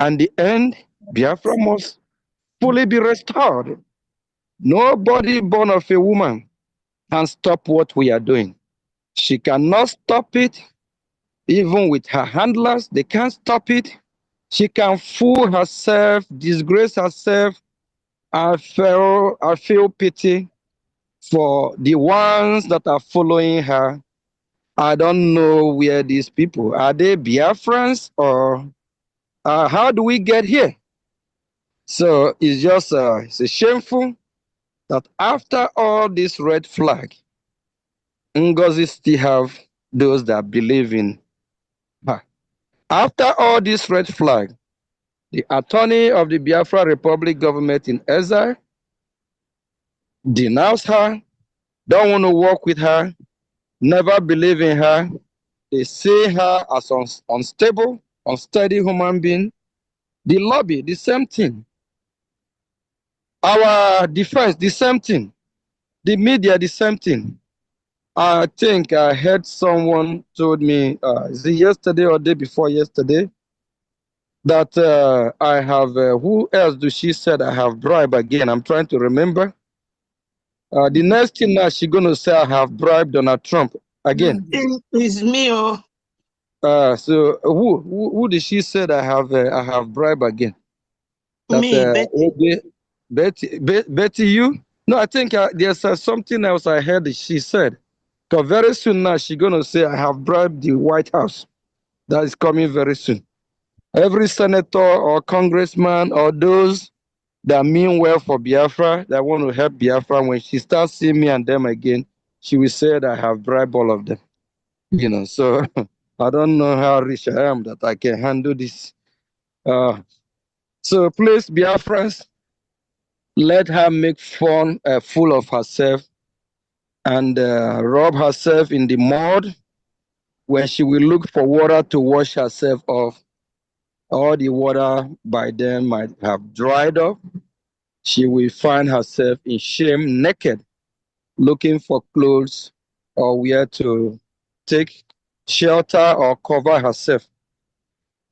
And the end, Biafra must fully be restored. Nobody born of a woman can stop what we are doing. She cannot stop it. Even with her handlers, they can't stop it. She can fool herself, disgrace herself. I feel pity For the ones that are following her, I don't know where these people are. They Biafrans or how do we get here? So it's just it's a shameful that after all this red flag, Ngozi still have those that believe in her. After all this red flag, the attorney of the Biafra Republic government in exile denounce her, don't want to work with her, never believe in her. They see her as unstable, unsteady human being. The lobby, the same thing. Our defense, the same thing. The media, the same thing. I think I heard someone told me, is it yesterday or day before yesterday, that I have, who else do she said I have bribed again? I'm trying to remember. The next thing now she's going to say I have bribed Donald Trump again. It's me, oh. So who did she say that I have bribed again? That, Me, Betty. Betty, you? No, I think there's something else I heard that she said. Because very soon now she's going to say I have bribed the White House. That is coming very soon. Every senator or congressman or those that mean well for Biafra, that want to help Biafra, when she starts seeing me and them again, she will say that I have bribed all of them. You know, so I don't know how rich I am that I can handle this. So please, Biafrans, let her make fun full of herself and rub herself in the mud when she will look for water to wash herself off. All the water by then might have dried up. She will find herself in shame, naked, looking for clothes or where to take shelter or cover herself.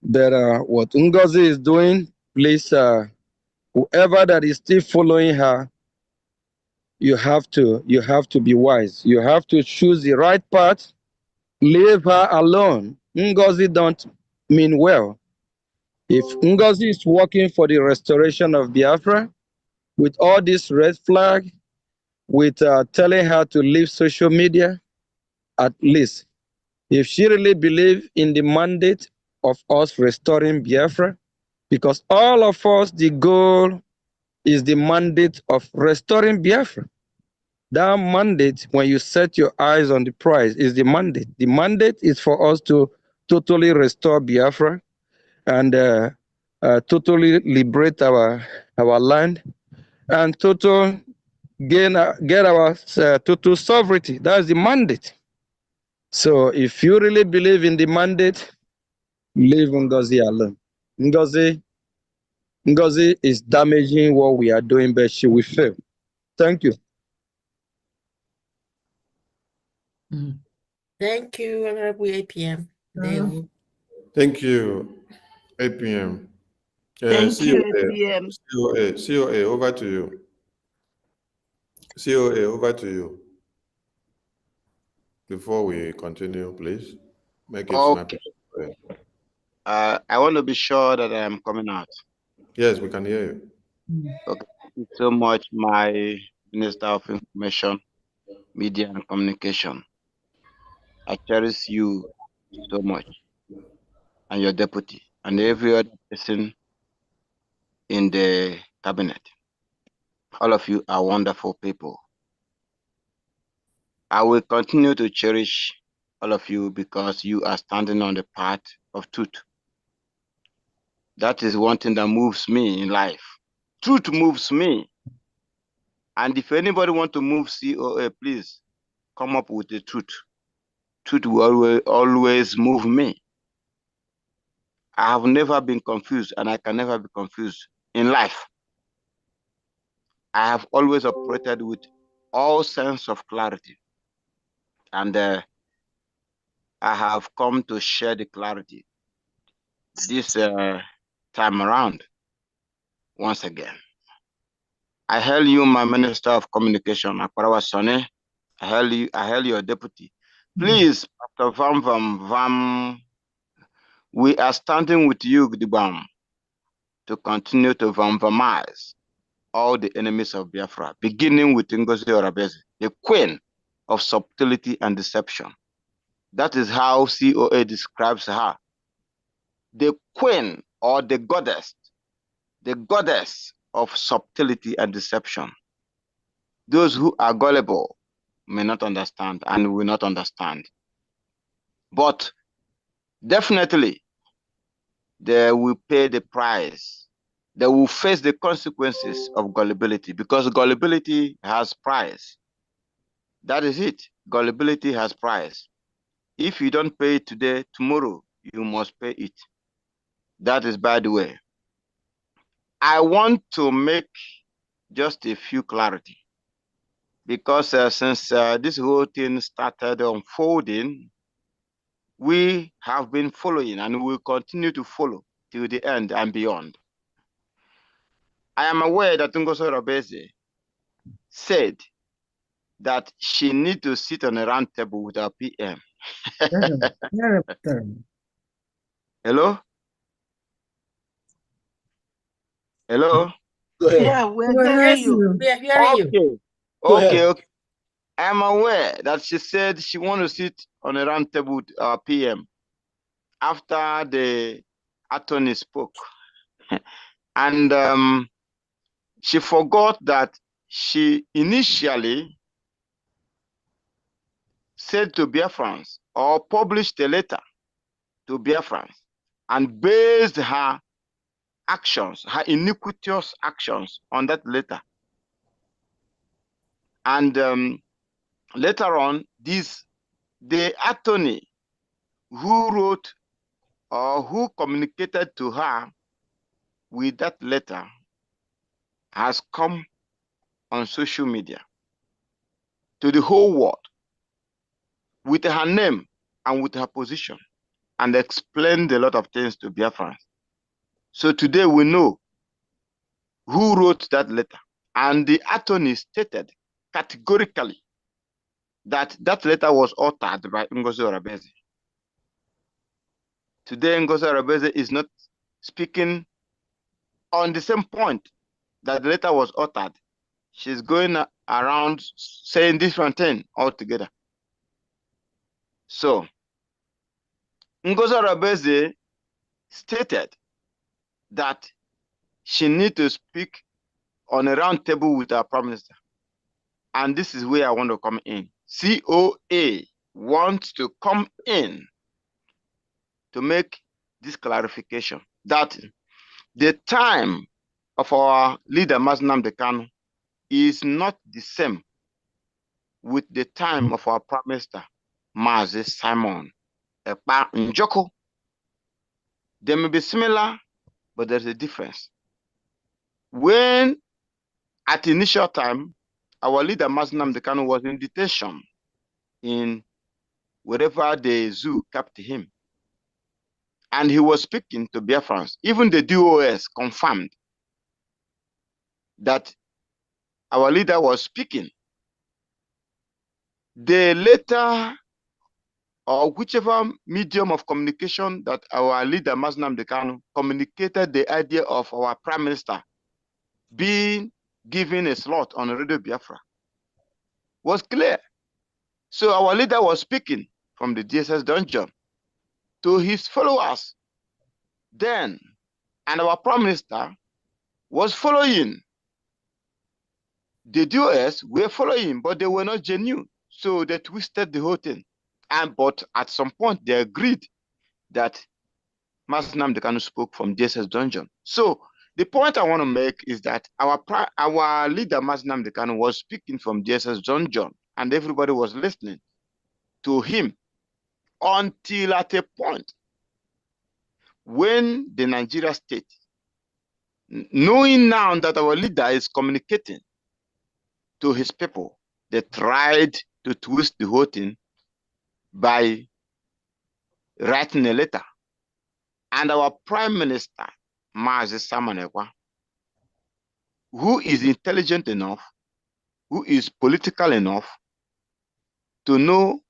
But what Ngozi is doing, please, whoever that is still following her, you have to be wise. You have to choose the right path. Leave her alone. Ngozi don't mean well. If Ngozi is working for the restoration of Biafra, with all this red flag, with telling her to leave social media, at least, if she really believes in the mandate of us restoring Biafra, because all of us, the goal is the mandate of restoring Biafra. That mandate, when you set your eyes on the prize, is the mandate. The mandate is for us to totally restore Biafra and totally liberate our land and total get our total sovereignty. That's the mandate. So if you really believe in the mandate, leave Ngozi alone. Ngozi is damaging what we are doing, but she will fail. Thank you. Thank you, Honorable APM. Thank you, APM. Thank you, COA, APM. COA, over to you. COA, over to you. Before we continue, please make it snappy. I want to be sure that I am coming out. Yes, we can hear you. Okay. Thank you so much, my Minister of Information, Media and Communication. I cherish you so much, and your deputy, and every other person in the cabinet. All of you are wonderful people. I will continue to cherish all of you because you are standing on the path of truth. That is one thing that moves me in life. Truth moves me. And if anybody want to move COA, please come up with the truth. Truth will always move me. I have never been confused, and I can never be confused in life. I have always operated with all sense of clarity. And I have come to share the clarity this time around once again. I hail you, my Minister of Communication, Akparawa Sone. I hail your deputy. Please, Pastor Vam, we are standing with you, Gdibam, to continue to vamvamize all the enemies of Biafra, beginning with Ngozi Orabeze, the queen of subtlety and deception. That is how COA describes her. The queen or the goddess of subtlety and deception. Those who are gullible may not understand and will not understand. But definitely, they will pay the price. They will face the consequences of gullibility, because gullibility has price. That is it. Gullibility has price. If you don't pay it today, tomorrow you must pay it. That is by the way. I want to make just a few clarity, because since this whole thing started unfolding, we have been following and we will continue to follow till the end and beyond. I am aware that Ngozi Orabeze said that she needs to sit on a round table with our PM. Hello? Hello? Go ahead. Yeah, we're hearing you. We are hearing you. Okay. I'm aware that she said she wants to sit on a round table with our PM after the attorney spoke. And she forgot that she initially said to Biafrans, or published a letter to Biafrans, and based her actions, her iniquitous actions, on that letter. And later on, the attorney who wrote or who communicated to her with that letter has come on social media to the whole world with her name and with her position, and explained a lot of things to Biafrans. So today we know who wrote that letter. And the attorney stated categorically that that letter was authored by Ngozi Orabeze. Today, Ngozi Orabeze is not speaking on the same point that the letter was authored. She's going around saying different things altogether. So, Ngozi Orabeze stated that she needs to speak on a round table with our Prime Minister. And this is where I want to come in. COA wants to come in to make this clarification that the time of our leader, Mazi Nnamdi Kanu, is not the same with the time of our Prime Minister, Mazi Simon Ekpa Njoko. They may be similar, but there's a difference. When at the initial time, our leader, Mazi Nnamdi Kanu, was in detention in wherever the zoo kept him, and he was speaking to Biafrans. Even the DOS confirmed that our leader was speaking. The letter, or whichever medium of communication that our leader, Mazi Nnamdi Kanu, communicated the idea of our Prime Minister being given a slot on Radio Biafra, was clear. So our leader was speaking from the DSS dungeon to his followers then, and our Prime Minister was following. The DOS were following, but they were not genuine, so they twisted the whole thing. But at some point, they agreed that Mazi Nnamdi Kanu spoke from DSS dungeon. So the point I want to make is that our leader, Mazi Nnamdi Kanu, was speaking from DSS dungeon, and everybody was listening to him until at a point when the Nigeria state, knowing now that our leader is communicating to his people, they tried to twist the whole thing by writing a letter. And our Prime Minister, Mazi Simon Ekpa, who is intelligent enough, who is political enough to know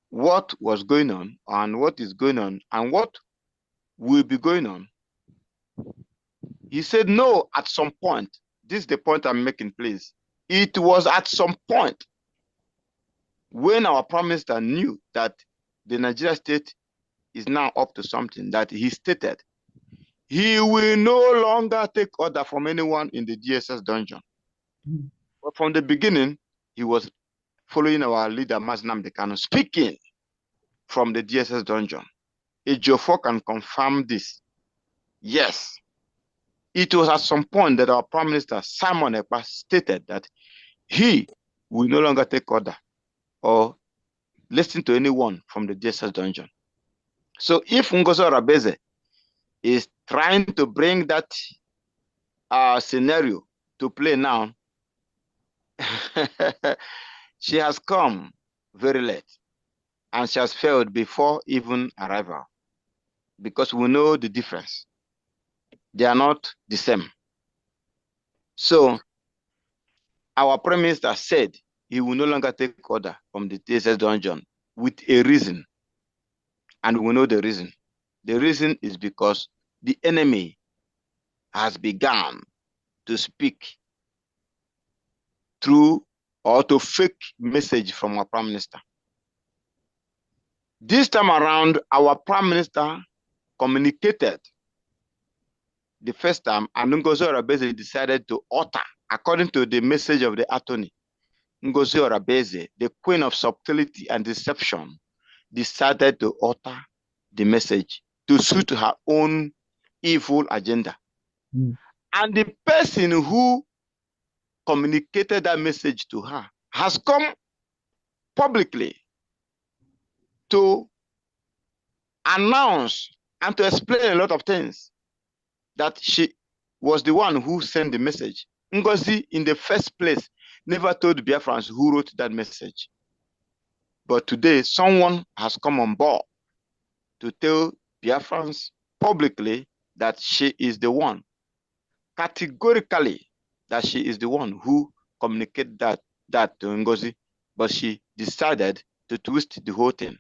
what was going on and what is going on and what will be going on, he said no at some point this is the point I'm making, please. It was at some point when our Prime Minister knew that the Nigeria state is now up to something, that he stated he will no longer take order from anyone in the DSS dungeon. But from the beginning, he was following our leader, Maznam Dekano, speaking from the DSS dungeon. Ejiofor can confirm this. Yes, it was at some point that our Prime Minister, Simon Ekpa, stated that he will no longer take order or listen to anyone from the DSS dungeon. So if Ngozi Orebeze is trying to bring that scenario to play now, she has come very late and she has failed before even arrival, because we know the difference. They are not the same. So our Prime Minister said he will no longer take order from the DSS dungeon with a reason. And we know the reason. The reason is because the enemy has begun to speak through or to fake message from our Prime Minister. This time around, our Prime Minister communicated the first time, and Ngozi Orebeze decided to utter, according to the message of the attorney, Ngozi Orebeze, the queen of subtlety and deception, decided to utter the message to suit her own evil agenda. And the person who communicated that message to her has come publicly to announce and to explain a lot of things, that she was the one who sent the message. Ngozi, in the first place, never told Biafrans who wrote that message. But today, someone has come on board to tell Biafrans publicly that she is the one, categorically, that she is the one who communicated that to Ngozi, but she decided to twist the whole thing.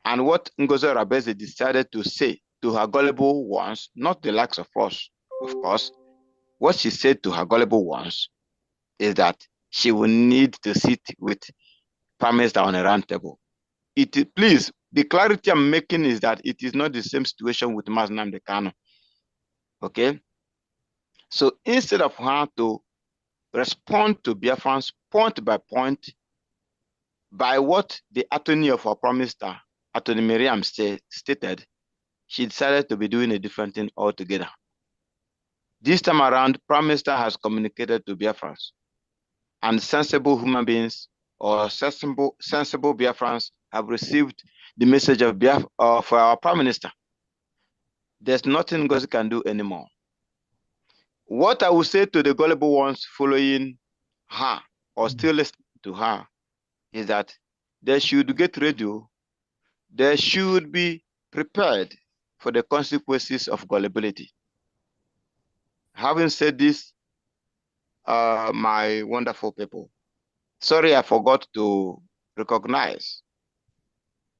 And what Ngozi Orebeze decided to say to her gullible ones, not the likes of us, of course, what she said to her gullible ones is that she will need to sit with Prime Minister on a round table. Please, the clarity I'm making is that it is not the same situation with Maznam Dekano. Okay? So instead of her to respond to Biafrans point by point by what the attorney of our Prime Minister, Attorney Miriam, stated, she decided to be doing a different thing altogether. This time around, Prime Minister has communicated to Biafrans, and sensible human beings or sensible Biafrans have received the message of for our Prime Minister. There's nothing Ngozi can do anymore. What I will say to the gullible ones following her or still listening to her is that they should get ready. They should be prepared for the consequences of gullibility. Having said this, my wonderful people, sorry I forgot to recognize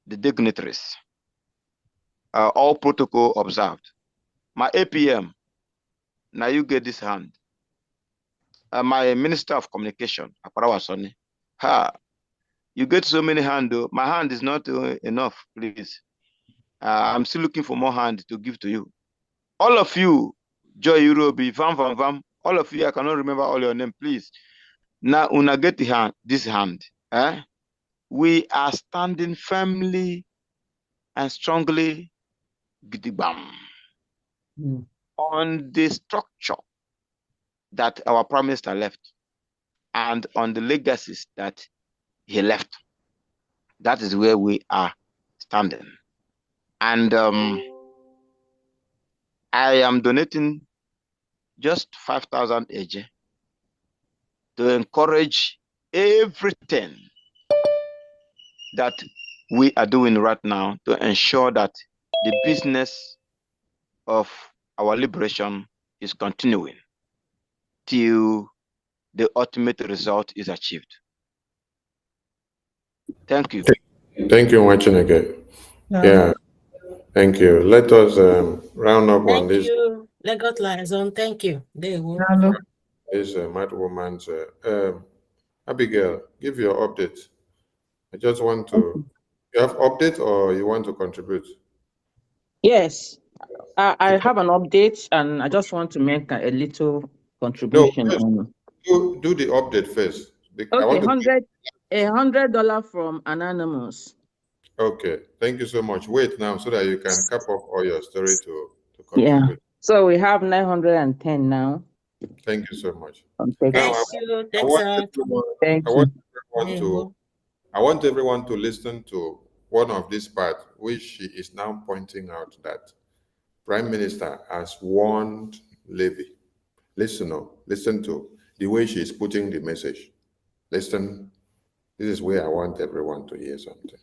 the dignitaries, all protocol observed. My APM, now you get this hand. My Minister of Communication, Aparawa Sonny, you get so many hands, though. My hand is not enough, please. I'm still looking for more hand to give to you. All of you, Joy Urobi, Vam, all of you, I cannot remember all your name, please. Now, una get the hand, this hand. We are standing firmly and strongly on the structure that our Prime Minister left and on the legacies that he left. That is where we are standing. And I am donating just 5,000 AJ to encourage everything that we are doing right now to ensure that the business of our liberation is continuing till the ultimate result is achieved. Thank you. Thank you, Wachineke. Yeah, thank you. Let us round up on this. Lagos Liaison, thank you. They will. Hello. Is Mad Woman's. Abigail, give your update. I just want to. You have update or you want to contribute? Yes, I have an update and I just want to make a little No, contribution first, on. do the update first. I Okay, want to. $100 from Anonymous. Okay, thank you so much. Wait now so that you can cap up all your story to Yeah. contribute. So we have 910 now. Thank you so much. On Now, Thanks you, Texas. Thank I want you. everyone to I want everyone to listen to one of these parts, which she is now pointing out that Prime Minister has warned Levy. Listen, listen to the way she is putting the message. Listen, this is where I want everyone to hear something.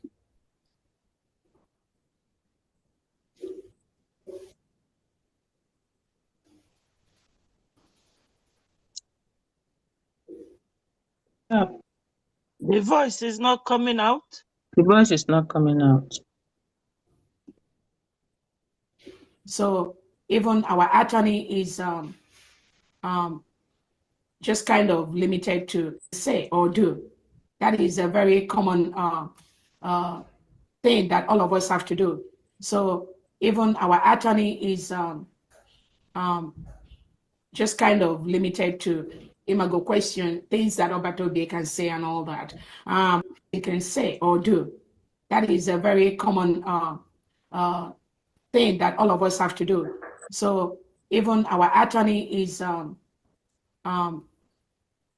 The voice is not coming out. The voice is not coming out. So even our attorney is just kind of limited to say or do. That is a very common thing that all of us have to do. So even our attorney is just kind of limited to imago question, things that Obatobe can say and all that. They can say or do. That is a very common thing that all of us have to do. So even our attorney is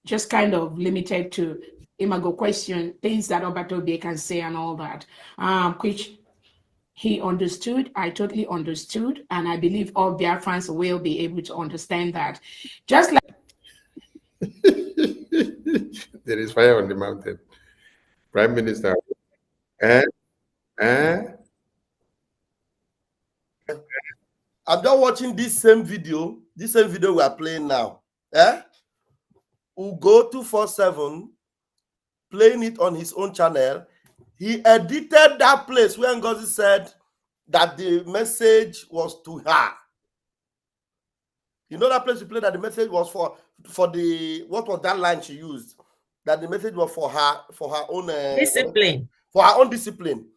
just kind of limited to imago question, things that Obatobe can say and all that, which he understood. I totally understood, and I believe all Biafrans will be able to understand that. Just like There is fire on the mountain. Prime Minister. I'm just watching this same video we are playing now. Ugo 247 playing it on his own channel. He edited that place where Ngozi said that the message was to her. You know that place you played that the message was for the, what was that line she used? That the message was for her own discipline. For her own discipline.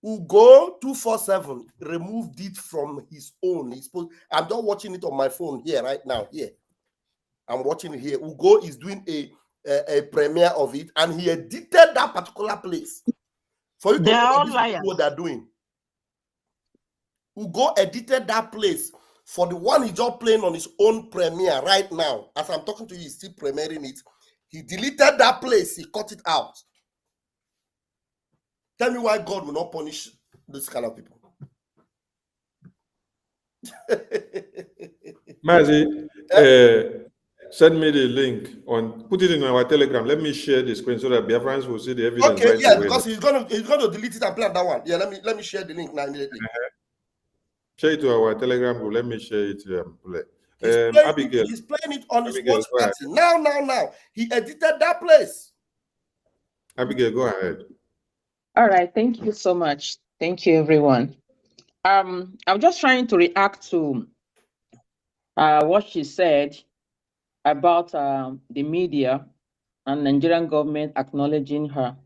Ugo 247 removed it from his own. I'm just watching it on my phone here right now. Here, I'm watching it here. Ugo is doing a premiere of it, and he edited that particular place for you to know what they're doing. Ugo edited that place for the one he's just playing on his own premiere right now. As I'm talking to you, he's still premiering it. He deleted that place. He cut it out. Tell me why God will not punish this kind of people. Mazi, send me the link put it in our Telegram. Let me share the screen so that Biafrans will see the evidence. Okay, right yeah, away. because he's gonna delete it and play that one. Yeah, let me share the link now immediately. Share it to our Telegram group. Let me share it. Abigail, he's playing it on his watch party. Now. He edited that place. Abigail, go ahead. All right, thank you so much. Thank you, everyone. I'm just trying to react to what she said about the media and Nigerian government acknowledging her,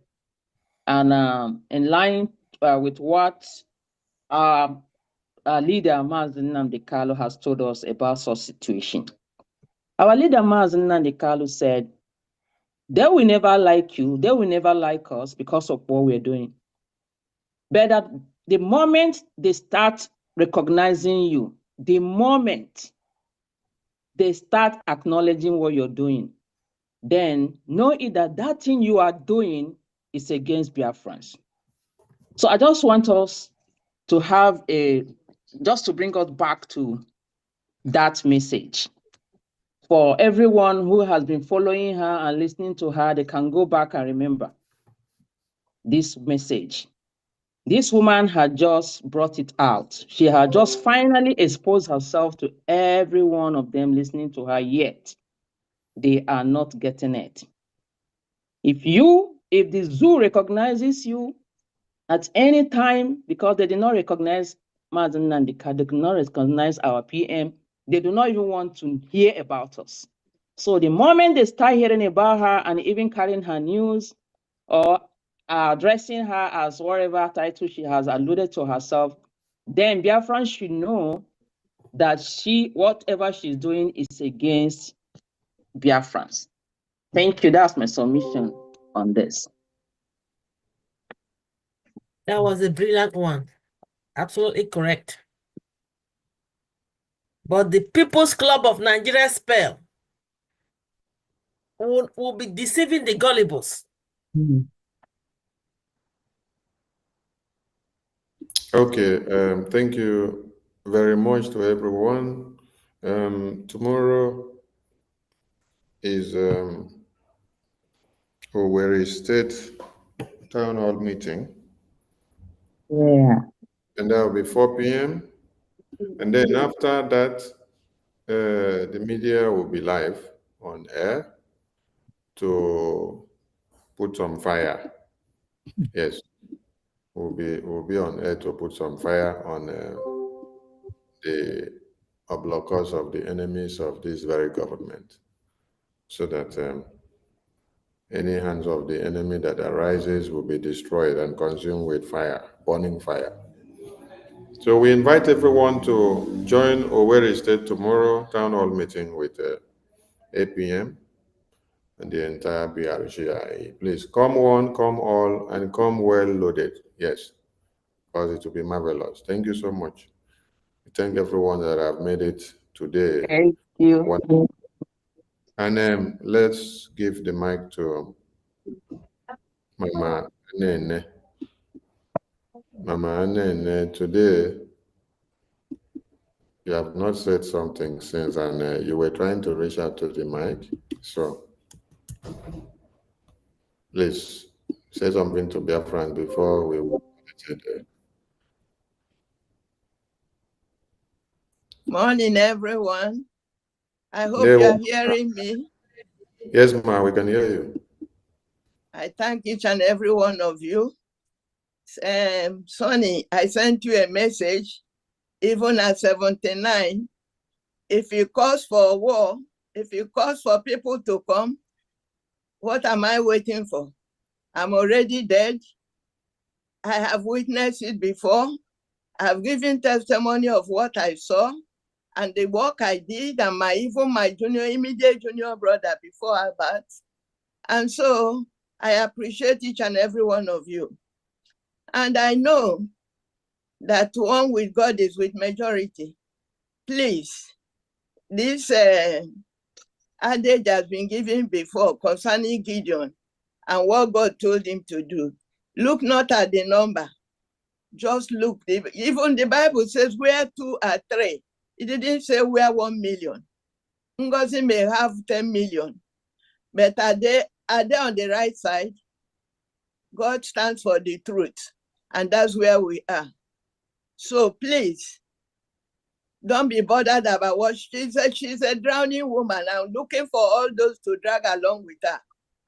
and in line with what our leader Mazen Nnamdi Kanu has told us about such situation. Our leader Mazen Nnamdi Kanu said, they will never like you, they will never like us because of what we're doing. But that the moment they start recognizing you, the moment they start acknowledging what you're doing, then know it that thing you are doing is against Biafrans. So I just want us to have just to bring us back to that message. For everyone who has been following her and listening to her, they can go back and remember this message. This woman had just brought it out. She had just finally exposed herself to every one of them listening to her, yet they are not getting it. If the zoo recognizes you at any time, because they did not recognize Mazen Nnamdi Kanu, they did not recognize our PM, They do not even want to hear about us. So the moment they start hearing about her and even carrying her news or addressing her as whatever title she has alluded to herself, then Biafrans should know that whatever she's doing is against Biafrans. Thank you. That's my submission on this. That was a brilliant one. Absolutely correct. But the People's Club of Nigeria spell will be deceiving the gullibles. Okay, thank you very much to everyone. Tomorrow is Owerri State Town Hall meeting. Yeah. And that will be 4 p.m. And then after that, the media will be live on air to put some fire. Yes, we'll be on air to put some fire on the blockers of the enemies of this very government, so that any hands of the enemy that arises will be destroyed and consumed with fire, burning fire. So we invite everyone to join Owerri State tomorrow town hall meeting with 8 p.m. and the entire BRGI. Please come one, come all, and come well loaded. Yes, because it will be marvelous. Thank you so much. Thank everyone that have made it today. Thank you. And let's give the mic to Mama Nene. Mama Nene, today you have not said something since, and you were trying to reach out to the mic. So please say something to Biafran before we move today. Morning, everyone. I hope you are hearing me. Yes, ma, we can hear you. I thank each and every one of you. Sonny, I sent you a message, even at 79. If you cause for war, if you cause for people to come, what am I waiting for? I'm already dead. I have witnessed it before. I've given testimony of what I saw and the work I did, and even my immediate junior brother before Albert. And so I appreciate each and every one of you. And I know that one with God is with majority. Please, this adage has been given before concerning Gideon and what God told him to do. Look not at the number, just look. Even the Bible says where 2 or 3. It didn't say where 1 million. Ngozi may have 10 million, but are they on the right side? God stands for the truth, and that's where we are. So please, don't be bothered about what she said. She's a drowning woman. I'm looking for all those to drag along with her.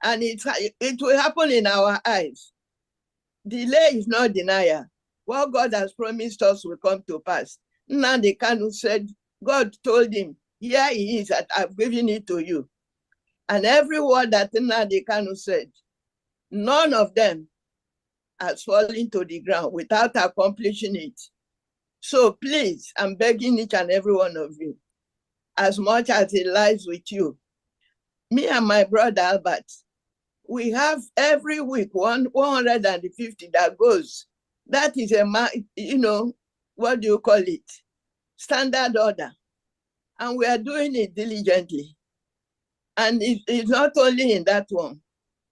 And it will happen in our eyes. Delay is not denial. What God has promised us will come to pass. Nnamdi Kanu said, God told him, here he is, that I've given it to you. And every word that Nnamdi Kanu said, none of them has fallen to the ground without accomplishing it. So please, I'm begging each and every one of you, as much as it lies with you, me and my brother Albert, we have every week 150 that goes. That is what do you call it? Standard order. And we are doing it diligently. And it's not only in that one.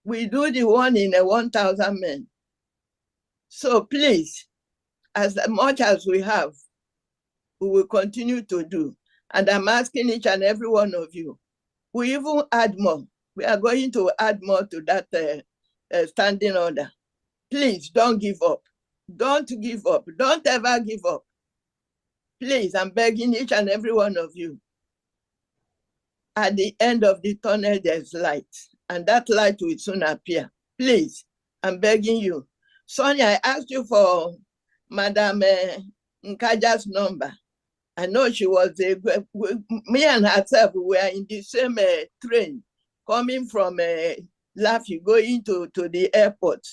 We do the one in 1,000 men. So please, as much as we have, we will continue to do. And I'm asking each and every one of you, we even add more. We are going to add more to that standing order. Please don't give up. Don't give up. Don't ever give up. Please, I'm begging each and every one of you. At the end of the tunnel, there's light, and that light will soon appear. Please, I'm begging you. Sonia, I asked you for Madam Nkaja's number. I know she was me and herself were in the same train coming from Laffy going to the airport.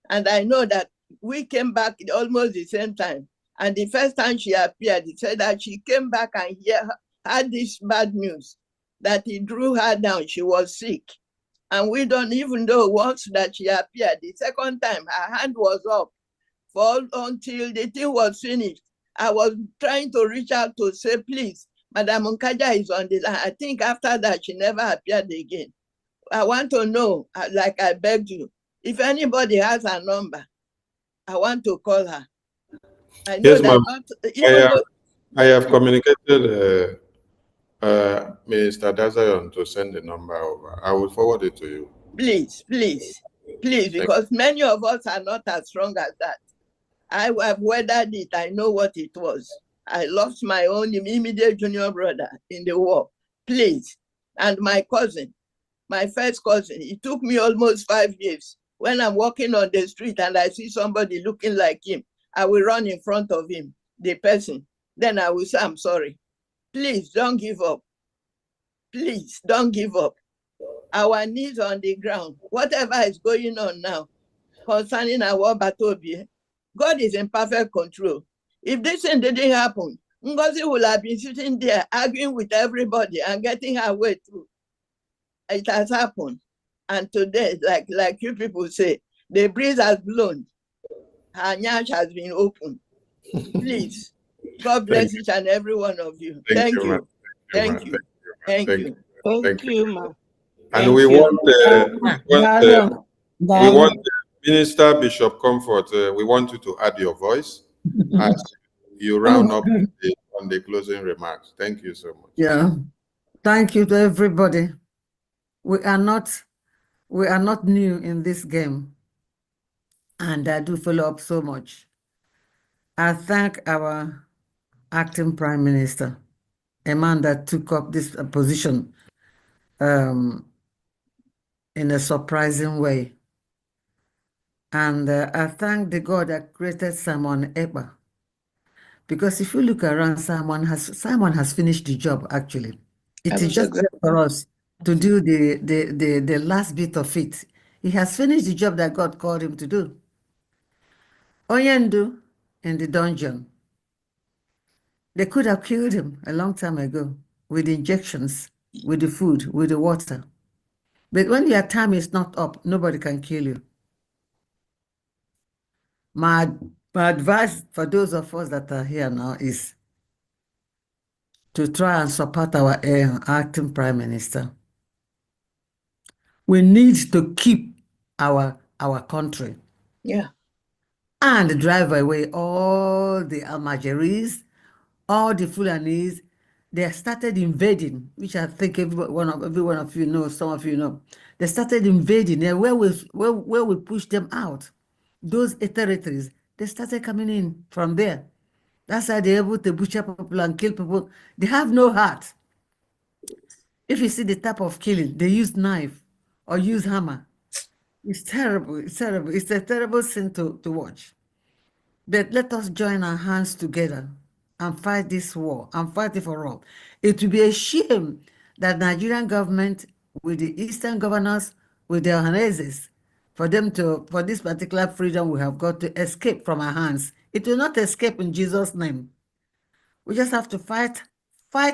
And I know that we came back almost the same time. And the first time she appeared, he said that she came back and had this bad news, that he drew her down. She was sick. And we don't even know once that she appeared. The second time, her hand was up until the thing was finished. I was trying to reach out to say, please, Madam Nkaja is on the line. I think after that, she never appeared again. I want to know, like I begged you, if anybody has a number, I want to call her. I know Yes, that ma'am. I have communicated Mr. Dazayon to send the number over. I will forward it to you. Please, please, please, because many of us are not as strong as that. I have weathered it. I know what it was. I lost my own immediate junior brother in the war. Please. And my cousin, my first cousin, it took me almost 5 years. When I'm walking on the street and I see somebody looking like him, I will run in front of him, the person. Then I will say, I'm sorry. Please don't give up. Please don't give up. Our knees on the ground. Whatever is going on now concerning our Batobie, God is in perfect control. If this thing didn't happen, Ngozi would have been sitting there arguing with everybody and getting her way through. It has happened. And today, like you people say, the breeze has blown. Her nyash has been opened. Please, God bless each and every one of you. Thank you. Thank you. Thank you. Thank you, ma. And we want Minister Bishop Comfort, we want you to add your voice as you round up on the closing remarks. Thank you so much. Yeah. Thank you to everybody. We are not new in this game. And I do follow up so much. I thank our acting Prime Minister, a man that took up this position in a surprising way. And I thank the God that created Simon Ekpa. Because if you look around, Simon has finished the job, actually. It is just for us to do the last bit of it. He has finished the job that God called him to do. Onyendu in the dungeon. They could have killed him a long time ago with injections, with the food, with the water. But when your time is not up, nobody can kill you. My advice for those of us that are here now is to try and support our acting Prime Minister. We need to keep our country. Yeah. And drive away all the Almajiris, all the Fulanis. They started invading, which I think every one of you know, some of you know. They started invading where we pushed them out. Those territories, they started coming in from there. That's how they're able to butcher people and kill people. They have no heart. If you see the type of killing, they use knife or use hammer. It's terrible. It's terrible. It's a terrible thing to watch. But let us join our hands together and fight this war and fight it for all. It will be a shame that Nigerian government, with the Eastern governors, with their Ohanezes, for this particular freedom we have got to escape from our hands. It will not escape in Jesus' name. We just have to fight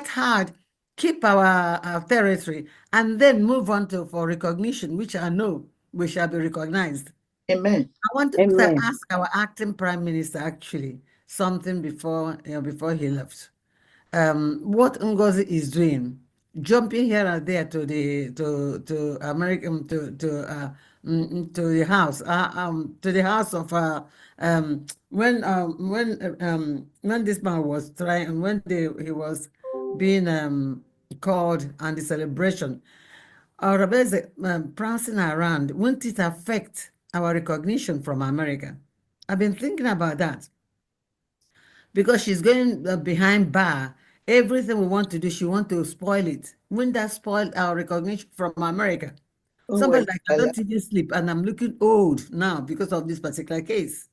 hard, keep our territory, and then move on for recognition, which I know we shall be recognized. Amen. I want to ask our acting Prime Minister actually something before he left. What Ngozi is doing, jumping here and there to American to the house to the house of when this man was trying, when he was being called and the celebration, or prancing around, won't it affect our recognition from America? I've been thinking about that. Because she's going behind bar. Everything we want to do, she wants to spoil it. Wouldn't that spoil our recognition from America? Somebody like, I don't even sleep and I'm looking old now because of this particular case.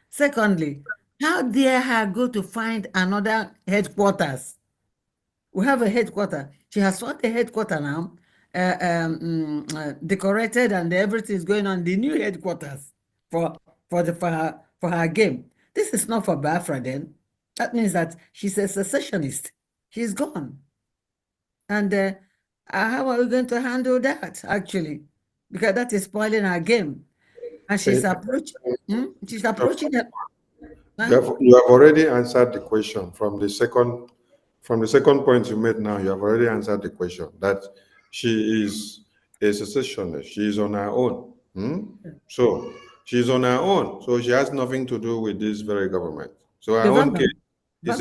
Secondly, How dare her go to find another headquarters? We have a headquarter. She has found a headquarter now, decorated, and everything is going on the new headquarters for her game. This is not for Biafra then. That means that she's a secessionist. She's gone. And how are we going to handle that, actually? Because that is spoiling our game. And she's approaching it. You have already answered the question from the second point you made now. You have already answered the question that she is a secessionist. She is on her own. So she's on her own. So she has nothing to do with this very government. So her own case is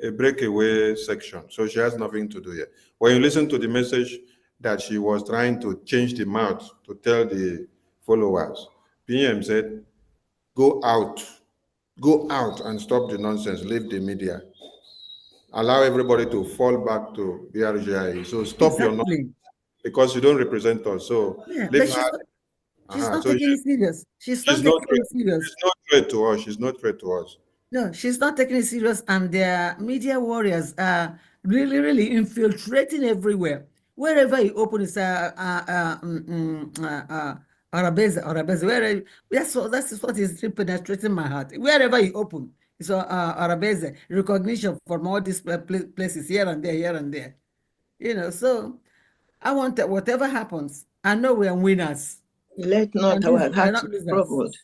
a breakaway section. So she has nothing to do here. When you listen to the message that she was trying to change the mouth to tell the followers, PM said, go out and stop the nonsense, leave the media. Allow everybody to fall back to BRGI. So stop your nonsense because you don't represent us. So leave her. She's not taking it serious. She's not taking it serious. She's not threat to us. She's not threat to us. No, she's not taking it serious, and their media warriors are really, really infiltrating everywhere. Wherever you open, it's Arabese. Where that's what is penetrating my heart. Wherever you open, it's Arabese recognition from all these places here and there. You know, so I want that whatever happens, I know we are winners. Let not our hearts be troubled.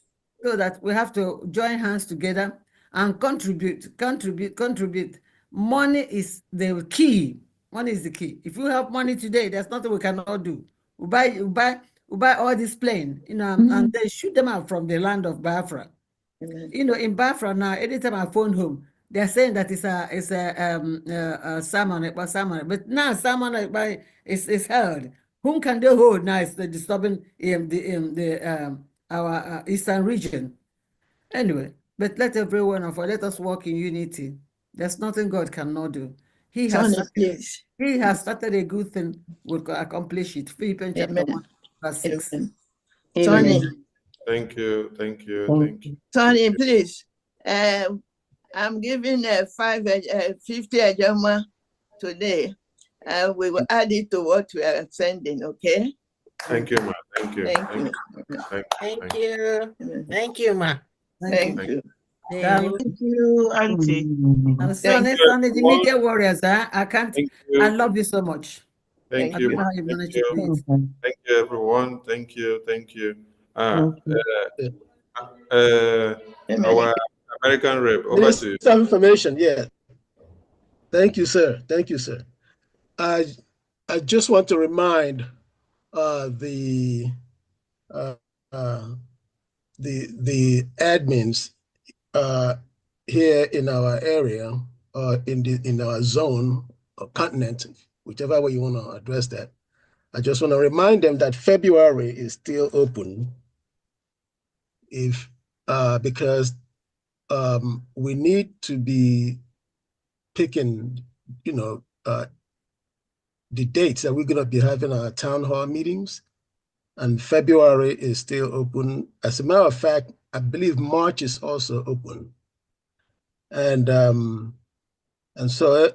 So that we have to join hands together and contribute. Money is the key. Money is the key. If you have money today, there's nothing we cannot do. We buy all these planes, and they shoot them out from the land of Biafra. You know, in Biafra now, anytime I phone home, they're saying that it's a salmon, but now salmon is held. Whom can they hold now? It's the disturbing our eastern region. Anyway, but let us work in unity. There's nothing God cannot do. He has started a good thing, will accomplish it. Philippians chapter 1, verse 6. Tony. Thank you. Tony, please. I'm giving a 50 Ajama today. We will add it to what we are sending, okay? Thank you, ma. Thank you, ma. Thank you. Thank you, Auntie. And so next Sunday, the media warriors, I love you so much. Thank you, ma. Thank you, everyone. Thank you. Our American rep, over to you. Some information, yeah. Thank you, sir. I just want to remind the admins here in our area, in our zone or continent, whichever way you want to address that. I just want to remind them that February is still open, because we need to be picking, the dates that we're going to be having our town hall meetings, and February is still open. As a matter of fact, I believe March is also open, and so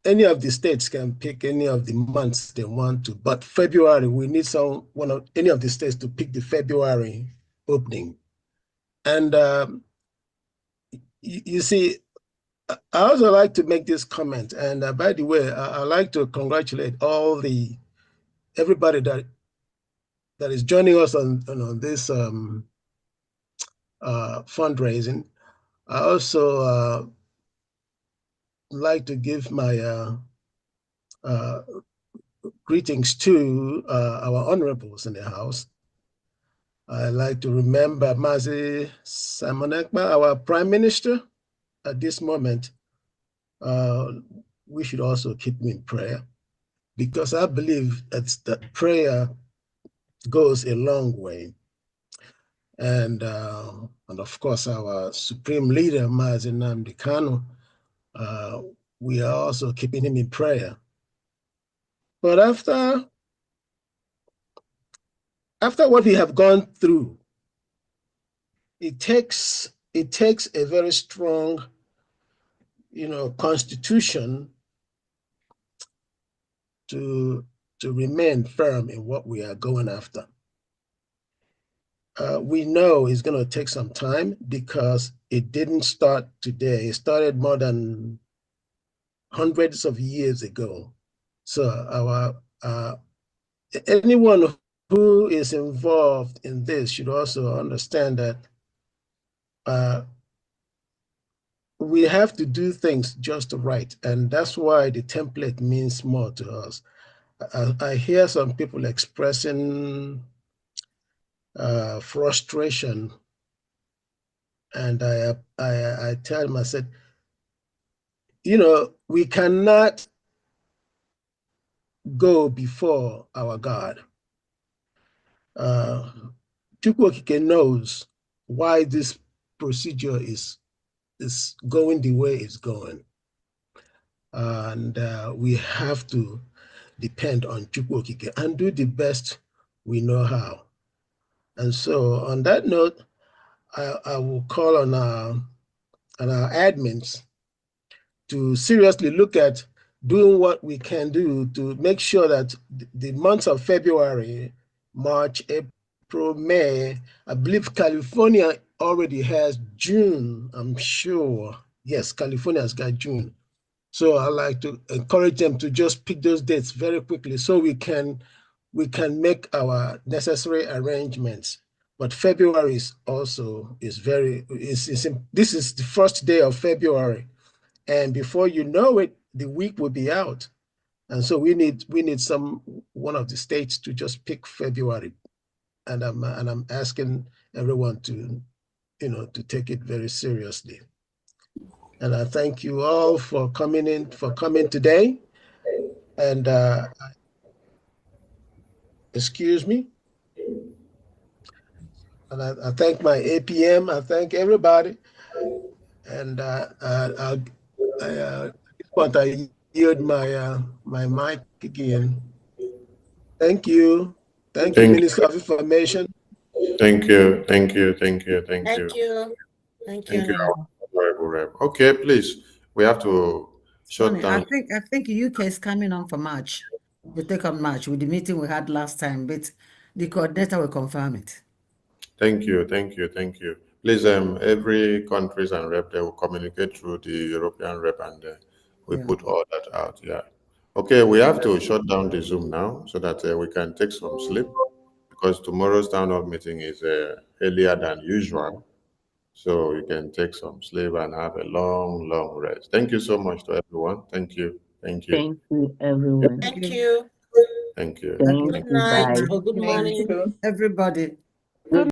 any of the states can pick any of the months they want to. But February, we need any of the states to pick the February opening, and you see. I also like to make this comment, and by the way, I like to congratulate everybody that is joining us on this fundraising. I also like to give my greetings to our honorables in the House. I like to remember Mazi Simon Ekpa, our Prime Minister. At this moment, we should also keep him in prayer, because I believe that prayer goes a long way. And of course, our Supreme Leader, Mazi Nnamdi Kanu, we are also keeping him in prayer. But after what we have gone through, it takes it takes a very strong, constitution to remain firm in what we are going after. We know it's going to take some time because it didn't start today. It started more than hundreds of years ago. So anyone who is involved in this should also understand that we have to do things just right. And that's why the template means more to us. I hear some people expressing frustration. And I tell them, I said, we cannot go before our God. Chukwokike knows why this procedure is going the way it's going. And we have to depend on Chukwokike and do the best we know how. And so on that note, I will call on our admins to seriously look at doing what we can do to make sure that the months of February, March, April, May, I believe California already has June, I'm sure. Yes, California has got June. So I like to encourage them to just pick those dates very quickly so we can make our necessary arrangements. But February is also this is the first day of February. And before you know it, the week will be out. And so we need one of the states to just pick February. And I'm asking everyone to take it very seriously. And I thank you all for coming today. And excuse me. And I thank my APM. I thank everybody. And at this point, I yield my mic again. Thank you. Thank you, Minister of Information. Thank you. Thank you. Thank you. Thank you. Thank you. Thank you. Honorable Rep. Okay, please. We have to shut down. I think UK is coming on for March. We take on March with the meeting we had last time, but the coordinator will confirm it. Thank you. Thank you. Thank you. Please, every countries and rep, they will communicate through the European rep, and we put all that out. Yeah. Okay, we have to shut down the Zoom now so that we can take some sleep, because tomorrow's town hall meeting is earlier than usual. So you can take some sleep and have a long, long rest. Thank you so much to everyone. Thank you. Thank you. Thank you, everyone. Thank you. Thank you. Thank Good you. night Bye. or good morning. Everybody.